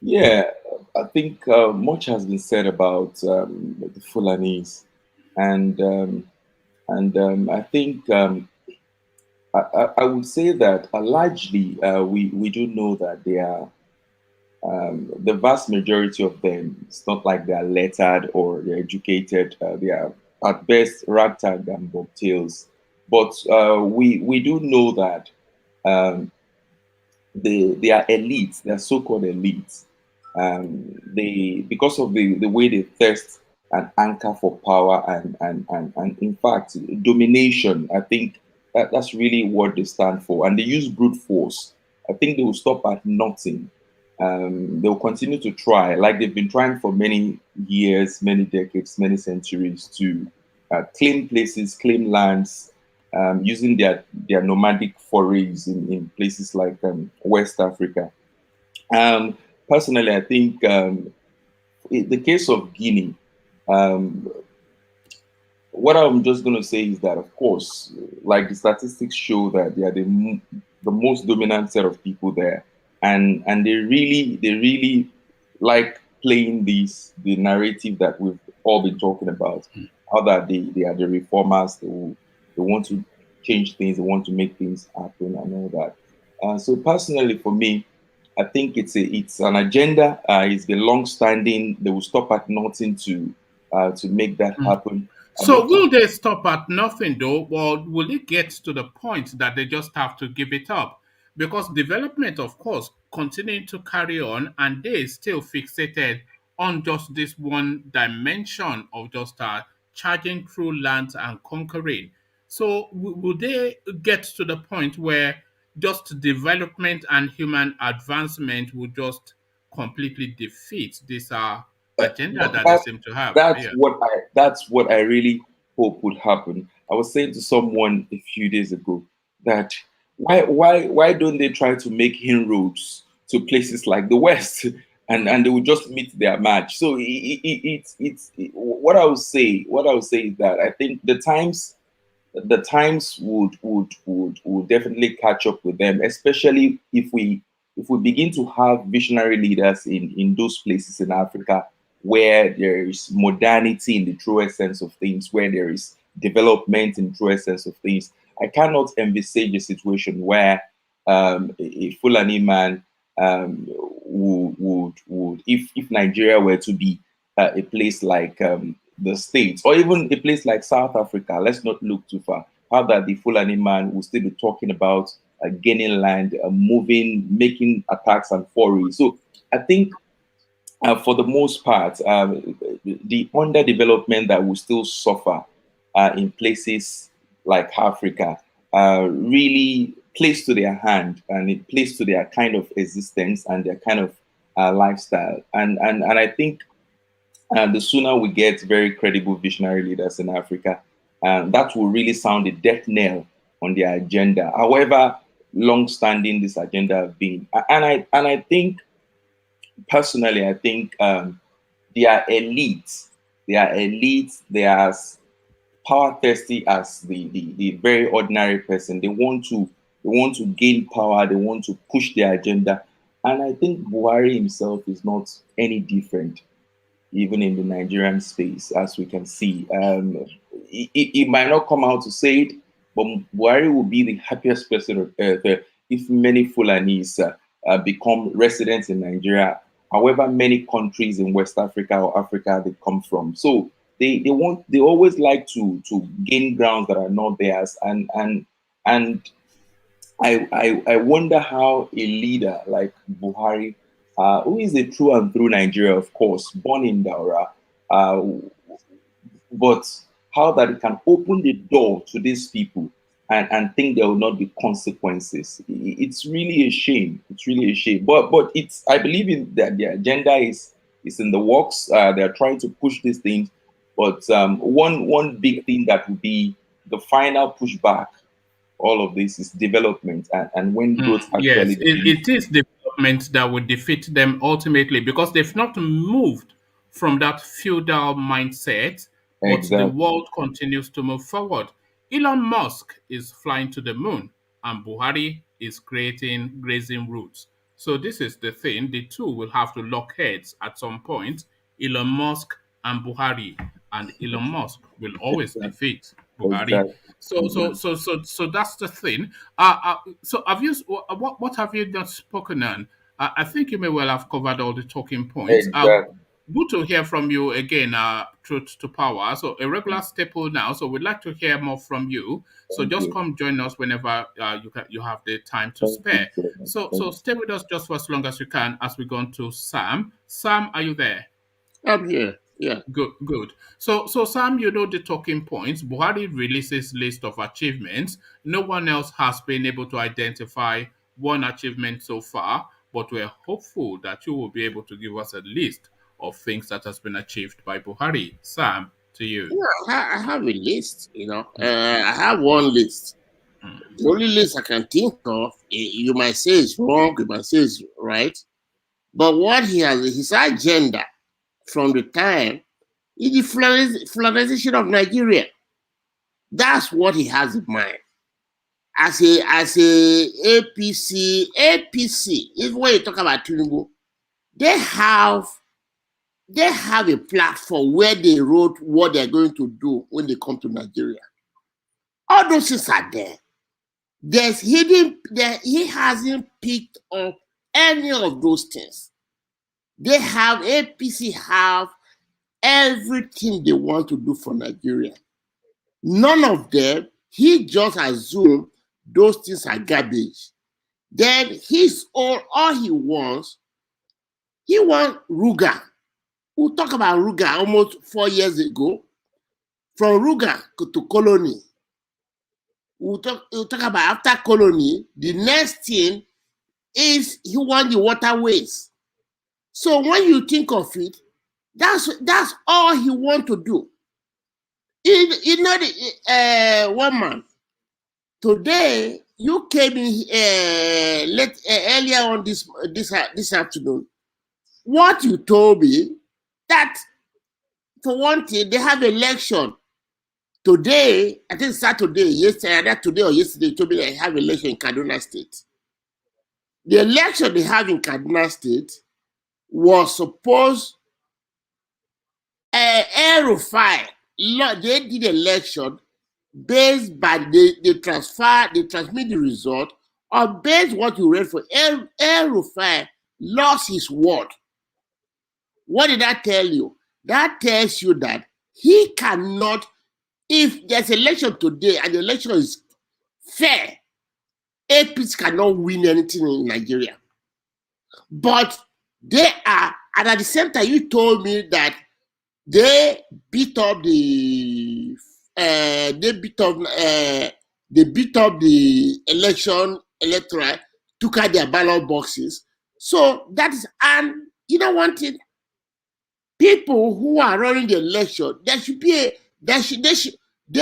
Yeah, I think much has been said about the Fulanis, and I think I would say that largely we do know that they are the vast majority of them. It's not like they are lettered or they're educated. They are at best ragtag and bobtails. But we do know that they are elites. They are so-called elites. They, because of the way they thirst and anchor for power and in fact domination. I think that's really what they stand for, and they use brute force. I think they will stop at nothing. They will continue to try, like they've been trying for many years, many decades, many centuries, to claim places, claim lands, using their nomadic forays in places like West Africa. Personally, I think in the case of Guinea, what I'm just going to say is that, of course, like the statistics show that they are the most dominant set of people there, and they really like playing the narrative that we've all been talking about, how that they are the reformers, they want to change things, they want to make things happen and all that. So personally, for me, I think it's an agenda. It's been long-standing. They will stop at nothing to make that happen. So will they stop at nothing though, or will it get to the point that they just have to give it up? Because development, of course, continuing to carry on, and they still fixated on just this one dimension of just charging through lands and conquering. So will they get to the point where just development and human advancement will just completely defeat this agenda that they seem to have? That's what I really hope would happen. I was saying to someone a few days ago that why don't they try to make inroads to places like the West, and they would just meet their match. So it's what I would say is that I think the times would definitely catch up with them, especially if we begin to have visionary leaders in those places in Africa where there is modernity in the truest sense of things, where there is development in the truest sense of things. I cannot envisage a situation where a Fulani man would if Nigeria were to be a place like the States, or even a place like South Africa, let's not look too far, how that the Fulani man will still be talking about gaining land, moving, making attacks and forays. So I think for the most part, the underdevelopment that will still suffer in places like Africa really plays to their hand, and it plays to their kind of existence and their kind of lifestyle. And I think the sooner we get very credible visionary leaders in Africa, that will really sound a death knell on their agenda, however long-standing this agenda have been. And I think, personally, I think they are elites. They are as power thirsty as the very ordinary person. They want to gain power. They want to push their agenda. And I think Buhari himself is not any different, even in the Nigerian space, as we can see. He might not come out to say it, but Buhari will be the happiest person on earth if many Fulanis become residents in Nigeria, however many countries in West Africa or Africa they come from. So they always like to gain grounds that are not theirs, and I wonder how a leader like Buhari, who is a true and through Nigeria, of course, born in Daura, but how that it can open the door to these people and think there will not be consequences. It's really a shame. It's really a shame. But I believe in that the agenda is in the works. They're trying to push these things. But one big thing that will be the final pushback, all of this, is development. And when growth actually... Yes, it is development that will defeat them ultimately, because they've not moved from that feudal mindset, but the world continues to move forward. Elon Musk is flying to the moon, and Buhari is creating grazing routes. So this is the thing. The two will have to lock heads at some point, Elon Musk and Buhari, and Elon Musk will always defeat Buhari. So that's the thing. So have you? What have you not spoken on? I think you may well have covered all the talking points. Good to hear from you again, Truth to Power. So a regular staple now. So we'd like to hear more from you. So just come join us whenever you have the time to spare. So stay with us just for as long as you can as we go on to Sam. Sam, are you there? I'm here. Yeah. Good. So Sam, you know the talking points. Buhari releases list of achievements. No one else has been able to identify one achievement so far, but we're hopeful that you will be able to give us a list of things that has been achieved by Buhari. Sam, to you. Yeah, I have a list, I have one list. The only list I can think of, you might say it's wrong, you might say it's right, but what he has, his agenda from the time is the Fulanization of Nigeria. That's what he has in mind. As a APC, even when you talk about Tinubu, they have a platform where they wrote what they're going to do when they come to Nigeria. All those things are there. He hasn't picked up any of those things. APC have everything they want to do for Nigeria. None of them, he just assumed those things are garbage. Then all he wants Ruga. We'll talk about Ruga almost 4 years ago. From Ruga to colony. We'll talk about after colony, the next thing is he wants the waterways. So when you think of it, that's all he wants to do. You know, one man, today, you came in earlier on this afternoon. What you told me, that for one thing, they have election. Today, I think Saturday, yesterday, today or yesterday, you told me they have election in Kaduna State. The election they have in Kaduna State was supposed El-Rufai. They did election based by they transmit the result or based what you read for El-Rufai lost his word. What did that tell you? That tells you that he cannot, if there's election today and the election is fair, APs cannot win anything in Nigeria. But they are, and at the same time, you told me that they beat up the election electoral, took out their ballot boxes. So that is, and you know one thing, people who are running the election, they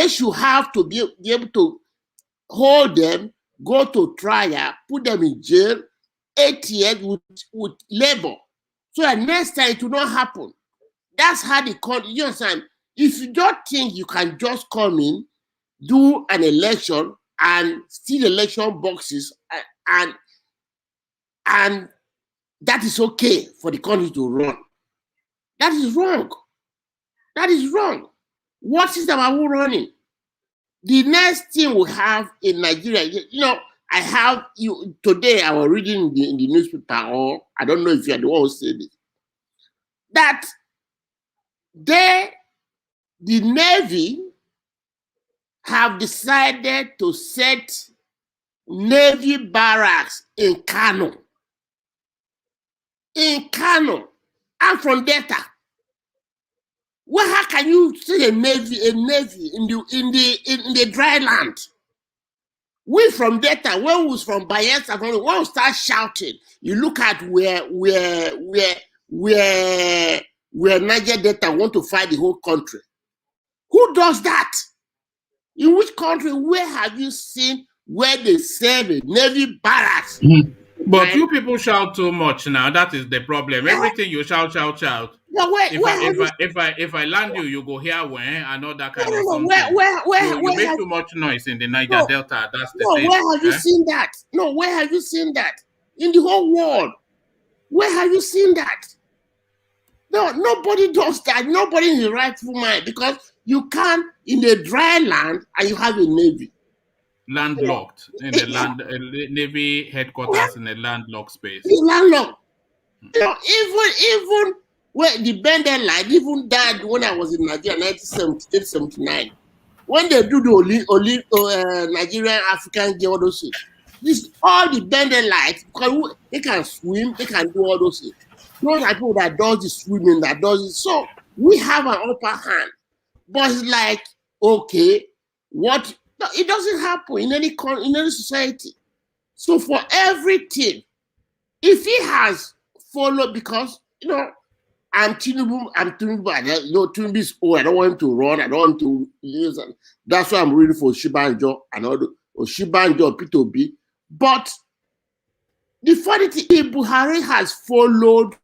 should have to be able to hold them, go to trial, put them in jail, 8 years with labor. So that next time it will not happen. That's how they call it. You understand? If you don't think you can just come in, do an election and steal election boxes and that is okay for the country to run. That is wrong. That is wrong. What system are we running? The next thing we have in Nigeria, you know, today I was reading in the newspaper, or I don't know if you are the one who said it, that the Navy have decided to set Navy barracks in Kano. In Kano, I'm from Delta. Well, how can you see a navy in the dry land? We from Delta, when we was from Bayelsa, when we start shouting, you look at where Niger Delta want to fight the whole country. Who does that? In which country? Where have you seen where they serve a Navy barracks? But right? You people shout too much now. That is the problem. Everything you shout. No, if I land you, you go here when and all that kind of something. You make too much noise in the Niger Delta. That's the thing. Where have you seen that? No, where have you seen that? In the whole world. Where have you seen that? No, nobody does that. Nobody in the rightful mind, because you can't in the dry land and you have a navy. Landlocked in the land, Navy headquarters in a landlocked space. Landlocked. You know, even when the Benden line, even that when I was in Nigeria, 1978-79, when they do the Nigerian African game, all those things, all the Benden lights, because they can swim, they can do all those things. Those are people that does the swimming, that does it. So we have an upper hand. But it's like, okay, what? No, it doesn't happen in any society. So for everything, if he has followed, because you know, I'm Tinubu, you know, Tinubu is old. I don't want him to run. I don't want him to use. That's why I'm reading for Shibanjo and all the Shibanjo P2B. But the funny thing is, Buhari has followed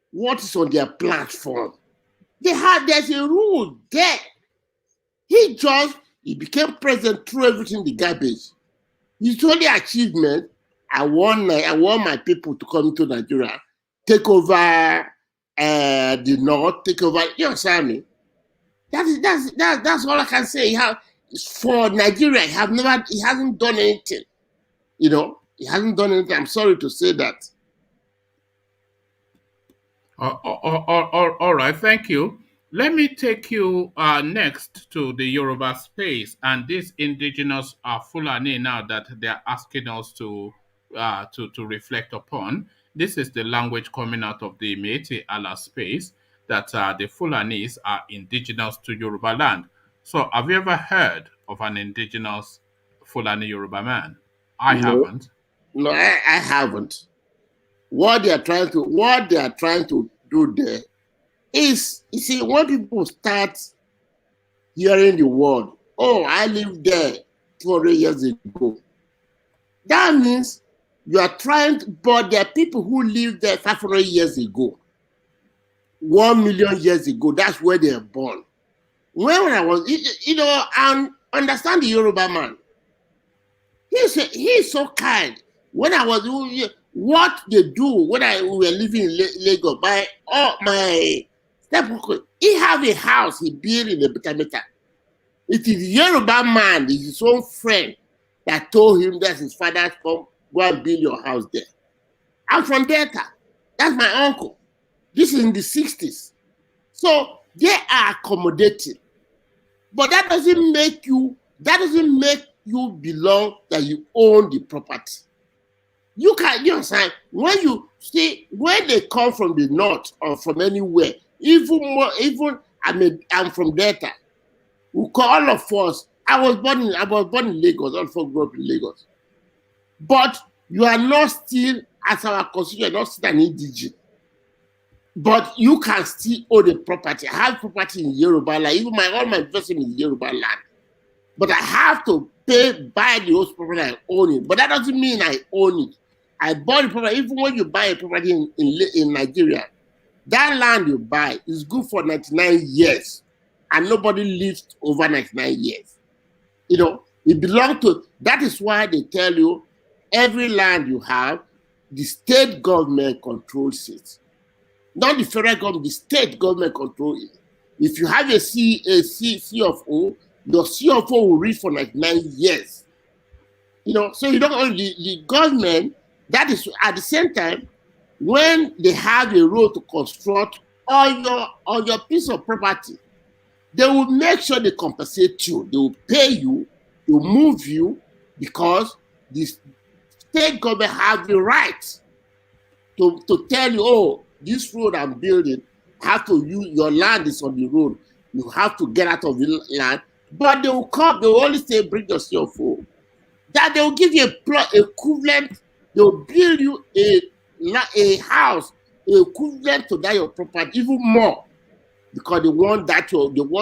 what is on their platform. There's a rule there. He became president through everything, the garbage. His only achievement, I want my people to come to Nigeria, take over the north, take over. You understand me? That's all I can say. For Nigeria, he hasn't done anything. You know, he hasn't done anything. I'm sorry to say that. All right, thank you. Let me take you next to the Yoruba space, and this indigenous Fulani now that they're asking us to reflect upon. This is the language coming out of the Métis Allah space that the Fulanis are indigenous to Yorubaland. So, have you ever heard of an indigenous Fulani Yoruba man? I haven't. No, I haven't. What they are trying to do there is, you see, when people start hearing the word, oh, I lived there 200 years ago, that means you are trying to, but there are people who lived there 500 years ago, 1 million years ago. That's where they are born. When I was, and understand the Yoruba man. He's so kind. When I was, what they do when we were living in Lagos, my stepuncle, he have a house he built in the Betameta. It is Yoruba man, his own friend, that told him that his father come go and build your house there. I'm from Delta. That's my uncle. This is in the 60s. So they are accommodating. But that doesn't make you belong, that you own the property. You understand, when you see, when they come from the north or from anywhere, I'm from Delta. We call all of us, I was born in Lagos, all of us grew up in Lagos. But you are not still, as our constitution, not still an indigene. But you can still own the property. I have property in Yorubaland. Even all my investment is Yorubaland. But I have to buy the whole property I own it. But that doesn't mean I own it. I bought the property. Even when you buy a property in Nigeria, that land you buy is good for 99 years. And nobody lives over 99 years. It belongs to, that is why they tell you, every land you have, the state government controls it. Not the federal government, the state government controls it. If you have a CFO, your CFO will read for 99 years. So you don't own the government. That is, at the same time, when they have a road to construct on your piece of property, they will make sure they compensate you. They will pay you, they will move you, because the state government have the right to tell you, oh, this road I'm building, have to use, your land is on the road. You have to get out of the land. But they will come, they will only say, bring your CFO. That they will give you a plot equivalent, they will build you a house equivalent to that your property, even more. Because they want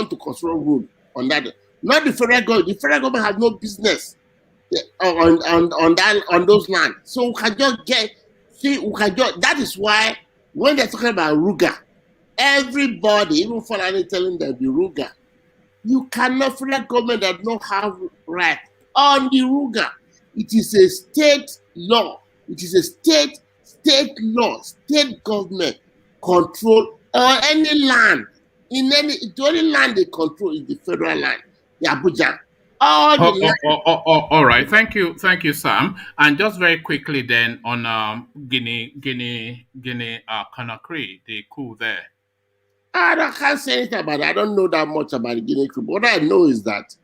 to construct road on that. Not the federal government. The federal government has no business on those lands. So we can just that is why when they're talking about Ruga, everybody, even Fulani telling them the Ruga, you cannot, federal government does not have right on the Ruga. It is a state law. It is a state law, state government control or any land. The only land they control is the federal land, the Abuja. All right. Thank you, Sam. And just very quickly then on Guinea, Conakry, the coup there. I can't say anything about it. I don't know that much about the Guinea coup. What I know is that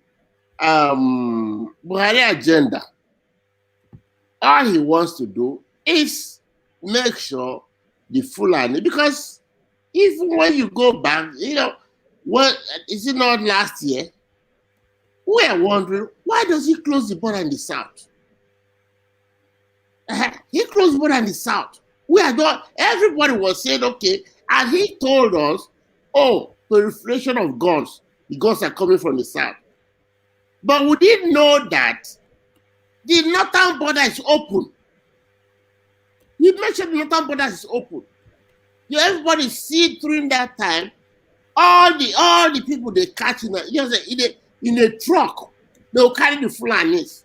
Buhari agenda, all he wants to do is make sure the Fulani, because even when you go back, what is it not last year? We are wondering, why does he close the border in the south? He closed the border in the south. Everybody was saying, okay, and he told us, oh, proliferation of guns. The guns are coming from the south. But we didn't know that the northern border is open. He mentioned the northern border is open. Everybody see during that time, all the people they catch in a truck, they will carry the Fulanis.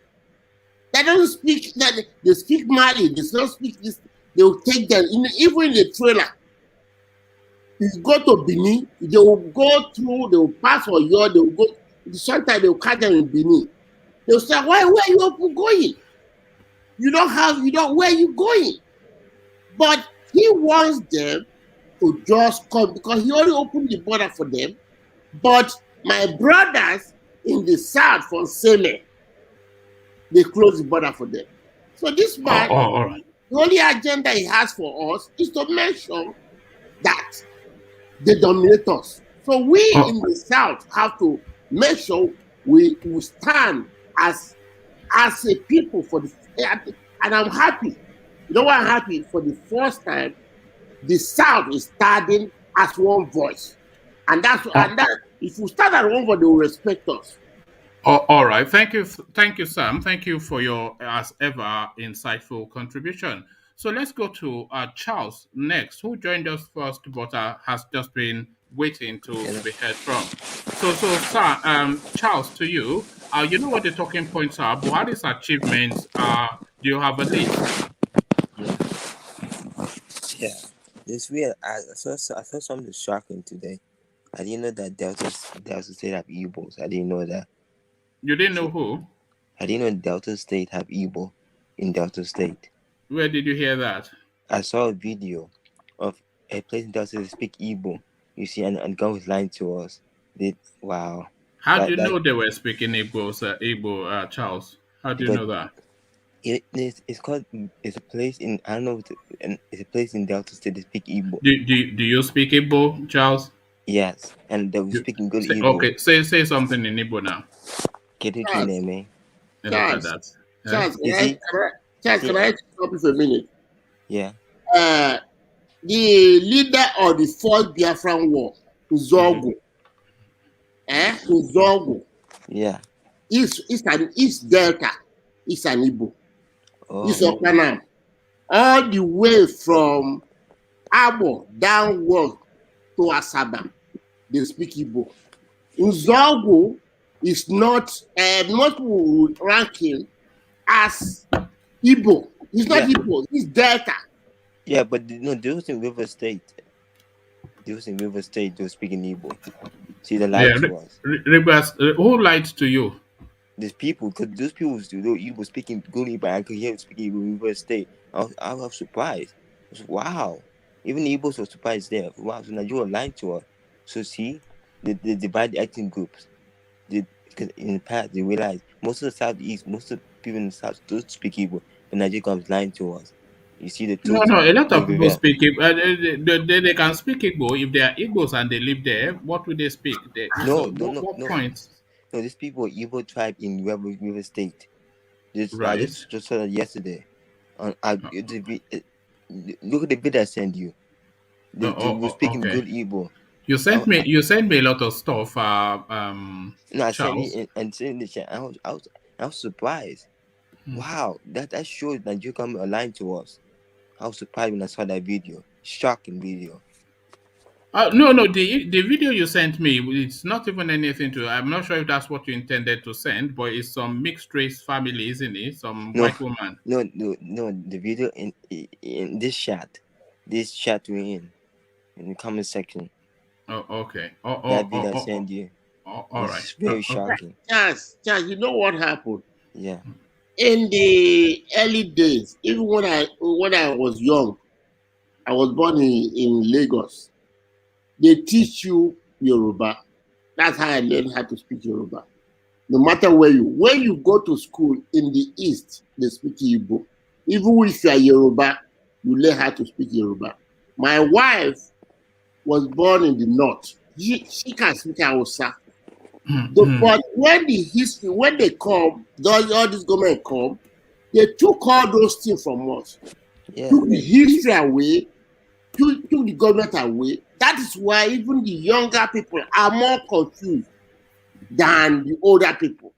They don't speak, they speak Mali, they don't speak this, they will take them, even in the trailer. You go to Benin, they will go through, they will pass for Oyo, they will go, sometimes they will catch them in Benin. They will say, where are you going? Where are you going? But he wants them to just come because he only opened the border for them. But my brothers in the south from Seme, they closed the border for them. So this man, all right. the only agenda he has for us is to make sure that they dominate us. So we in the south have to make sure we stand as a people for the, and I'm happy. You know why I'm happy? For the first time, the south is standing as one voice, and that if we stand as one voice, they will respect us. All right. Thank you, Sam. Thank you for your, as ever, insightful contribution. So let's go to Charles next, who joined us first, but has just been waiting to be heard from. So, sir, Charles, to you, you know what the talking points are. Buhari's achievements. Do you have a list? Yeah, this weird. I saw something shocking today. I didn't know that Delta State have Igbos. I didn't know that. You didn't know who? I didn't know Delta State have Igbo in Delta State. Where did you hear that? I saw a video of a place in Delta State that speak Igbo. You see, and God was lying to us. Wow. How do you know they were speaking Igbo, Charles? How do you know that? It's a place in, I don't know, it's a place in Delta State that speak Igbo. Do you speak Igbo, Charles? Yes, and they were speaking good Igbo. Okay, say something in Igbo now. Get it in there, man. Look at that. Charles, can I stop you for a minute? Yeah. The leader of the fourth Biafran war, Uzogu. Uzogu. Yeah. East Delta. It's an Igbo. Oh. It's Okanam. All the way from Abo downward to Asaba, they speak Igbo. Uzogu is not ranking as Igbo. He's not Igbo. He's Delta. Yeah, but no, those in River State. Those in River State, they're speaking Igbo. See, the light to us. Who lied to you? These people, because those people, Igbo speaking good Igbo, I could hear them speaking Igbo in River State. I was surprised. I was, wow. Even the Igbos were surprised there. Wow, so Nigeria lied to us. So see, they divide the acting groups. Because in the past, they realized most of the Southeast, most of the people in the South don't speak Igbo, but Nigeria comes lying to us. You see the truth. No, a lot of people speak Igbo. They can speak Igbo. If they are Igbos and they live there, what will they speak? No. Point? No, these people are Igbo tribe in River State. Right. I just saw that yesterday. Look at the video I sent you. They were speaking good Igbo. You sent me a lot of stuff. No, I sent it and sent in the chat. I was surprised. Wow, that shows that you come aligned to us. I was surprised when I saw that video. Shocking video. No, the video you sent me, it's not even anything to. I'm not sure if that's what you intended to send, but it's some mixed race family, isn't it? Some white woman. No. The video in this chat we're in the comment section. Oh, okay. That video I sent you. All right. It's very shocking. Yes, you know what happened? Yeah. In the early days, even when I was young, I was born in Lagos. They teach you Yoruba. That's how I learned how to speak Yoruba. No matter when you go to school in the East, they speak Igbo. Even if you are Yoruba, you learn how to speak Yoruba. My wife was born in the North. She can speak Hausa. But when they come, all this government come, they took all those things from us. Yeah. Took the history away, took the government away. That is why even the younger people are more confused than the older people.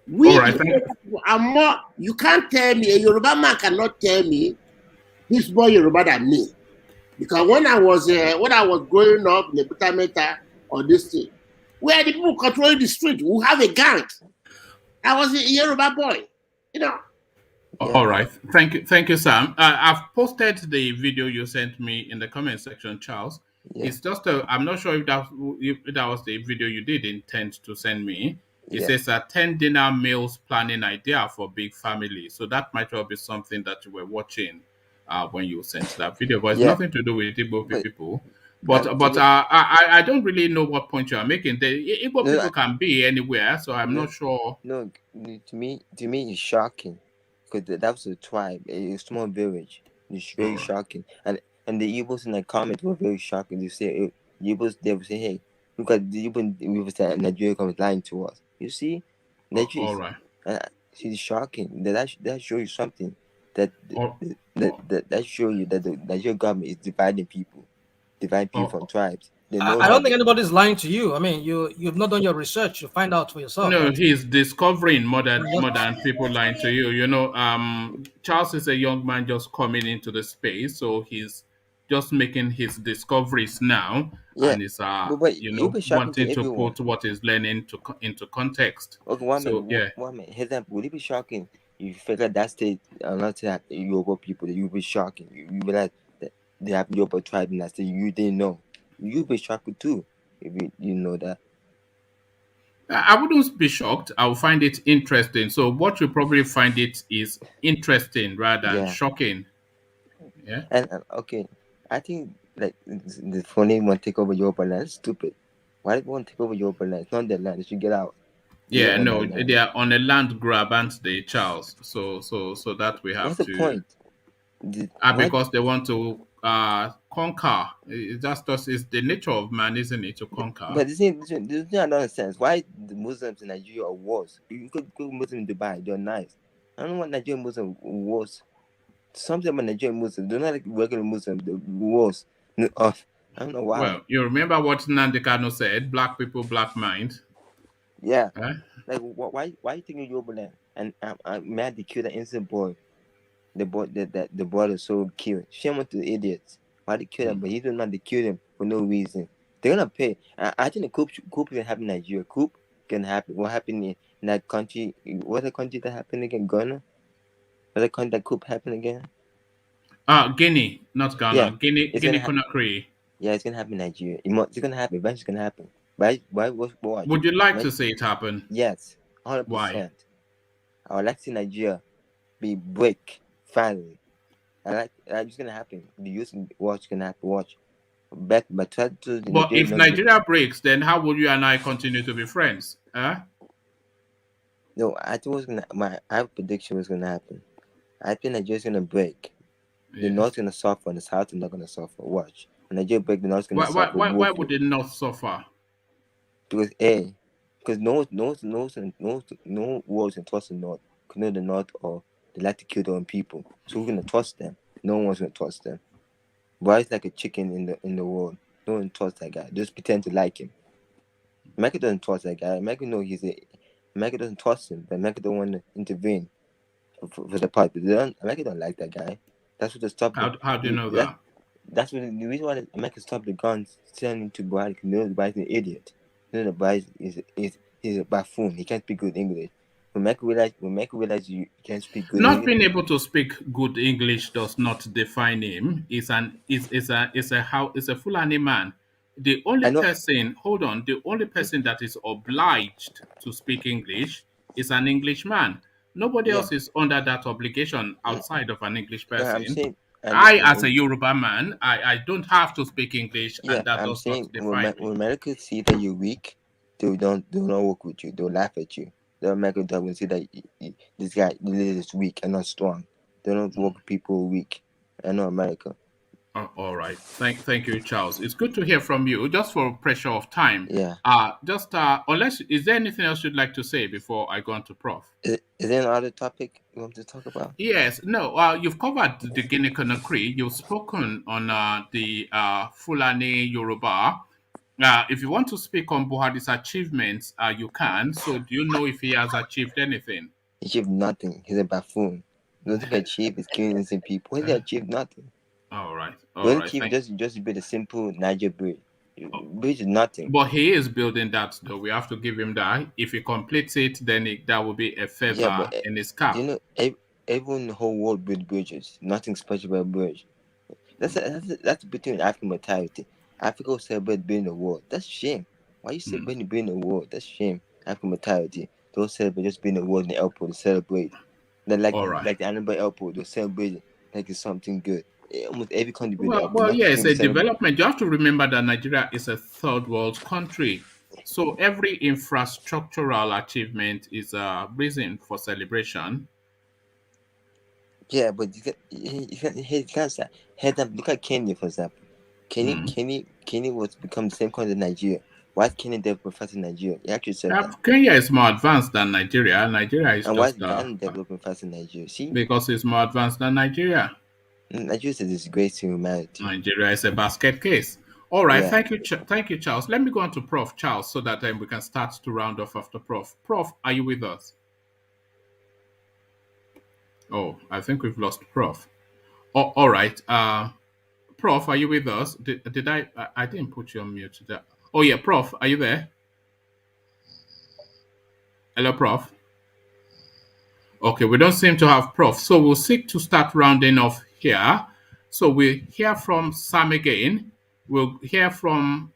The older people are more. You can't tell me, a Yoruba man cannot tell me he's more Yoruba than me. Because when I was growing up in the Butameta or this thing, where the people controlling the street, we have a gang. I was a Yoruba boy, All right. Thank you, Sam. I've posted the video you sent me in the comment section, Charles. Yeah. It's just I'm not sure if that was the video you did intend to send me. It says a 10 dinner meals planning idea for big family. So that might well be something that you were watching when you sent that video, but it's nothing to do with Igbo people. But to but me, I don't really know what point you are making. The Igbo no, people can be anywhere, so I'm no, not sure. no. To me, it's shocking because that was a tribe, a small village. It's All very right. shocking, and the Igbos in the comment were very shocking. They say the Igbos, they would say, "Hey, look at the Igbo, we would say Nigeria comes lying to us." You see, Nigeria All is, right. it's shocking. That shows you something that All, that show you that the Nigerian government is dividing people from all, tribes. They know I how don't think they. anybody's lying to you. I mean, you've not done your research. You find out for yourself, No, right? he's discovering more than You just- people lying to you. Charles is a young man just coming into the space, so he's just making his discoveries now, Yeah, and is but you'll be shocking to wanting to everyone. put what he's learning into context. Okay, one So minute, yeah, one minute. Example, would it be shocking if you figure that state not to have Yoruba people? That you'd be shocking. You realize that they have Yoruba tribe in that state. You didn't know. You'd be shocked too if you know that. I wouldn't be shocked. I would find it interesting. So what you probably find it is interesting rather than Yeah, shocking. Yeah. and okay, I think like the funny want to take over Yorubaland. Stupid. Why do they want to take over Yorubaland? It's not their land. They should get out. They don't Yeah, own that no, they land. are on a land grab, aren't they, Charles? So that we What's have the to, point? What? because they want to conquer. That's just is the nature of man, isn't it, to conquer? But this thing I don't understand. Why the Muslims in Nigeria are worse? You could go Muslim in Dubai, they're nice. I don't know what Nigerian Muslim was. Something about Nigerian Muslims, they're not like regular Muslims, they're worse. No, I don't know why. Well, you remember what Nnamdi Kanu said: "Black people, black mind." Yeah. Eh? Like why you thinking Yorubaland? And I'm mad they killed that innocent boy. The boy that the boy was so cute. Shame on to the idiots. Why they kill him? But he don't know they killed him for no reason. They're gonna pay. I think the coup can happen in Nigeria. Coup can happen. What happened in that country? What the country that happened again? Ghana? What the country that coup happened again? Guinea, not Yeah, Ghana. Guinea, it's gonna Guinea happen. Conakry. Yeah, it's gonna happen in Nigeria. It's gonna happen. Eventually, it's gonna happen. Why? Watch. Would you like to see it happen? Yes, Why? 100%. I would like to see Nigeria be break finally. It's gonna happen. The youth watch gonna happen. Watch. Back by 12 to But Nigeria if not gonna. Nigeria breaks, then how will you and I continue to be friends? Huh? No, I think what's gonna. I prediction was gonna happen. I think Nigeria's gonna break. The Yeah. North's gonna suffer, and the South is not gonna suffer. Watch. When Nigeria break, the North's gonna suffer Why would woefully. they not suffer? Because no wars can trust the North. Because know the North or they like to kill their own people. So who's gonna trust them? No one's gonna trust them. Why is like a chicken in the world? No one trusts that guy. Just pretend to like him. America doesn't trust that guy. America doesn't trust him, but America don't want to intervene for the part. America don't like that guy. That's what they stop. How do you know that? That's what the reason why America stopped the guns selling to Buhari. You know, Buhari's an idiot. You know, Buhari is a buffoon. He can't speak good English. When America realize you can't speak good Not English, being able to speak good English does not define him. Is a Fulani man. The only I know. person, hold on, the only person that is obliged to speak English is an Englishman. Nobody Yeah, else is under that obligation outside of an English yeah. I'm person. saying, I, as a Yoruba man, I don't have to speak English, yeah, and that I'm does not saying define me. when America see that you're weak, they don't work with you. They'll laugh at you. The American will see that this guy is weak and not strong. They don't work with people who are weak. I know America. All right. Thank you, Charles. It's good to hear from you. Just for pressure of time. Yeah. Unless is there anything else you'd like to say before I go on to Prof? Is there another topic you want to talk about? Yes. No. You've covered the Guinea Conakry. You've spoken on the Fulani Yoruba. If you want to speak on Buhari's achievements, you can. So, do you know if he has achieved anything? He achieved nothing. He's a buffoon. Nothing he achieved is killing innocent people. He achieved nothing. All right. The only achieved just build a simple Niger bridge. Bridge is nothing. But he is building that, though. We have to give him that. If he completes it, then that will be a feather in his cap. You know, everyone in the whole world build bridges. Nothing special about a bridge. That's between African mentality. Africa will celebrate being the world. That's shame. Why you celebrating being the world? That's shame. African mentality. Don't celebrate just being the world in the airport to celebrate. Then like the animal airport, they'll celebrate like it's something good. almost every country with Well, yeah, it's a celebrate. development. You have to remember that Nigeria is a third world country. So every infrastructural achievement is a reason for celebration. Yeah, but you can't say. Look at Kenya, for example. Kenya was become the same country as Nigeria. Why Kenya develop faster than Nigeria? You actually said that. Kenya is more advanced than Nigeria. Nigeria is And why just is Ghana developing faster than Nigeria? See, because it's more advanced than Nigeria. Nigeria is a disgrace to humanity. Nigeria is a basket case. All right, Yeah. thank you, Charles. Let me go on to Prof. Charles so that we can start to round off after Prof. Prof, are you with us? Oh, I think we've lost Prof. Oh, all right. Prof, are you with us? Did I didn't put you on mute. Oh yeah, Prof, are you there? Hello, Prof. Okay, we don't seem to have Prof. So we'll seek to start rounding off here. So we hear from Sam again. We'll hear from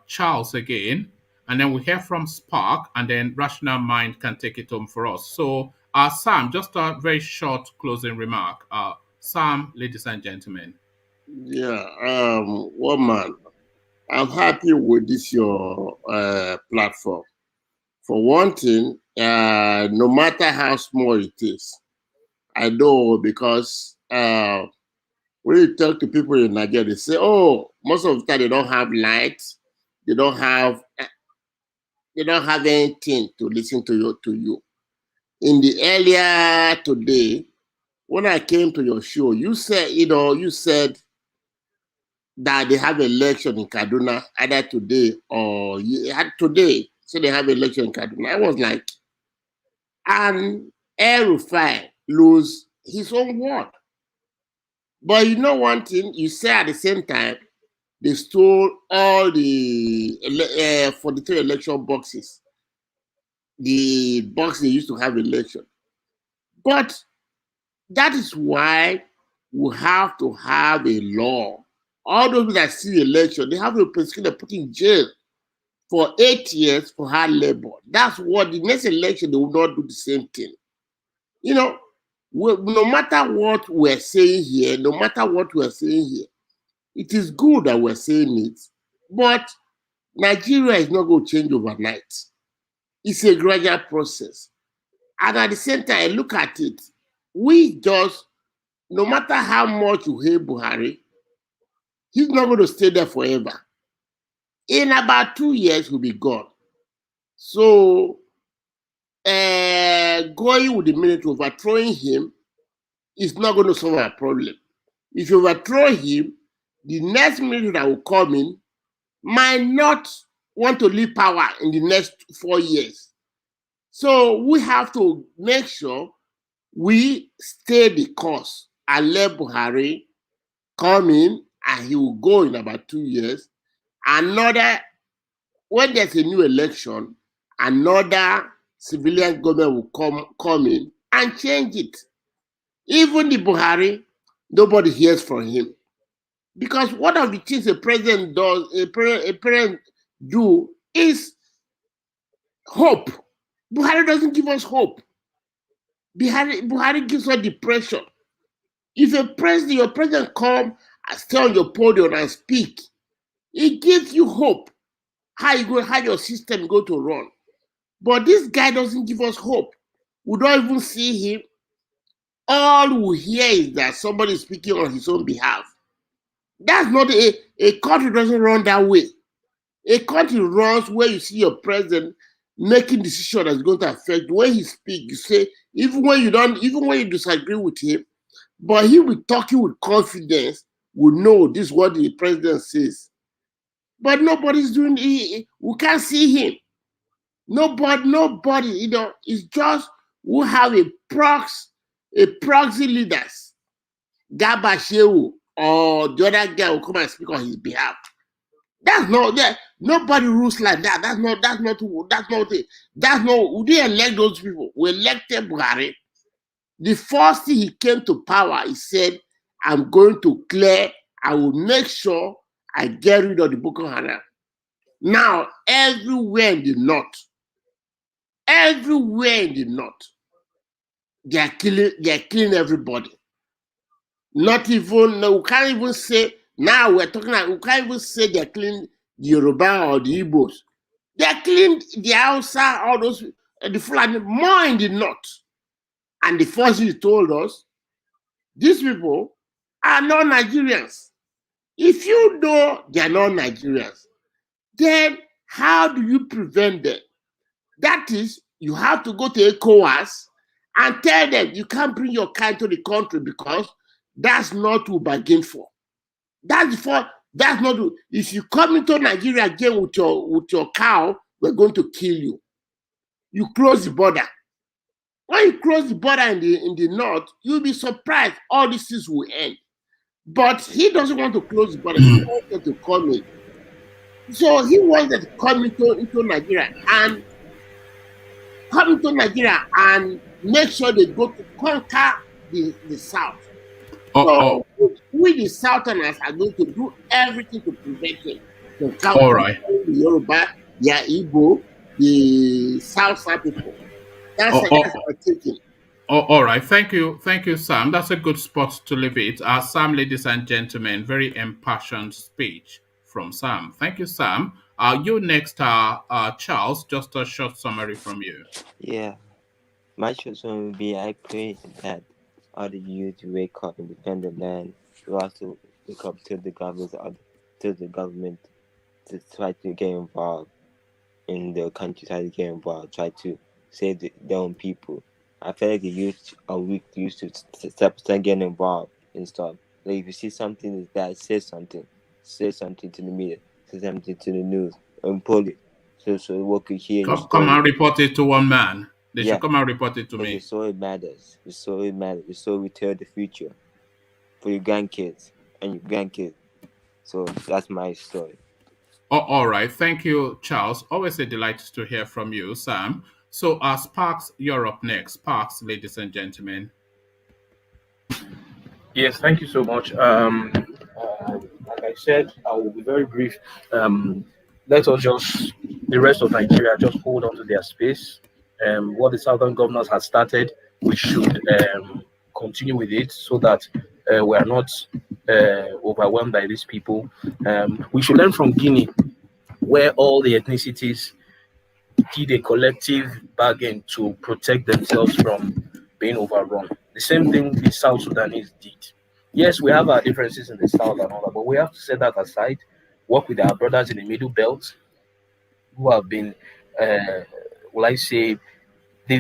Charles again. And then we'll hear from Spark. And then Rational Mind can take it home for us. So Sam, just a very short closing remark. Sam, ladies and gentlemen. Yeah, woman, I'm happy with this your platform. For one thing, no matter how small it is, I know because when you talk to people in Nigeria, they say, "Oh, most of the time they don't have lights, they don't have anything to listen to you." In the earlier today, when I came to your show, you said that they have election in Kaduna either today or today. So they have election in Kaduna. I was like, and El-Rufai lose his own word. But you know one thing, you say at the same time, they stole all the 43 election boxes. The box they used to have election. But that is why we have to have a law. All those that see election, they have to basically put in jail for 8 years for hard labor. That's what the next election, they will not do the same thing. You know, no matter what we're saying here, it is good that we're saying it, but Nigeria is not going to change overnight. It's a gradual process. And at the same time, look at it. No matter how much you hate Buhari, he's not going to stay there forever. In about 2 years, he'll be gone. So, going with the military, overthrowing him, is not going to solve our problem. If you overthrow him, the next military that will come in might not want to leave power in the next 4 years. So we have to make sure we stay the course and let Buhari come in, and he will go in about 2 years. When there's a new election, another civilian government will come in and change it. Even the Buhari, nobody hears from him. Because one of the things a president do is hope. Buhari doesn't give us hope. Buhari gives us depression. If your president come and stay on your podium and speak, it gives you hope. How your system go to run. But this guy doesn't give us hope. We don't even see him. All we hear is that somebody is speaking on his own behalf. That's not a country doesn't run that way. A country runs where you see your president making decisions that's going to affect the way he speaks. You say, even when you disagree with him, but he will talk you with confidence, will know this is what the president says. But nobody's doing it. We can't see him. Nobody, it's just we have a proxy leaders. Gabashewu or the other guy will come and speak on his behalf. Nobody rules like that. We didn't elect those people. We elected Buhari. The first thing he came to power, he said, I'm going to clear, I will make sure I get rid of the Boko Haram. Now, everywhere in the north, they are killing everybody. Not even, no, we can't even say, now we're talking about, we can't even say they're killing the Yoruba or the Igbos. They're killing the Hausa, all those, the Fulani, more in the north. And the forces told us, these people are not Nigerians. If you know they're not Nigerians, then how do you prevent them? That is, you have to go to ECOWAS and tell them you can't bring your kind to the country because that's not to bargain for. That's not. If you come into Nigeria again with your cow, we're going to kill you. You close the border. When you close the border in the north, you'll be surprised all these things will end. But he doesn't want to close the border. He wants them to come in. So he wants them to come into Nigeria and make sure they go to conquer the South. So we, the Southerners, are going to do everything to prevent it. All right. The Yoruba, the Igbo, the South people. That's what taking. All right. Thank you, Sam. That's a good spot to leave it. Sam, ladies and gentlemen, very impassioned speech from Sam. Thank you, Sam. You next, Charles. Just a short summary from you. Yeah, my short summary would be: I pray that all the youth wake up and defend the land. We also wake up to the government to try to get involved in the country, try to get involved, try to save their own people. I feel like the youth are weak used to start getting involved and stuff. Like if you see something that's bad, say something to the media, say something to the news, and pull it. So what could hear. Come and report it to one man. They should come and report it to me. So it matters. So we tell the future for your grandkids and your grandkids. So that's my story. All right. Thank you, Charles. Always a delight to hear from you, Sam. So, Sparks, you're up next. Sparks, ladies and gentlemen. Yes, thank you so much. Like I said, I will be very brief. Let us just, the rest of Nigeria, just hold on to their space. What the Southern governors have started, we should continue with it so that we are not overwhelmed by these people. We should learn from Guinea, where all the ethnicities did a collective bargain to protect themselves from being overrun. The same thing the South Sudanese did. Yes, we have our differences in the South and all that, but we have to set that aside, work with our brothers in the Middle Belt who have been, they've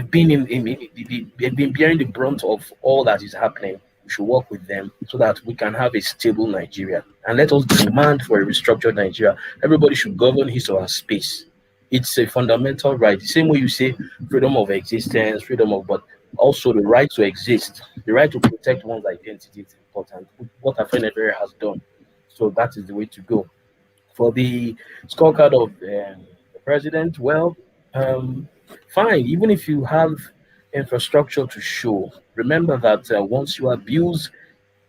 been they've been bearing the brunt of all that is happening. We should work with them so that we can have a stable Nigeria. And let us demand for a restructured Nigeria. Everybody should govern his or her space. It's a fundamental right. The same way you say freedom of existence, but also the right to exist, the right to protect one's identity is important. What Afenifere has done. So that is the way to go. For the scorecard of the president, well, fine. Even if you have infrastructure to show, remember that once you abuse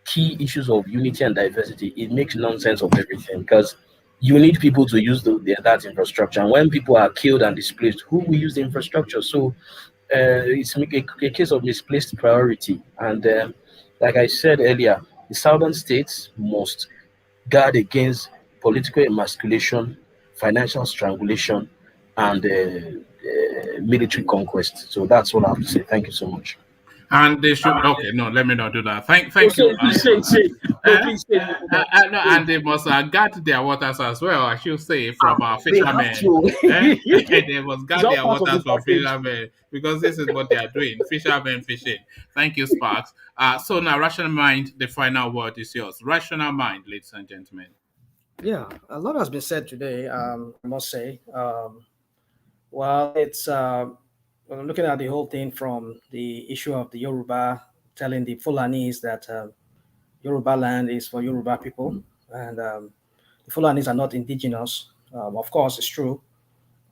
key issues of unity and diversity, it makes nonsense of everything because you need people to use that infrastructure. And when people are killed and displaced, who will use the infrastructure? So it's a case of misplaced priority. And like I said earlier, the southern states must guard against political emasculation, financial strangulation, and military conquest. So that's all I have to say. Thank you so much. And they should. Okay, no, let me not do that. Thank you. And they must guard their waters as well. I should say from our fishermen. They must guard their waters from fishermen because this is what they are doing. Fishermen fishing. Thank you, Sparks. So now, rational mind. The final word is yours. Rational mind, ladies and gentlemen. Yeah, a lot has been said today. I must say. Well, it's. Looking at the whole thing from the issue of the Yoruba telling the Fulanis that Yoruba land is for Yoruba people, and the Fulanis are not indigenous. Of course, it's true.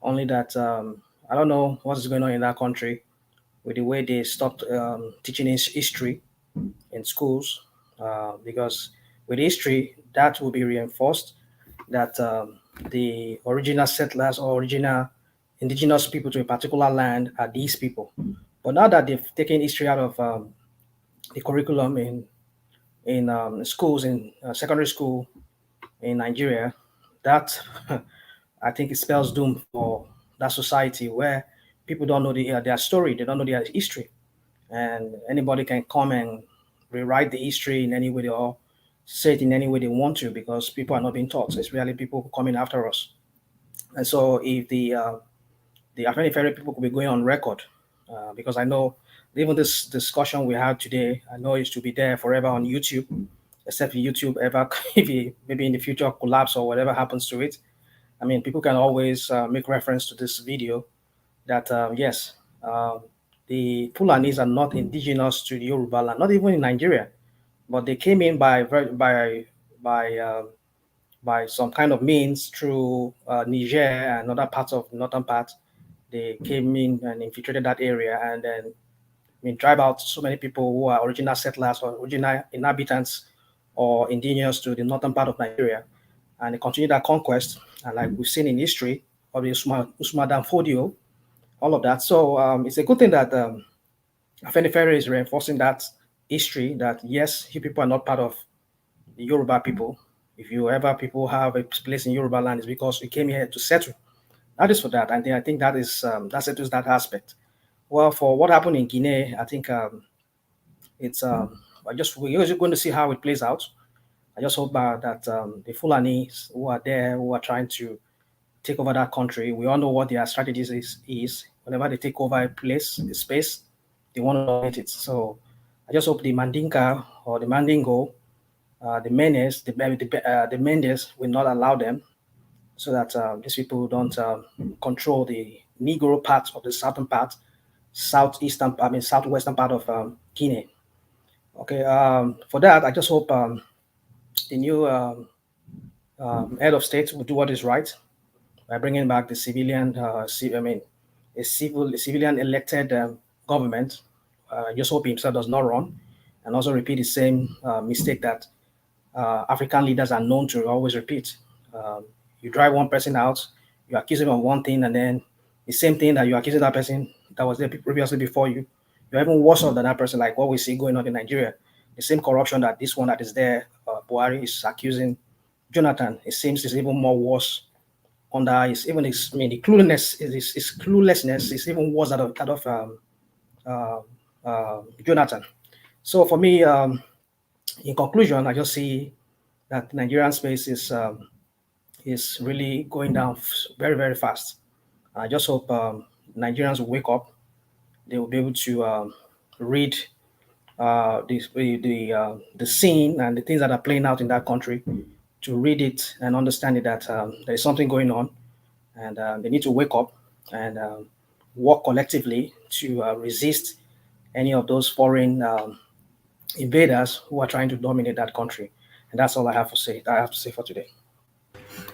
Only that I don't know what is going on in that country with the way they stopped teaching history in schools, because with history that will be reinforced that the original settlers or original indigenous people to a particular land are these people. But now that they've taken history out of the curriculum in in schools, in secondary school in Nigeria, that I think it spells doom for that society where people don't know their story, they don't know their history, and anybody can come and rewrite the history in any way or say it in any way they want to because people are not being taught. It's really people coming after us. And so if the Afenifere people could be going on record, because I know even this discussion we had today, I know it should be there forever on YouTube, except if YouTube ever, if it, maybe in the future collapse or whatever happens to it. I mean, people can always make reference to this video that yes, the Fulanis are not indigenous to the Yorubaland, not even in Nigeria, but they came in by by some kind of means through Niger and other parts of northern part. They came in and infiltrated that area and then drive out so many people who are original settlers or original inhabitants or indigenous to the northern part of Nigeria. And they continued that conquest. And like we've seen in history of the Usman Dan Fodio, all of that. So it's a good thing that Afenifere is reinforcing that history that yes, you people are not part of the Yoruba people. If you ever people have a place in Yoruba land, it's because we came here to settle. That is for that. And I think that is that settles that aspect. Well, for what happened in Guinea, I think it's we're just going to see how it plays out. I just hope that the Fulanis who are there, who are trying to take over that country, we all know what their strategies is. Whenever they take over a place, a space, they want to dominate it. So I just hope the Mandinka or the Mandingo, the Menes, the Mendes will not allow them so that these people don't control the Negro part of the southern part, southwestern part of Guinea. Okay, for that, I just hope the new head of state will do what is right by bringing back the civilian, a civilian elected government. Just hope himself does not run and also repeat the same mistake that African leaders are known to always repeat. You drive one person out, you accuse him of one thing, and then the same thing that you accuse that person that was there previously before you, you're even worse off than that person, like what we see going on in Nigeria. The same corruption that this one that is there, Buhari is accusing Jonathan, it seems is even more worse under his, even his, the cluelessness is even worse than that of Jonathan. So for me, in conclusion, I just see that Nigerian space is really going down very, very fast. I just hope Nigerians will wake up. They will be able to read the scene and the things that are playing out in that country, to read it and understand it that there is something going on, and they need to wake up and work collectively to resist any of those foreign invaders who are trying to dominate that country. And that's all I have to say. For today.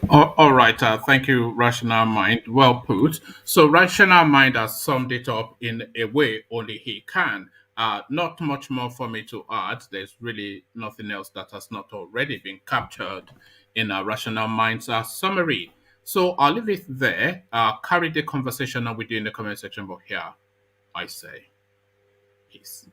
All right. Thank you, Rational Mind. Well put. So, Rational Mind has summed it up in a way only he can. Not much more for me to add. There's really nothing else that has not already been captured in Rational Mind's summary. So, I'll leave it there. Carry the conversation on with you in the comment section. But here, I say, peace.